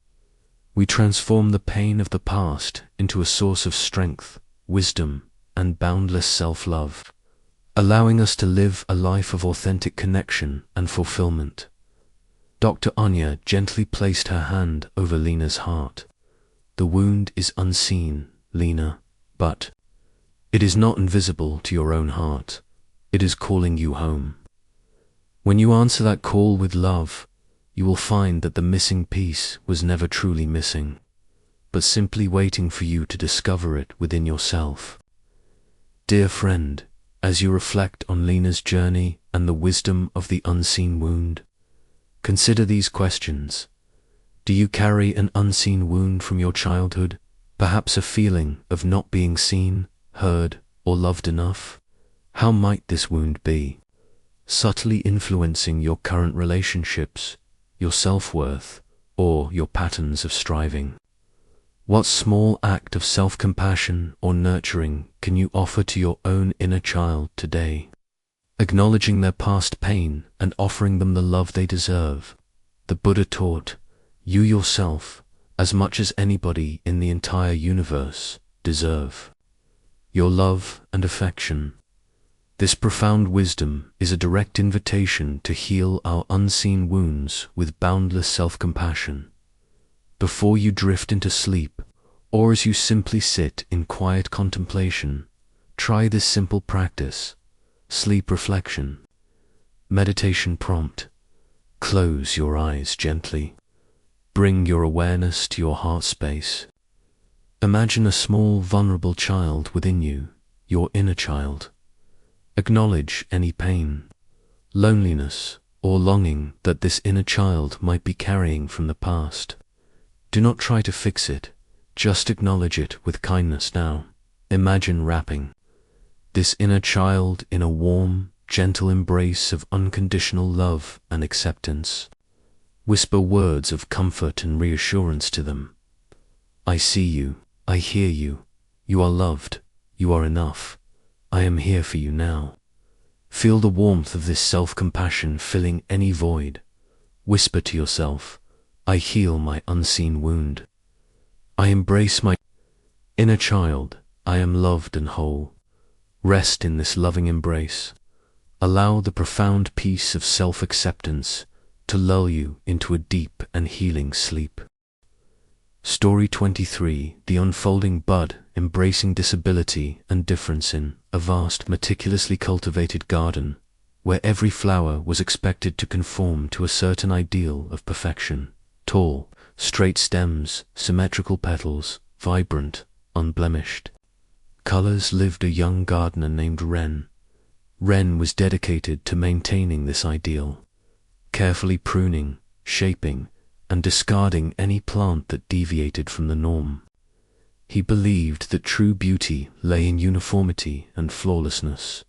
We transform the pain of the past into a source of strength, wisdom, and boundless self-love, allowing us to live a life of authentic connection and fulfillment. Dr. Anya gently placed her hand over Lena's heart. The wound is unseen, Lena, but it is not invisible to your own heart. It is calling you home. When you answer that call with love, you will find that the missing piece was never truly missing, but simply waiting for you to discover it within yourself. Dear friend, as you reflect on Lena's journey and the wisdom of the unseen wound, consider these questions. Do you carry an unseen wound from your childhood, perhaps a feeling of not being seen, heard, or loved enough? How might this wound be subtly influencing your current relationships, your self-worth, or your patterns of striving? What small act of self-compassion or nurturing can you offer to your own inner child today? Acknowledging their past pain and offering them the love they deserve. The Buddha taught, you yourself, as much as anybody in the entire universe, deserve your love and affection. This profound wisdom is a direct invitation to heal our unseen wounds with boundless self-compassion. Before you drift into sleep, or as you simply sit in quiet contemplation, try this simple practice. Sleep reflection. Meditation prompt. Close your eyes gently. Bring your awareness to your heart space. Imagine a small, vulnerable child within you, your inner child. Acknowledge any pain, loneliness, or longing that this inner child might be carrying from the past. Do not try to fix it, just acknowledge it with kindness now. Imagine wrapping this inner child in a warm, gentle embrace of unconditional love and acceptance. Whisper words of comfort and reassurance to them. I see you, I hear you, you are loved, you are enough, I am here for you now. Feel the warmth of this self-compassion filling any void. Whisper to yourself, I heal my unseen wound. I embrace my inner child, I am loved and whole. Rest in this loving embrace. Allow the profound peace of self-acceptance to lull you into a deep and healing sleep. Story 23. The unfolding bud, embracing disability and difference in a vast, meticulously cultivated garden, where every flower was expected to conform to a certain ideal of perfection. Tall, straight stems, symmetrical petals, vibrant, unblemished colors, lived a young gardener named Wren. Wren was dedicated to maintaining this ideal, carefully pruning, shaping, and discarding any plant that deviated from the norm. He believed that true beauty lay in uniformity and flawlessness.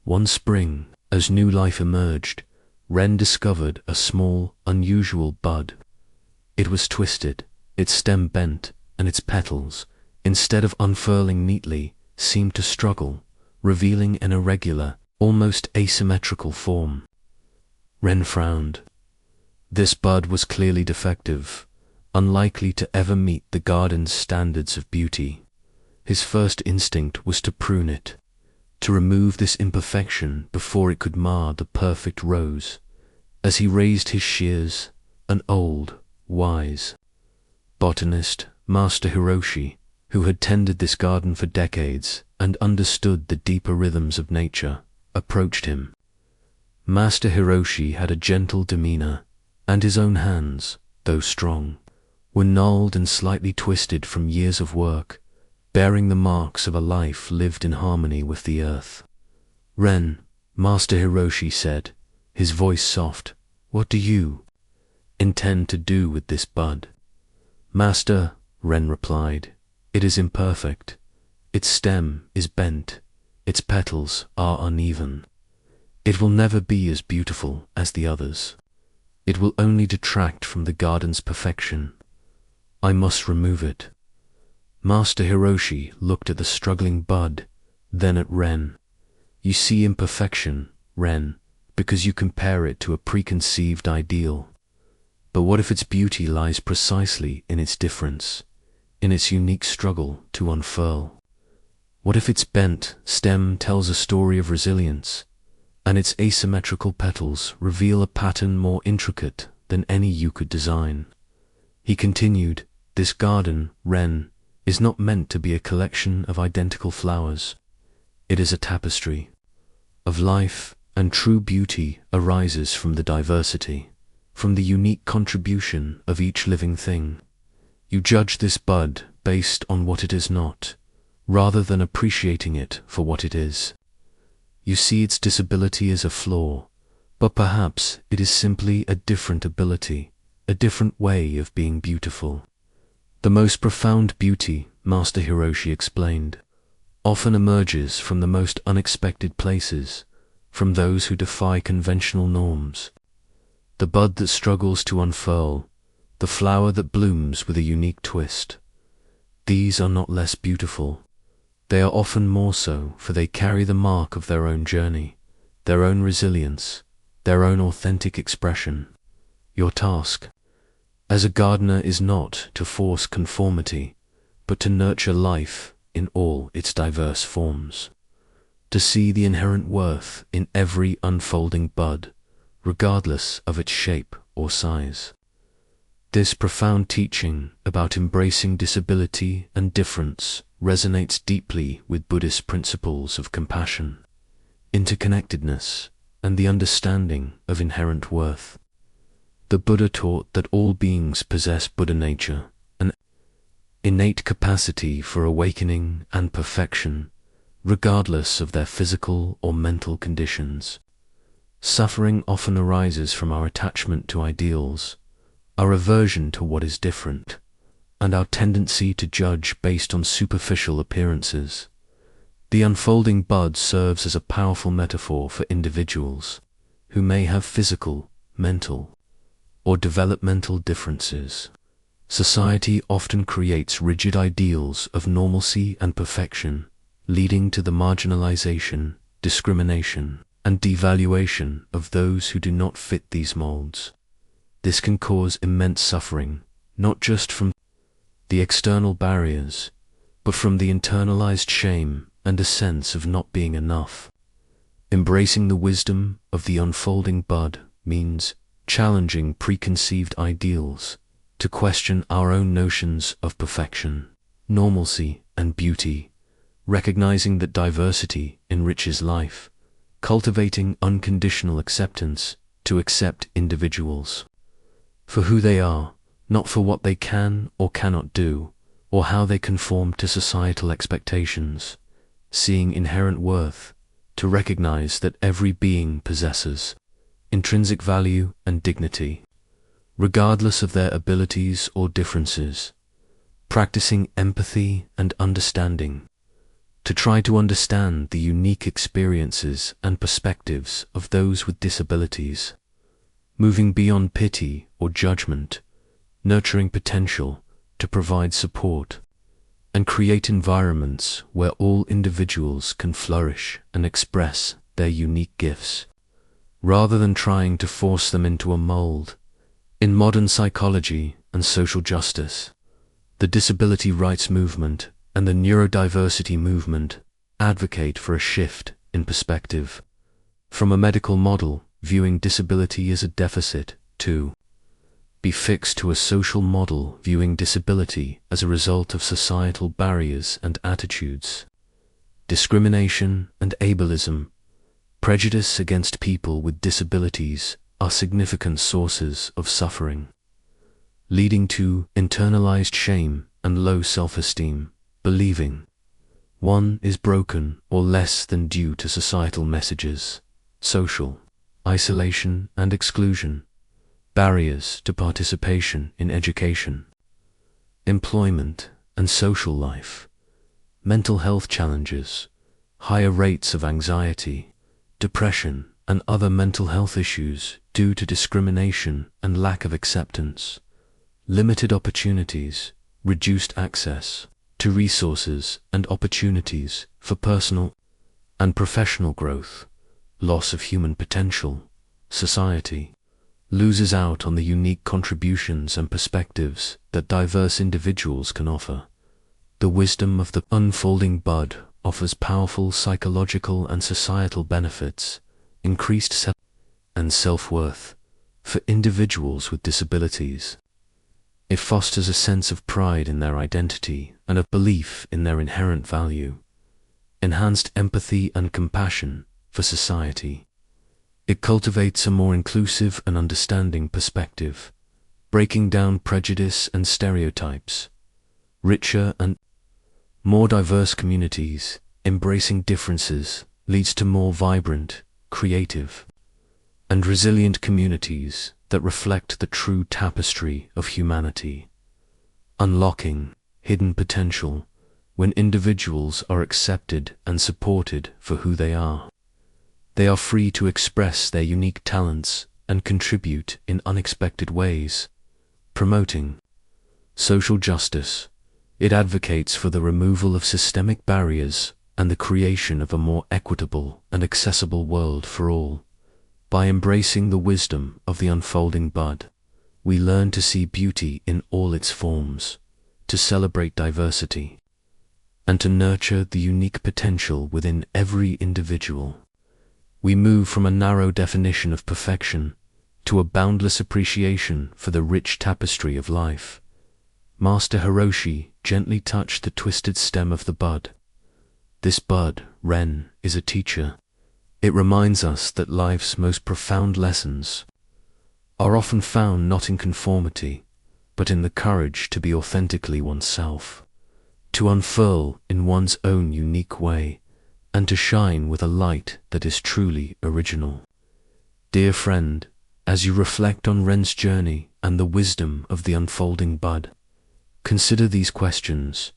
One spring, as new life emerged, Wren discovered a small, unusual bud. It was twisted, its stem bent, and its petals, instead of unfurling neatly, seemed to struggle, revealing an irregular, almost asymmetrical form. Ren frowned. This bud was clearly defective, unlikely to ever meet the garden's standards of beauty. His first instinct was to prune it, to remove this imperfection before it could mar the perfect rose. As he raised his shears, an old, wise botanist, Master Hiroshi, who had tended this garden for decades and understood the deeper rhythms of nature, approached him. Master Hiroshi had a gentle demeanor, and his own hands, though strong, were gnarled and slightly twisted from years of work, bearing the marks of a life lived in harmony with the earth. "Ren," Master Hiroshi said, his voice soft, "what do you intend to do with this bud?" "Master," Ren replied, "it is imperfect. Its stem is bent, its petals are uneven. It will never be as beautiful as the others. It will only detract from the garden's perfection. I must remove it." Master Hiroshi looked at the struggling bud, then at Ren. "You see imperfection, Ren, because you compare it to a preconceived ideal. But what if its beauty lies precisely in its difference, in its unique struggle to unfurl? What if its bent stem tells a story of resilience, and its asymmetrical petals reveal a pattern more intricate than any you could design?" He continued, "This garden, Ren, is not meant to be a collection of identical flowers. It is a tapestry of life, and true beauty arises from the diversity, from the unique contribution of each living thing. You judge this bud based on what it is not, rather than appreciating it for what it is. You see its disability as a flaw, but perhaps it is simply a different ability, a different way of being beautiful. The most profound beauty," Master Hiroshi explained, "often emerges from the most unexpected places, from those who defy conventional norms. The bud that struggles to unfurl, the flower that blooms with a unique twist. These are not less beautiful. They are often more so, for they carry the mark of their own journey, their own resilience, their own authentic expression. Your task as a gardener is not to force conformity, but to nurture life in all its diverse forms, to see the inherent worth in every unfolding bud, regardless of its shape or size." This profound teaching about embracing disability and difference resonates deeply with Buddhist principles of compassion, interconnectedness, and the understanding of inherent worth. The Buddha taught that all beings possess Buddha nature, an innate capacity for awakening and perfection, regardless of their physical or mental conditions. Suffering often arises from our attachment to ideals, our aversion to what is different, and our tendency to judge based on superficial appearances. The unfolding bud serves as a powerful metaphor for individuals who may have physical, mental, or developmental differences. Society often creates rigid ideals of normalcy and perfection, leading to the marginalization, discrimination, and devaluation of those who do not fit these molds. This can cause immense suffering, not just from the external barriers, but from the internalized shame and a sense of not being enough. Embracing the wisdom of the unfolding bud means challenging preconceived ideals, to question our own notions of perfection, normalcy, and beauty, recognizing that diversity enriches life, cultivating unconditional acceptance to accept individuals for who they are, not for what they can or cannot do, or how they conform to societal expectations, seeing inherent worth, to recognize that every being possesses intrinsic value and dignity, regardless of their abilities or differences, practicing empathy and understanding, to try to understand the unique experiences and perspectives of those with disabilities, moving beyond pity or judgment, nurturing potential to provide support, and create environments where all individuals can flourish and express their unique gifts. rather than trying to force them into a mold. In modern psychology and social justice, the disability rights movement and the neurodiversity movement advocate for a shift in perspective from a medical model viewing disability as a deficit to be fixed to a social model viewing disability as a result of societal barriers and attitudes. Discrimination and ableism, prejudice against people with disabilities, are significant sources of suffering, leading to internalized shame and low self-esteem, believing one is broken or less than due to societal messages, social isolation and exclusion, barriers to participation in education, employment and social life, mental health challenges, higher rates of anxiety, depression, and other mental health issues due to discrimination and lack of acceptance, limited opportunities, reduced access to resources and opportunities for personal and professional growth, loss of human potential. Society loses out on the unique contributions and perspectives that diverse individuals can offer. The wisdom of the unfolding bud offers powerful psychological and societal benefits, increased self-worth for individuals with disabilities. It fosters a sense of pride in their identity and a belief in their inherent value, enhanced empathy and compassion for society. It cultivates a more inclusive and understanding perspective, breaking down prejudice and stereotypes. Richer and more diverse communities, embracing differences, leads to more vibrant, creative, and resilient communities that reflect the true tapestry of humanity, unlocking hidden potential when individuals are accepted and supported for who they are. They are free to express their unique talents and contribute in unexpected ways. Promoting social justice, it advocates for the removal of systemic barriers and the creation of a more equitable and accessible world for all. By embracing the wisdom of the unfolding bud, we learn to see beauty in all its forms, to celebrate diversity, and to nurture the unique potential within every individual. We move from a narrow definition of perfection to a boundless appreciation for the rich tapestry of life. Master Hiroshi gently touched the twisted stem of the bud. This bud, Ren, is a teacher. It reminds us that life's most profound lessons are often found not in conformity, but in the courage to be authentically oneself, to unfurl in one's own unique way, and to shine with a light that is truly original. Dear friend, as you reflect on Ren's journey and the wisdom of the unfolding bud, consider these questions.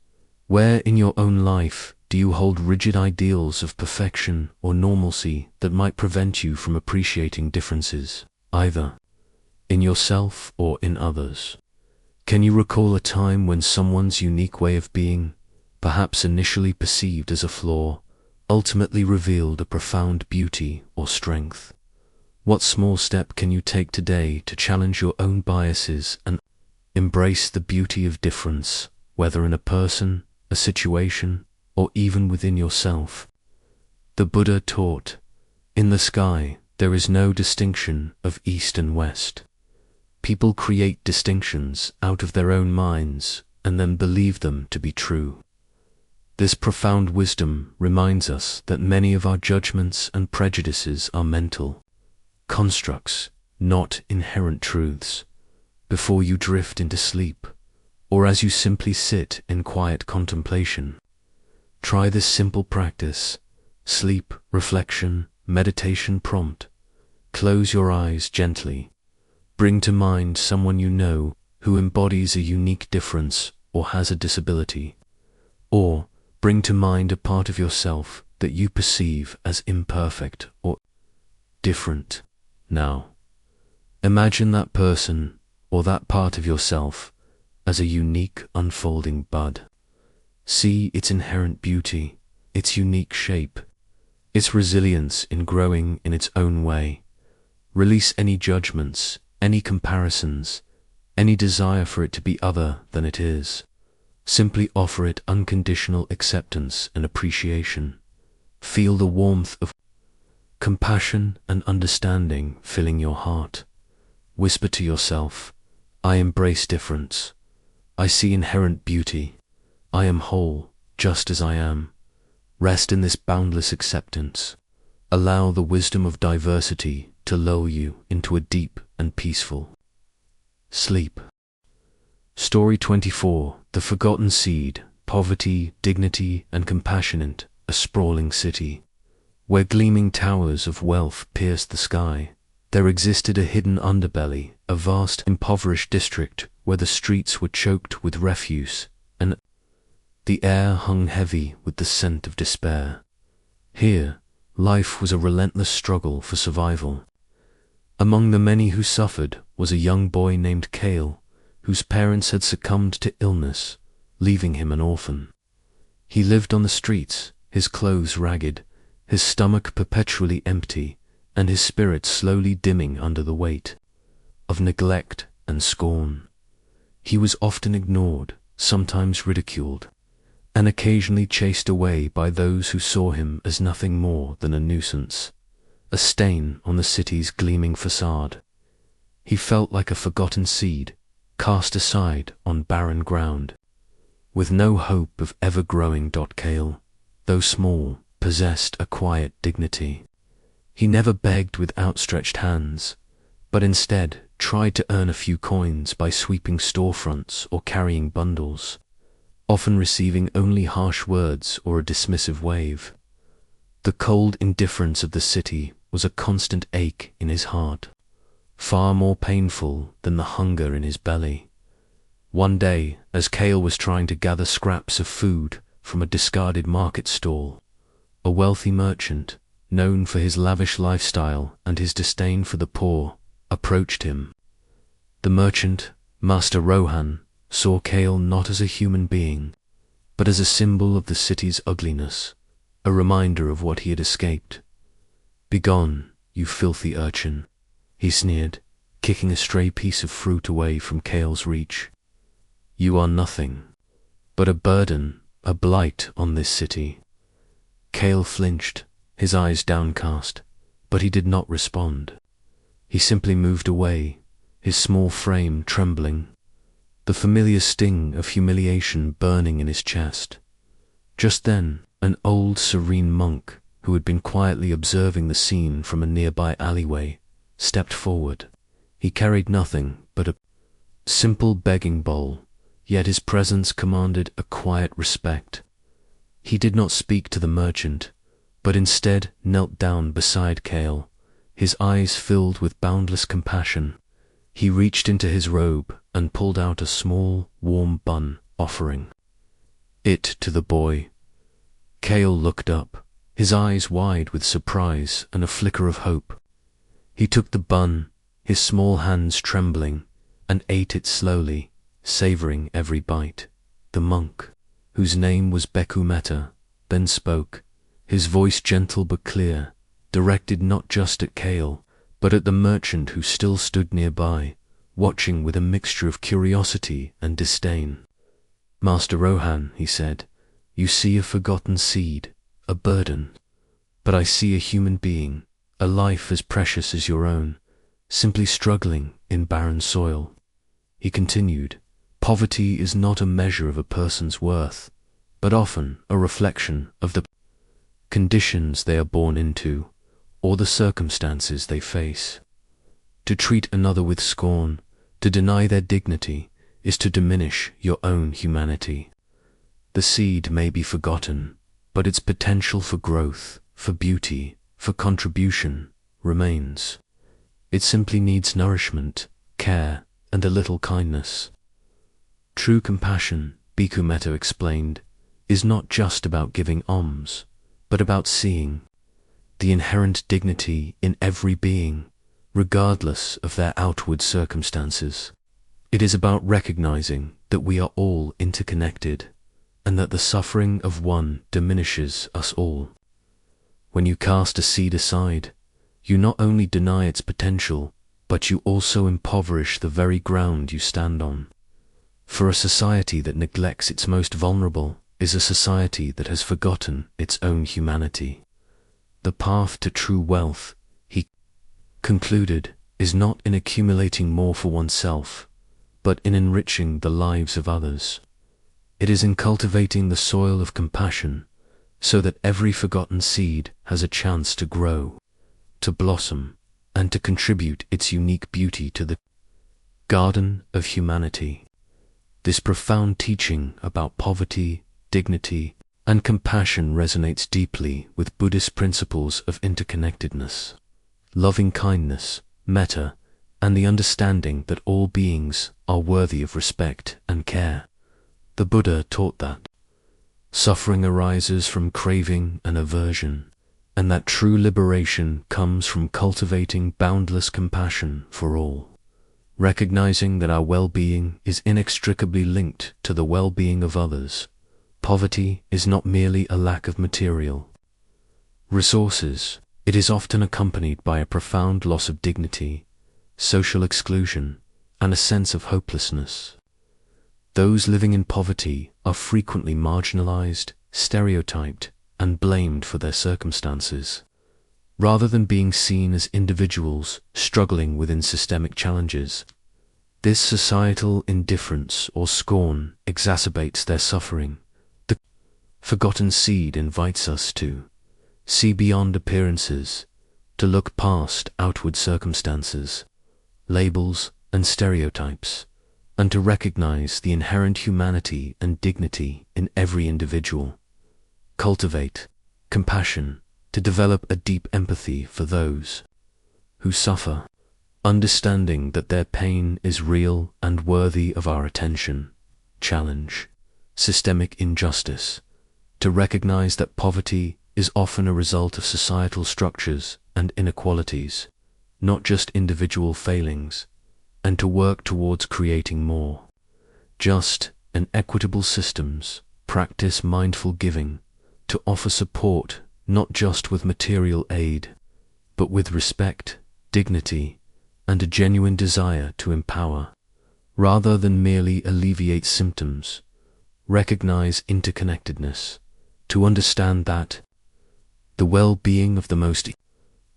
Where in your own life do you hold rigid ideals of perfection or normalcy that might prevent you from appreciating differences, either in yourself or in others? Can you recall a time when someone's unique way of being, perhaps initially perceived as a flaw, ultimately revealed a profound beauty or strength? What small step can you take today to challenge your own biases and embrace the beauty of difference, whether in a person, a situation, or even within yourself? The Buddha taught, "In the sky, there is no distinction of east and west." People create distinctions out of their own minds and then believe them to be true. This profound wisdom reminds us that many of our judgments and prejudices are mental constructs, not inherent truths. Before you drift into sleep, or as you simply sit in quiet contemplation, try this simple practice. Sleep, reflection, meditation prompt. Close your eyes gently. Bring to mind someone you know who embodies a unique difference or has a disability. Or bring to mind a part of yourself that you perceive as imperfect or different. Now, imagine that person or that part of yourself as a unique unfolding bud. See its inherent beauty, its unique shape, its resilience in growing in its own way, Release any judgments, any comparisons, any desire for it to be other than it is. Simply offer it unconditional acceptance and appreciation. Feel the warmth of compassion and understanding filling your heart. Whisper to yourself, I embrace difference. I see inherent beauty. I am whole, just as I am. Rest in this boundless acceptance. Allow the wisdom of diversity to lull you into a deep and peaceful sleep. Story 24. The Forgotten Seed. Poverty, dignity, and compassion in a sprawling city. Where gleaming towers of wealth pierced the sky, there existed a hidden underbelly, a vast, impoverished district where the streets were choked with refuse, and the air hung heavy with the scent of despair. Here, life was a relentless struggle for survival. Among the many who suffered was a young boy named Cale, whose parents had succumbed to illness, leaving him an orphan. He lived on the streets, his clothes ragged, his stomach perpetually empty, and his spirit slowly dimming under the weight of neglect and scorn. He was often ignored, sometimes ridiculed, and occasionally chased away by those who saw him as nothing more than a nuisance, a stain on the city's gleaming facade. He felt like a forgotten seed, cast aside on barren ground. With no hope of ever growing, Cale, though small, possessed a quiet dignity. He never begged with outstretched hands, but instead tried to earn a few coins by sweeping storefronts or carrying bundles, often receiving only harsh words or a dismissive wave. The cold indifference of the city was a constant ache in his heart, far more painful than the hunger in his belly. One day, as Cale was trying to gather scraps of food from a discarded market stall, a wealthy merchant, known for his lavish lifestyle and his disdain for the poor, approached him. The merchant, Master Rohan, saw Cale not as a human being, but as a symbol of the city's ugliness, a reminder of what he had escaped. "Begone, you filthy urchin," he sneered, kicking a stray piece of fruit away from Cale's reach. "You are nothing but a burden, a blight on this city." Cale flinched, his eyes downcast, but he did not respond. He simply moved away, his small frame trembling, the familiar sting of humiliation burning in his chest. Just then, an old serene monk, who had been quietly observing the scene from a nearby alleyway, stepped forward. He carried nothing but a simple begging bowl, yet his presence commanded a quiet respect. He did not speak to the merchant, but instead knelt down beside Cale, his eyes filled with boundless compassion. He reached into his robe and pulled out a small, warm bun, offering it to the boy. Cale looked up, his eyes wide with surprise and a flicker of hope. He took the bun, his small hands trembling, and ate it slowly, savoring every bite. The monk, whose name was Bhikkhu Metta, then spoke, his voice gentle but clear, directed not just at Cale, but at the merchant who still stood nearby, watching with a mixture of curiosity and disdain. "Master Rohan," he said, "you see a forgotten seed, a burden, but I see a human being, a life as precious as your own, simply struggling in barren soil." He continued, "Poverty is not a measure of a person's worth, but often a reflection of the conditions they are born into, or the circumstances they face. To treat another with scorn, to deny their dignity, is to diminish your own humanity. The seed may be forgotten, but its potential for growth, for beauty, for contribution remains. It simply needs nourishment, care, and a little kindness." True compassion, Bhikkhu Metta explained, is not just about giving alms, but about seeing the inherent dignity in every being, regardless of their outward circumstances. It is about recognizing that we are all interconnected, and that the suffering of one diminishes us all. When you cast a seed aside, you not only deny its potential, but you also impoverish the very ground you stand on. For a society that neglects its most vulnerable is a society that has forgotten its own humanity. The path to true wealth, he concluded, is not in accumulating more for oneself, but in enriching the lives of others. It is in cultivating the soil of compassion, so that every forgotten seed has a chance to grow, to blossom, and to contribute its unique beauty to the garden of humanity. This profound teaching about poverty, dignity, and compassion resonates deeply with Buddhist principles of interconnectedness, loving kindness, metta, and the understanding that all beings are worthy of respect and care. The Buddha taught that suffering arises from craving and aversion, and that true liberation comes from cultivating boundless compassion for all. Recognizing that our well-being is inextricably linked to the well-being of others, poverty is not merely a lack of material resources, it is often accompanied by a profound loss of dignity, social exclusion, and a sense of hopelessness. Those living in poverty are frequently marginalized, stereotyped, and blamed for their circumstances, rather than being seen as individuals struggling within systemic challenges. This societal indifference or scorn exacerbates their suffering. The forgotten seed invites us to see beyond appearances, to look past outward circumstances, labels, and stereotypes, and to recognize the inherent humanity and dignity in every individual. Cultivate compassion, to develop a deep empathy for those who suffer, understanding that their pain is real and worthy of our attention. Challenge systemic injustice, to recognize that poverty is often a result of societal structures and inequalities, not just individual failings, and to work towards creating more just and equitable systems. Practice mindful giving, to offer support not just with material aid, but with respect, dignity, and a genuine desire to empower, rather than merely alleviate symptoms. Recognize interconnectedness, to understand that the well-being of the most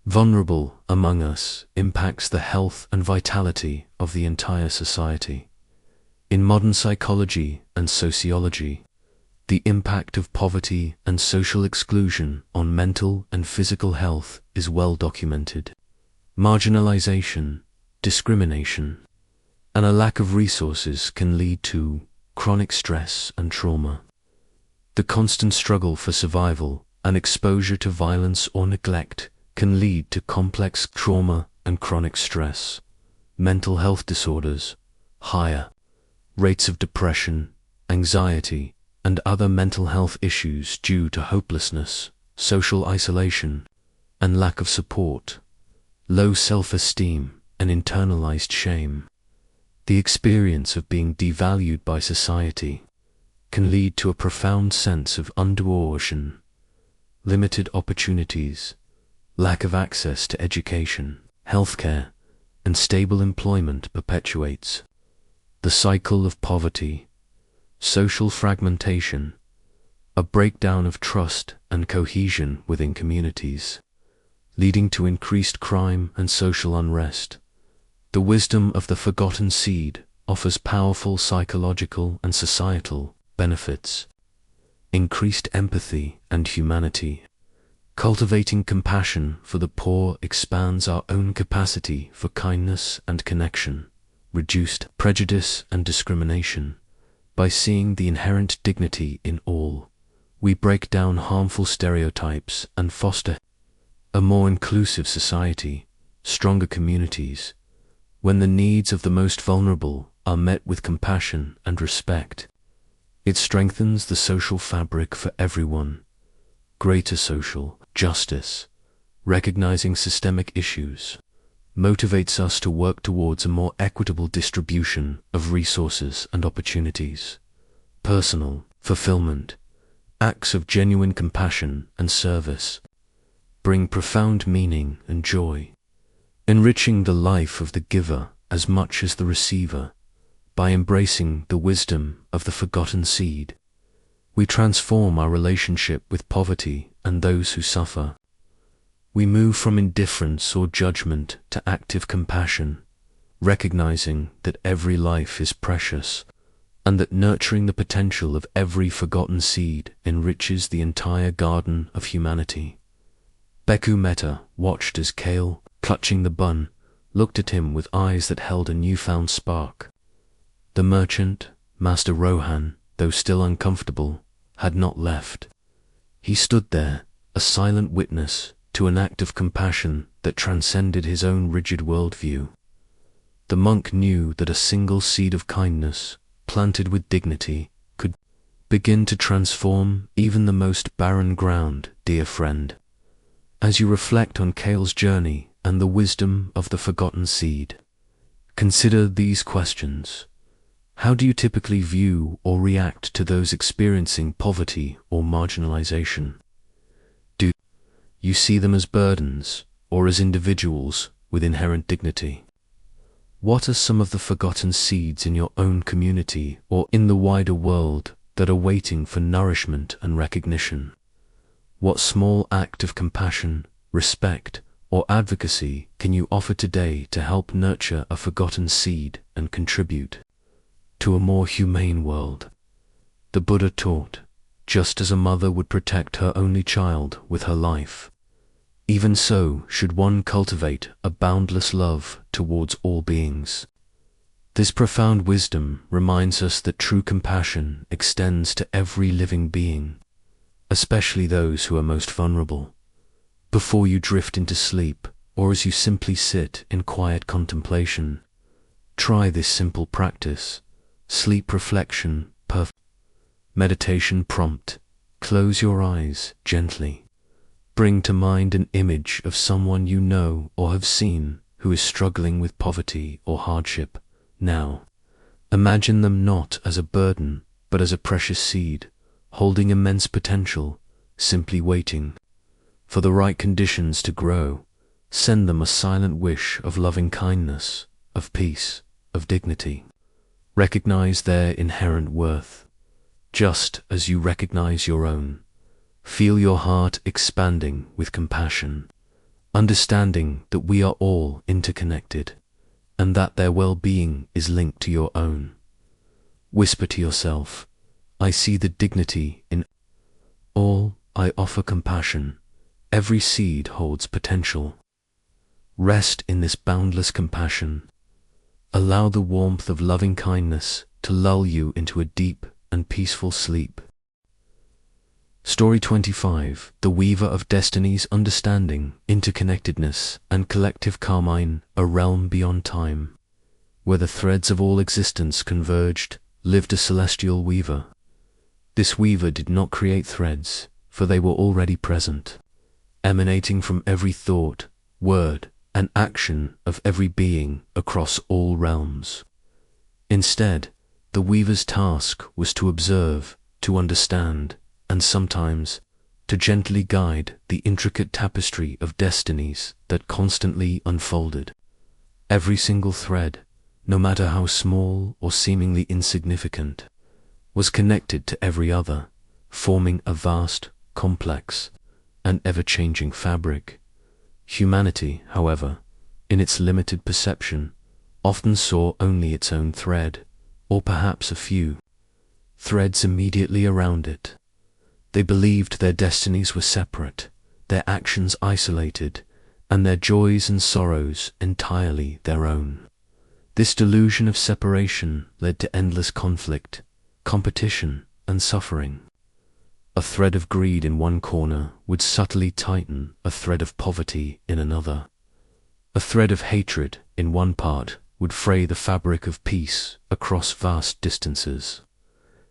vulnerable among us impacts the health and vitality of the entire society. In modern psychology and sociology, the impact of poverty and social exclusion on mental and physical health is well documented. Marginalization, discrimination, and a lack of resources can lead to chronic stress and trauma. The constant struggle for survival and exposure to violence or neglect can lead to complex trauma and chronic stress, mental health disorders, higher rates of depression, anxiety, and other mental health issues due to hopelessness, social isolation, and lack of support, low self-esteem, and internalized shame. The experience of being devalued by society can lead to a profound sense of underemployment, limited opportunities, lack of access to education, healthcare, and stable employment perpetuates the cycle of poverty, social fragmentation, a breakdown of trust and cohesion within communities, leading to increased crime and social unrest. The wisdom of the forgotten seed offers powerful psychological and societal benefits. Increased empathy and humanity. Cultivating compassion for the poor expands our own capacity for kindness and connection. Reduced prejudice and discrimination. By seeing the inherent dignity in all, we break down harmful stereotypes and foster a more inclusive society, stronger communities. When the needs of the most vulnerable are met with compassion and respect, it strengthens the social fabric for everyone. Greater social justice, recognizing systemic issues, motivates us to work towards a more equitable distribution of resources and opportunities. Personal fulfillment, acts of genuine compassion and service, bring profound meaning and joy, enriching the life of the giver as much as the receiver. By embracing the wisdom of the forgotten seed, we transform our relationship with poverty and those who suffer. We move from indifference or judgment to active compassion, recognizing that every life is precious and that nurturing the potential of every forgotten seed enriches the entire garden of humanity. Bhikkhu Metta watched as Kale, clutching the bun, looked at him with eyes that held a newfound spark. The merchant, Master Rohan, though still uncomfortable, had not left. He stood there, a silent witness to an act of compassion that transcended his own rigid worldview. The monk knew that a single seed of kindness, planted with dignity, could begin to transform even the most barren ground, dear friend. As you reflect on Kale's journey and the wisdom of the forgotten seed, consider these questions. How do you typically view or react to those experiencing poverty or marginalization? Do you see them as burdens or as individuals with inherent dignity? What are some of the forgotten seeds in your own community or in the wider world that are waiting for nourishment and recognition? What small act of compassion, respect, or advocacy can you offer today to help nurture a forgotten seed and contribute to a more humane world? The Buddha taught, just as a mother would protect her only child with her life, even so should one cultivate a boundless love towards all beings. This profound wisdom reminds us that true compassion extends to every living being, especially those who are most vulnerable. Before you drift into sleep, or as you simply sit in quiet contemplation, try this simple practice. Sleep reflection, meditation prompt. Close your eyes gently. Bring to mind an image of someone you know or have seen who is struggling with poverty or hardship. Now, imagine them not as a burden, but as a precious seed, holding immense potential, simply waiting for the right conditions to grow. Send them a silent wish of loving kindness, of peace, of dignity. Recognize their inherent worth, just as you recognize your own. Feel your heart expanding with compassion, understanding that we are all interconnected, and that their well-being is linked to your own. Whisper to yourself, I see the dignity in all, I offer compassion, every seed holds potential. Rest in this boundless compassion. Allow the warmth of loving kindness to lull you into a deep and peaceful sleep. Story 25. The Weaver of Destinies. Understanding, interconnectedness, and collective karma in a realm beyond time, where the threads of all existence converged, lived a celestial weaver. This weaver did not create threads, for they were already present, emanating from every thought, word, and action of every being across all realms. Instead, the weaver's task was to observe, to understand, and sometimes to gently guide the intricate tapestry of destinies that constantly unfolded. Every single thread, no matter how small or seemingly insignificant, was connected to every other, forming a vast, complex, and ever-changing fabric. Humanity, however, in its limited perception, often saw only its own thread, or perhaps a few threads immediately around it. They believed their destinies were separate, their actions isolated, and their joys and sorrows entirely their own. This delusion of separation led to endless conflict, competition, and suffering. A thread of greed in one corner would subtly tighten a thread of poverty in another. A thread of hatred in one part would fray the fabric of peace across vast distances.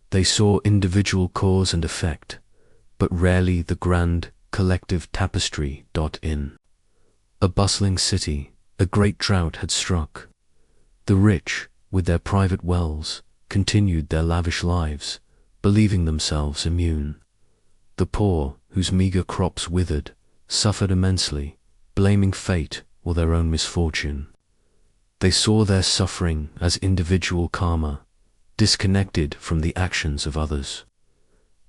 They saw individual cause and effect, but rarely the grand, collective tapestry. In a bustling city, a great drought had struck. The rich, with their private wells, continued their lavish lives, believing themselves immune. The poor, whose meager crops withered, suffered immensely, blaming fate or their own misfortune. They saw their suffering as individual karma, disconnected from the actions of others.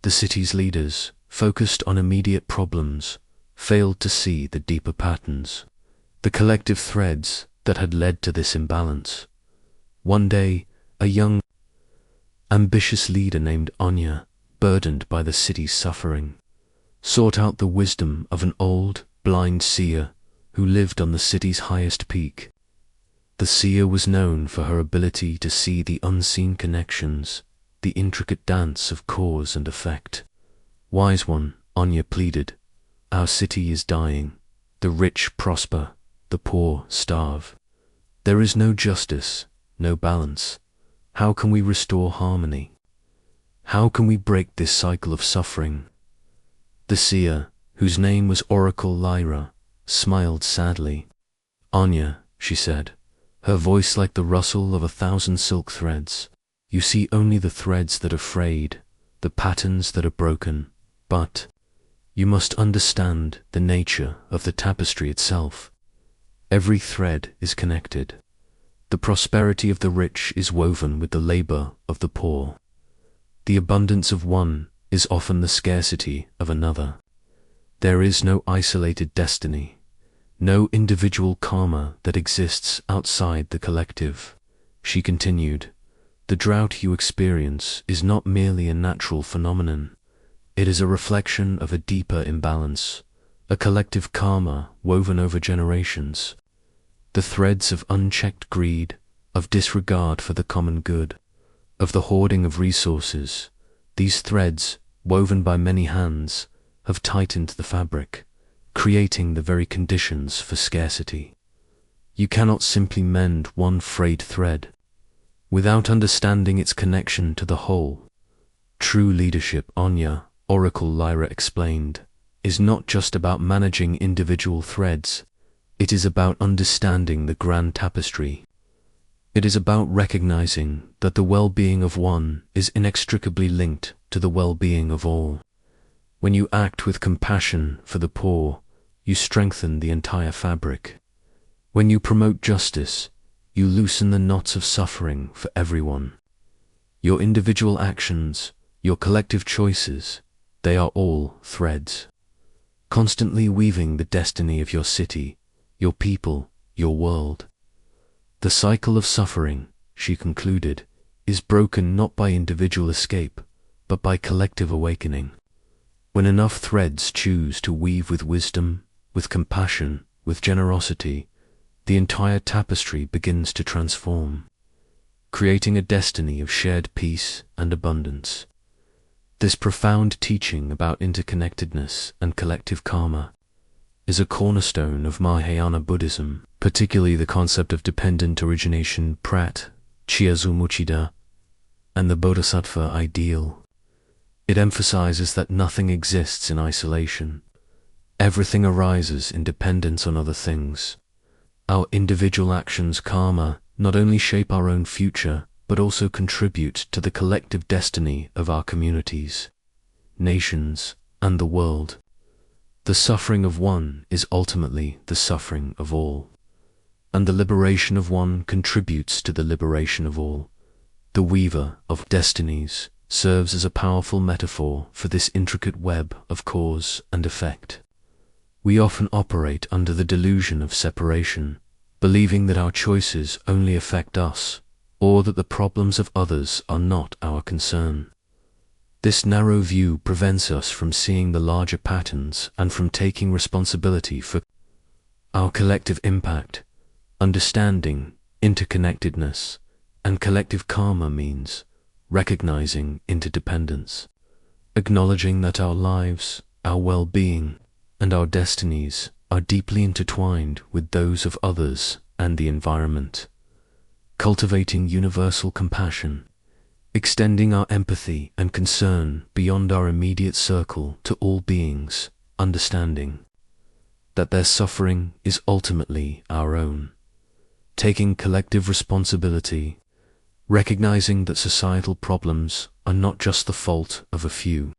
The city's leaders, focused on immediate problems, failed to see the deeper patterns, the collective threads that had led to this imbalance. One day, a young, ambitious leader named Anya, burdened by the city's suffering, sought out the wisdom of an old, blind seer who lived on the city's highest peak. The seer was known for her ability to see the unseen connections, the intricate dance of cause and effect. "Wise one," Anya pleaded, "our city is dying. The rich prosper, the poor starve. There is no justice, no balance. How can we restore harmony? How can we break this cycle of suffering?" The seer, whose name was Oracle Lyra, smiled sadly. "Anya," she said, her voice like the rustle of 1,000 silk threads, "you see only the threads that are frayed, the patterns that are broken, but you must understand the nature of the tapestry itself. Every thread is connected. The prosperity of the rich is woven with the labor of the poor. The abundance of one is often the scarcity of another. There is no isolated destiny, no individual karma that exists outside the collective." She continued, "The drought you experience is not merely a natural phenomenon. It is a reflection of a deeper imbalance, a collective karma woven over generations. The threads of unchecked greed, of disregard for the common good, of the hoarding of resources, these threads, woven by many hands, have tightened the fabric, creating the very conditions for scarcity. You cannot simply mend one frayed thread without understanding its connection to the whole. True leadership," Anya, Oracle Lyra explained, "is not just about managing individual threads. It is about understanding the grand tapestry. It is about recognizing that the well-being of one is inextricably linked to the well-being of all. When you act with compassion for the poor, you strengthen the entire fabric. When you promote justice, you loosen the knots of suffering for everyone. Your individual actions, your collective choices, they are all threads, constantly weaving the destiny of your city, your people, your world. The cycle of suffering," she concluded, "is broken not by individual escape, but by collective awakening. When enough threads choose to weave with wisdom, with compassion, with generosity, the entire tapestry begins to transform, creating a destiny of shared peace and abundance." This profound teaching about interconnectedness and collective karma is a cornerstone of Mahāyāna Buddhism, particularly the concept of dependent origination, Prat, Chiazumuchida, and the Bodhisattva ideal. It emphasizes that nothing exists in isolation. Everything arises in dependence on other things. Our individual actions, karma, not only shape our own future, but also contribute to the collective destiny of our communities, nations, and the world. The suffering of one is ultimately the suffering of all, and the liberation of one contributes to the liberation of all. The weaver of destinies serves as a powerful metaphor for this intricate web of cause and effect. We often operate under the delusion of separation, believing that our choices only affect us, or that the problems of others are not our concern. This narrow view prevents us from seeing the larger patterns and from taking responsibility for our collective impact. Understanding interconnectedness and collective karma means recognizing interdependence, acknowledging that our lives, our well-being, and our destinies are deeply intertwined with those of others and the environment, cultivating universal compassion, extending our empathy and concern beyond our immediate circle to all beings, understanding that their suffering is ultimately our own, taking collective responsibility, recognizing that societal problems are not just the fault of a few,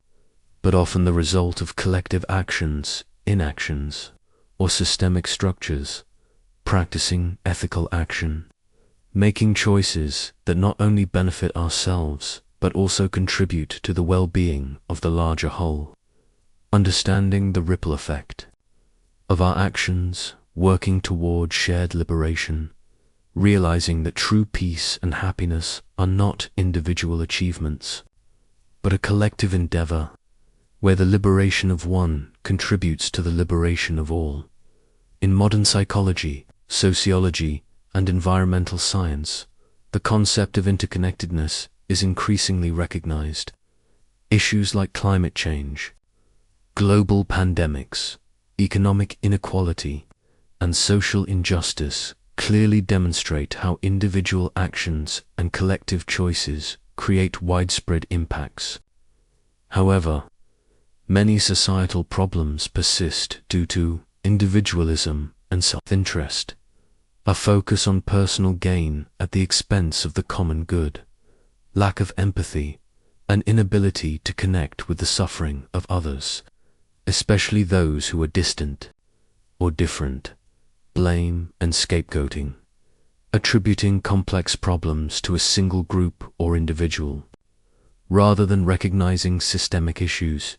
but often the result of collective actions inactions or systemic structures, practicing ethical action, making choices that not only benefit ourselves but also contribute to the well-being of the larger whole, understanding the ripple effect of our actions, working toward shared liberation, realizing that true peace and happiness are not individual achievements, but a collective endeavor, where the liberation of one contributes to the liberation of all. In modern psychology, sociology, and environmental science, the concept of interconnectedness is increasingly recognized. Issues like climate change, global pandemics, economic inequality, and social injustice clearly demonstrate how individual actions and collective choices create widespread impacts. However, many societal problems persist due to individualism and self-interest, a focus on personal gain at the expense of the common good, lack of empathy, and inability to connect with the suffering of others, especially those who are distant or different, blame and scapegoating, attributing complex problems to a single group or individual, rather than recognizing systemic issues,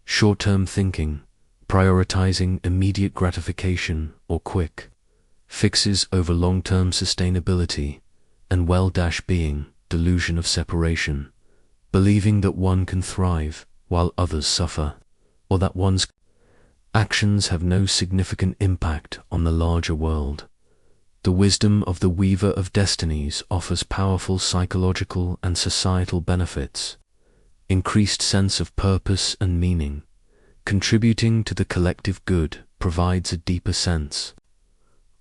short-term thinking, prioritizing immediate gratification or quick fixes over long-term sustainability, and well-being, delusion of separation, believing that one can thrive while others suffer, or that one's actions have no significant impact on the larger world. The wisdom of the Weaver of Destinies offers powerful psychological and societal benefits, increased sense of purpose and meaning, contributing to the collective good provides a deeper sense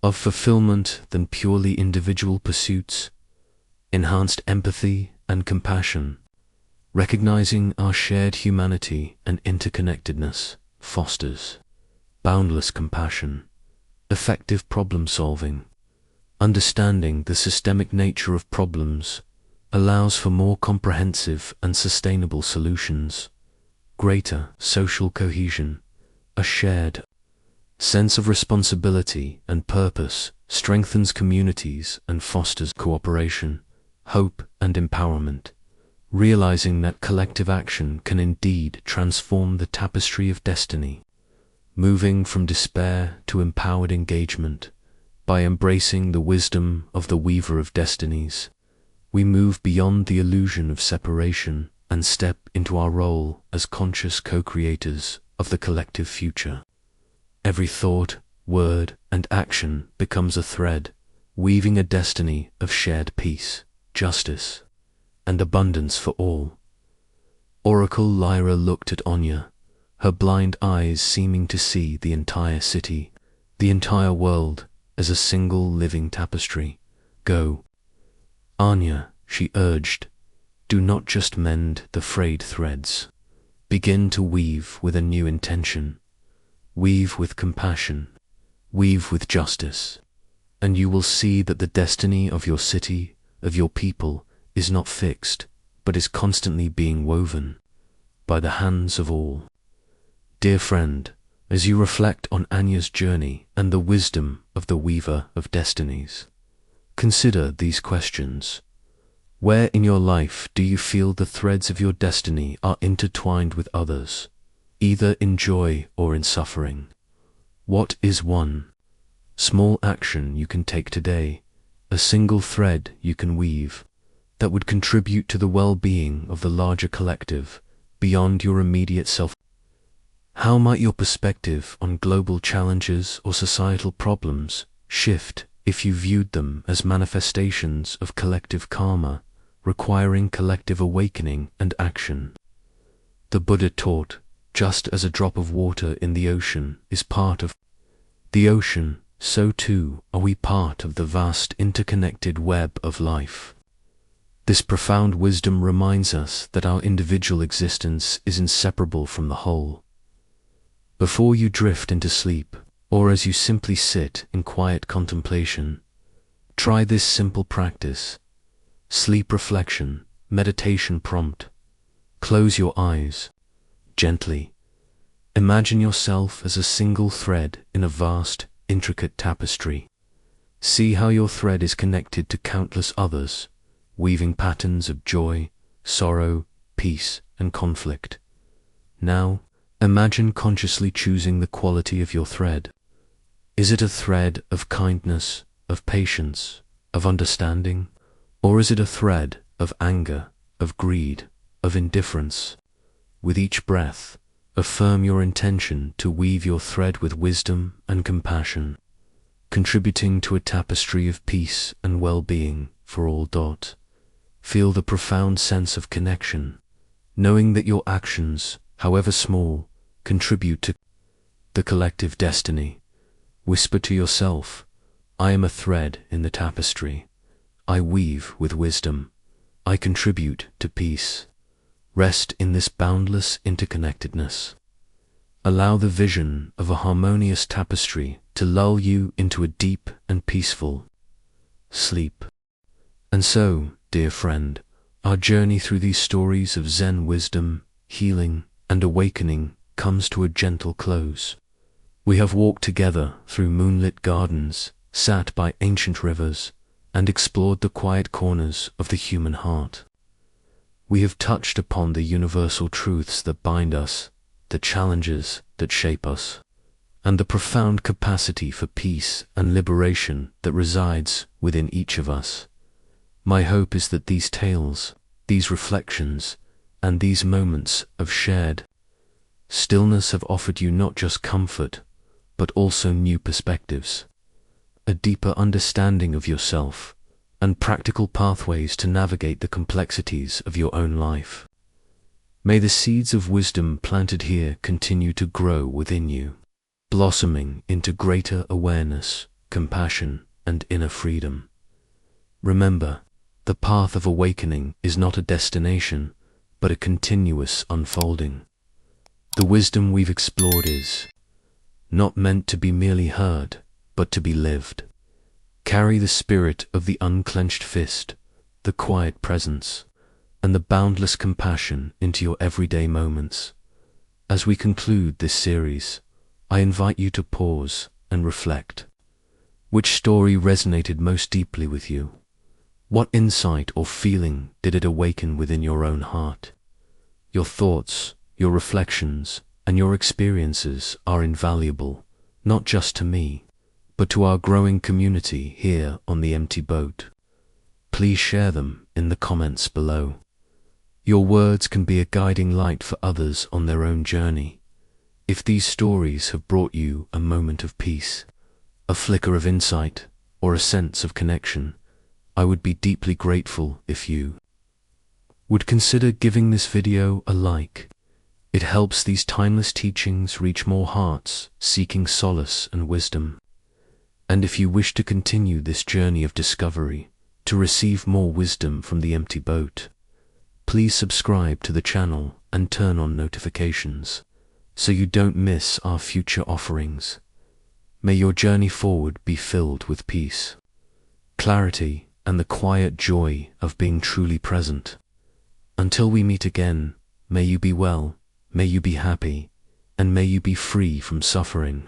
of fulfillment than purely individual pursuits, enhanced empathy and compassion, recognizing our shared humanity and interconnectedness fosters boundless compassion, effective problem-solving, understanding the systemic nature of problems allows for more comprehensive and sustainable solutions, greater social cohesion, a shared sense of responsibility and purpose strengthens communities and fosters cooperation, hope and empowerment, realizing that collective action can indeed transform the tapestry of destiny, moving from despair to empowered engagement. By embracing the wisdom of the Weaver of Destinies, we move beyond the illusion of separation and step into our role as conscious co-creators of the collective future. Every thought, word, and action becomes a thread, weaving a destiny of shared peace, justice, and abundance for all. Oracle Lyra looked at Anya, her blind eyes seeming to see the entire city, the entire world, as a single living tapestry. Go, Anya, she urged, do not just mend the frayed threads. Begin to weave with a new intention. Weave with compassion, weave with justice, and you will see that the destiny of your city, of your people, is not fixed, but is constantly being woven by the hands of all. Dear friend, as you reflect on Anya's journey and the wisdom of the Weaver of Destinies, consider these questions. Where in your life do you feel the threads of your destiny are intertwined with others, either in joy or in suffering? What is one small action you can take today, a single thread you can weave, that would contribute to the well-being of the larger collective beyond your immediate self? How might your perspective on global challenges or societal problems shift if you viewed them as manifestations of collective karma, requiring collective awakening and action? The Buddha taught, just as a drop of water in the ocean is part of the ocean, so too are we part of the vast interconnected web of life. This profound wisdom reminds us that our individual existence is inseparable from the whole. Before you drift into sleep, or as you simply sit in quiet contemplation, try this simple practice. Sleep reflection, meditation prompt. Close your eyes gently Imagine yourself as a single thread in a vast, intricate tapestry. See how your thread is connected to countless others, weaving patterns of joy, sorrow, peace, and conflict. Now, imagine consciously choosing the quality of your thread. Is it a thread of kindness, of patience, of understanding, or is it a thread of anger, of greed, of indifference? With each breath, affirm your intention to weave your thread with wisdom and compassion, contributing to a tapestry of peace and well-being for all. Feel the profound sense of connection, knowing that your actions, however small, contribute to the collective destiny. Whisper to yourself, I am a thread in the tapestry. I weave with wisdom. I contribute to peace. Rest in this boundless interconnectedness. Allow the vision of a harmonious tapestry to lull you into a deep and peaceful sleep. And so, dear friend, our journey through these stories of Zen wisdom, healing, and awakening comes to a gentle close. We have walked together through moonlit gardens, sat by ancient rivers, and explored the quiet corners of the human heart. We have touched upon the universal truths that bind us, the challenges that shape us, and the profound capacity for peace and liberation that resides within each of us. My hope is that these tales, these reflections, and these moments of shared stillness have offered you not just comfort, but also new perspectives, a deeper understanding of yourself, and practical pathways to navigate the complexities of your own life. May the seeds of wisdom planted here continue to grow within you, blossoming into greater awareness, compassion, and inner freedom. Remember, the path of awakening is not a destination, but a continuous unfolding. The wisdom we've explored is not meant to be merely heard, but to be lived. Carry the spirit of the unclenched fist, the quiet presence, and the boundless compassion into your everyday moments. As we conclude this series, I invite you to pause and reflect. Which story resonated most deeply with you? What insight or feeling did it awaken within your own heart? Your thoughts, your reflections, and your experiences are invaluable, not just to me, but to our growing community here on the Empty Boat. Please share them in the comments below. Your words can be a guiding light for others on their own journey. If these stories have brought you a moment of peace, a flicker of insight, or a sense of connection, I would be deeply grateful if you would consider giving this video a like. It helps these timeless teachings reach more hearts seeking solace and wisdom. And if you wish to continue this journey of discovery, to receive more wisdom from the Empty Boat, please subscribe to the channel and turn on notifications, so you don't miss our future offerings. May your journey forward be filled with peace, clarity, and the quiet joy of being truly present. Until we meet again, may you be well, may you be happy, and may you be free from suffering.